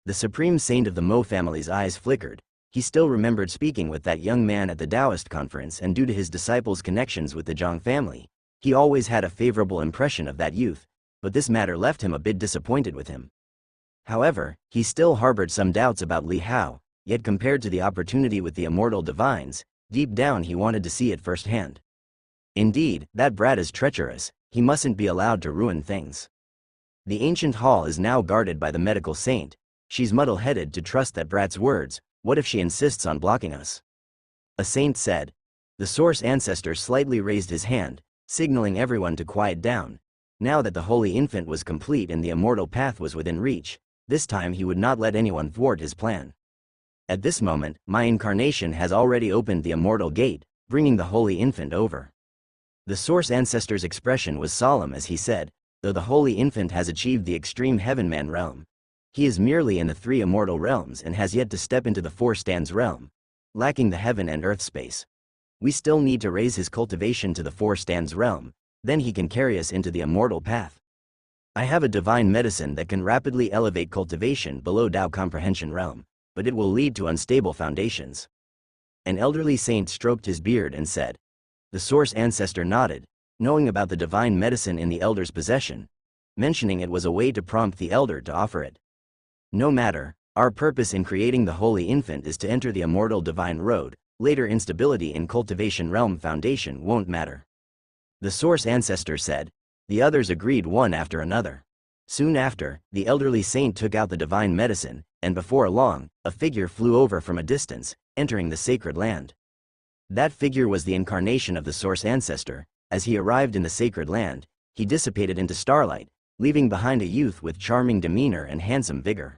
[SPEAKER 1] The Supreme Saint of the Mo family's eyes flickered. He still remembered speaking with that young man at the Taoist conference, and due to his disciples' connections with the Zhang family, he always had a favorable impression of that youth, but this matter left him a bit disappointed with him. However, he still harbored some doubts about Li Hao, yet compared to the opportunity with the immortal divines, deep down he wanted to see it firsthand. Indeed, that brat is treacherous, he mustn't be allowed to ruin things. The ancient hall is now guarded by the medical saint. She's muddle-headed to trust that brat's words. What if she insists on blocking us? A saint said. The Source Ancestor slightly raised his hand, signaling everyone to quiet down. Now that the holy infant was complete and the immortal path was within reach, this time he would not let anyone thwart his plan. At this moment, my incarnation has already opened the immortal gate, bringing the holy infant over. The Source Ancestor's expression was solemn as he said, though the holy infant has achieved the extreme heaven-man realm, he is merely in the three immortal realms and has yet to step into the four stands realm, lacking the heaven and earth space. We still need to raise his cultivation to the four stands realm, then he can carry us into the immortal path. I have a divine medicine that can rapidly elevate cultivation below Tao comprehension realm, but it will lead to unstable foundations. An elderly saint stroked his beard and said. The Source Ancestor nodded, knowing about the divine medicine in the elder's possession, mentioning it was a way to prompt the elder to offer it. No matter, our purpose in creating the holy infant is to enter the immortal divine road. Later instability in cultivation realm foundation won't matter. The Source Ancestor said. The others agreed one after another. Soon after, the elderly saint took out the divine medicine, and before long, a figure flew over from a distance, entering the sacred land. That figure was the incarnation of the Source Ancestor. As he arrived in the sacred land, he dissipated into starlight, leaving behind a youth with charming demeanor and handsome vigor.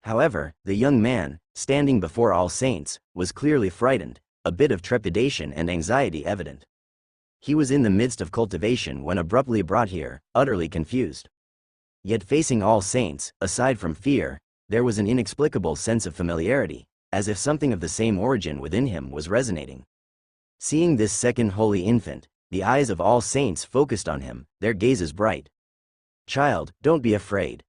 [SPEAKER 1] However, the young man, standing before all saints, was clearly frightened, a bit of trepidation and anxiety evident. He was in the midst of cultivation when abruptly brought here, utterly confused. Yet facing all saints, aside from fear, there was an inexplicable sense of familiarity, as if something of the same origin within him was resonating. Seeing this second holy infant, the eyes of all saints focused on him, their gazes bright. "Child, don't be afraid."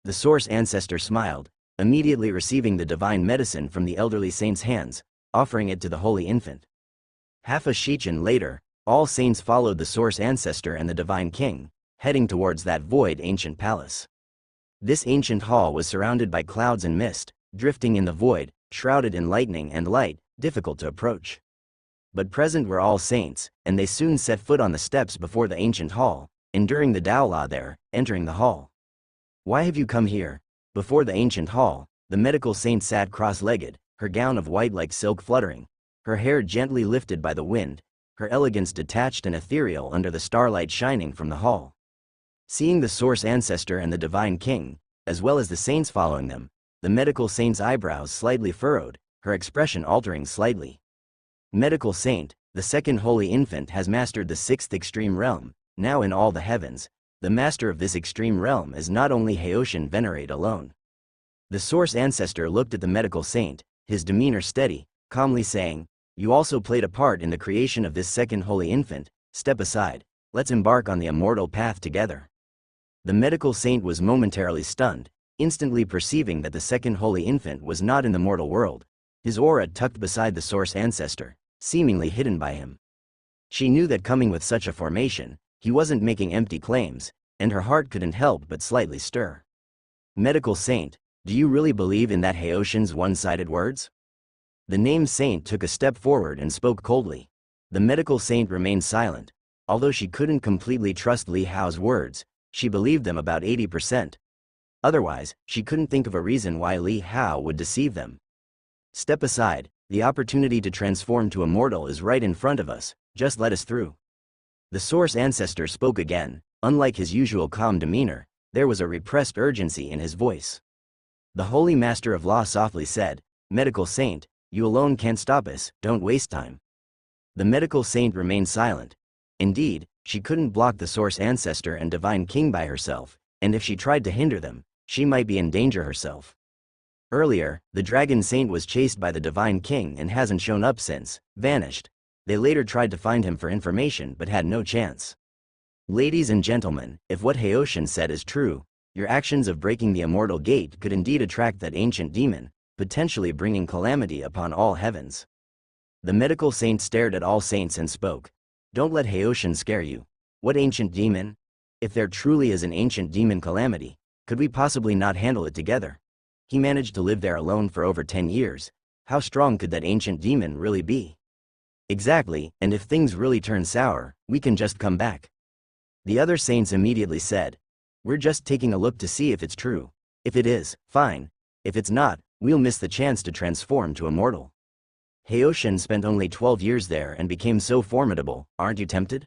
[SPEAKER 1] The source ancestor smiled, immediately receiving the divine medicine from the elderly saint's hands, offering it to the holy infant. Half a shichen later, all saints followed the source ancestor and the divine king, heading towards that void ancient palace. This ancient hall was surrounded by clouds and mist, drifting in the void, shrouded in lightning and light, difficult to approach. But present were all saints, and they soon set foot on the steps before the ancient hall, enduring the Daola there, entering the hall. "Why have you come here?" Before the ancient hall, the medical saint sat cross-legged, her gown of white like silk fluttering, her hair gently lifted by the wind, her elegance detached and ethereal under the starlight shining from the hall. Seeing the source ancestor and the divine king, as well as the saints following them, the medical saint's eyebrows slightly furrowed, her expression altering slightly. Medical saint, the second holy infant has mastered the sixth extreme realm, now in all the heavens. The master of this extreme realm is not only Haoshin venerate alone. The source ancestor looked at the medical saint, his demeanor steady, calmly saying, "You also played a part in the creation of this second holy infant. Step aside, let's embark on the immortal path together." The medical saint was momentarily stunned, instantly perceiving that the second holy infant was not in the mortal world, his aura tucked beside the source ancestor, seemingly hidden by him. She knew that coming with such a formation, he wasn't making empty claims, and her heart couldn't help but slightly stir. "Medical saint, do you really believe in that Haoshin's one-sided words?" The named saint took a step forward and spoke coldly. The medical saint remained silent. Although she couldn't completely trust Li Hao's words, she believed them about 80%. Otherwise, she couldn't think of a reason why Li Hao would deceive them. "Step aside, the opportunity to transform to a mortal is right in front of us, just let us through." The source ancestor spoke again. Unlike his usual calm demeanor, there was a repressed urgency in his voice. The holy master of law softly said, "Medical saint, you alone can't stop us, don't waste time." The medical saint remained silent. Indeed, she couldn't block the source ancestor and divine king by herself, and if she tried to hinder them, she might be in danger herself. Earlier, the dragon saint was chased by the divine king and hasn't shown up since, vanished. They later tried to find him for information but had no chance. Ladies and gentlemen, if what Haoshin said is true, your actions of breaking the immortal gate could indeed attract that ancient demon, potentially bringing calamity upon all heavens. The medical saint stared at all saints and spoke. "Don't let Haoshin scare you. What ancient demon? If there truly is an ancient demon calamity, could we possibly not handle it together? He managed to live there alone for over 10 years. How strong could that ancient demon really be?" "Exactly, and if things really turn sour, we can just come back." The other saints immediately said, "We're just taking a look to see if it's true. If it is, fine. If it's not, we'll miss the chance to transform to a mortal. Haoshin spent only 12 years there and became so formidable, aren't you tempted?"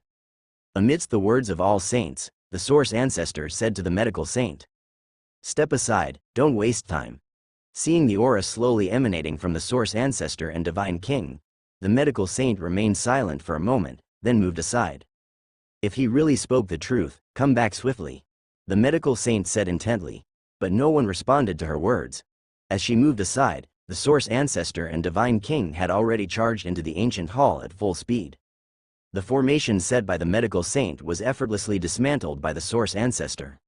[SPEAKER 1] Amidst the words of all saints, the source ancestor said to the medical saint, "Step aside, don't waste time." Seeing the aura slowly emanating from the source ancestor and divine king, the medical saint remained silent for a moment, then moved aside. "If he really spoke the truth, come back swiftly," the medical saint said intently, but no one responded to her words. As she moved aside, the source ancestor and divine king had already charged into the ancient hall at full speed. The formation set by the medical saint was effortlessly dismantled by the source ancestor.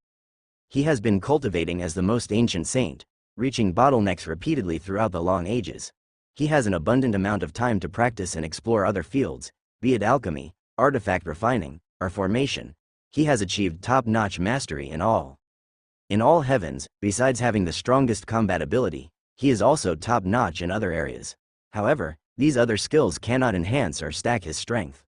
[SPEAKER 1] He has been cultivating as the most ancient saint, reaching bottlenecks repeatedly throughout the long ages. He has an abundant amount of time to practice and explore other fields, be it alchemy, artifact refining, or formation. He has achieved top-notch mastery in all. In all heavens, besides having the strongest combat ability, he is also top-notch in other areas. However, these other skills cannot enhance or stack his strength.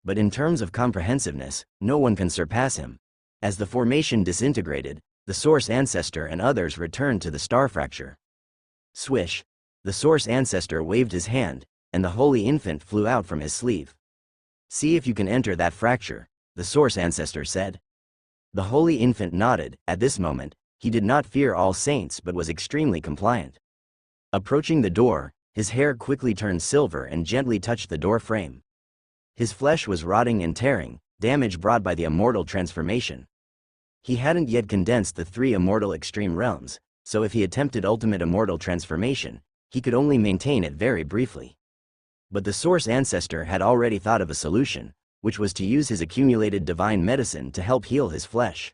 [SPEAKER 1] But in terms of comprehensiveness, no one can surpass him. As the formation disintegrated, the source ancestor and others returned to the star fracture. Swish! The source ancestor waved his hand, and the holy infant flew out from his sleeve. "See if you can enter that fracture," the source ancestor said. The holy infant nodded. At this moment, he did not fear all saints but was extremely compliant. Approaching the door, his hair quickly turned silver and gently touched the door frame. His flesh was rotting and tearing, damage brought by the immortal transformation. He hadn't yet condensed the 3 immortal extreme realms, so if he attempted ultimate immortal transformation, he could only maintain it very briefly. But the Source Ancestor had already thought of a solution, which was to use his accumulated divine medicine to help heal his flesh.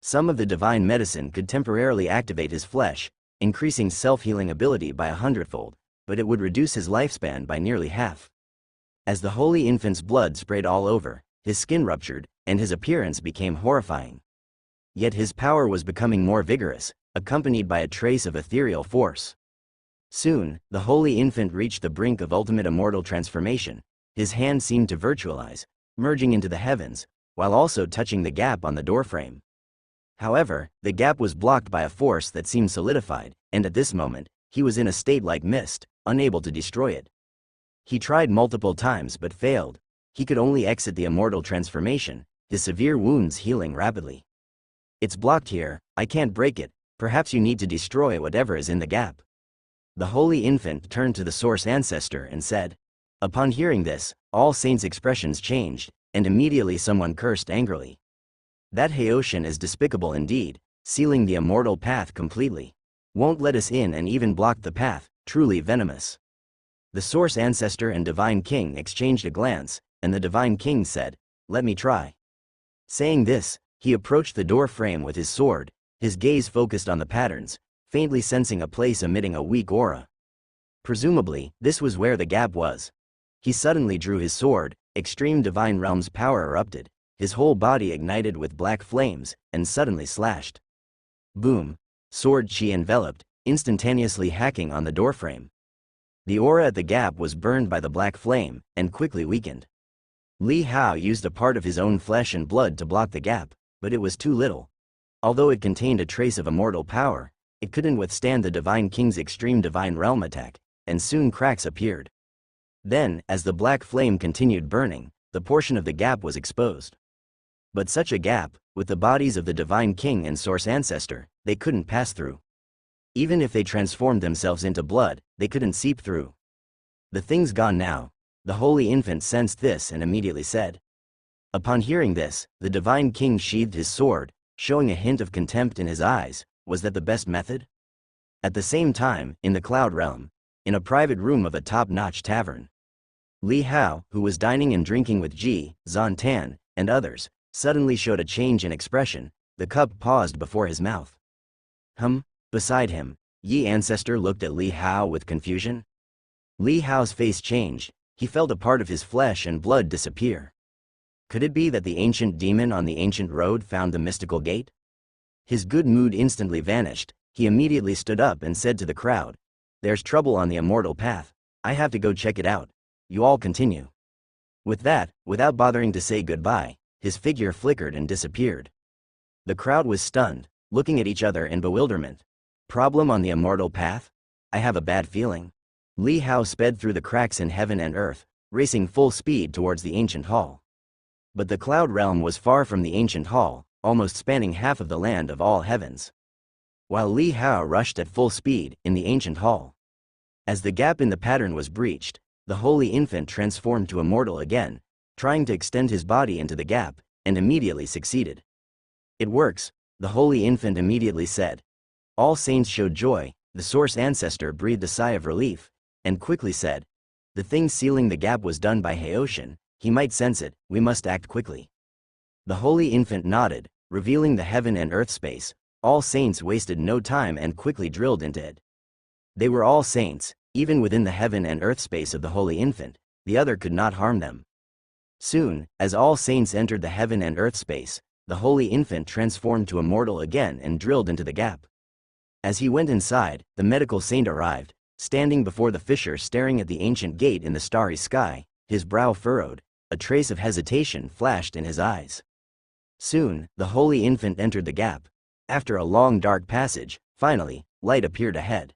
[SPEAKER 1] Some of the divine medicine could temporarily activate his flesh, increasing self-healing ability by 100-fold, but it would reduce his lifespan by nearly half. As the Holy Infant's blood sprayed all over, his skin ruptured, and his appearance became horrifying. Yet his power was becoming more vigorous, accompanied by a trace of ethereal force. Soon, the Holy Infant reached the brink of ultimate immortal transformation. His hand seemed to virtualize, merging into the heavens, while also touching the gap on the doorframe. However, the gap was blocked by a force that seemed solidified, and at this moment, he was in a state like mist, unable to destroy it. He tried multiple times but failed. He could only exit the immortal transformation, his severe wounds healing rapidly. It's blocked here, I can't break it, perhaps you need to destroy whatever is in the gap. The Holy Infant turned to the Source Ancestor and said. Upon hearing this, all saints' expressions changed, and immediately someone cursed angrily. That Haoshin is despicable indeed, sealing the immortal path completely. Won't let us in and even blocked the path, truly venomous. The Source Ancestor and Divine King exchanged a glance, and the Divine King said, let me try. Saying this, he approached the door frame with his sword, his gaze focused on the patterns, faintly sensing a place emitting a weak aura. Presumably, this was where the gap was. He suddenly drew his sword, extreme divine realm's power erupted, his whole body ignited with black flames, and suddenly slashed. Boom! Sword chi enveloped, instantaneously hacking on the doorframe. The aura at the gap was burned by the black flame, and quickly weakened. Li Hao used a part of his own flesh and blood to block the gap, but it was too little. Although it contained a trace of immortal power, it couldn't withstand the Divine King's extreme divine realm attack, and soon cracks appeared. Then, as the black flame continued burning, the portion of the gap was exposed. But such a gap, with the bodies of the Divine King and Source Ancestor, they couldn't pass through. Even if they transformed themselves into blood, they couldn't seep through. The thing's gone now. The Holy Infant sensed this and immediately said. Upon hearing this, the Divine King sheathed his sword, showing a hint of contempt in his eyes. Was that the best method? At the same time, in the Cloud Realm, in a private room of a top-notch tavern, Li Hao, who was dining and drinking with Ji, Zhan Tan, and others, suddenly showed a change in expression. The cup paused before his mouth. Beside him, Yi Ancestor looked at Li Hao with confusion. Li Hao's face changed, he felt a part of his flesh and blood disappear. Could it be that the ancient demon on the ancient road found the mystical gate? His good mood instantly vanished, he immediately stood up and said to the crowd, there's trouble on the immortal path, I have to go check it out. You all continue. With that, without bothering to say goodbye, his figure flickered and disappeared. The crowd was stunned, looking at each other in bewilderment. Problem on the immortal path? I have a bad feeling. Li Hao sped through the cracks in heaven and earth, racing full speed towards the ancient hall. But the Cloud Realm was far from the ancient hall, almost spanning half of the land of all heavens. While Li Hao rushed at full speed in the ancient hall. As the gap in the pattern was breached, the Holy Infant transformed to immortal again, trying to extend his body into the gap, and immediately succeeded. It works, the Holy Infant immediately said. All saints showed joy, the Source Ancestor breathed a sigh of relief, and quickly said, the thing sealing the gap was done by Haoshin, he might sense it, we must act quickly. The Holy Infant nodded, revealing the heaven and earth space. All saints wasted no time and quickly drilled into it. They were all saints, even within the heaven and earth space of the Holy Infant, the other could not harm them. Soon, as all saints entered the heaven and earth space, the Holy Infant transformed to immortal again and drilled into the gap. As he went inside, the medical saint arrived, standing before the fissure staring at the ancient gate in the starry sky, his brow furrowed, a trace of hesitation flashed in his eyes. Soon, the Holy Infant entered the gap. After a long dark passage, finally, light appeared ahead.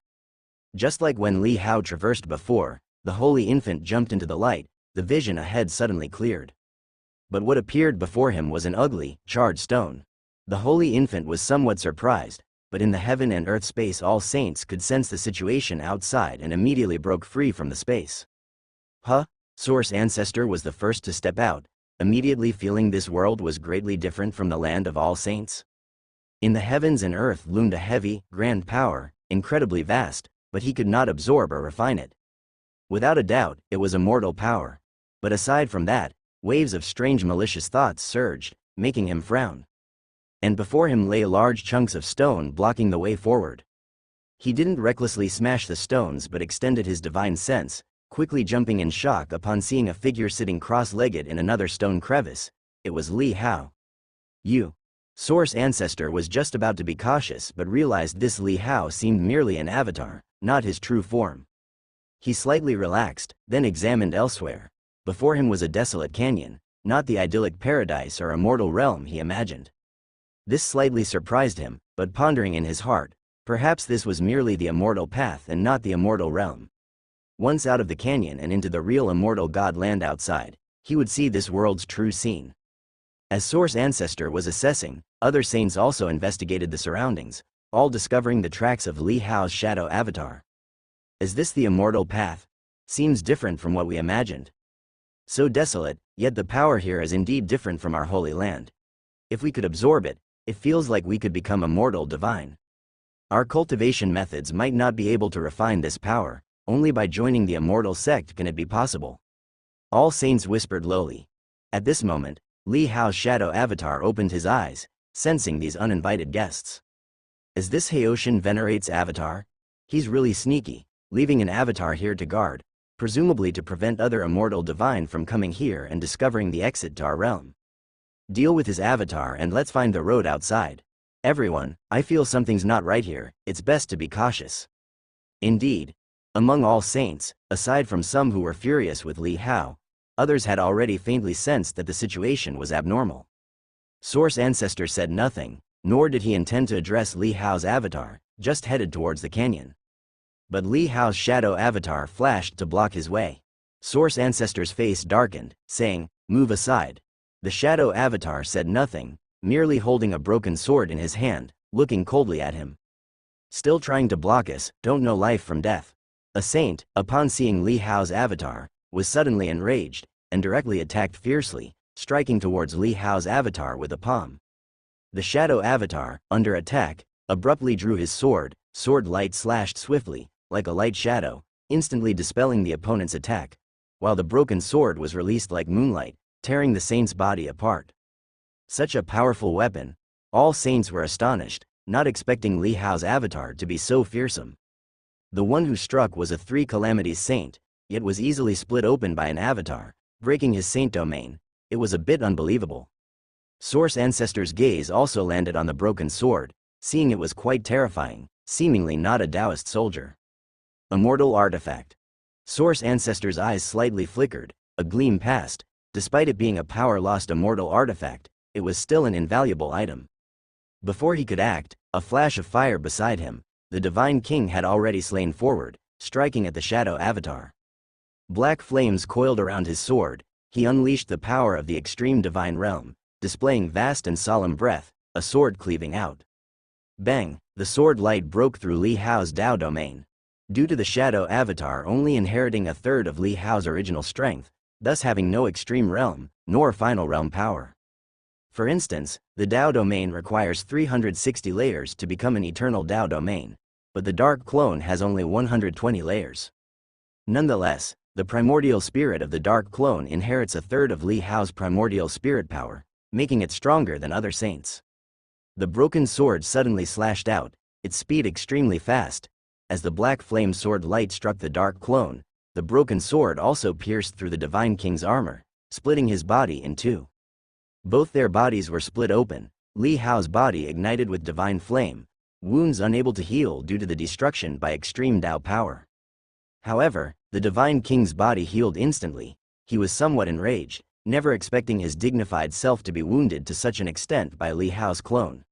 [SPEAKER 1] Just like when Li Hao traversed before, the Holy Infant jumped into the light, the vision ahead suddenly cleared. But what appeared before him was an ugly, charred stone. The Holy Infant was somewhat surprised, but in the heaven and earth space all saints could sense the situation outside and immediately broke free from the space. Source Ancestor was the first to step out, immediately feeling this world was greatly different from the land of all saints. In the heavens and earth loomed a heavy, grand power, incredibly vast, but he could not absorb or refine it. Without a doubt, it was a mortal power. But aside from that, waves of strange malicious thoughts surged, making him frown. And before him lay large chunks of stone blocking the way forward. He didn't recklessly smash the stones but extended his divine sense, quickly jumping in shock upon seeing a figure sitting cross-legged in another stone crevice. It was Li Hao. Source Ancestor was just about to be cautious but realized this Li Hao seemed merely an avatar, not his true form. He slightly relaxed, then examined elsewhere. Before him was a desolate canyon, not the idyllic paradise or immortal realm he imagined. This slightly surprised him, but pondering in his heart, perhaps this was merely the immortal path and not the immortal realm. Once out of the canyon and into the real immortal God land outside, he would see this world's true scene. As Source Ancestor was assessing, other saints also investigated the surroundings, all discovering the tracks of Li Hao's shadow avatar. Is this the immortal path? Seems different from what we imagined. So desolate, yet the power here is indeed different from our holy land. If we could absorb it, it feels like we could become immortal divine. Our cultivation methods might not be able to refine this power, only by joining the immortal sect can it be possible. All saints whispered lowly. At this moment, Li Hao's shadow avatar opened his eyes, sensing these uninvited guests. Is this Haoshan venerates avatar? He's really sneaky, leaving an avatar here to guard, presumably to prevent other immortal divine from coming here and discovering the exit to our realm. Deal with his avatar and let's find the road outside. Everyone, I feel something's not right here, it's best to be cautious. Indeed, among all saints, aside from some who were furious with Li Hao, others had already faintly sensed that the situation was abnormal. Source Ancestor said nothing, nor did he intend to address Li Hao's avatar, just headed towards the canyon. But Li Hao's shadow avatar flashed to block his way. Source Ancestor's face darkened, saying, "Move aside." The shadow avatar said nothing, merely holding a broken sword in his hand, looking coldly at him. Still trying to block us, don't know life from death. A saint, upon seeing Li Hao's avatar, was suddenly enraged, and directly attacked fiercely, striking towards Li Hao's avatar with a palm. The shadow avatar, under attack, abruptly drew his sword light slashed swiftly, like a light shadow, instantly dispelling the opponent's attack, while the broken sword was released like moonlight, tearing the saint's body apart. Such a powerful weapon. All saints were astonished, not expecting Li Hao's avatar to be so fearsome. The one who struck was a Three Calamities saint, yet was easily split open by an avatar, breaking his saint domain. It was a bit unbelievable. Source Ancestor's gaze also landed on the broken sword, seeing it was quite terrifying, seemingly not a Taoist soldier. Immortal artifact. Source Ancestor's eyes slightly flickered, a gleam passed. Despite it being a power-lost immortal artifact, it was still an invaluable item. Before he could act, a flash of fire beside him, the Divine King had already slain forward, striking at the shadow avatar. Black flames coiled around his sword. He unleashed the power of the extreme divine realm, displaying vast and solemn breath, a sword cleaving out. Bang! The sword light broke through Li Hao's Dao domain. Due to the shadow avatar only inheriting a third of Li Hao's original strength, thus having no extreme realm, nor final realm power. For instance, the Dao domain requires 360 layers to become an eternal Dao domain, but the dark clone has only 120 layers. Nonetheless, the primordial spirit of the dark clone inherits a third of Li Hao's primordial spirit power, making it stronger than other saints. The broken sword suddenly slashed out, its speed extremely fast. As the black flame sword light struck the dark clone, the broken sword also pierced through the Divine King's armor, splitting his body in two. Both their bodies were split open, Li Hao's body ignited with divine flame, wounds unable to heal due to the destruction by extreme Dao power. However, the Divine King's body healed instantly. He was somewhat enraged, never expecting his dignified self to be wounded to such an extent by Li Hao's clone.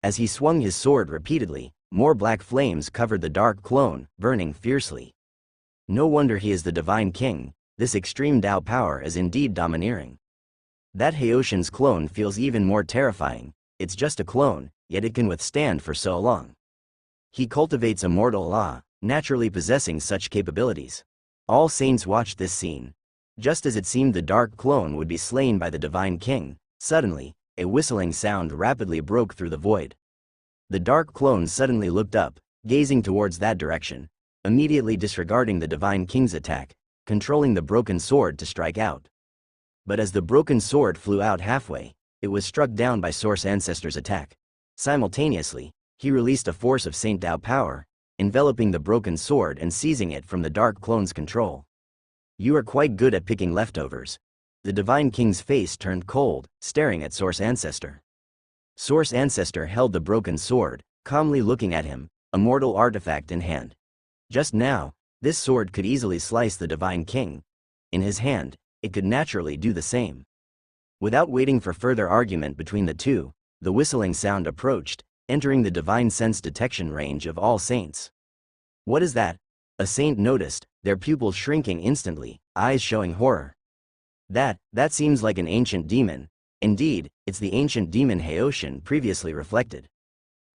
[SPEAKER 1] As he swung his sword repeatedly, more black flames covered the dark clone, burning fiercely. No wonder he is the Divine King. This extreme Dao power is indeed domineering. That Haoshan's clone feels even more terrifying. It's just a clone, yet it can withstand for so long. He cultivates immortal awe, naturally possessing such capabilities. All saints watched this scene. Just as it seemed the dark clone would be slain by the divine king, suddenly, a whistling sound rapidly broke through the void. The dark clone suddenly looked up, gazing towards that direction, immediately disregarding the divine king's attack, controlling the broken sword to strike out. But as the broken sword flew out halfway, it was struck down by Source Ancestor's attack. Simultaneously, he released a force of Saint Tao power, enveloping the broken sword and seizing it from the dark clone's control. You are quite good at picking leftovers. The divine king's face turned cold, staring at Source Ancestor. Source Ancestor held the broken sword, calmly looking at him, a mortal artifact in hand. Just now, this sword could easily slice the divine king. In his hand, it could naturally do the same. Without waiting for further argument between the two, the whistling sound approached, entering the divine sense detection range of all saints. What is that? A saint noticed, their pupils shrinking instantly, eyes showing horror. That seems like an ancient demon. Indeed, it's the ancient demon Haoshin previously reflected.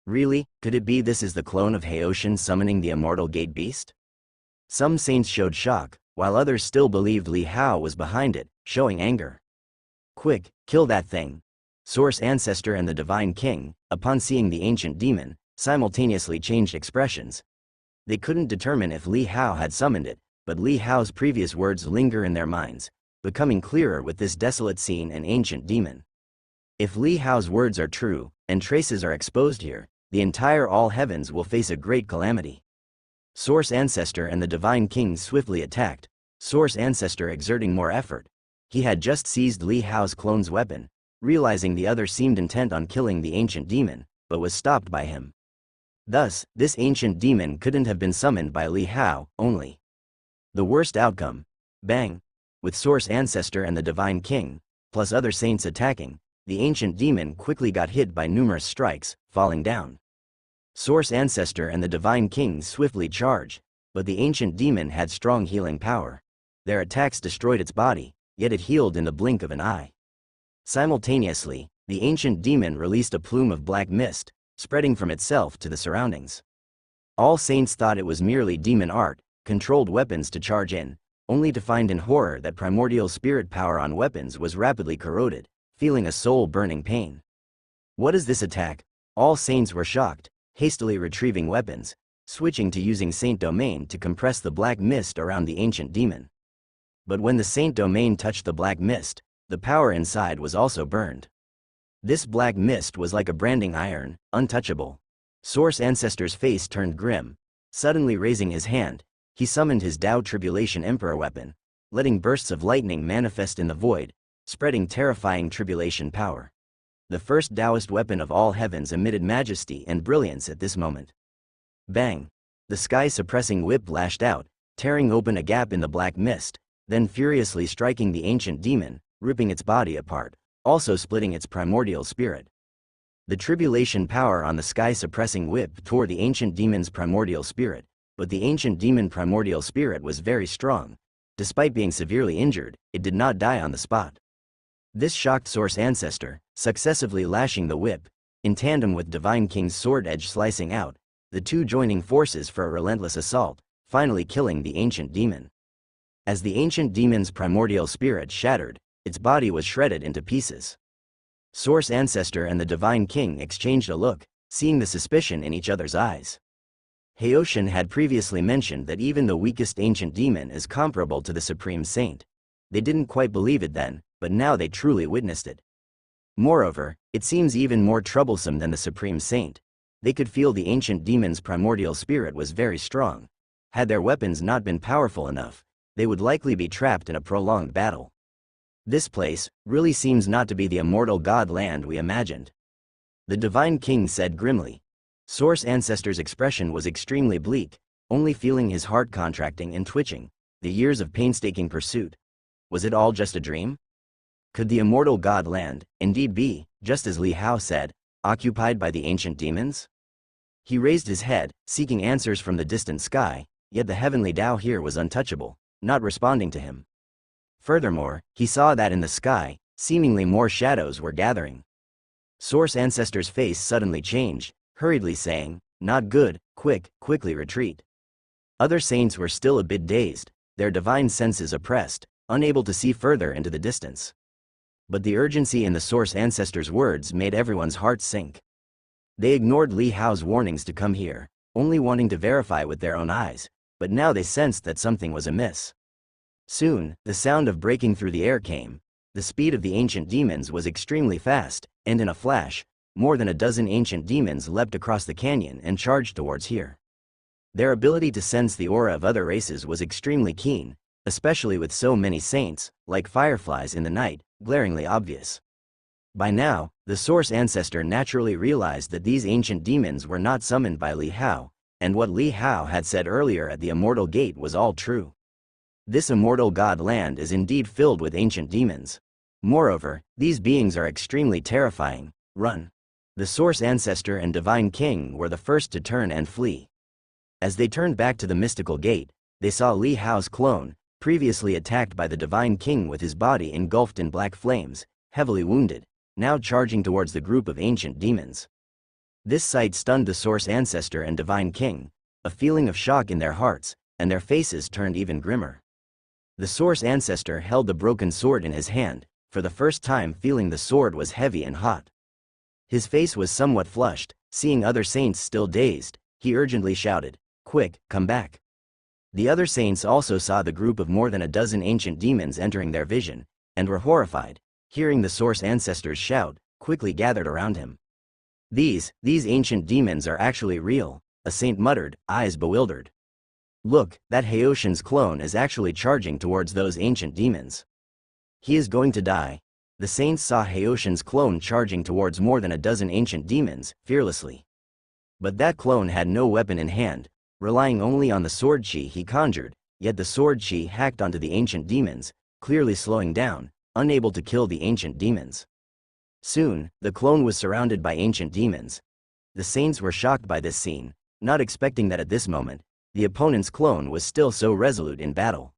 [SPEAKER 1] Really, could it be this is the clone of Haoshin summoning the immortal gate beast? Some saints showed shock, while others still believed Li Hao was behind it, showing anger. Quick, kill that thing. Source Ancestor and the Divine King, upon seeing the ancient demon, simultaneously changed expressions. They couldn't determine if Li Hao had summoned it, but Li Hao's previous words linger in their minds, becoming clearer with this desolate scene and ancient demon. If Li Hao's words are true, and traces are exposed here, the entire all heavens will face a great calamity. Source Ancestor and the Divine King swiftly attacked, Source Ancestor exerting more effort. He had just seized Li Hao's clone's weapon, realizing the other seemed intent on killing the ancient demon, but was stopped by him. Thus, this ancient demon couldn't have been summoned by Li Hao, only. The worst outcome. Bang! With Source Ancestor and the Divine King, plus other saints attacking, the ancient demon quickly got hit by numerous strikes, falling down. Source Ancestor and the Divine King swiftly charged, but the ancient demon had strong healing power. Their attacks destroyed its body, yet it healed in the blink of an eye. Simultaneously, the ancient demon released a plume of black mist, spreading from itself to the surroundings. All saints thought it was merely demon art, controlled weapons to charge in, only to find in horror that primordial spirit power on weapons was rapidly corroded, feeling a soul-burning pain. What is this attack? All saints were shocked, hastily retrieving weapons, switching to using Saint Domain to compress the black mist around the ancient demon. But when the Saint Domain touched the black mist, the power inside was also burned. This black mist was like a branding iron, untouchable. Source Ancestor's face turned grim. Suddenly raising his hand, he summoned his Tao Tribulation Emperor weapon, letting bursts of lightning manifest in the void, spreading terrifying tribulation power. The first Taoist weapon of all heavens emitted majesty and brilliance at this moment. Bang! The sky-suppressing whip lashed out, tearing open a gap in the black mist, then furiously striking the ancient demon, ripping its body apart, also splitting its primordial spirit. The tribulation power on the sky-suppressing whip tore the ancient demon's primordial spirit, but the ancient demon primordial spirit was very strong. Despite being severely injured, it did not die on the spot. This shocked Source Ancestor, successively lashing the whip, in tandem with Divine King's sword edge slicing out, the two joining forces for a relentless assault, finally killing the ancient demon. As the ancient demon's primordial spirit shattered, its body was shredded into pieces. Source Ancestor and the Divine King exchanged a look, seeing the suspicion in each other's eyes. Haoshin had previously mentioned that even the weakest ancient demon is comparable to the Supreme Saint. They didn't quite believe it then, but now they truly witnessed it. Moreover, it seems even more troublesome than the Supreme Saint. They could feel the ancient demon's primordial spirit was very strong. Had their weapons not been powerful enough, they would likely be trapped in a prolonged battle. This place really seems not to be the immortal god land we imagined. The Divine King said grimly. Source Ancestor's expression was extremely bleak, only feeling his heart contracting and twitching. The years of painstaking pursuit. Was it all just a dream? Could the immortal god land, indeed be, just as Li Hao said, occupied by the ancient demons? He raised his head, seeking answers from the distant sky, yet the heavenly Tao here was untouchable, not responding to him. Furthermore, he saw that in the sky, seemingly more shadows were gathering. Source Ancestor's face suddenly changed, hurriedly saying, "Not good, quickly retreat." Other saints were still a bit dazed, their divine senses oppressed, unable to see further into the distance. But the urgency in the Source Ancestor's words made everyone's heart sink. They ignored Li Hao's warnings to come here, only wanting to verify with their own eyes, but now they sensed that something was amiss. Soon, the sound of breaking through the air came. The speed of the ancient demons was extremely fast, and in a flash, more than a dozen ancient demons leapt across the canyon and charged towards here. Their ability to sense the aura of other races was extremely keen, especially with so many saints, like fireflies in the night, glaringly obvious. By now, the Source Ancestor naturally realized that these ancient demons were not summoned by Li Hao, and what Li Hao had said earlier at the Immortal Gate was all true. This immortal god land is indeed filled with ancient demons. Moreover, these beings are extremely terrifying. Run! The Source Ancestor and Divine King were the first to turn and flee. As they turned back to the mystical gate, they saw Li Hao's clone, previously attacked by the Divine King with his body engulfed in black flames, heavily wounded, now charging towards the group of ancient demons. This sight stunned the Source Ancestor and Divine King, a feeling of shock in their hearts, and their faces turned even grimmer. The Source Ancestor held the broken sword in his hand, for the first time feeling the sword was heavy and hot. His face was somewhat flushed. Seeing other saints still dazed, he urgently shouted, "Quick, come back." The other saints also saw the group of more than a dozen ancient demons entering their vision, and were horrified. Hearing the Source Ancestor's shout, quickly gathered around him. These ancient demons are actually real," a saint muttered, eyes bewildered. "Look, that Haoshan's clone is actually charging towards those ancient demons. He is going to die." The saints saw Haoshan's clone charging towards more than a dozen ancient demons, fearlessly. But that clone had no weapon in hand, relying only on the sword chi he conjured, yet the sword chi hacked onto the ancient demons, clearly slowing down, unable to kill the ancient demons. Soon, the clone was surrounded by ancient demons. The saints were shocked by this scene, not expecting that at this moment, the opponent's clone was still so resolute in battle.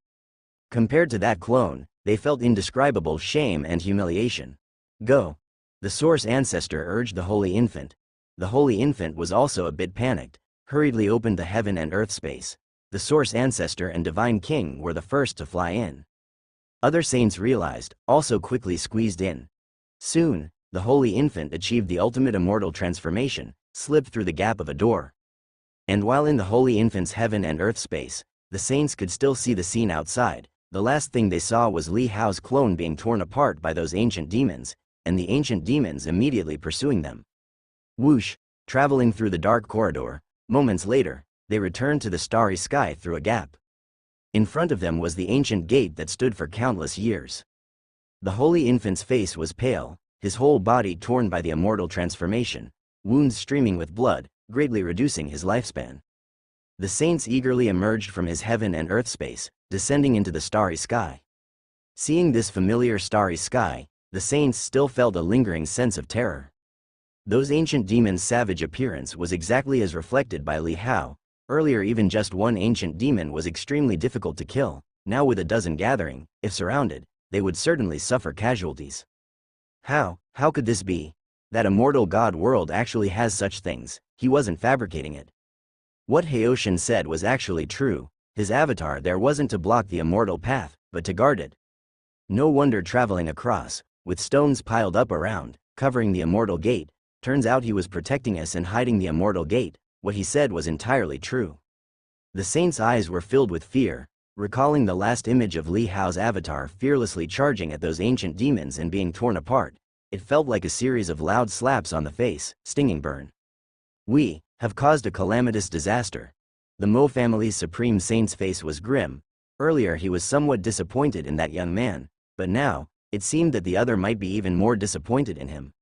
[SPEAKER 1] Compared to that clone, they felt indescribable shame and humiliation. "Go!" The Source Ancestor urged the Holy Infant. The Holy Infant was also a bit panicked, hurriedly opened the heaven and earth space. The Source Ancestor and Divine King were the first to fly in. Other saints realized, also quickly squeezed in. Soon, the Holy Infant achieved the ultimate immortal transformation, slipped through the gap of a door. And while in the Holy Infant's heaven and earth space, the saints could still see the scene outside. The last thing they saw was Li Hao's clone being torn apart by those ancient demons, and the ancient demons immediately pursuing them. Whoosh! Traveling through the dark corridor, moments later, they returned to the starry sky through a gap. In front of them was the ancient gate that stood for countless years. The Holy Infant's face was pale, his whole body torn by the immortal transformation, wounds streaming with blood, greatly reducing his lifespan. The saints eagerly emerged from his heaven and earth space, descending into the starry sky. Seeing this familiar starry sky, the saints still felt a lingering sense of terror. Those ancient demons' savage appearance was exactly as reflected by Li Hao. Earlier even just one ancient demon was extremely difficult to kill, now with a dozen gathering, if surrounded, they would certainly suffer casualties. How could this be? That immortal god world actually has such things, he wasn't fabricating it. What Haoshan said was actually true. His avatar there wasn't to block the immortal path, but to guard it. No wonder traveling across, with stones piled up around, covering the immortal gate, turns out he was protecting us and hiding the immortal gate. What he said was entirely true. The saint's eyes were filled with fear, recalling the last image of Li Hao's avatar fearlessly charging at those ancient demons and being torn apart. It felt like a series of loud slaps on the face, stinging burn. "We have caused a calamitous disaster." The Mo family's supreme saint's face was grim. Earlier he was somewhat disappointed in that young man, but now, it seemed that the other might be even more disappointed in him.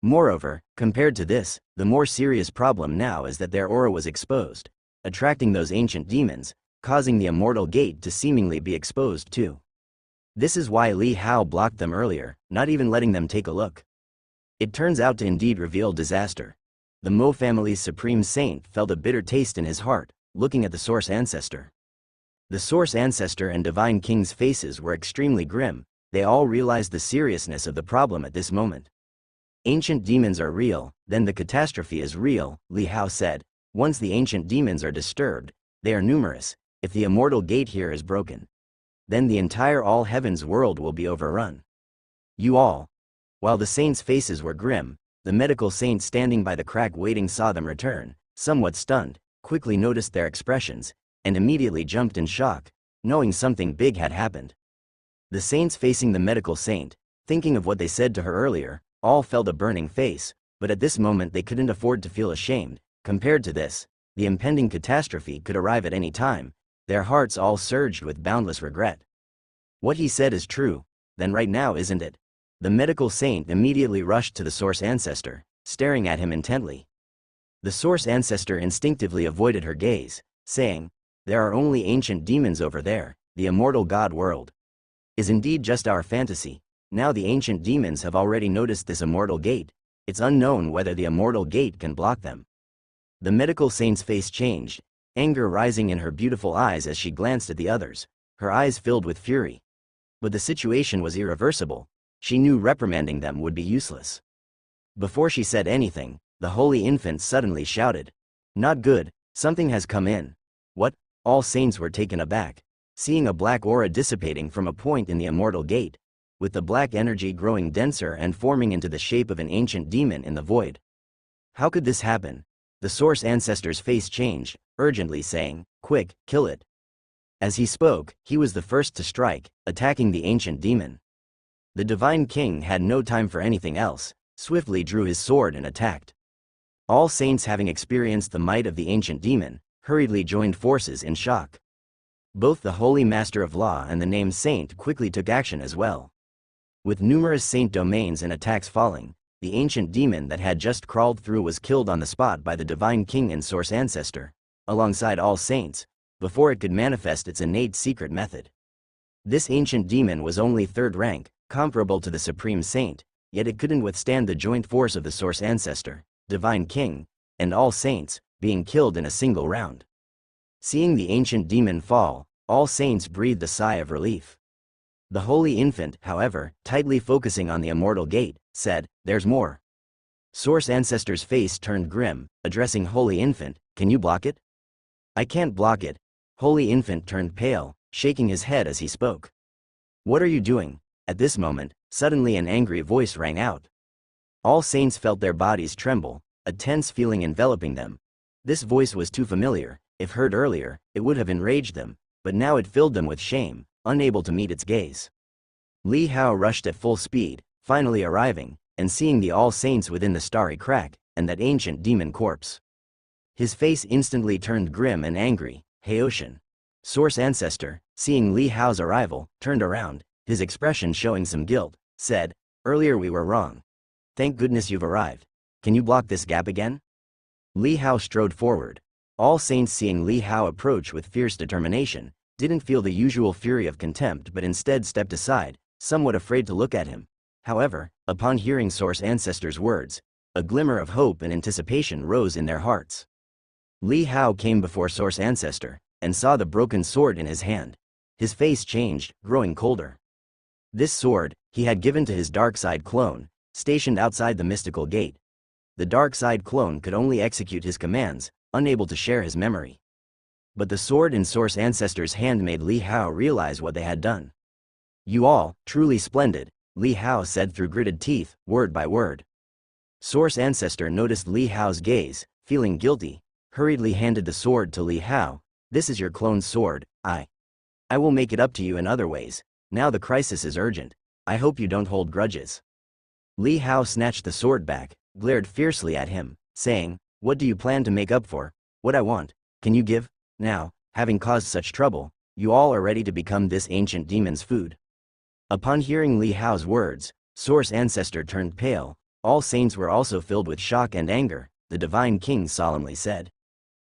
[SPEAKER 1] Moreover, compared to this, the more serious problem now is that their aura was exposed, attracting those ancient demons, causing the immortal gate to seemingly be exposed too. This is why Li Hao blocked them earlier, not even letting them take a look. It turns out to indeed reveal disaster. The Mo family's supreme saint felt a bitter taste in his heart, looking at the Source Ancestor. The Source Ancestor and Divine King's faces were extremely grim. They all realized the seriousness of the problem at this moment. "Ancient demons are real, then the catastrophe is real," Li Hao said. "Once the ancient demons are disturbed, they are numerous, if the immortal gate here is broken. then the entire all heavens world will be overrun. You all. While the saints' faces were grim, the medical saint standing by the crack waiting saw them return, somewhat stunned, quickly noticed their expressions, and immediately jumped in shock, knowing something big had happened. The saints facing the medical saint, thinking of what they said to her earlier, all felt a burning face, but at this moment they couldn't afford to feel ashamed. Compared to this, the impending catastrophe could arrive at any time. Their hearts all surged with boundless regret. What he said is true, then right now isn't it? The medical saint immediately rushed to the source ancestor, staring at him intently. The source ancestor instinctively avoided her gaze, saying, "There are only ancient demons over there. The immortal god world is indeed just our fantasy. Now the ancient demons have already noticed this immortal gate. It's unknown whether the immortal gate can block them." The medical saint's face changed, anger rising in her beautiful eyes as she glanced at the others, her eyes filled with fury. But the situation was irreversible. She knew reprimanding them would be useless. Before she said anything, the holy infant suddenly shouted, "Not good, something has come in." What? All saints were taken aback, seeing a black aura dissipating from a point in the immortal gate, with the black energy growing denser and forming into the shape of an ancient demon in the void. How could this happen? The source ancestor's face changed, urgently saying, "Quick, kill it." As he spoke, he was the first to strike, attacking the ancient demon. The divine king had no time for anything else, swiftly drew his sword and attacked. All saints, having experienced the might of the ancient demon, hurriedly joined forces in shock. Both the holy master of law and the named saint quickly took action as well. With numerous saint domains and attacks falling, the ancient demon that had just crawled through was killed on the spot by the divine king and source ancestor, alongside all saints, before it could manifest its innate secret method. This ancient demon was only third rank, comparable to the supreme saint, yet it couldn't withstand the joint force of the source ancestor, divine king, and all saints, being killed in a single round. Seeing the ancient demon fall, all saints breathed a sigh of relief. The holy infant, however, tightly focusing on the immortal gate, said, "There's more." Source ancestor's face turned grim, addressing holy infant, "Can you block it?" "I can't block it." Holy infant turned pale, shaking his head as he spoke. "What are you doing?" At this moment, suddenly an angry voice rang out. All saints felt their bodies tremble, a tense feeling enveloping them. This voice was too familiar. If heard earlier, it would have enraged them, but now it filled them with shame, unable to meet its gaze. Li Hao rushed at full speed, finally arriving, and seeing the all saints within the starry crack, and that ancient demon corpse. His face instantly turned grim and angry. Haoshan, source ancestor, seeing Li Hao's arrival, turned around, his expression showing some guilt, said, "Earlier we were wrong. Thank goodness you've arrived. Can you block this gap again?" Li Hao strode forward. All saints, seeing Li Hao approach with fierce determination, didn't feel the usual fury of contempt but instead stepped aside, somewhat afraid to look at him. However, upon hearing source ancestor's words, a glimmer of hope and anticipation rose in their hearts. Li Hao came before source ancestor, and saw the broken sword in his hand. His face changed, growing colder. This sword, he had given to his dark side clone, stationed outside the mystical gate. The dark side clone could only execute his commands, unable to share his memory. But the sword in source ancestor's hand made Li Hao realize what they had done. "You all, truly splendid," Li Hao said through gritted teeth, word by word. Source ancestor noticed Li Hao's gaze, feeling guilty, hurriedly handed the sword to Li Hao. "This is your clone's sword. I will make it up to you in other ways. Now the crisis is urgent. I hope you don't hold grudges." Li Hao snatched the sword back, glared fiercely at him, saying, "What do you plan to make up for? What I want, can you give? Now, having caused such trouble, you all are ready to become this ancient demon's food." Upon hearing Li Hao's words, source ancestor turned pale. All saints were also filled with shock and anger. The divine king solemnly said,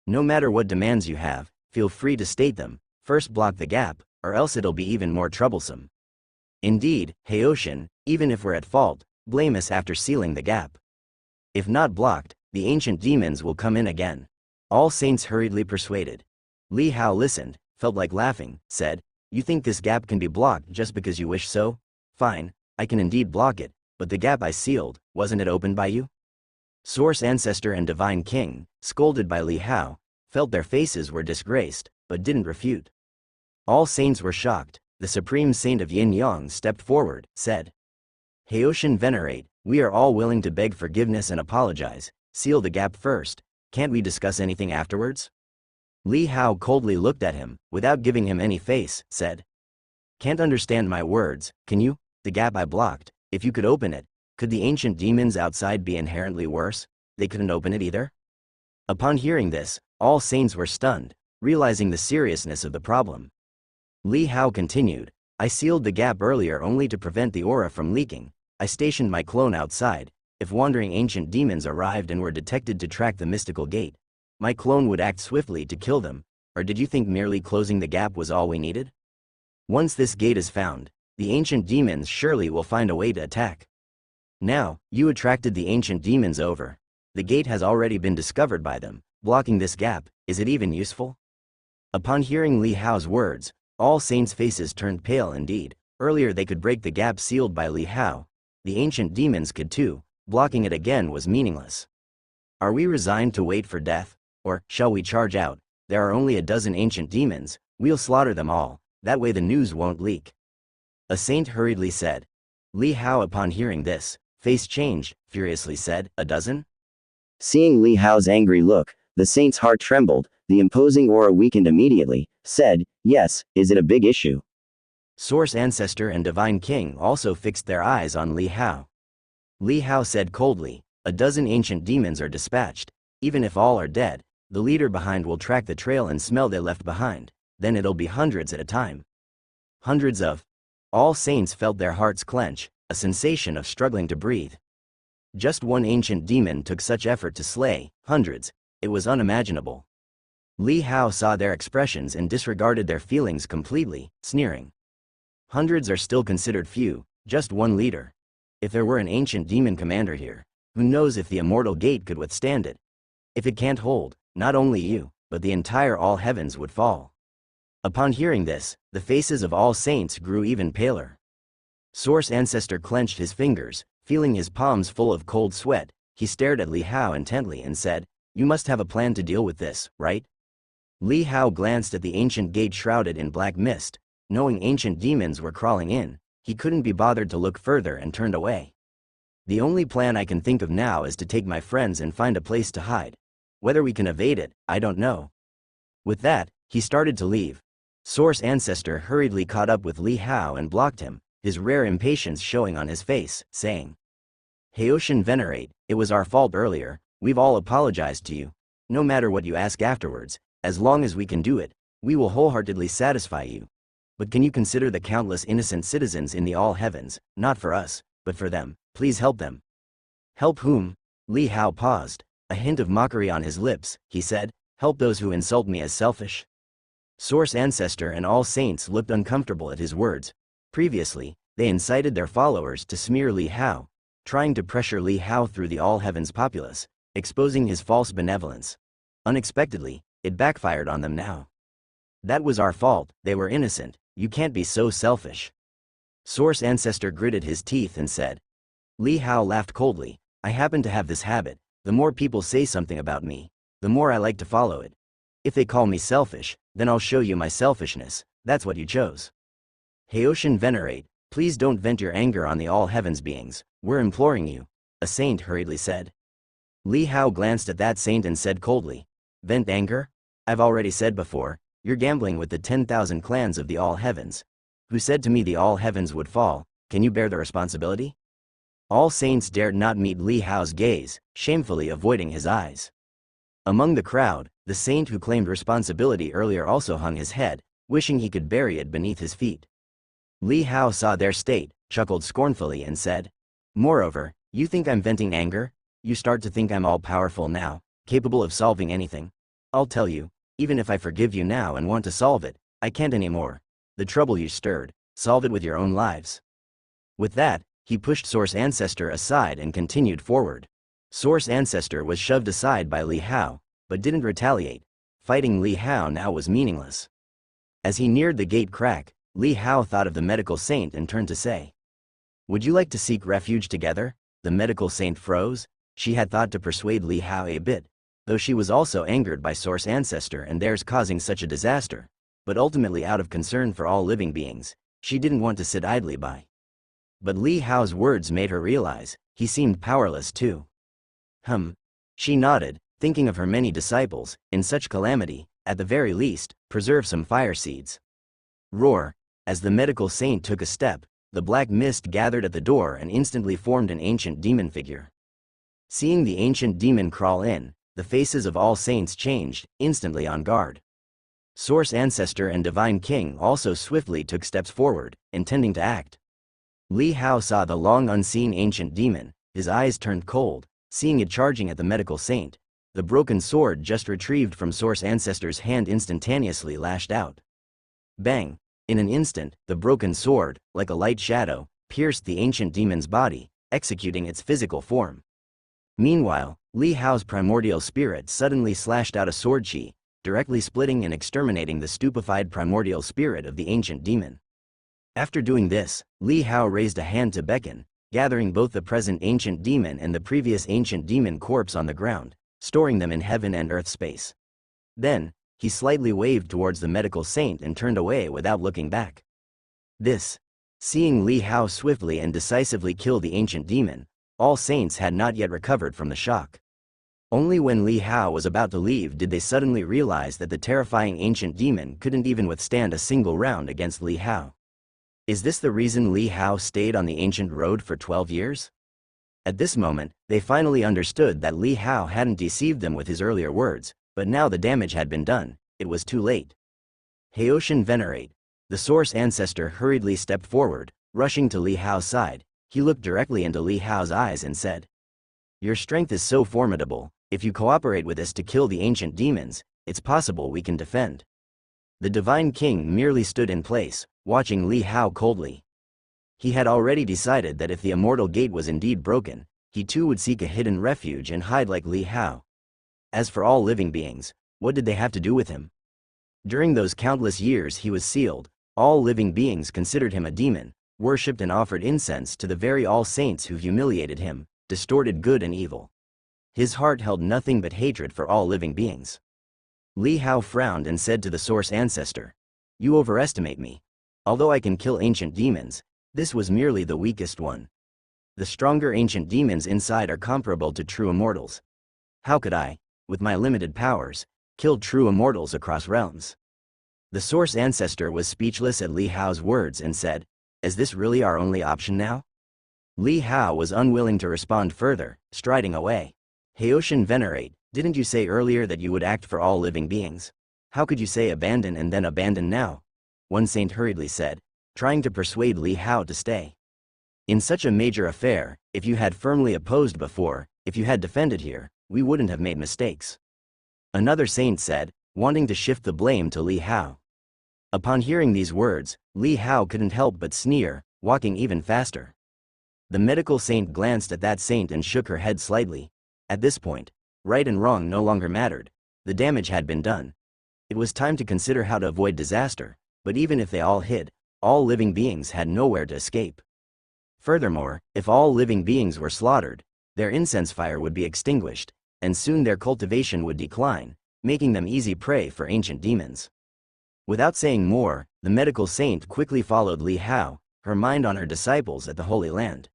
[SPEAKER 1] "No matter what demands you have, feel free to state them. First block the gap, or else it'll be even more troublesome. Indeed, Haoshan, even if we're at fault, blame us after sealing the gap. If not blocked, the ancient demons will come in again." All saints hurriedly persuaded. Li Hao listened, felt like laughing, said, "You think this gap can be blocked just because you wish so? Fine, I can indeed block it, but the gap I sealed, wasn't it opened by you?" Source ancestor and divine king, scolded by Li Hao, felt their faces were disgraced, but didn't refute. All saints were shocked. the supreme saint of Yin-Yang stepped forward, said, Haoshan Venerate, we are all willing to beg forgiveness and apologize. Seal the gap first. Can't we discuss anything afterwards? Li Hao coldly looked at him, without giving him any face, said, Can't understand my words, can you? The gap I blocked, if you could open it, could the ancient demons outside be inherently worse? They couldn't open it either? Upon hearing this, all saints were stunned, realizing the seriousness of the problem. Li Hao continued, I sealed the gap earlier only to prevent the aura from leaking. I stationed my clone outside. If wandering ancient demons arrived and were detected to track the mystical gate, my clone would act swiftly to kill them. Or did you think merely closing the gap was all we needed? Once this gate is found, the ancient demons surely will find a way to attack. Now, you attracted the ancient demons over. The gate has already been discovered by them. Blocking this gap, is it even useful? Upon hearing Li Hao's words, all saints' faces turned pale indeed. Earlier they could break the gap sealed by Li Hao. The ancient demons could too. Blocking it again was meaningless. Are we resigned to wait for death? Or, shall we charge out? There are only a dozen ancient demons. We'll slaughter them all. That way the news won't leak. A saint hurriedly said. Li Hao, upon hearing this, face changed, furiously said, A dozen?
[SPEAKER 2] Seeing Li Hao's angry look, the saint's heart trembled, the imposing aura weakened immediately, said, Yes, is it a big issue?
[SPEAKER 1] Source Ancestor and Divine King also fixed their eyes on Li Hao. Li Hao said coldly, A dozen ancient demons are dispatched. Even if all are dead, the leader behind will track the trail and smell they left behind. Then it'll be hundreds at a time. Hundreds of. All saints felt their hearts clench, a sensation of struggling to breathe. Just one ancient demon took such effort to slay hundreds. It was unimaginable. Li Hao saw their expressions and disregarded their feelings completely, sneering. Hundreds are still considered few, just one leader. If there were an ancient demon commander here, who knows if the immortal gate could withstand it? If it can't hold, not only you, but the entire all heavens would fall. Upon hearing this, the faces of all saints grew even paler. Source Ancestor clenched his fingers, feeling his palms full of cold sweat. He stared at Li Hao intently and said, You must have a plan to deal with this, right? Li Hao glanced at the ancient gate shrouded in black mist. Knowing ancient demons were crawling in, he couldn't be bothered to look further and turned away. The only plan I can think of now is to take my friends and find a place to hide. Whether we can evade it, I don't know. With that, he started to leave. Source Ancestor hurriedly caught up with Li Hao and blocked him, his rare impatience showing on his face, saying, Haoshan Venerate, it was our fault earlier. We've all apologized to you. No matter what you ask afterwards, as long as we can do it, we will wholeheartedly satisfy you. But can you consider the countless innocent citizens in the all heavens, not for us, but for them? Please help them. Help whom? Li Hao paused, a hint of mockery on his lips. He said, Help those who insult me as selfish. Source Ancestor and all saints looked uncomfortable at his words. Previously, they incited their followers to smear Li Hao, trying to pressure Li Hao through the all heavens populace, exposing his false benevolence. Unexpectedly, it backfired on them now. That was our fault, they were innocent. You can't be so selfish. Source Ancestor gritted his teeth and said. Li Hao laughed coldly. I happen to have this habit. The more people say something about me, the more I like to follow it. If they call me selfish, then I'll show you my selfishness. That's what you chose. Haoshan Venerate, please don't vent your anger on the all heavens beings. We're imploring you. A saint hurriedly said. Li Hao glanced at that saint and said coldly. Vent anger? I've already said before, you're gambling with the 10,000 clans of the all heavens. Who said to me the all heavens would fall? Can you bear the responsibility? All saints dared not meet Li Hao's gaze, shamefully avoiding his eyes. Among the crowd, the saint who claimed responsibility earlier also hung his head, wishing he could bury it beneath his feet. Li Hao saw their state, chuckled scornfully and said, Moreover, you think I'm venting anger? You start to think I'm all-powerful now, capable of solving anything? I'll tell you, even if I forgive you now and want to solve it, I can't anymore. The trouble you stirred, solve it with your own lives. With that, he pushed Source Ancestor aside and continued forward. Source Ancestor was shoved aside by Li Hao, but didn't retaliate. Fighting Li Hao now was meaningless. As he neared the gate crack, Li Hao thought of the medical saint and turned to say, Would you like to seek refuge together? The medical saint froze. She had thought to persuade Li Hao a bit, though she was also angered by Source Ancestor and theirs causing such a disaster. But ultimately out of concern for all living beings, She didn't want to sit idly by. But Li Hao's words made her realize he seemed powerless too. She nodded, thinking of her many disciples. In such calamity, at the very least, preserve some fire seeds. Roar! As the medical saint took a step, the black mist gathered at the door and instantly formed an ancient demon figure. Seeing the ancient demon crawl in, the faces of all saints changed, instantly on guard. Source Ancestor and Divine King also swiftly took steps forward, intending to act. Li Hao saw the long unseen ancient demon, his eyes turned cold, seeing it charging at the medical saint. The broken sword just retrieved from Source Ancestor's hand instantaneously lashed out. Bang! In an instant, the broken sword, like a light shadow, pierced the ancient demon's body, executing its physical form. Meanwhile, Li Hao's primordial spirit suddenly slashed out a sword chi, directly splitting and exterminating the stupefied primordial spirit of the ancient demon. After doing this, Li Hao raised a hand to beckon, gathering both the present ancient demon and the previous ancient demon corpse on the ground, storing them in heaven and earth space. Then, he slightly waved towards the medical saint and turned away without looking back. Seeing Li Hao swiftly and decisively kill the ancient demon, all saints had not yet recovered from the shock. Only when Li Hao was about to leave did they suddenly realize that the terrifying ancient demon couldn't even withstand a single round against Li Hao. Is this the reason Li Hao stayed on the ancient road for 12 years? At this moment, they finally understood that Li Hao hadn't deceived them with his earlier words, but now the damage had been done, it was too late. Haoshan Venerate. The Source Ancestor hurriedly stepped forward, rushing to Li Hao's side. He looked directly into Li Hao's eyes and said, "Your strength is so formidable, if you cooperate with us to kill the ancient demons, it's possible we can defend." The Divine King merely stood in place, watching Li Hao coldly. He had already decided that if the immortal gate was indeed broken, he too would seek a hidden refuge and hide like Li Hao. As for all living beings, what did they have to do with him? During those countless years he was sealed, all living beings considered him a demon, worshipped and offered incense to the very all saints who humiliated him, distorted good and evil. His heart held nothing but hatred for all living beings. Li Hao frowned and said to the Source Ancestor, "You overestimate me. Although I can kill ancient demons, this was merely the weakest one. The stronger ancient demons inside are comparable to true immortals. How could I, with my limited powers, kill true immortals across realms?" The Source Ancestor was speechless at Li Hao's words and said, "Is this really our only option now?" Li Hao was unwilling to respond further, striding away. Haoshan Venerate, didn't you say earlier that you would act for all living beings? How could you say abandon and then abandon now? One saint hurriedly said, trying to persuade Li Hao to stay. In such a major affair, if you had firmly opposed before, if you had defended here, we wouldn't have made mistakes. Another saint said, wanting to shift the blame to Li Hao. Upon hearing these words, Li Hao couldn't help but sneer, walking even faster. The medical saint glanced at that saint and shook her head slightly. At this point, right and wrong no longer mattered. The damage had been done. It was time to consider how to avoid disaster, but even if they all hid, all living beings had nowhere to escape. Furthermore, if all living beings were slaughtered, their incense fire would be extinguished, and soon their cultivation would decline, making them easy prey for ancient demons. Without saying more, the medical saint quickly followed Li Hao, her mind on her disciples at the Holy Land.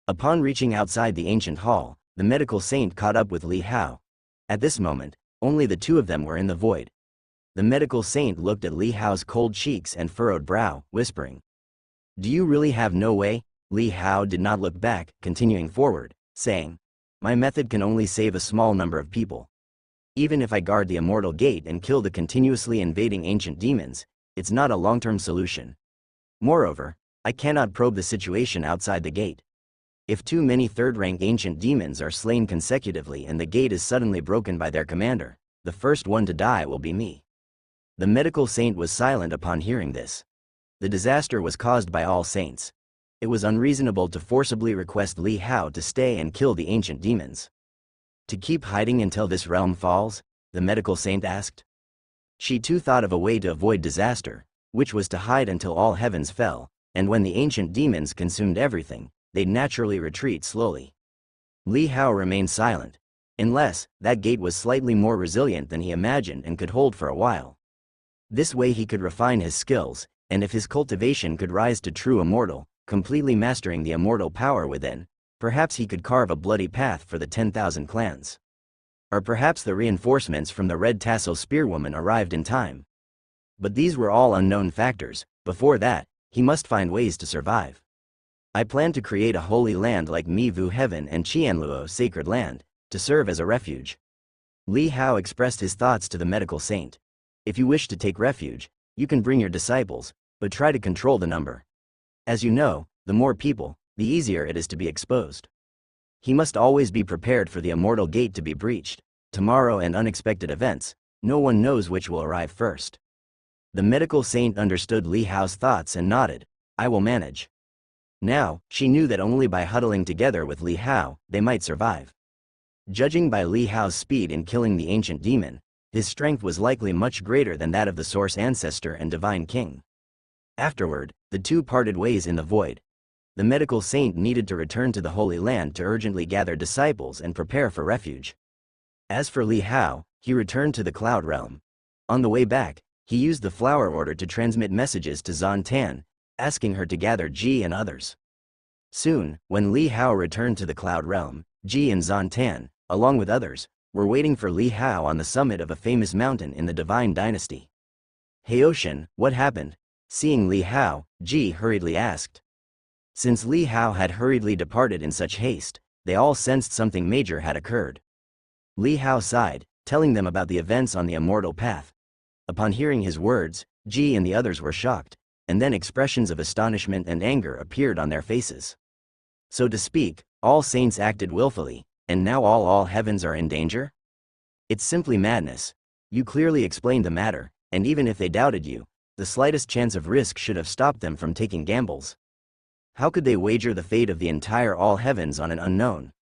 [SPEAKER 1] Upon reaching outside the ancient hall, the medical saint caught up with Li Hao. At this moment, only the two of them were in the void. The medical saint looked at Li Hao's cold cheeks and furrowed brow, whispering, "Do you really have no way?" Li Hao did not look back, continuing forward, saying, "My method can only save a small number of people. Even if I guard the immortal gate and kill the continuously invading ancient demons, it's not a long-term solution. Moreover, I cannot probe the situation outside the gate. If too many third-rank ancient demons are slain consecutively and the gate is suddenly broken by their commander, the first one to die will be me." The medical saint was silent upon hearing this. The disaster was caused by all saints. It was unreasonable to forcibly request Li Hao to stay and kill the ancient demons. To keep hiding until this realm falls? The medical saint asked. She too thought of a way to avoid disaster, which was to hide until all heavens fell, and when the ancient demons consumed everything, they'd naturally retreat slowly. Li Hao remained silent. Unless, that gate was slightly more resilient than he imagined and could hold for a while. This way he could refine his skills, and if his cultivation could rise to true immortal, completely mastering the immortal power within, perhaps he could carve a bloody path for the 10,000 clans. Or perhaps the reinforcements from the Red Tassel Spearwoman arrived in time. But these were all unknown factors. Before that, he must find ways to survive. I plan to create a holy land like Mivu Heaven and Qianluo Sacred Land, to serve as a refuge. Li Hao expressed his thoughts to the medical saint. If you wish to take refuge, you can bring your disciples, but try to control the number. As you know, the more people, the easier it is to be exposed. He must always be prepared for the immortal gate to be breached. Tomorrow and unexpected events, no one knows which will arrive first. The medical saint understood Li Hao's thoughts and nodded. I will manage. Now, she knew that only by huddling together with Li Hao, they might survive. Judging by Li Hao's speed in killing the ancient demon, his strength was likely much greater than that of the Source Ancestor and Divine King. Afterward, the two parted ways in the void. The medical saint needed to return to the Holy Land to urgently gather disciples and prepare for refuge. As for Li Hao, he returned to the Cloud Realm. On the way back, he used the flower order to transmit messages to Zhan Tan, asking her to gather Ji and others. Soon, when Li Hao returned to the Cloud Realm, Ji and Zhan Tan, along with others, were waiting for Li Hao on the summit of a famous mountain in the Divine Dynasty. Heoshan, what happened? Seeing Li Hao, Ji hurriedly asked. Since Li Hao had hurriedly departed in such haste, they all sensed something major had occurred. Li Hao sighed, telling them about the events on the immortal path. Upon hearing his words, Ji and the others were shocked, and then expressions of astonishment and anger appeared on their faces. So to speak, all saints acted willfully, and now all heavens are in danger? It's simply madness. You clearly explained the matter, and even if they doubted you, the slightest chance of risk should have stopped them from taking gambles. How could they wager the fate of the entire all heavens on an unknown?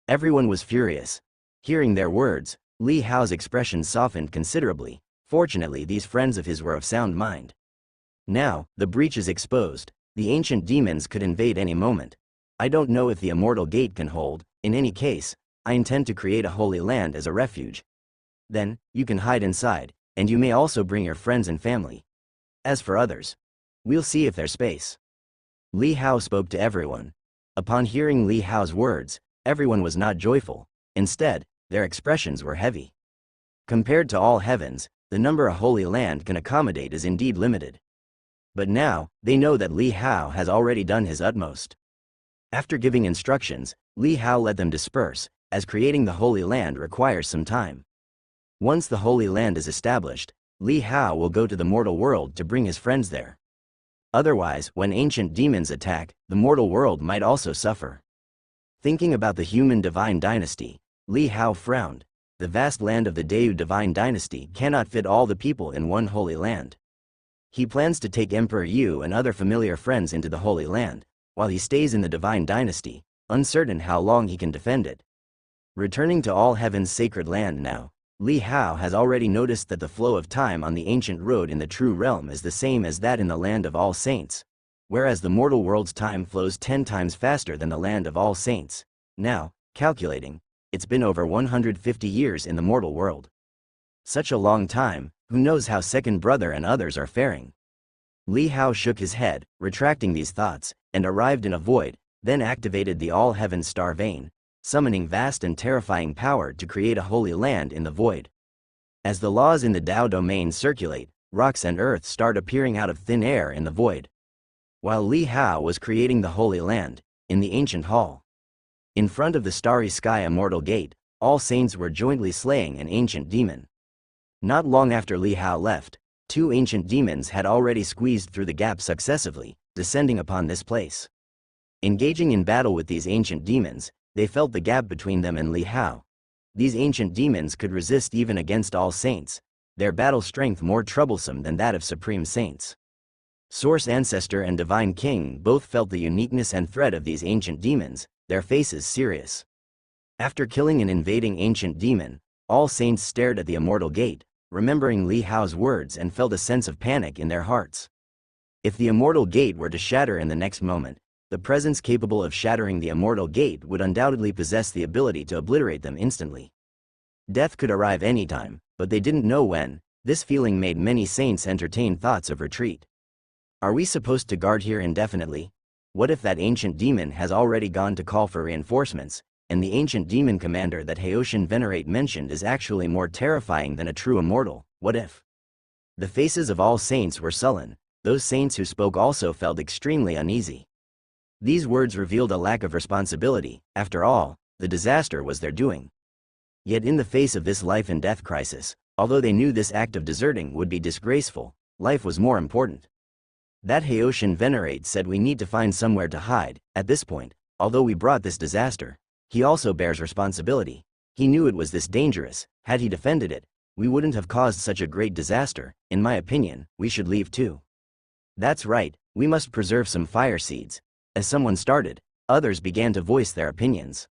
[SPEAKER 1] Everyone was furious. Hearing their words, Li Hao's expression softened considerably. Fortunately, these friends of his were of sound mind. Now, the breach is exposed. The ancient demons could invade any moment. I don't know if the immortal gate can hold. In any case, I intend to create a holy land as a refuge. Then, you can hide inside, and you may also bring your friends and family. As for others, we'll see if there's space. Li Hao spoke to everyone. Upon hearing Li Hao's words, everyone was not joyful. Instead, their expressions were heavy. Compared to all heavens, the number a holy land can accommodate is indeed limited. But now, they know that Li Hao has already done his utmost. After giving instructions, Li Hao let them disperse, as creating the Holy Land requires some time. Once the Holy Land is established, Li Hao will go to the mortal world to bring his friends there. Otherwise, when ancient demons attack, the mortal world might also suffer. Thinking about the human divine dynasty, Li Hao frowned. The vast land of the Deu Divine Dynasty cannot fit all the people in one Holy Land. He plans to take Emperor Yu and other familiar friends into the Holy Land, while he stays in the Divine Dynasty, uncertain how long he can defend it. Returning to All Heaven's sacred land now, Li Hao has already noticed that the flow of time on the ancient road in the true realm is the same as that in the land of all saints, whereas the mortal world's time flows 10 times faster than the land of all saints. Now, calculating, it's been over 150 years in the mortal world. Such a long time, who knows how second brother and others are faring? Li Hao shook his head, retracting these thoughts, and arrived in a void, then activated the all-heaven star vein, summoning vast and terrifying power to create a holy land in the void. As the laws in the Tao domain circulate, rocks and earth start appearing out of thin air in the void. While Li Hao was creating the holy land, in the ancient hall, in front of the starry sky immortal gate, all saints were jointly slaying an ancient demon. Not long after Li Hao left, 2 ancient demons had already squeezed through the gap successively, descending upon this place. Engaging in battle with these ancient demons, they felt the gap between them and Li Hao. These ancient demons could resist even against all saints, their battle strength more troublesome than that of supreme saints. Source Ancestor and Divine King both felt the uniqueness and threat of these ancient demons, their faces serious. After killing an invading ancient demon, all saints stared at the immortal gate, remembering Li Hao's words, and felt a sense of panic in their hearts. If the immortal gate were to shatter in the next moment, the presence capable of shattering the immortal gate would undoubtedly possess the ability to obliterate them instantly. Death could arrive anytime, but they didn't know when. This feeling made many saints entertain thoughts of retreat. Are we supposed to guard here indefinitely? What if that ancient demon has already gone to call for reinforcements, and the ancient demon commander that Haoshin Venerate mentioned is actually more terrifying than a true immortal? What if? The faces of all saints were sullen. Those saints who spoke also felt extremely uneasy. These words revealed a lack of responsibility. After all, the disaster was their doing. Yet in the face of this life and death crisis, although they knew this act of deserting would be disgraceful, life was more important. That Haoshin Venerate said we need to find somewhere to hide. At this point, although we brought this disaster, he also bears responsibility. He knew it was this dangerous. Had he defended it, we wouldn't have caused such a great disaster. In my opinion, we should leave too. That's right, we must preserve some fire seeds. As someone started, others began to voice their opinions.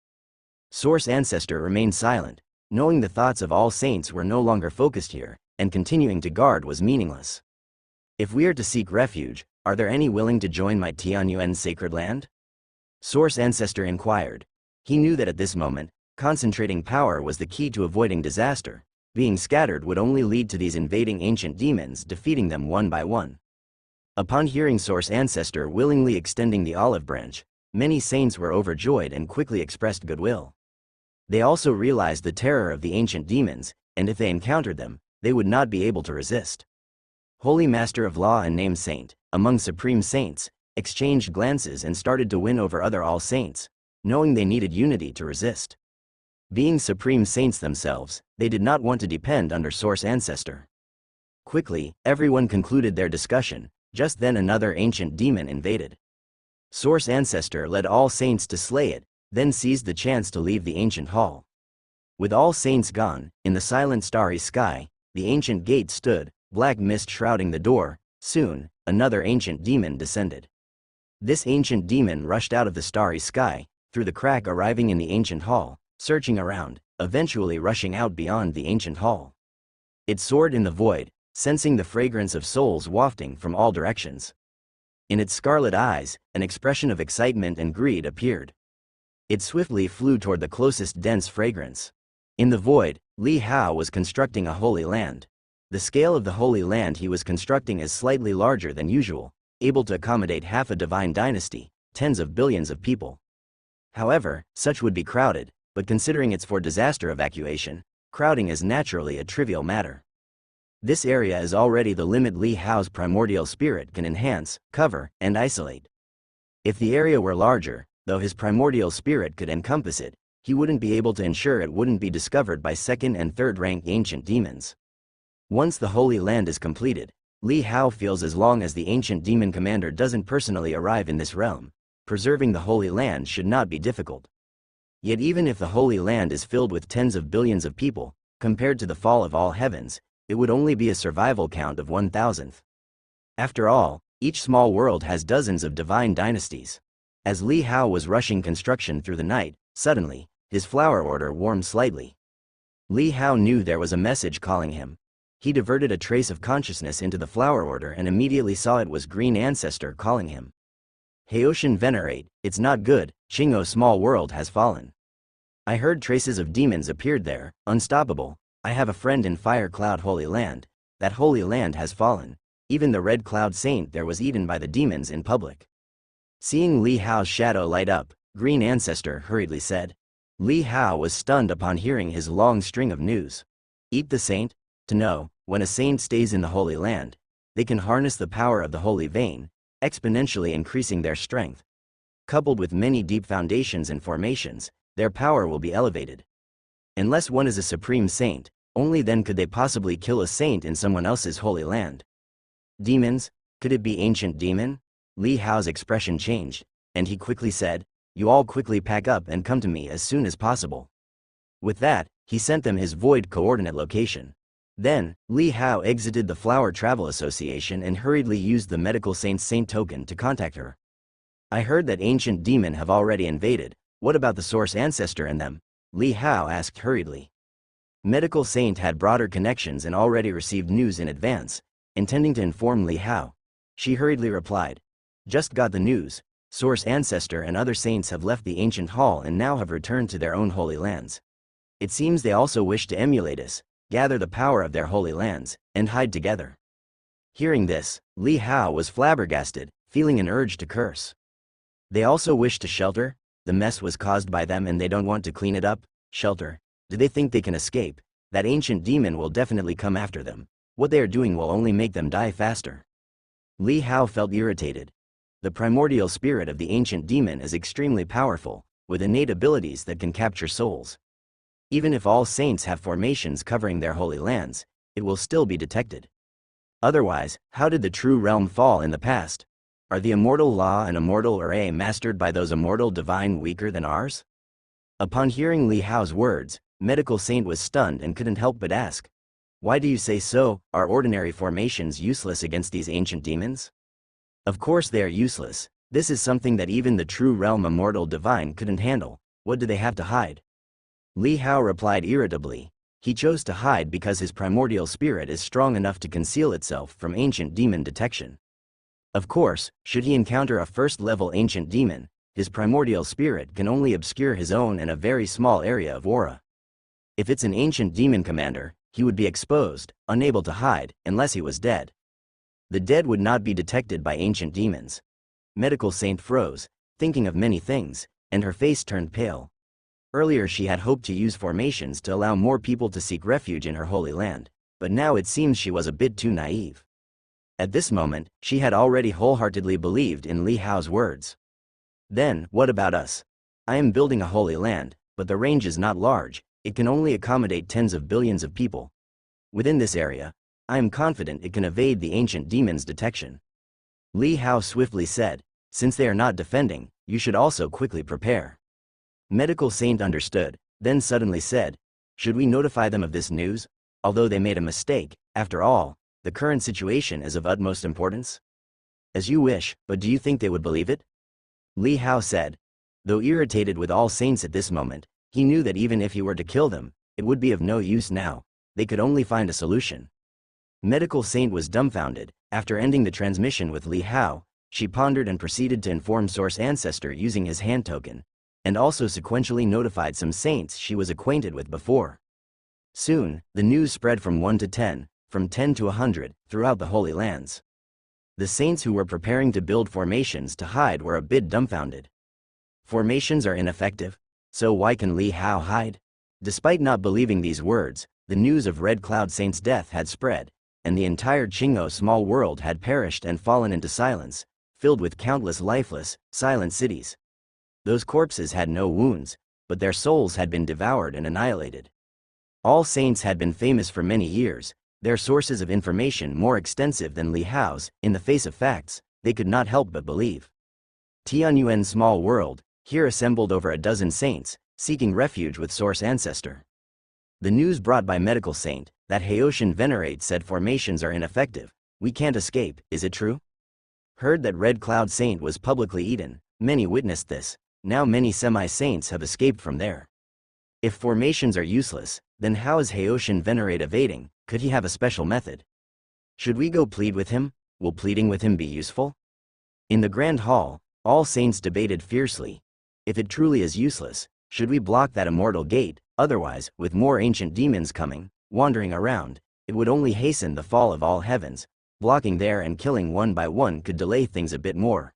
[SPEAKER 1] Source Ancestor remained silent, knowing the thoughts of all saints were no longer focused here, and continuing to guard was meaningless. If we are to seek refuge, are there any willing to join my Tianyuan sacred land? Source Ancestor inquired. He knew that at this moment, concentrating power was the key to avoiding disaster. Being scattered would only lead to these invading ancient demons defeating them one by one. Upon hearing Source Ancestor willingly extending the olive branch, many saints were overjoyed and quickly expressed goodwill. They also realized the terror of the ancient demons, and if they encountered them, they would not be able to resist. Holy Master of Law and named Saint, among Supreme Saints, exchanged glances and started to win over other all saints, knowing they needed unity to resist. Being Supreme Saints themselves, they did not want to depend under Source Ancestor. Quickly, everyone concluded their discussion. Just then another ancient demon invaded. Source Ancestor led all saints to slay it, then seized the chance to leave the ancient hall. With all saints gone, in the silent starry sky, the ancient gate stood, black mist shrouding the door. Soon, another ancient demon descended. This ancient demon rushed out of the starry sky, through the crack arriving in the ancient hall, searching around, eventually rushing out beyond the ancient hall. It soared in the void, sensing the fragrance of souls wafting from all directions. In its scarlet eyes, an expression of excitement and greed appeared. It swiftly flew toward the closest dense fragrance. In the void, Li Hao was constructing a holy land. The scale of the holy land he was constructing is slightly larger than usual, able to accommodate half a divine dynasty, tens of billions of people. However, such would be crowded, but considering it's for disaster evacuation, crowding is naturally a trivial matter. This area is already the limit Li Hao's primordial spirit can enhance, cover, and isolate. If the area were larger, though his primordial spirit could encompass it, he wouldn't be able to ensure it wouldn't be discovered by second and third rank ancient demons. Once the Holy Land is completed, Li Hao feels as long as the ancient demon commander doesn't personally arrive in this realm, preserving the Holy Land should not be difficult. Yet even if the Holy Land is filled with tens of billions of people, compared to the fall of all heavens, it would only be a survival count of 1,000th. After all, each small world has dozens of divine dynasties. As Li Hao was rushing construction through the night, suddenly, his flower order warmed slightly. Li Hao knew there was a message calling him. He diverted a trace of consciousness into the flower order and immediately saw it was Green Ancestor calling him. Haoshin Venerate, it's not good, Qing'o small world has fallen. I heard traces of demons appeared there, unstoppable. I have a friend in Fire Cloud Holy Land. That Holy Land has fallen. Even the Red Cloud Saint there was eaten by the demons in public. Seeing Li Hao's shadow light up, Green Ancestor hurriedly said. Li Hao was stunned upon hearing his long string of news. Eat the saint? To know, when a saint stays in the Holy Land, they can harness the power of the Holy Vein, exponentially increasing their strength. Coupled with many deep foundations and formations, their power will be elevated. Unless one is a supreme saint, only then could they possibly kill a saint in someone else's Holy Land. Demons? Could it be ancient demon? Li Hao's expression changed, and he quickly said, "You all quickly pack up and come to me as soon as possible." With that, he sent them his void coordinate location. Then, Li Hao exited the Flower Travel Association and hurriedly used the Medical Saint's Saint token to contact her. I heard that ancient demon have already invaded. What about the Source Ancestor and them? Li Hao asked hurriedly. Medical Saint had broader connections and already received news in advance, intending to inform Li Hao. She hurriedly replied, "Just got the news. Source Ancestor and other saints have left the ancient hall and now have returned to their own holy lands. It seems they also wish to emulate us, gather the power of their holy lands, and hide together." Hearing this, Li Hao was flabbergasted, feeling an urge to curse. They also wish to shelter? The mess was caused by them and they don't want to clean it up? Shelter? Do they think they can escape? That ancient demon will definitely come after them. What they are doing will only make them die faster. Li Hao felt irritated. The primordial spirit of the ancient demon is extremely powerful, with innate abilities that can capture souls. Even if all saints have formations covering their holy lands, it will still be detected. Otherwise, how did the true realm fall in the past? Are the immortal law and immortal array mastered by those immortal divine weaker than ours? Upon hearing Li Hao's words, Medical Saint was stunned and couldn't help but ask, "Why do you say so? Are ordinary formations useless against these ancient demons?" Of course they are useless. This is something that even the true realm immortal divine couldn't handle. What do they have to hide? Li Hao replied irritably. He chose to hide because his primordial spirit is strong enough to conceal itself from ancient demon detection. Of course, should he encounter a first-level ancient demon, his primordial spirit can only obscure his own and a very small area of aura. If it's an ancient demon commander, he would be exposed, unable to hide, unless he was dead. The dead would not be detected by ancient demons. Medical Saint froze, thinking of many things, and her face turned pale. Earlier she had hoped to use formations to allow more people to seek refuge in her holy land, but now it seems she was a bit too naive. At this moment, she had already wholeheartedly believed in Li Hao's words. Then, what about us? I am building a holy land, but the range is not large, it can only accommodate tens of billions of people. Within this area, I am confident it can evade the ancient demon's detection. Li Hao swiftly said, "Since they are not defending, you should also quickly prepare." Medical Saint understood, then suddenly said, "Should we notify them of this news? Although they made a mistake, after all, the current situation is of utmost importance." "As you wish, but do you think they would believe it?" Li Hao said. Though irritated with all saints at this moment, he knew that even if he were to kill them, it would be of no use now. They could only find a solution. Medical Saint was dumbfounded. After ending the transmission with Li Hao, she pondered and proceeded to inform Source Ancestor using his hand token, and also sequentially notified some saints she was acquainted with before. Soon, the news spread from 1 to 10, from 10 to 100, throughout the Holy Lands. The saints who were preparing to build formations to hide were a bit dumbfounded. Formations are ineffective, so why can Li Hao hide? Despite not believing these words, the news of Red Cloud Saint's death had spread, and the entire Qingou small world had perished and fallen into silence, filled with countless lifeless, silent cities. Those corpses had no wounds, but their souls had been devoured and annihilated. All saints had been famous for many years, their sources of information more extensive than Li Hao's. In the face of facts, they could not help but believe. Tianyuan's small world, here assembled over a dozen saints, seeking refuge with Source Ancestor. The news brought by Medical Saint, that Haoshan Venerate said formations are ineffective. "We can't escape, is it true?" Heard that Red Cloud Saint was publicly eaten, many witnessed this. Now many semi-saints have escaped from there. If formations are useless, then how is Haoshan Venerate evading? Could he have a special method? Should we go plead with him? Will pleading with him be useful? In the Grand Hall, all saints debated fiercely. If it truly is useless, should we block that immortal gate? Otherwise, with more ancient demons coming, wandering around, it would only hasten the fall of all heavens. Blocking there and killing one by one could delay things a bit more.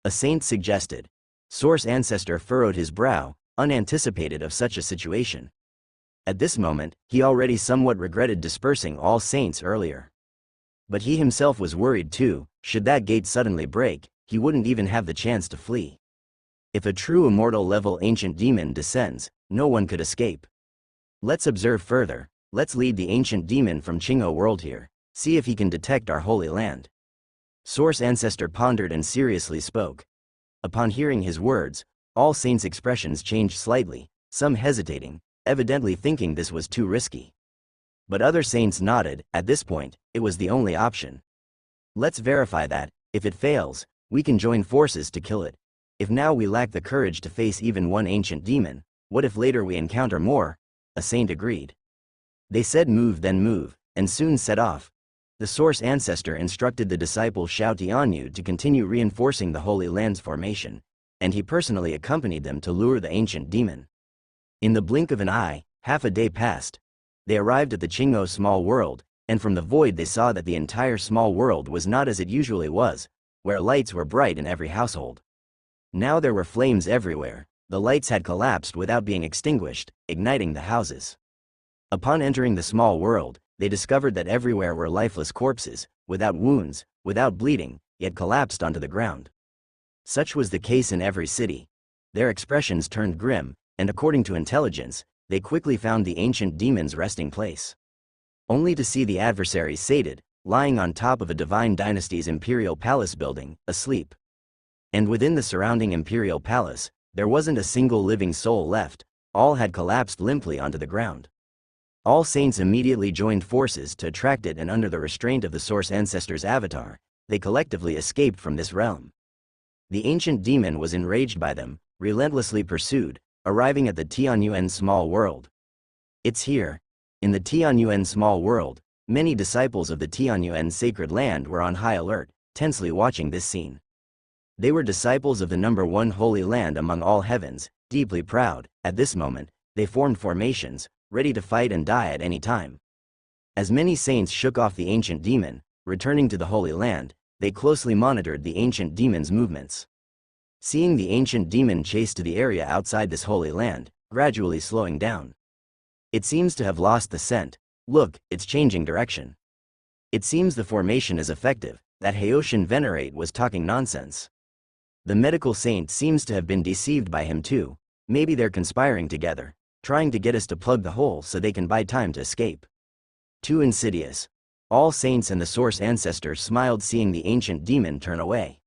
[SPEAKER 1] A saint suggested. Source Ancestor furrowed his brow, unanticipated of such a situation. At this moment, he already somewhat regretted dispersing all saints earlier. But he himself was worried too. Should that gate suddenly break, he wouldn't even have the chance to flee. If a true immortal level ancient demon descends, no one could escape. Let's observe further. Let's lead the ancient demon from Qingou world here, see if he can detect our holy land. Source Ancestor pondered and seriously spoke. Upon hearing his words, all saints' expressions changed slightly, some hesitating, evidently thinking this was too risky. But other saints nodded. At this point, it was the only option. Let's verify that. If it fails, we can join forces to kill it. If now we lack the courage to face even one ancient demon, what if later we encounter more? A saint agreed. They said move then move, and soon set off. The Source Ancestor instructed the disciple Xiao Tianyu to continue reinforcing the Holy Land's formation, and he personally accompanied them to lure the ancient demon. In the blink of an eye, half a day passed. They arrived at the Qingou small world, And from the void they saw that the entire small world was not as it usually was, where lights were bright in every household. Now there were flames everywhere. The lights had collapsed without being extinguished, igniting the houses. Upon entering the small world, they discovered that everywhere were lifeless corpses, without wounds, without bleeding, yet collapsed onto the ground. Such was the case in every city. Their expressions turned grim, and according to intelligence, they quickly found the ancient demon's resting place. Only to see the adversary sated, lying on top of a divine dynasty's imperial palace building, asleep. And within the surrounding imperial palace, there wasn't a single living soul left, all had collapsed limply onto the ground. All saints immediately joined forces to attract it, and under the restraint of the source ancestor's avatar, they collectively escaped from this realm. The ancient demon was enraged by them, relentlessly pursued, arriving at the Tianyuan small world. It's here. In the Tianyuan small world, many disciples of the Tianyuan sacred land were on high alert, tensely watching this scene. They were disciples of the number one holy land among all heavens, deeply proud. At this moment, they formed formations, ready to fight and die at any time. As many saints shook off the ancient demon, returning to the holy land, they closely monitored the ancient demon's movements. Seeing the ancient demon chase to the area outside this holy land, gradually slowing down. It seems to have lost the scent. Look, it's changing direction. It seems the formation is effective. That Haoshin Venerate was talking nonsense. The medical saint seems to have been deceived by him too. Maybe they're conspiring together, trying to get us to plug the hole so they can buy time to escape. Too insidious. All saints and the source ancestor smiled seeing the ancient demon turn away.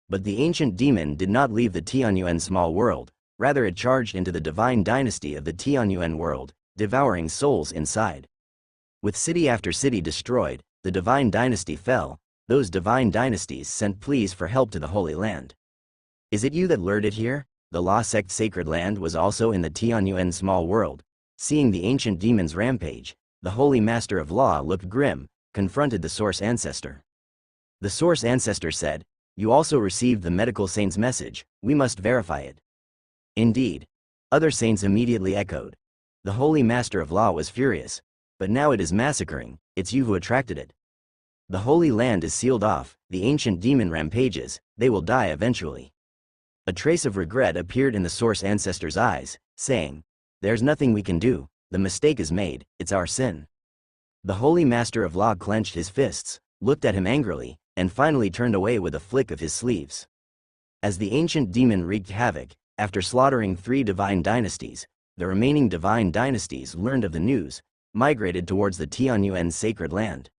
[SPEAKER 1] But the ancient demon did not leave the Tianyuan small world, rather it charged into the divine dynasty of the Tianyuan world, devouring souls inside. With city after city destroyed, the divine dynasty fell. Those divine dynasties sent pleas for help to the Holy Land. Is it you that lured it here? The Law Sect sacred land was also in the Tianyuan small world. Seeing the ancient demon's rampage, the Holy Master of Law looked grim, confronted the source ancestor. The source ancestor said, "You also received the medical saint's message, we must verify it." Indeed. Other saints immediately echoed. The Holy Master of Law was furious. But now it is massacring, it's you who attracted it. The Holy Land is sealed off, the ancient demon rampages, they will die eventually. A trace of regret appeared in the source ancestor's eyes, saying, "There's nothing we can do, the mistake is made, it's our sin." The Holy Master of Law clenched his fists, looked at him angrily, and finally turned away with a flick of his sleeves. As the ancient demon wreaked havoc, after slaughtering 3 divine dynasties, the remaining divine dynasties learned of the news, migrated towards the Tianyuan sacred land.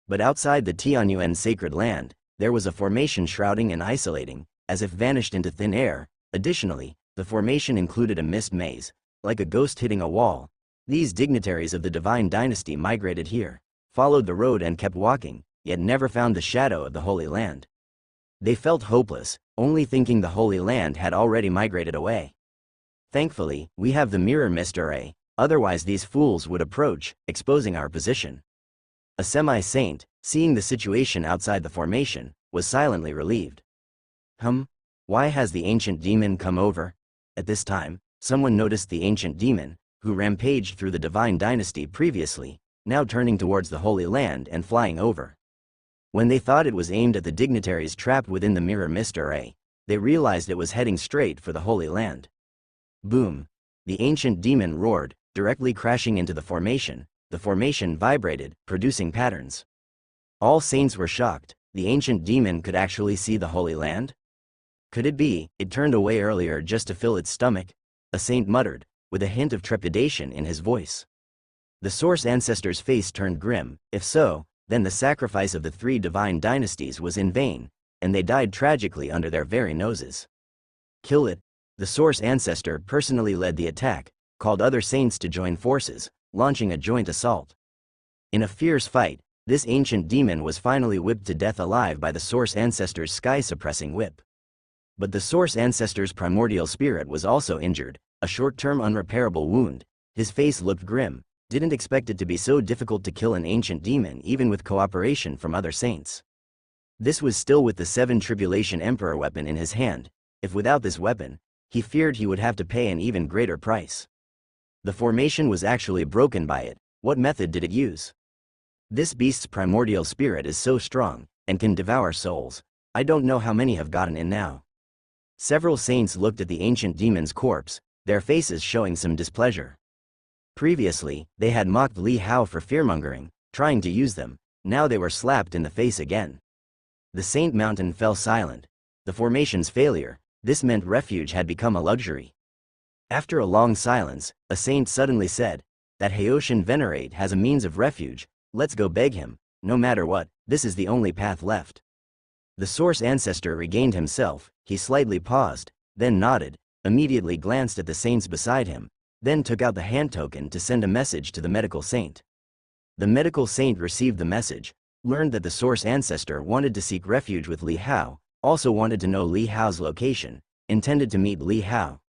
[SPEAKER 1] But outside the Tianyuan sacred land, there was a formation shrouding and isolating, as if vanished into thin air. Additionally, the formation included a mist maze, like a ghost hitting a wall. These dignitaries of the divine dynasty migrated here, followed the road and kept walking, yet never found the shadow of the Holy Land. They felt hopeless, only thinking the Holy Land had already migrated away. Thankfully, we have the mirror mist array, otherwise these fools would approach, exposing our position. A semi-saint, seeing the situation outside the formation, was silently relieved. Why has the ancient demon come over? At this time, someone noticed the ancient demon, who rampaged through the divine dynasty previously, now turning towards the Holy Land and flying over. When they thought it was aimed at the dignitaries trapped within the mirror mist array, they realized it was heading straight for the Holy Land. Boom! The ancient demon roared, directly crashing into the formation. The formation vibrated, producing patterns. All saints were shocked. The ancient demon could actually see the Holy Land? Could it be, it turned away earlier just to fill its stomach? A saint muttered, with a hint of trepidation in his voice. The source ancestor's face turned grim. If so, then the sacrifice of the 3 divine dynasties was in vain, and they died tragically under their very noses. Kill it. The source ancestor personally led the attack, called other saints to join forces, launching a joint assault. In a fierce fight, this ancient demon was finally whipped to death alive by the source ancestor's sky-suppressing whip. But the source ancestor's primordial spirit was also injured, a short-term unrepairable wound. His face looked grim, didn't expect it to be so difficult to kill an ancient demon even with cooperation from other saints. This was still with the 7 Tribulation Emperor weapon in his hand. If without this weapon, he feared he would have to pay an even greater price. The formation was actually broken by it. What method did it use? This beast's primordial spirit is so strong, and can devour souls. I don't know how many have gotten in now. Several saints looked at the ancient demon's corpse, their faces showing some displeasure. Previously, they had mocked Li Hao for fearmongering, trying to use them. Now they were slapped in the face again. The Saint Mountain fell silent. The formation's failure, this meant refuge had become a luxury. After a long silence, a saint suddenly said, "That Haoshan Venerate has a means of refuge, let's go beg him, no matter what, this is the only path left." The source ancestor regained himself, he slightly paused, then nodded, immediately glanced at the saints beside him, then took out the hand token to send a message to the medical saint. The medical saint received the message, learned that the source ancestor wanted to seek refuge with Li Hao, also wanted to know Li Hao's location, intended to meet Li Hao.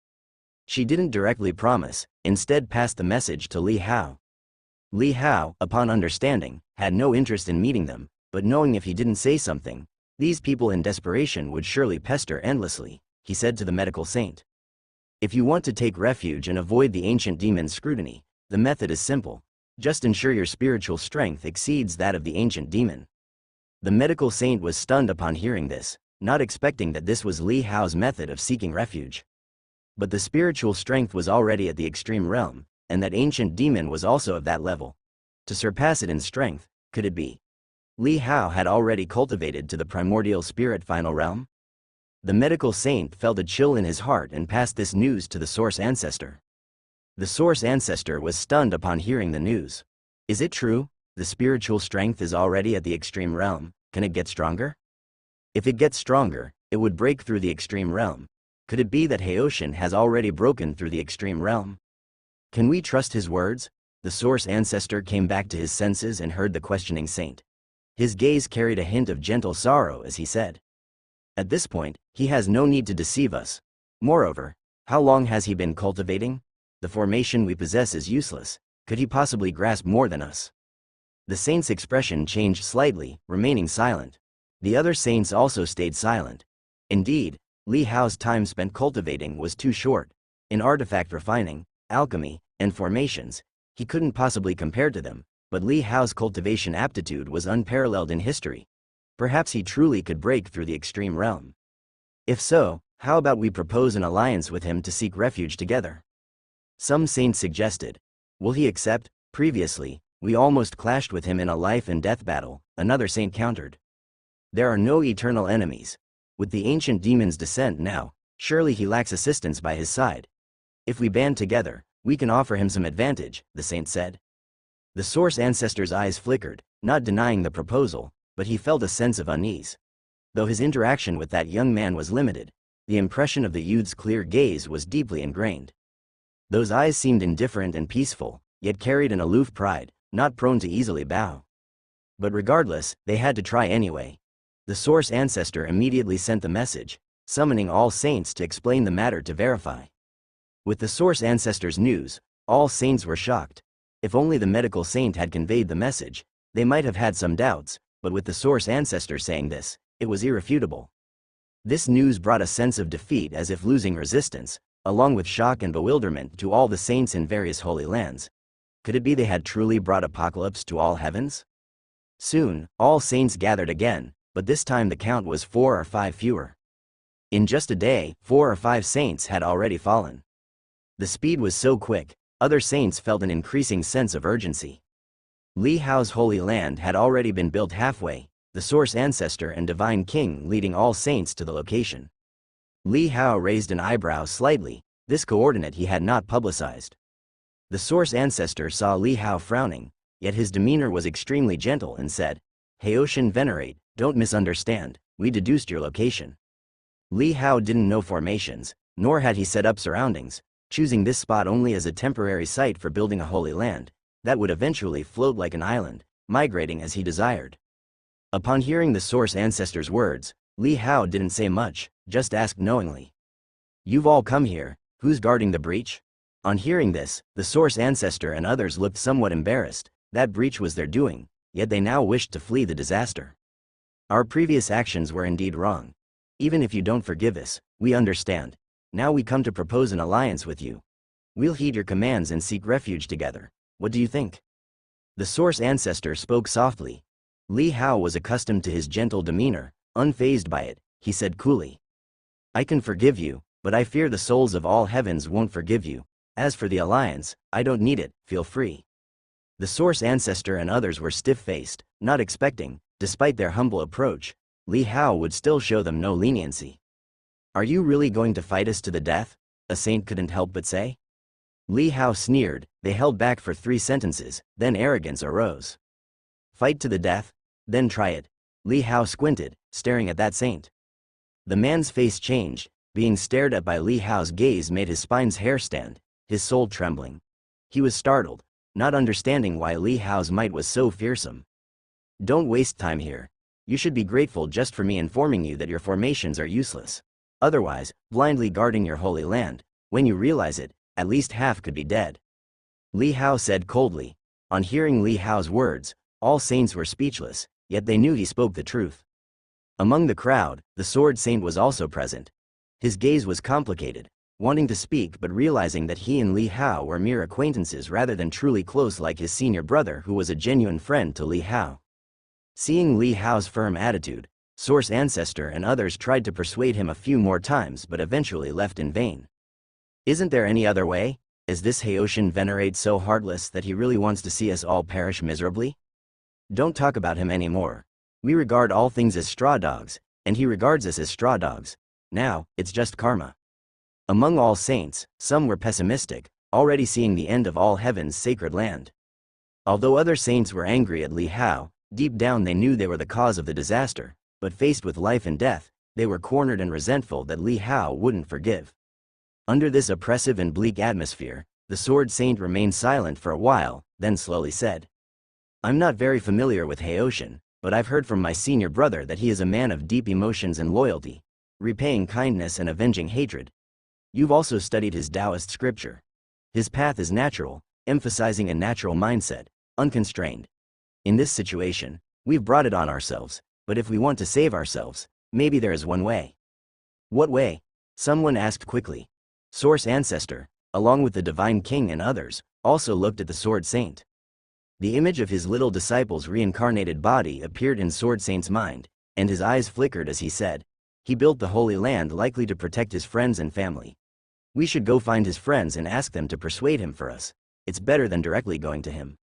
[SPEAKER 1] She didn't directly promise, instead passed the message to Li Hao. Li Hao, upon understanding, had no interest in meeting them, but knowing if he didn't say something, these people in desperation would surely pester endlessly, he said to the medical saint. If you want to take refuge and avoid the ancient demon's scrutiny, the method is simple. Just ensure your spiritual strength exceeds that of the ancient demon. The medical saint was stunned upon hearing this, not expecting that this was Li Hao's method of seeking refuge. But the spiritual strength was already at the extreme realm, and that ancient demon was also of that level. To surpass it in strength, could it be? Li Hao had already cultivated to the primordial spirit final realm? The medical saint felt a chill in his heart and passed this news to the source ancestor. The source ancestor was stunned upon hearing the news. Is it true? The spiritual strength is already at the extreme realm, can it get stronger? If it gets stronger, it would break through the extreme realm. Could it be that Haoshan has already broken through the extreme realm? Can we trust his words? The source ancestor came back to his senses and heard the questioning saint. His gaze carried a hint of gentle sorrow as he said, "At this point, he has no need to deceive us. Moreover, how long has he been cultivating? The formation we possess is useless. Could he possibly grasp more than us?" The saint's expression changed slightly, remaining silent. The other saints also stayed silent. Indeed, Li Hao's time spent cultivating was too short. In artifact refining, alchemy, and formations, he couldn't possibly compare to them, but Li Hao's cultivation aptitude was unparalleled in history. Perhaps he truly could break through the extreme realm. If so, how about we propose an alliance with him to seek refuge together? Some saints suggested. Will he accept? Previously, we almost clashed with him in a life and death battle, another saint countered. There are no eternal enemies. With the ancient demon's descent now, surely he lacks assistance by his side. If we band together, we can offer him some advantage, the saint said. The source ancestor's eyes flickered, not denying the proposal, but he felt a sense of unease. Though his interaction with that young man was limited, the impression of the youth's clear gaze was deeply ingrained. Those eyes seemed indifferent and peaceful, yet carried an aloof pride, not prone to easily bow. But regardless, they had to try anyway. The source ancestor immediately sent the message, summoning all saints to explain the matter to verify. With the source ancestor's news, all saints were shocked. If only the medical saint had conveyed the message, they might have had some doubts, but with the source ancestor saying this, it was irrefutable. This news brought a sense of defeat as if losing resistance, along with shock and bewilderment to all the saints in various holy lands. Could it be they had truly brought apocalypse to all heavens? Soon, all saints gathered again, but this time the count was 4 or 5 fewer. In just a day, 4 or 5 saints had already fallen. The speed was so quick, other saints felt an increasing sense of urgency. Li Hao's holy land had already been built halfway, the source ancestor and divine king leading all saints to the location. Li Hao raised an eyebrow slightly, this coordinate he had not publicized. The source ancestor saw Li Hao frowning, yet his demeanor was extremely gentle and said, "Haoshan Venerate, don't misunderstand, we deduced your location." Li Hao didn't know formations, nor had he set up surroundings, choosing this spot only as a temporary site for building a holy land that would eventually float like an island, migrating as he desired. Upon hearing the source ancestor's words, Li Hao didn't say much, just asked knowingly, "You've all come here, who's guarding the breach?" On hearing this, the source ancestor and others looked somewhat embarrassed. That breach was their doing, yet they now wished to flee the disaster. "Our previous actions were indeed wrong. Even if you don't forgive us, we understand. Now we come to propose an alliance with you. We'll heed your commands and seek refuge together. What do you think?" The Source Ancestor spoke softly. Li Hao was accustomed to his gentle demeanor. Unfazed by it, he said coolly. I can forgive you, but I fear the souls of all heavens won't forgive you. As for the alliance, I don't need it, feel free. The Source Ancestor and others were stiff-faced, not expecting, despite their humble approach, Li Hao would still show them no leniency. Are you really going to fight us to the death? A saint couldn't help but say. Li Hao sneered. They held back for 3 sentences, then arrogance arose. Fight to the death? Then try it. Li Hao squinted, staring at that saint. The man's face changed. Being stared at by Li Hao's gaze made his spine's hair stand, his soul trembling. He was startled, not understanding why Li Hao's might was so fearsome. Don't waste time here. You should be grateful just for me informing you that your formations are useless. Otherwise, blindly guarding your holy land, when you realize it, at least half could be dead. Li Hao said coldly. On hearing Li Hao's words, all saints were speechless, yet they knew he spoke the truth. Among the crowd, the Sword Saint was also present. His gaze was complicated, wanting to speak but realizing that he and Li Hao were mere acquaintances rather than truly close like his senior brother who was a genuine friend to Li Hao. Seeing Li Hao's firm attitude, Source Ancestor and others tried to persuade him a few more times but eventually left in vain. Isn't there any other way? Is this Haoshan venerate so heartless that he really wants to see us all perish miserably? Don't talk about him anymore. We regard all things as straw dogs, and he regards us as straw dogs. Now, it's just karma. Among all saints, some were pessimistic, already seeing the end of all heaven's sacred land. Although other saints were angry at Li Hao, deep down they knew they were the cause of the disaster, but faced with life and death, they were cornered and resentful that Li Hao wouldn't forgive. Under this oppressive and bleak atmosphere, the Sword Saint remained silent for a while, then slowly said, I'm not very familiar with Haoshan, but I've heard from my senior brother that he is a man of deep emotions and loyalty, repaying kindness and avenging hatred. You've also studied his Taoist scripture. His path is natural, emphasizing a natural mindset, unconstrained. In this situation, we've brought it on ourselves, but if we want to save ourselves, maybe there is one way. What way? Someone asked quickly. Source Ancestor, along with the Divine King and others, also looked at the Sword Saint. The image of his little disciple's reincarnated body appeared in Sword Saint's mind, and his eyes flickered as he said, he built the Holy Land likely to protect his friends and family. We should go find his friends and ask them to persuade him for us. It's better than directly going to him.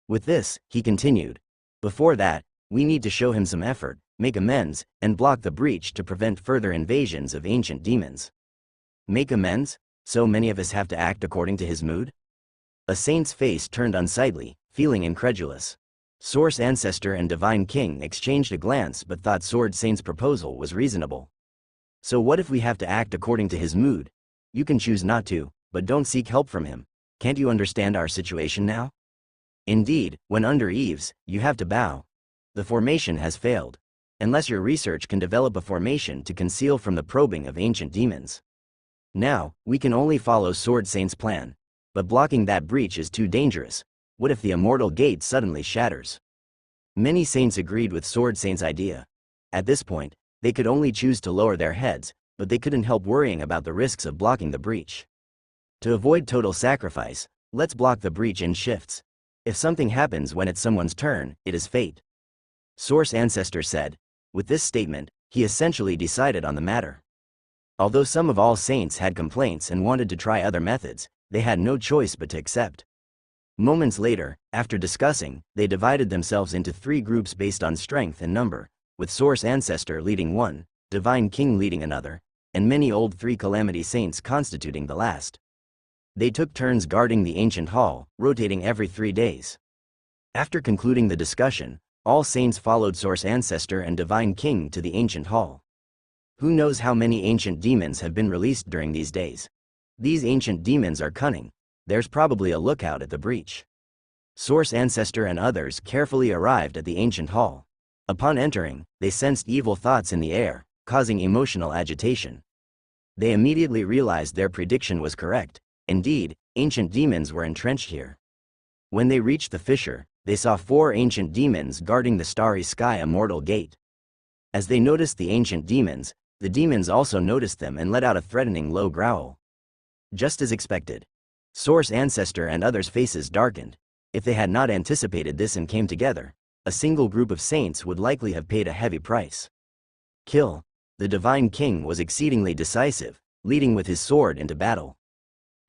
[SPEAKER 1] With this, he continued. Before that, we need to show him some effort, make amends, and block the breach to prevent further invasions of ancient demons. Make amends? So many of us have to act according to his mood? A saint's face turned unsightly, feeling incredulous. Source Ancestor and Divine King exchanged a glance but thought Sword Saint's proposal was reasonable. So what if we have to act according to his mood? You can choose not to, but don't seek help from him. Can't you understand our situation now? Indeed, when under eaves, you have to bow. The formation has failed. Unless your research can develop a formation to conceal from the probing of ancient demons. Now, we can only follow Sword Saint's plan. But blocking that breach is too dangerous. What if the immortal gate suddenly shatters? Many saints agreed with Sword Saint's idea. At this point, they could only choose to lower their heads, but they couldn't help worrying about the risks of blocking the breach. To avoid total sacrifice, let's block the breach in shifts. If something happens when it's someone's turn, it is fate. Source Ancestor said. With this statement, he essentially decided on the matter. Although some of all saints had complaints and wanted to try other methods, they had no choice but to accept. Moments later, after discussing, they divided themselves into 3 groups based on strength and number, with Source Ancestor leading one, Divine King leading another, and many old 3 Calamity Saints constituting the last. They took turns guarding the ancient hall, rotating every 3 days. After concluding the discussion, all saints followed Source Ancestor and Divine King to the ancient hall. Who knows how many ancient demons have been released during these days? These ancient demons are cunning. There's probably a lookout at the breach. Source Ancestor and others carefully arrived at the ancient hall. Upon entering, they sensed evil thoughts in the air, causing emotional agitation. They immediately realized their prediction was correct. Indeed, ancient demons were entrenched here. When they reached the fissure, they saw 4 ancient demons guarding the starry sky immortal gate. As they noticed the ancient demons, the demons also noticed them and let out a threatening low growl. Just as expected. Source Ancestor and others' faces darkened. If they had not anticipated this and came together, a single group of saints would likely have paid a heavy price. Kill. The divine king was exceedingly decisive, leading with his sword into battle.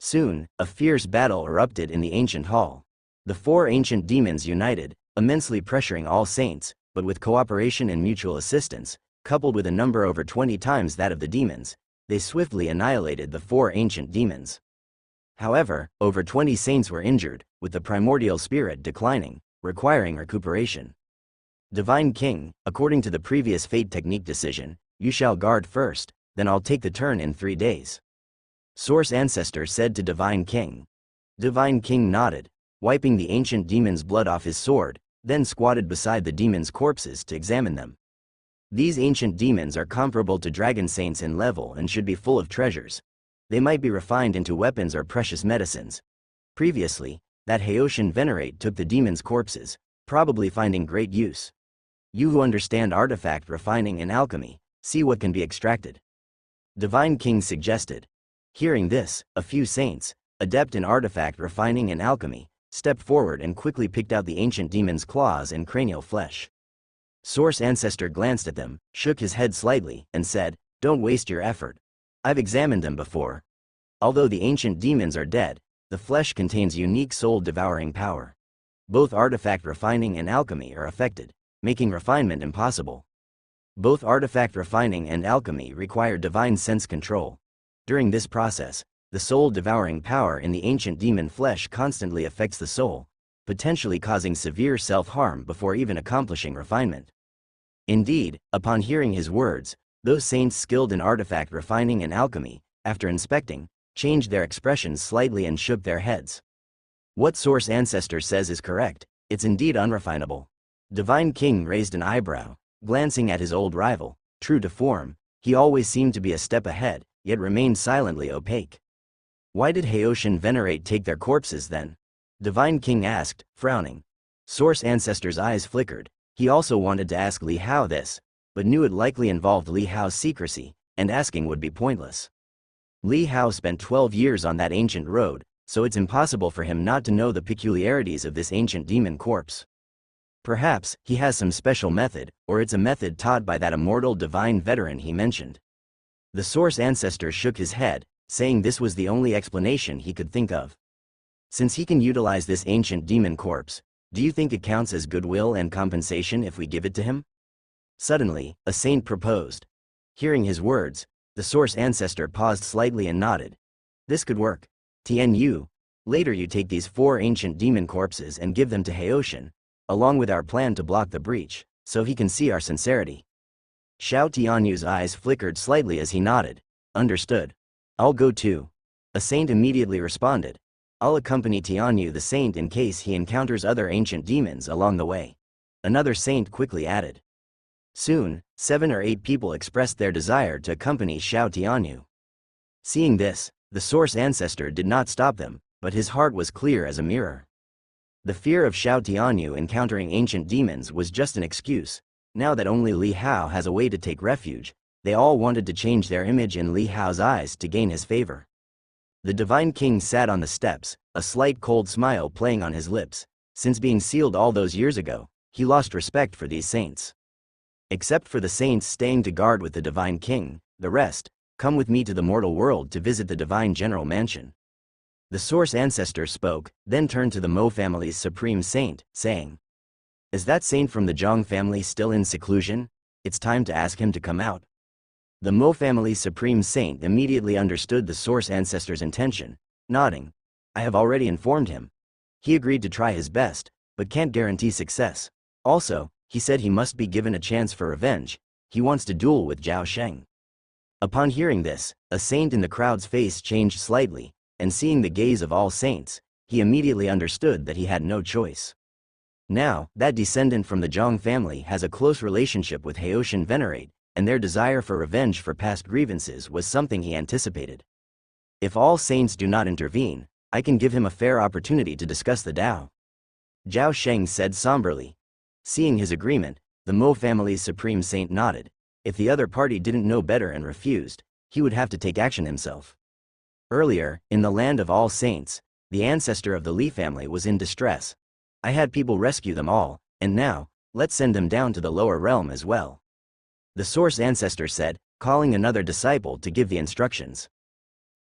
[SPEAKER 1] Soon, a fierce battle erupted in the ancient hall. The four ancient demons united, immensely pressuring all saints, but with cooperation and mutual assistance, coupled with a number over 20 times that of the demons, they swiftly annihilated the four ancient demons. However, over 20 saints were injured, with the primordial spirit declining, requiring recuperation. Divine King, according to the previous fate technique decision, you shall guard first, then I'll take the turn in 3 days. Source Ancestor said to Divine King. Divine King nodded, wiping the ancient demon's blood off his sword, then squatted beside the demon's corpses to examine them. These ancient demons are comparable to dragon saints in level and should be full of treasures. They might be refined into weapons or precious medicines. Previously, that Haoshan Venerate took the demon's corpses, probably finding great use. You who understand artifact refining and alchemy, see what can be extracted. Divine King suggested. Hearing this, a few saints, adept in artifact refining and alchemy, stepped forward and quickly picked out the ancient demon's claws and cranial flesh. Source Ancestor glanced at them, shook his head slightly, and said, "Don't waste your effort. I've examined them before. Although the ancient demons are dead, the flesh contains unique soul-devouring power. Both artifact refining and alchemy are affected, making refinement impossible. Both artifact refining and alchemy require divine sense control. During this process, the soul-devouring power in the ancient demon flesh constantly affects the soul, potentially causing severe self-harm before even accomplishing refinement." Indeed, upon hearing his words, those saints skilled in artifact refining and alchemy, after inspecting, changed their expressions slightly and shook their heads. What Source Ancestor says is correct, it's indeed unrefinable. Divine King raised an eyebrow, glancing at his old rival. True to form, he always seemed to be a step ahead, yet remained silently opaque. Why did Haoshan Venerate take their corpses then? Divine King asked, frowning. Source Ancestor's eyes flickered. He also wanted to ask Li Hao this, but knew it likely involved Li Hao's secrecy, and asking would be pointless. Li Hao spent 12 years on that ancient road, so it's impossible for him not to know the peculiarities of this ancient demon corpse. Perhaps he has some special method, or it's a method taught by that immortal divine veteran he mentioned. The Source Ancestor shook his head, saying this was the only explanation he could think of. Since he can utilize this ancient demon corpse, do you think it counts as goodwill and compensation if we give it to him? Suddenly, a saint proposed. Hearing his words, the Source Ancestor paused slightly and nodded. This could work. Tian, later you take these 4 ancient demon corpses and give them to Haoshan, along with our plan to block the breach, so he can see our sincerity. Xiao Tianyu's eyes flickered slightly as he nodded. Understood. I'll go too. A saint immediately responded. I'll accompany Tianyu the saint in case he encounters other ancient demons along the way. Another saint quickly added. Soon, 7 or 8 people expressed their desire to accompany Xiao Tianyu. Seeing this, the Source Ancestor did not stop them, but his heart was clear as a mirror. The fear of Xiao Tianyu encountering ancient demons was just an excuse. Now that only Li Hao has a way to take refuge, they all wanted to change their image in Li Hao's eyes to gain his favor. The Divine King sat on the steps, a slight cold smile playing on his lips. Since being sealed all those years ago, he lost respect for these saints. Except for the saints staying to guard with the Divine King, the rest, come with me to the mortal world to visit the Divine General Mansion. The Source Ancestor spoke, then turned to the Mo family's supreme saint, saying, Is that saint from the Zhang family still in seclusion? It's time to ask him to come out. The Mo family's supreme saint immediately understood the Source Ancestor's intention, nodding. I have already informed him. He agreed to try his best, but can't guarantee success. Also, he said he must be given a chance for revenge. He wants to duel with Zhao Sheng. Upon hearing this, a saint in the crowd's face changed slightly, and seeing the gaze of all saints, he immediately understood that he had no choice. Now, that descendant from the Zhang family has a close relationship with Haoshan Venerate, and their desire for revenge for past grievances was something he anticipated. If all saints do not intervene, I can give him a fair opportunity to discuss the Tao. Zhao Sheng said somberly. Seeing his agreement, the Mo family's supreme saint nodded. If the other party didn't know better and refused, he would have to take action himself. Earlier, in the land of all saints, the ancestor of the Li family was in distress. I had people rescue them all, and now, let's send them down to the lower realm as well. The source ancestor said, calling another disciple to give the instructions.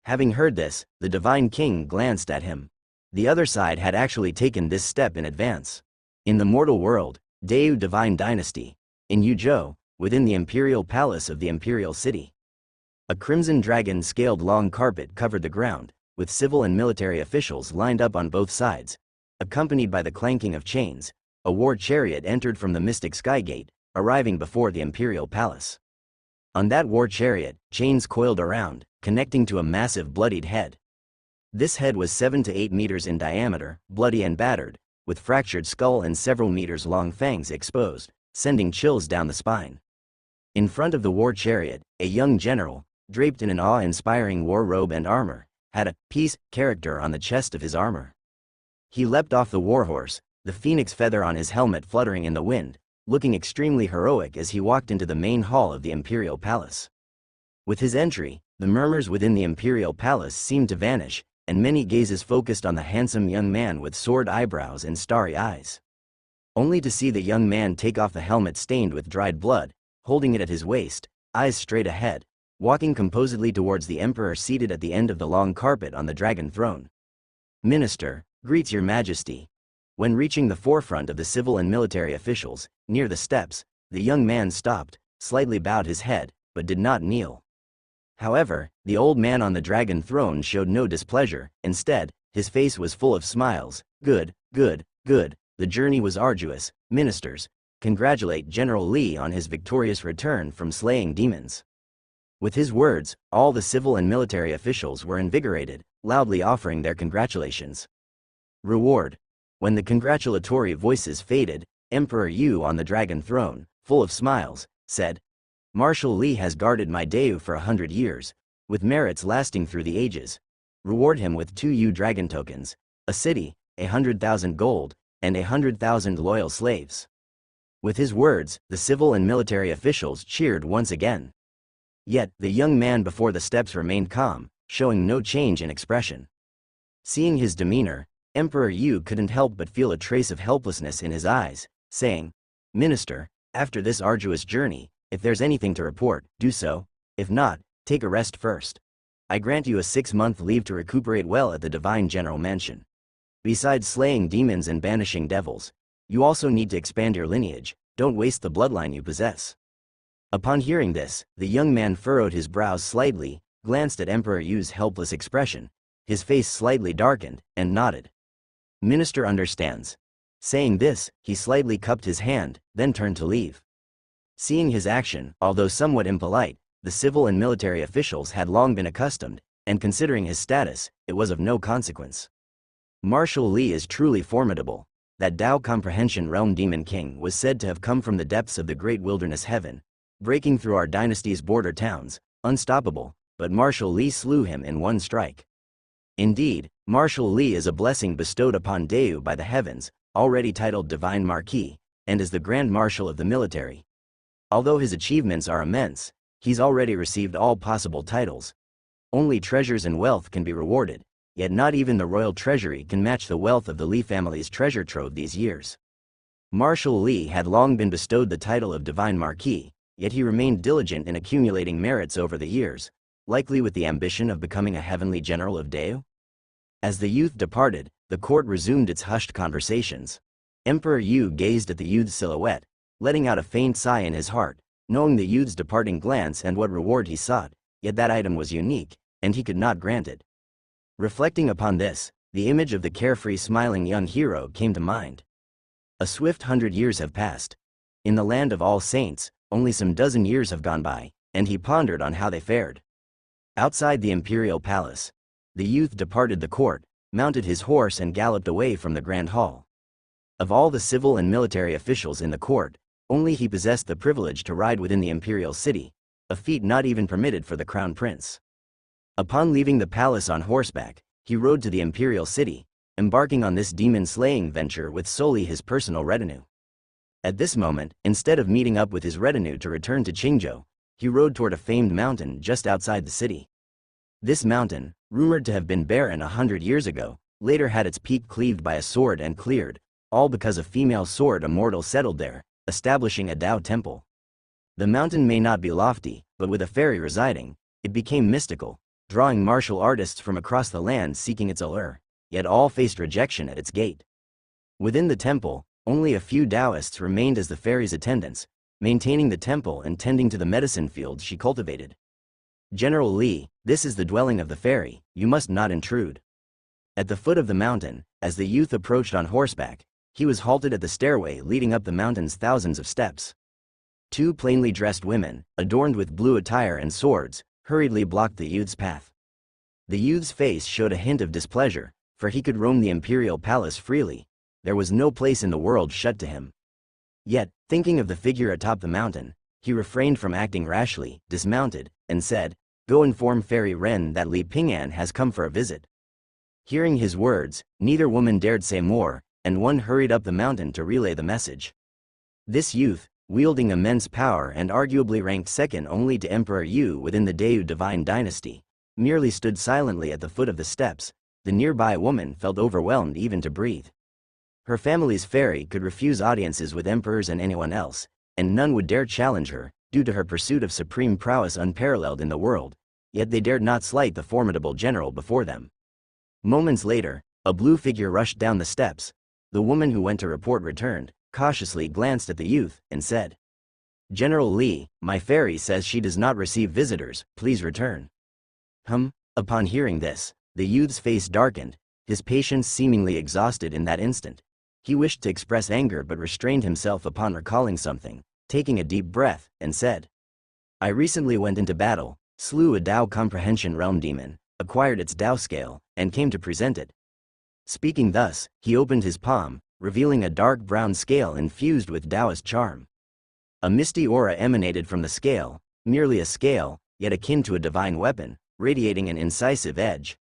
[SPEAKER 1] Having heard this, the divine king glanced at him. The other side had actually taken this step in advance. In the mortal world, Dayu divine dynasty. In Yuzhou, within the imperial palace of the imperial city. A crimson dragon-scaled long carpet covered the ground, with civil and military officials lined up on both sides. Accompanied by the clanking of chains, a war chariot entered from the mystic sky gate, arriving before the imperial palace. On that war chariot, chains coiled around, connecting to a massive bloodied head. This head was 7 to 8 meters in diameter, bloody and battered, with fractured skull and several meters long fangs exposed, sending chills down the spine. In front of the war chariot, a young general, draped in an awe-inspiring war robe and armor, had a peace character on the chest of his armor. He leapt off the warhorse, the phoenix feather on his helmet fluttering in the wind, looking extremely heroic as he walked into the main hall of the imperial palace. With his entry, the murmurs within the imperial palace seemed to vanish, and many gazes focused on the handsome young man with sword eyebrows and starry eyes. Only to see the young man take off the helmet stained with dried blood, holding it at his waist, eyes straight ahead, walking composedly towards the emperor seated at the end of the long carpet on the dragon throne. Minister, greets your majesty. When reaching the forefront of the civil and military officials, near the steps, the young man stopped, slightly bowed his head, but did not kneel. However, the old man on the dragon throne showed no displeasure. Instead, his face was full of smiles. Good, good, good. The journey was arduous. Ministers, congratulate General Li on his victorious return from slaying demons. With his words, all the civil and military officials were invigorated, loudly offering their congratulations. Reward. When the congratulatory voices faded, Emperor Yu on the dragon throne, full of smiles, said, Marshal Li has guarded my Dayu for 100 years, with merits lasting through the ages. Reward him with 2 Yu dragon tokens, a city, 100,000 gold, and 100,000 loyal slaves. With his words, the civil and military officials cheered once again. Yet, the young man before the steps remained calm, showing no change in expression. Seeing his demeanor, Emperor Yu couldn't help but feel a trace of helplessness in his eyes, saying, Minister, after this arduous journey, if there's anything to report, do so. If not, take a rest first. I grant you a 6-month leave to recuperate well at the Divine General Mansion. Besides slaying demons and banishing devils, you also need to expand your lineage. Don't waste the bloodline you possess. Upon hearing this, the young man furrowed his brows slightly, glanced at Emperor Yu's helpless expression, his face slightly darkened, and nodded. Minister understands. Saying this, he slightly cupped his hand, then turned to leave. Seeing his action, although somewhat impolite, the civil and military officials had long been accustomed, and considering his status, it was of no consequence. Marshal Li is truly formidable. That Tao Comprehension Realm Demon King was said to have come from the depths of the great wilderness heaven, breaking through our dynasty's border towns, unstoppable, but Marshal Li slew him in one strike. Indeed, Marshal Li is a blessing bestowed upon Dayu by the heavens, already titled Divine Marquis, and is the Grand Marshal of the military. Although his achievements are immense, he's already received all possible titles. Only treasures and wealth can be rewarded, yet not even the royal treasury can match the wealth of the Li family's treasure trove these years. Marshal Li had long been bestowed the title of Divine Marquis, yet he remained diligent in accumulating merits over the years, likely with the ambition of becoming a heavenly general of Dayu. As the youth departed, the court resumed its hushed conversations. Emperor Yu gazed at the youth's silhouette, letting out a faint sigh in his heart, knowing the youth's departing glance and what reward he sought, yet that item was unique, and he could not grant it. Reflecting upon this, the image of the carefree smiling young hero came to mind. A swift 100 years have passed. In the land of all saints, only some dozen years have gone by, and he pondered on how they fared. Outside the imperial palace, the youth departed the court, mounted his horse and galloped away from the grand hall. Of all the civil and military officials in the court, only he possessed the privilege to ride within the imperial city, a feat not even permitted for the crown prince. Upon leaving the palace on horseback, he rode to the imperial city, embarking on this demon-slaying venture with solely his personal retinue. At this moment, instead of meeting up with his retinue to return to Qingzhou, he rode toward a famed mountain just outside the city. This mountain, rumored to have been barren 100 years ago, later had its peak cleaved by a sword and cleared, all because a female sword immortal settled there, establishing a Tao temple. The mountain may not be lofty, but with a fairy residing, it became mystical, drawing martial artists from across the land seeking its allure, yet all faced rejection at its gate. Within the temple, only a few Taoists remained as the fairy's attendants, maintaining the temple and tending to the medicine fields she cultivated. General Li, this is the dwelling of the fairy, you must not intrude. At the foot of the mountain, as the youth approached on horseback, he was halted at the stairway leading up the mountain's thousands of steps. Two plainly dressed women, adorned with blue attire and swords, hurriedly blocked the youth's path. The youth's face showed a hint of displeasure, for he could roam the imperial palace freely. There was no place in the world shut to him. Yet, thinking of the figure atop the mountain, he refrained from acting rashly, dismounted, and said, "Go inform Fairy Ren that Li Ping'an has come for a visit." Hearing his words, neither woman dared say more, and one hurried up the mountain to relay the message. This youth, wielding immense power and arguably ranked second only to Emperor Yu within the Deu divine dynasty, merely stood silently at the foot of the steps. The nearby woman felt overwhelmed even to breathe. Her family's fairy could refuse audiences with emperors and anyone else, and none would dare challenge her, due to her pursuit of supreme prowess unparalleled in the world, yet they dared not slight the formidable general before them. Moments later, a blue figure rushed down the steps. The woman who went to report returned, cautiously glanced at the youth, and said, "General Li, my fairy says she does not receive visitors, please return." Upon hearing this, the youth's face darkened, his patience seemingly exhausted in that instant. He wished to express anger but restrained himself upon recalling something, taking a deep breath, and said, "I recently went into battle, slew a Tao Comprehension Realm demon, acquired its Tao scale, and came to present it." Speaking thus, he opened his palm, revealing a dark brown scale infused with Taoist charm. A misty aura emanated from the scale, merely a scale, yet akin to a divine weapon, radiating an incisive edge.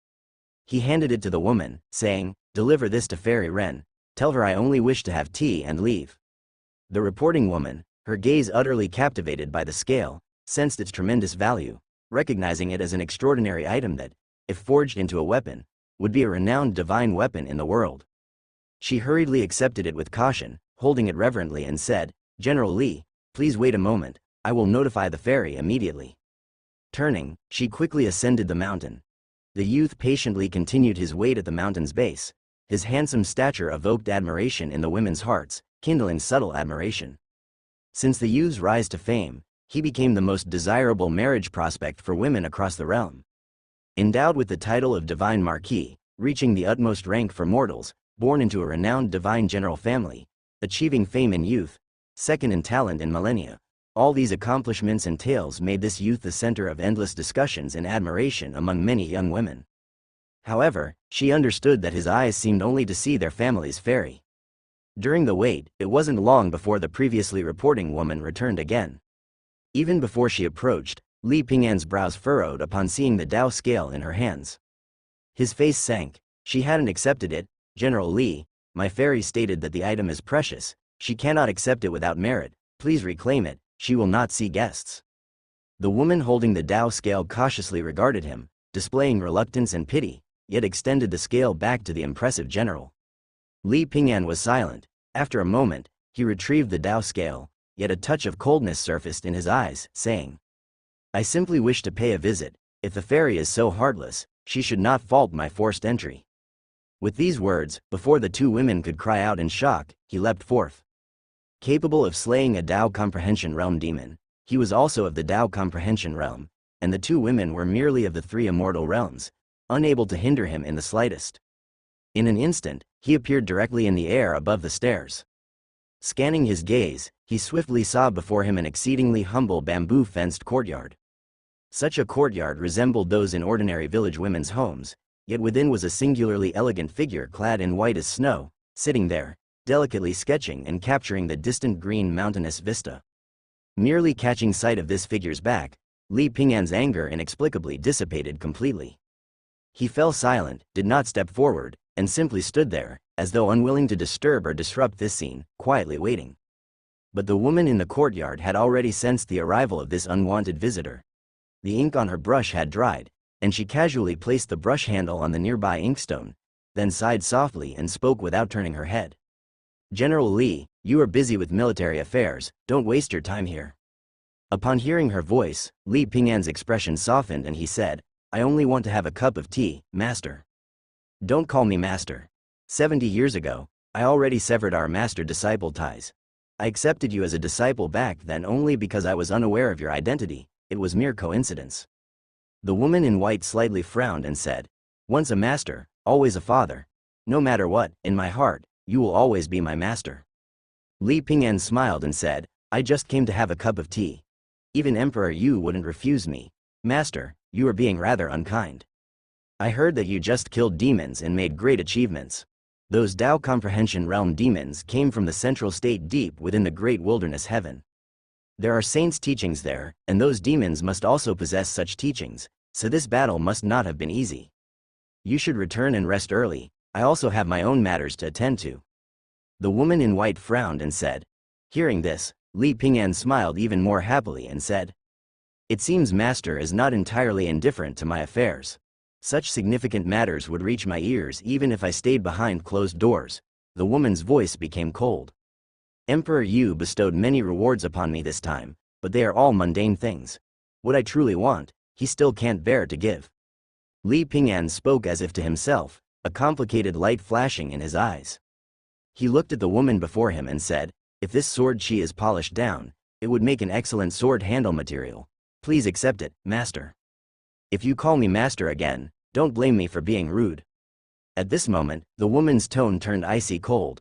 [SPEAKER 1] He handed it to the woman, saying, "Deliver this to Fairy Ren, tell her I only wish to have tea and leave." The reporting woman, her gaze utterly captivated by the scale, sensed its tremendous value, recognizing it as an extraordinary item that, if forged into a weapon, would be a renowned divine weapon in the world. She hurriedly accepted it with caution, holding it reverently and said, "General Li, please wait a moment, I will notify the fairy immediately." Turning, she quickly ascended the mountain. The youth patiently continued his wait at the mountain's base. His handsome stature evoked admiration in the women's hearts, kindling subtle admiration. Since the youth's rise to fame, he became the most desirable marriage prospect for women across the realm. Endowed with the title of Divine Marquis, reaching the utmost rank for mortals, born into a renowned divine general family, achieving fame in youth, second in talent in millennia, all these accomplishments and tales made this youth the center of endless discussions and admiration among many young women. However, she understood that his eyes seemed only to see their family's fairy. During the wait, it wasn't long before the previously reporting woman returned again. Even before she approached, Li Ping'an's brows furrowed upon seeing the Tao scale in her hands. His face sank. She hadn't accepted it. "General Li, my fairy stated that the item is precious. She cannot accept it without merit. Please reclaim it. She will not see guests." The woman holding the Tao scale cautiously regarded him, displaying reluctance and pity, yet extended the scale back to the impressive general. Li Ping'an was silent. After a moment, he retrieved the Tao scale, yet a touch of coldness surfaced in his eyes, saying, "I simply wish to pay a visit. If the fairy is so heartless, she should not fault my forced entry." With these words, before the two women could cry out in shock, he leapt forth. Capable of slaying a Tao Comprehension Realm demon, he was also of the Tao Comprehension Realm, and the two women were merely of the three immortal realms, unable to hinder him in the slightest. In an instant, he appeared directly in the air above the stairs. Scanning his gaze, he swiftly saw before him an exceedingly humble bamboo-fenced courtyard. Such a courtyard resembled those in ordinary village women's homes, yet within was a singularly elegant figure clad in white as snow, sitting there, delicately sketching and capturing the distant green mountainous vista. Merely catching sight of this figure's back, Li Ping'an's anger inexplicably dissipated completely. He fell silent, did not step forward, and simply stood there, as though unwilling to disturb or disrupt this scene, quietly waiting. But the woman in the courtyard had already sensed the arrival of this unwanted visitor. The ink on her brush had dried, and she casually placed the brush handle on the nearby inkstone, then sighed softly and spoke without turning her head. General Li, you are busy with military affairs, don't waste your time here. Upon hearing her voice, Li Ping'an's expression softened and he said, I only want to have a cup of tea, master. Don't call me master. 70 years ago, I already severed our master-disciple ties. I accepted you as a disciple back then only because I was unaware of your identity, it was mere coincidence. The woman in white slightly frowned and said, once a master, always a father. No matter what, in my heart, you will always be my master. Li Ping'an smiled and said, I just came to have a cup of tea. Even Emperor Yu wouldn't refuse me. Master, you are being rather unkind. I heard that you just killed demons and made great achievements. Those Tao Comprehension Realm demons came from the central state deep within the great wilderness heaven. There are saints' teachings there, and those demons must also possess such teachings, so this battle must not have been easy. You should return and rest early, I also have my own matters to attend to. The woman in white frowned and said. Hearing this, Li Ping'an smiled even more happily and said, it seems master is not entirely indifferent to my affairs. Such significant matters would reach my ears even if I stayed behind closed doors. The woman's voice became cold. Emperor Yu bestowed many rewards upon me this time, but they are all mundane things. What I truly want, he still can't bear to give. Li Ping'an spoke as if to himself, a complicated light flashing in his eyes. He looked at the woman before him and said, if this sword chi is polished down, it would make an excellent sword handle material. Please accept it, master. If you call me master again, don't blame me for being rude. At this moment, the woman's tone turned icy cold.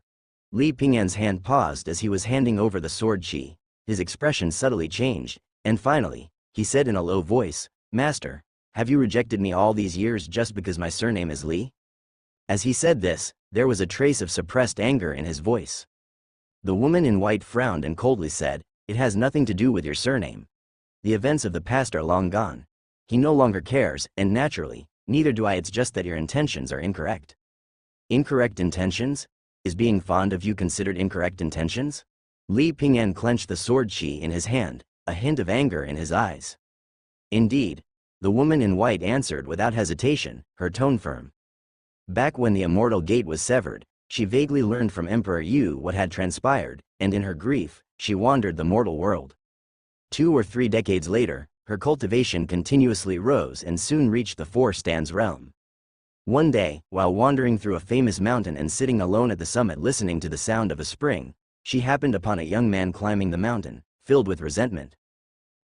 [SPEAKER 1] Li Ping'an's hand paused as he was handing over the sword chi. His expression subtly changed, and finally, he said in a low voice, Master, have you rejected me all these years just because my surname is Li? As he said this, there was a trace of suppressed anger in his voice. The woman in white frowned and coldly said, it has nothing to do with your surname. The events of the past are long gone. He no longer cares, and naturally, neither do I. It's just that your intentions are incorrect. Incorrect intentions? Is being fond of you considered incorrect intentions? Li Ping'an clenched the sword chi in his hand, a hint of anger in his eyes. Indeed, the woman in white answered without hesitation, her tone firm. Back when the immortal gate was severed, she vaguely learned from Emperor Yu what had transpired, and in her grief, she wandered the mortal world. 2 or 3 decades later, her cultivation continuously rose and soon reached the 4 Stands realm. One day, while wandering through a famous mountain and sitting alone at the summit listening to the sound of a spring, she happened upon a young man climbing the mountain, filled with resentment.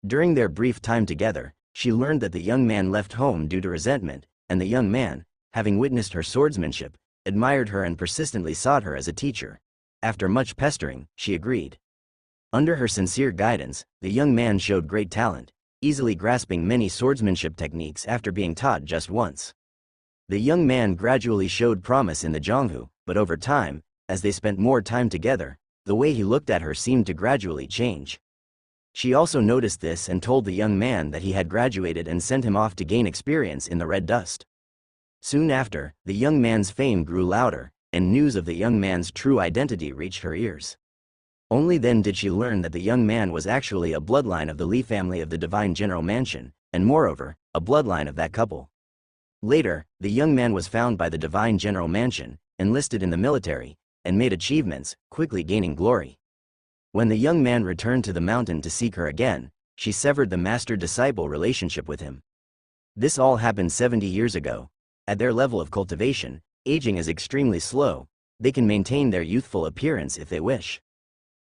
[SPEAKER 1] During their brief time together, she learned that the young man left home due to resentment, and the young man, having witnessed her swordsmanship, admired her and persistently sought her as a teacher. After much pestering, she agreed. Under her sincere guidance, the young man showed great talent, easily grasping many swordsmanship techniques after being taught just once. The young man gradually showed promise in the Zhonghu, but over time, as they spent more time together, the way he looked at her seemed to gradually change. She also noticed this and told the young man that he had graduated and sent him off to gain experience in the red dust. Soon after, the young man's fame grew louder, and news of the young man's true identity reached her ears. Only then did she learn that the young man was actually a bloodline of the Li family of the Divine General Mansion, and moreover, a bloodline of that couple. Later, the young man was found by the Divine General Mansion, enlisted in the military, and made achievements, quickly gaining glory. When the young man returned to the mountain to seek her again, she severed the master-disciple relationship with him. This all happened 70 years ago. At their level of cultivation, aging is extremely slow. They can maintain their youthful appearance if they wish.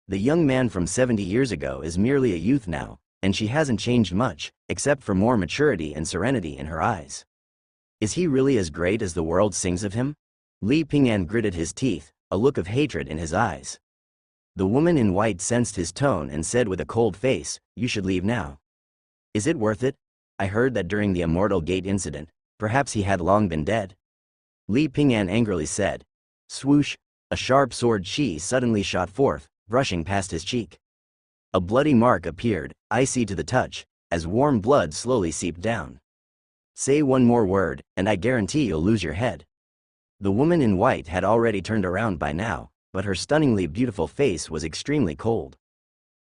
[SPEAKER 1] The young man from 70 years ago is merely a youth now, and she hasn't changed much, except for more maturity and serenity in her eyes. Is he really as great as the world sings of him? Li Ping'an gritted his teeth, a look of hatred in his eyes. The woman in white sensed his tone and said with a cold face, you should leave now. Is it worth it? I heard that during the Immortal Gate incident, perhaps he had long been dead. Li Ping'an angrily said. Swoosh, a sharp sword chi suddenly shot forth, brushing past his cheek. A bloody mark appeared, icy to the touch, as warm blood slowly seeped down. Say one more word, and I guarantee you'll lose your head. The woman in white had already turned around by now, but her stunningly beautiful face was extremely cold.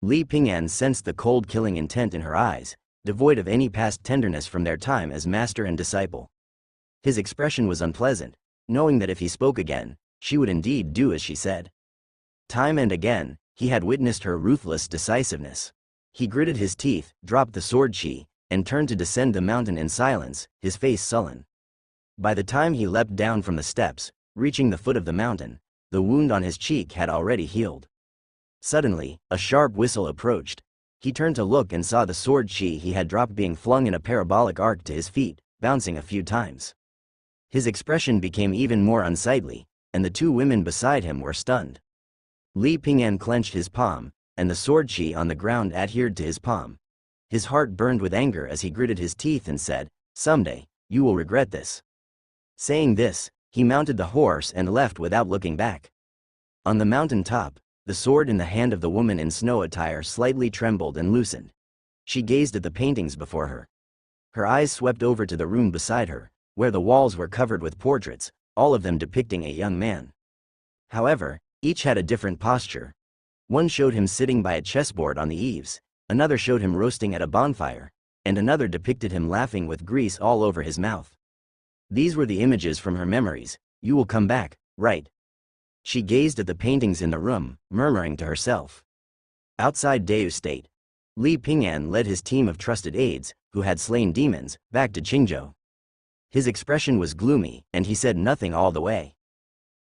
[SPEAKER 1] Li Ping'an sensed the cold killing intent in her eyes, devoid of any past tenderness from their time as master and disciple. His expression was unpleasant, knowing that if he spoke again, she would indeed do as she said. Time and again, he had witnessed her ruthless decisiveness. He gritted his teeth, dropped the sword chi, and turned to descend the mountain in silence, his face sullen. By the time he leapt down from the steps, reaching the foot of the mountain, the wound on his cheek had already healed. Suddenly, a sharp whistle approached. He turned to look and saw the sword chi he had dropped being flung in a parabolic arc to his feet, bouncing a few times. His expression became even more unsightly, and the two women beside him were stunned. Li Ping'an clenched his palm, and the sword chi on the ground adhered to his palm. His heart burned with anger as he gritted his teeth and said, "Someday, you will regret this." Saying this, he mounted the horse and left without looking back. On the mountain top, the sword in the hand of the woman in snow attire slightly trembled and loosened. She gazed at the paintings before her. Her eyes swept over to the room beside her, where the walls were covered with portraits, all of them depicting a young man. However, each had a different posture. One showed him sitting by a chessboard on the eaves, another showed him roasting at a bonfire, and another depicted him laughing with grease all over his mouth. These were the images from her memories. You will come back, right? She gazed at the paintings in the room, murmuring to herself. Outside Dayu State, Li Ping'an led his team of trusted aides, who had slain demons, back to Qingzhou. His expression was gloomy, and he said nothing all the way.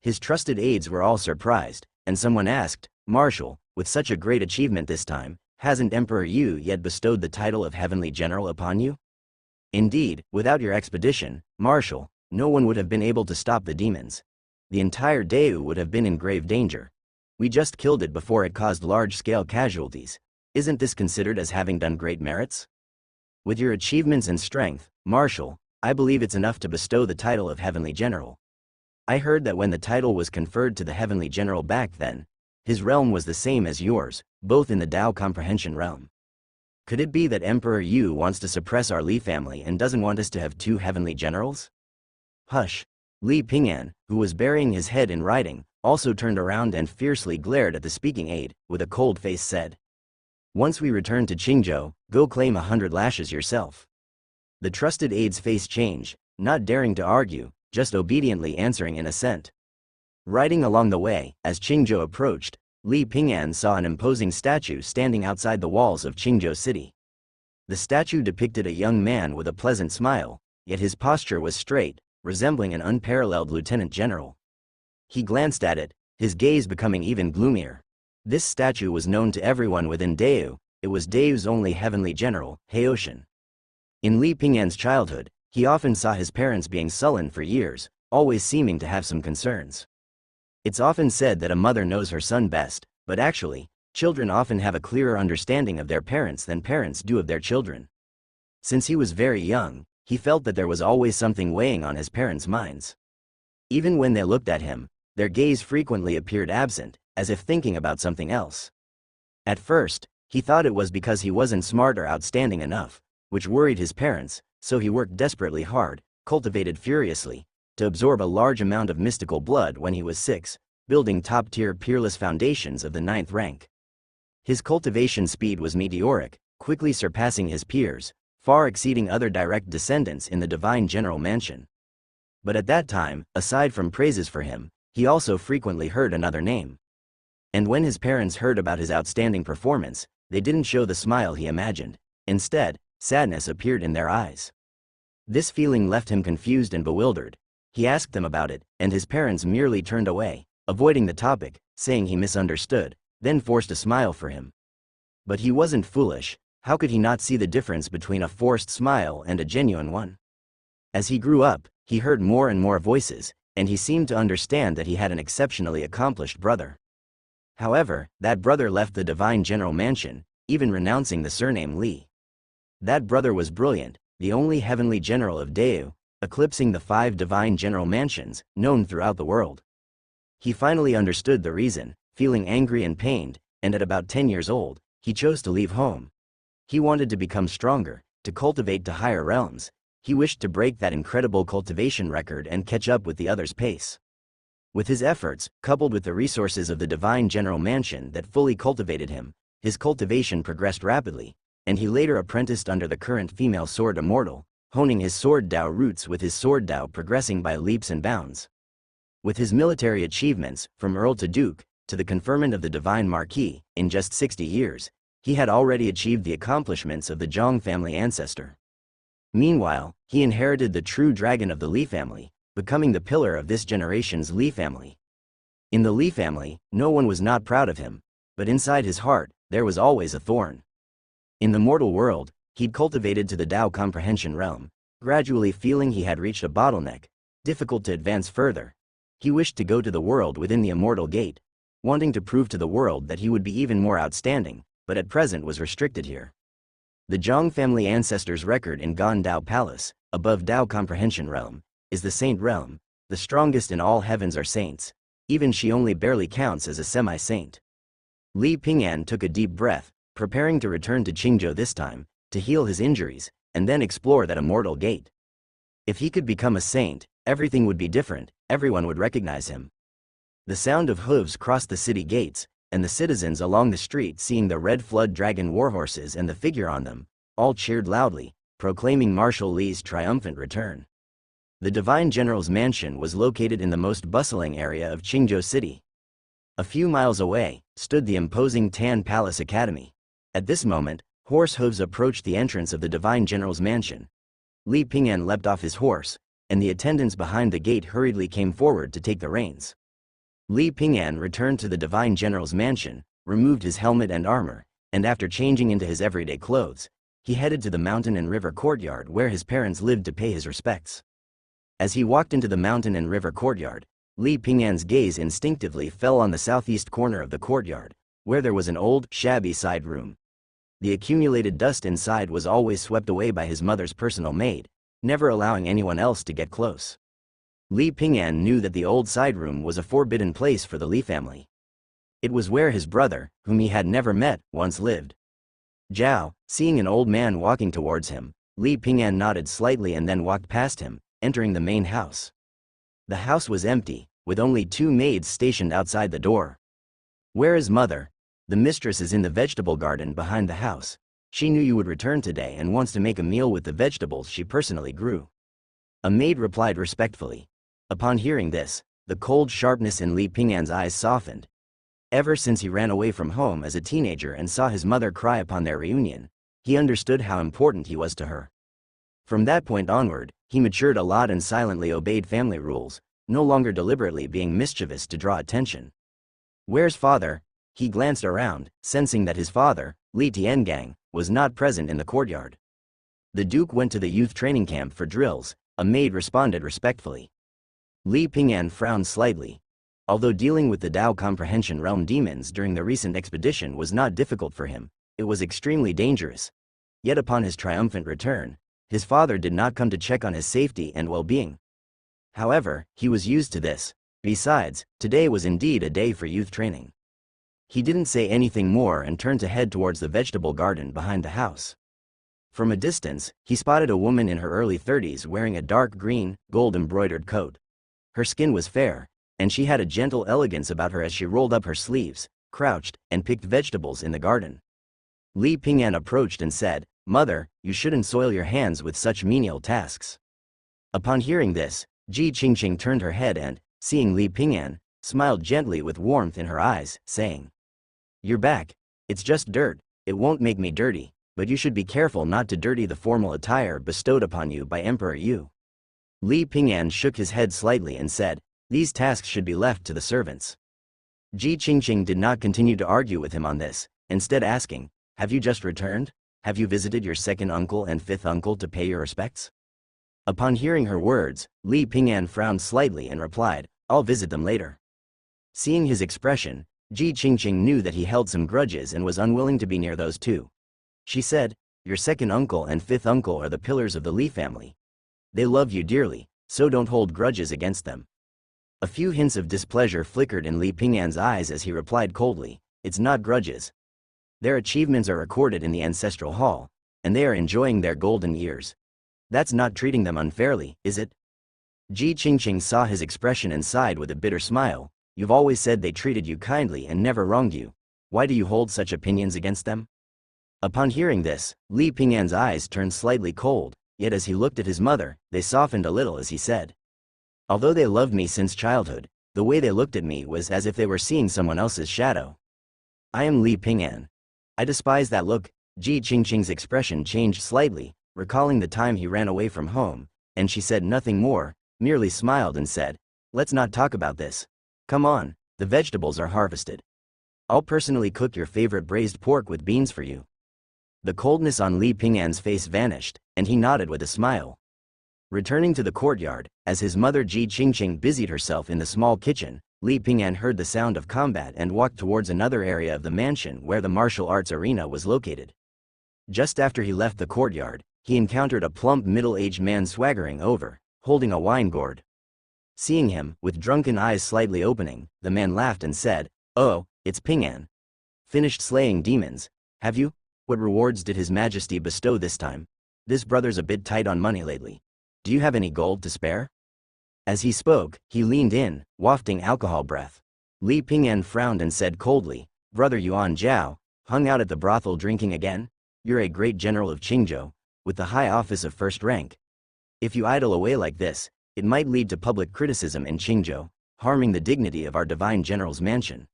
[SPEAKER 1] His trusted aides were all surprised, and someone asked, "Marshal, with such a great achievement this time, hasn't Emperor Yu yet bestowed the title of Heavenly General upon you?" "Indeed, without your expedition, Marshal, no one would have been able to stop the demons. The entire Dayu would have been in grave danger. We just killed it before it caused large-scale casualties. Isn't this considered as having done great merits? With your achievements and strength, Marshal, I believe it's enough to bestow the title of Heavenly General. I heard that when the title was conferred to the Heavenly General back then, his realm was the same as yours, both in the Tao Comprehension realm. Could it be that Emperor Yu wants to suppress our Li family and doesn't want us to have two Heavenly Generals?" "Hush." Li Ping'an, who was burying his head in writing, also turned around and fiercely glared at the speaking aide, with a cold face said, "Once we return to Qingzhou, go claim 100 lashes yourself." The trusted aide's face changed, not daring to argue, just obediently answering in assent. Riding along the way, as Qingzhou approached, Li Ping'an saw an imposing statue standing outside the walls of Qingzhou City. The statue depicted a young man with a pleasant smile, yet his posture was straight, resembling an unparalleled lieutenant general. He glanced at it, his gaze becoming even gloomier. This statue was known to everyone within Dayu. It was Dayu's only heavenly general, Heoshan. In Li Ping'an's childhood, he often saw his parents being sullen for years, always seeming to have some concerns. It's often said that a mother knows her son best, but actually, children often have a clearer understanding of their parents than parents do of their children. Since he was very young, he felt that there was always something weighing on his parents' minds. Even when they looked at him, their gaze frequently appeared absent, as if thinking about something else. At first, he thought it was because he wasn't smart or outstanding enough, which worried his parents, so he worked desperately hard, cultivated furiously, to absorb a large amount of mystical blood when he was 6, building top-tier peerless foundations of the 9th rank. His cultivation speed was meteoric, quickly surpassing his peers, far exceeding other direct descendants in the Divine General Mansion. But at that time, aside from praises for him, he also frequently heard another name. And when his parents heard about his outstanding performance, they didn't show the smile he imagined. Instead, sadness appeared in their eyes. This feeling left him confused and bewildered. He asked them about it, and his parents merely turned away, avoiding the topic, saying he misunderstood, then forced a smile for him. But he wasn't foolish. How could he not see the difference between a forced smile and a genuine one? As he grew up, he heard more and more voices, and he seemed to understand that he had an exceptionally accomplished brother. However, that brother left the Divine General Mansion, even renouncing the surname Li. That brother was brilliant, the only heavenly general of Dayu, eclipsing the 5 Divine General Mansions, known throughout the world. He finally understood the reason, feeling angry and pained, and at about 10 years old, he chose to leave home. He wanted to become stronger, to cultivate to higher realms. He wished to break that incredible cultivation record and catch up with the others' pace. With his efforts, coupled with the resources of the Divine General Mansion that fully cultivated him, his cultivation progressed rapidly, and he later apprenticed under the current female sword immortal, honing his sword Dao roots with his sword Dao progressing by leaps and bounds. With his military achievements, from Earl to Duke, to the conferment of the divine marquis. In just 60 years, he had already achieved the accomplishments of the Zhang family ancestor. Meanwhile, he inherited the true dragon of the Li family, becoming the pillar of this generation's Li family. In the Li family, no one was not proud of him, but inside his heart, there was always a thorn. In the mortal world, he'd cultivated to the Tao comprehension realm, gradually feeling he had reached a bottleneck, difficult to advance further. He wished to go to the world within the immortal gate, wanting to prove to the world that he would be even more outstanding, but at present was restricted here. The Zhang family ancestors' record in Gan Dao Palace, above Tao comprehension realm, is the saint realm. The strongest in all heavens are saints. Even she only barely counts as a semi-saint. Li Ping'an took a deep breath, preparing to return to Qingzhou this time, to heal his injuries, and then explore that immortal gate. If he could become a saint, everything would be different, everyone would recognize him. The sound of hooves crossed the city gates, and the citizens along the street, seeing the red flood dragon warhorses and the figure on them, all cheered loudly, proclaiming Marshal Li's triumphant return. The Divine General's mansion was located in the most bustling area of Qingzhou City. A few miles away, stood the imposing Tan Palace Academy. At this moment, horse hooves approached the entrance of the Divine General's mansion. Li Ping'an leapt off his horse, and the attendants behind the gate hurriedly came forward to take the reins. Li Ping'an returned to the Divine General's mansion, removed his helmet and armor, and after changing into his everyday clothes, he headed to the mountain and river courtyard where his parents lived to pay his respects. As he walked into the mountain and river courtyard, Li Ping'an's gaze instinctively fell on the southeast corner of the courtyard, where there was an old, shabby side room. The accumulated dust inside was always swept away by his mother's personal maid, never allowing anyone else to get close. Li Ping'an knew that the old side room was a forbidden place for the Li family. It was where his brother, whom he had never met, once lived. Zhao, seeing an old man walking towards him, Li Ping'an nodded slightly and then walked past him, entering the main house. The house was empty, with only 2 maids stationed outside the door. "Where is mother?" "The mistress is in the vegetable garden behind the house. She knew you would return today and wants to make a meal with the vegetables she personally grew." A maid replied respectfully. Upon hearing this, the cold sharpness in Li Ping'an's eyes softened. Ever since he ran away from home as a teenager and saw his mother cry upon their reunion, he understood how important he was to her. From that point onward, he matured a lot and silently obeyed family rules, no longer deliberately being mischievous to draw attention. "Where's father?" He glanced around, sensing that his father, Li Tiangang, was not present in the courtyard. "The Duke went to the youth training camp for drills," a maid responded respectfully. Li Ping'an frowned slightly. Although dealing with the Tao comprehension realm demons during the recent expedition was not difficult for him, it was extremely dangerous. Yet upon his triumphant return, his father did not come to check on his safety and well-being. However, he was used to this. Besides, today was indeed a day for youth training. He didn't say anything more and turned to head towards the vegetable garden behind the house. From a distance, he spotted a woman in her early 30s wearing a dark green, gold-embroidered coat. Her skin was fair, and she had a gentle elegance about her as she rolled up her sleeves, crouched, and picked vegetables in the garden. Li Ping'an approached and said, "Mother, you shouldn't soil your hands with such menial tasks." Upon hearing this, Ji Qingqing turned her head and, seeing Li Ping'an, smiled gently with warmth in her eyes, saying, "You're back. It's just dirt, it won't make me dirty, but you should be careful not to dirty the formal attire bestowed upon you by Emperor Yu." Li Ping'an shook his head slightly and said, "These tasks should be left to the servants." Ji Qingqing did not continue to argue with him on this, instead asking, "Have you just returned? Have you visited your second uncle and fifth uncle to pay your respects?" Upon hearing her words, Li Ping'an frowned slightly and replied, "I'll visit them later." Seeing his expression, Ji Qingqing knew that he held some grudges and was unwilling to be near those two. She said, "Your second uncle and fifth uncle are the pillars of the Li family. They love you dearly, so don't hold grudges against them." A few hints of displeasure flickered in Li Ping'an's eyes as he replied coldly, "It's not grudges. Their achievements are recorded in the ancestral hall, and they are enjoying their golden years. That's not treating them unfairly, is it?" Ji Qingqing saw his expression and sighed with a bitter smile. "You've always said they treated you kindly and never wronged you. Why do you hold such opinions against them?" Upon hearing this, Li Ping'an's eyes turned slightly cold, yet as he looked at his mother, they softened a little as he said, "Although they loved me since childhood, The way they looked at me was as if they were seeing someone else's shadow. I am Li Ping'an. I despise that look. Ji Qingqing's expression changed slightly, recalling the time he ran away from home, and she said nothing more, merely smiled and said, "Let's not talk about this. Come on, the vegetables are harvested. I'll personally cook your favorite braised pork with beans for you." The coldness on Li Ping'an's face vanished, and he nodded with a smile. Returning to the courtyard, as his mother Ji Qingqing busied herself in the small kitchen, Li Ping'an heard the sound of combat and walked towards another area of the mansion where the martial arts arena was located. Just after he left the courtyard, he encountered a plump middle-aged man swaggering over, holding a wine gourd. Seeing him, with drunken eyes slightly opening, the man laughed and said, "Oh, it's Ping'an. Finished slaying demons, have you? What rewards did His Majesty bestow this time? This brother's a bit tight on money lately. Do you have any gold to spare?" As he spoke, he leaned in, wafting alcohol breath. Li Ping'an frowned and said coldly, "Brother Yuan Zhao, hung out at the brothel drinking again? You're a great general of Qingzhou, with the high office of first rank. If you idle away like this, it might lead to public criticism in Qingzhou, harming the dignity of our divine general's mansion."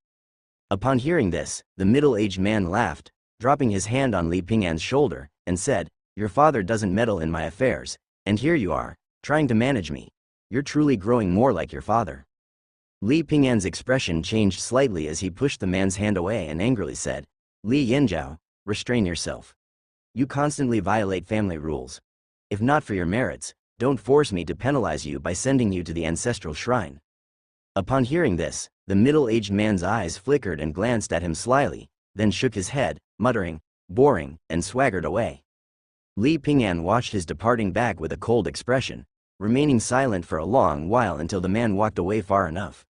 [SPEAKER 1] Upon hearing this, the middle-aged man laughed, dropping his hand on Li Ping'an's shoulder, and said, "Your father doesn't meddle in my affairs, and here you are, trying to manage me. You're truly growing more like your father." Li Ping'an's expression changed slightly as he pushed the man's hand away and angrily said, "Li Yanzhao, restrain yourself. You constantly violate family rules. If not for your merits, don't force me to penalize you by sending you to the ancestral shrine." Upon hearing this, the middle-aged man's eyes flickered and glanced at him slyly, then shook his head, muttering, "Boring," and swaggered away. Li Ping'an watched his departing back with a cold expression, remaining silent for a long while until the man walked away far enough.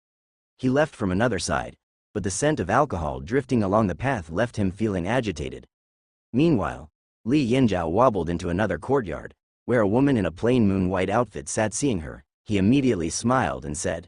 [SPEAKER 1] He left from another side, but the scent of alcohol drifting along the path left him feeling agitated. Meanwhile, Li Yanzhao wobbled into another courtyard, where a woman in a plain moon-white outfit sat. Seeing her, he immediately smiled and said,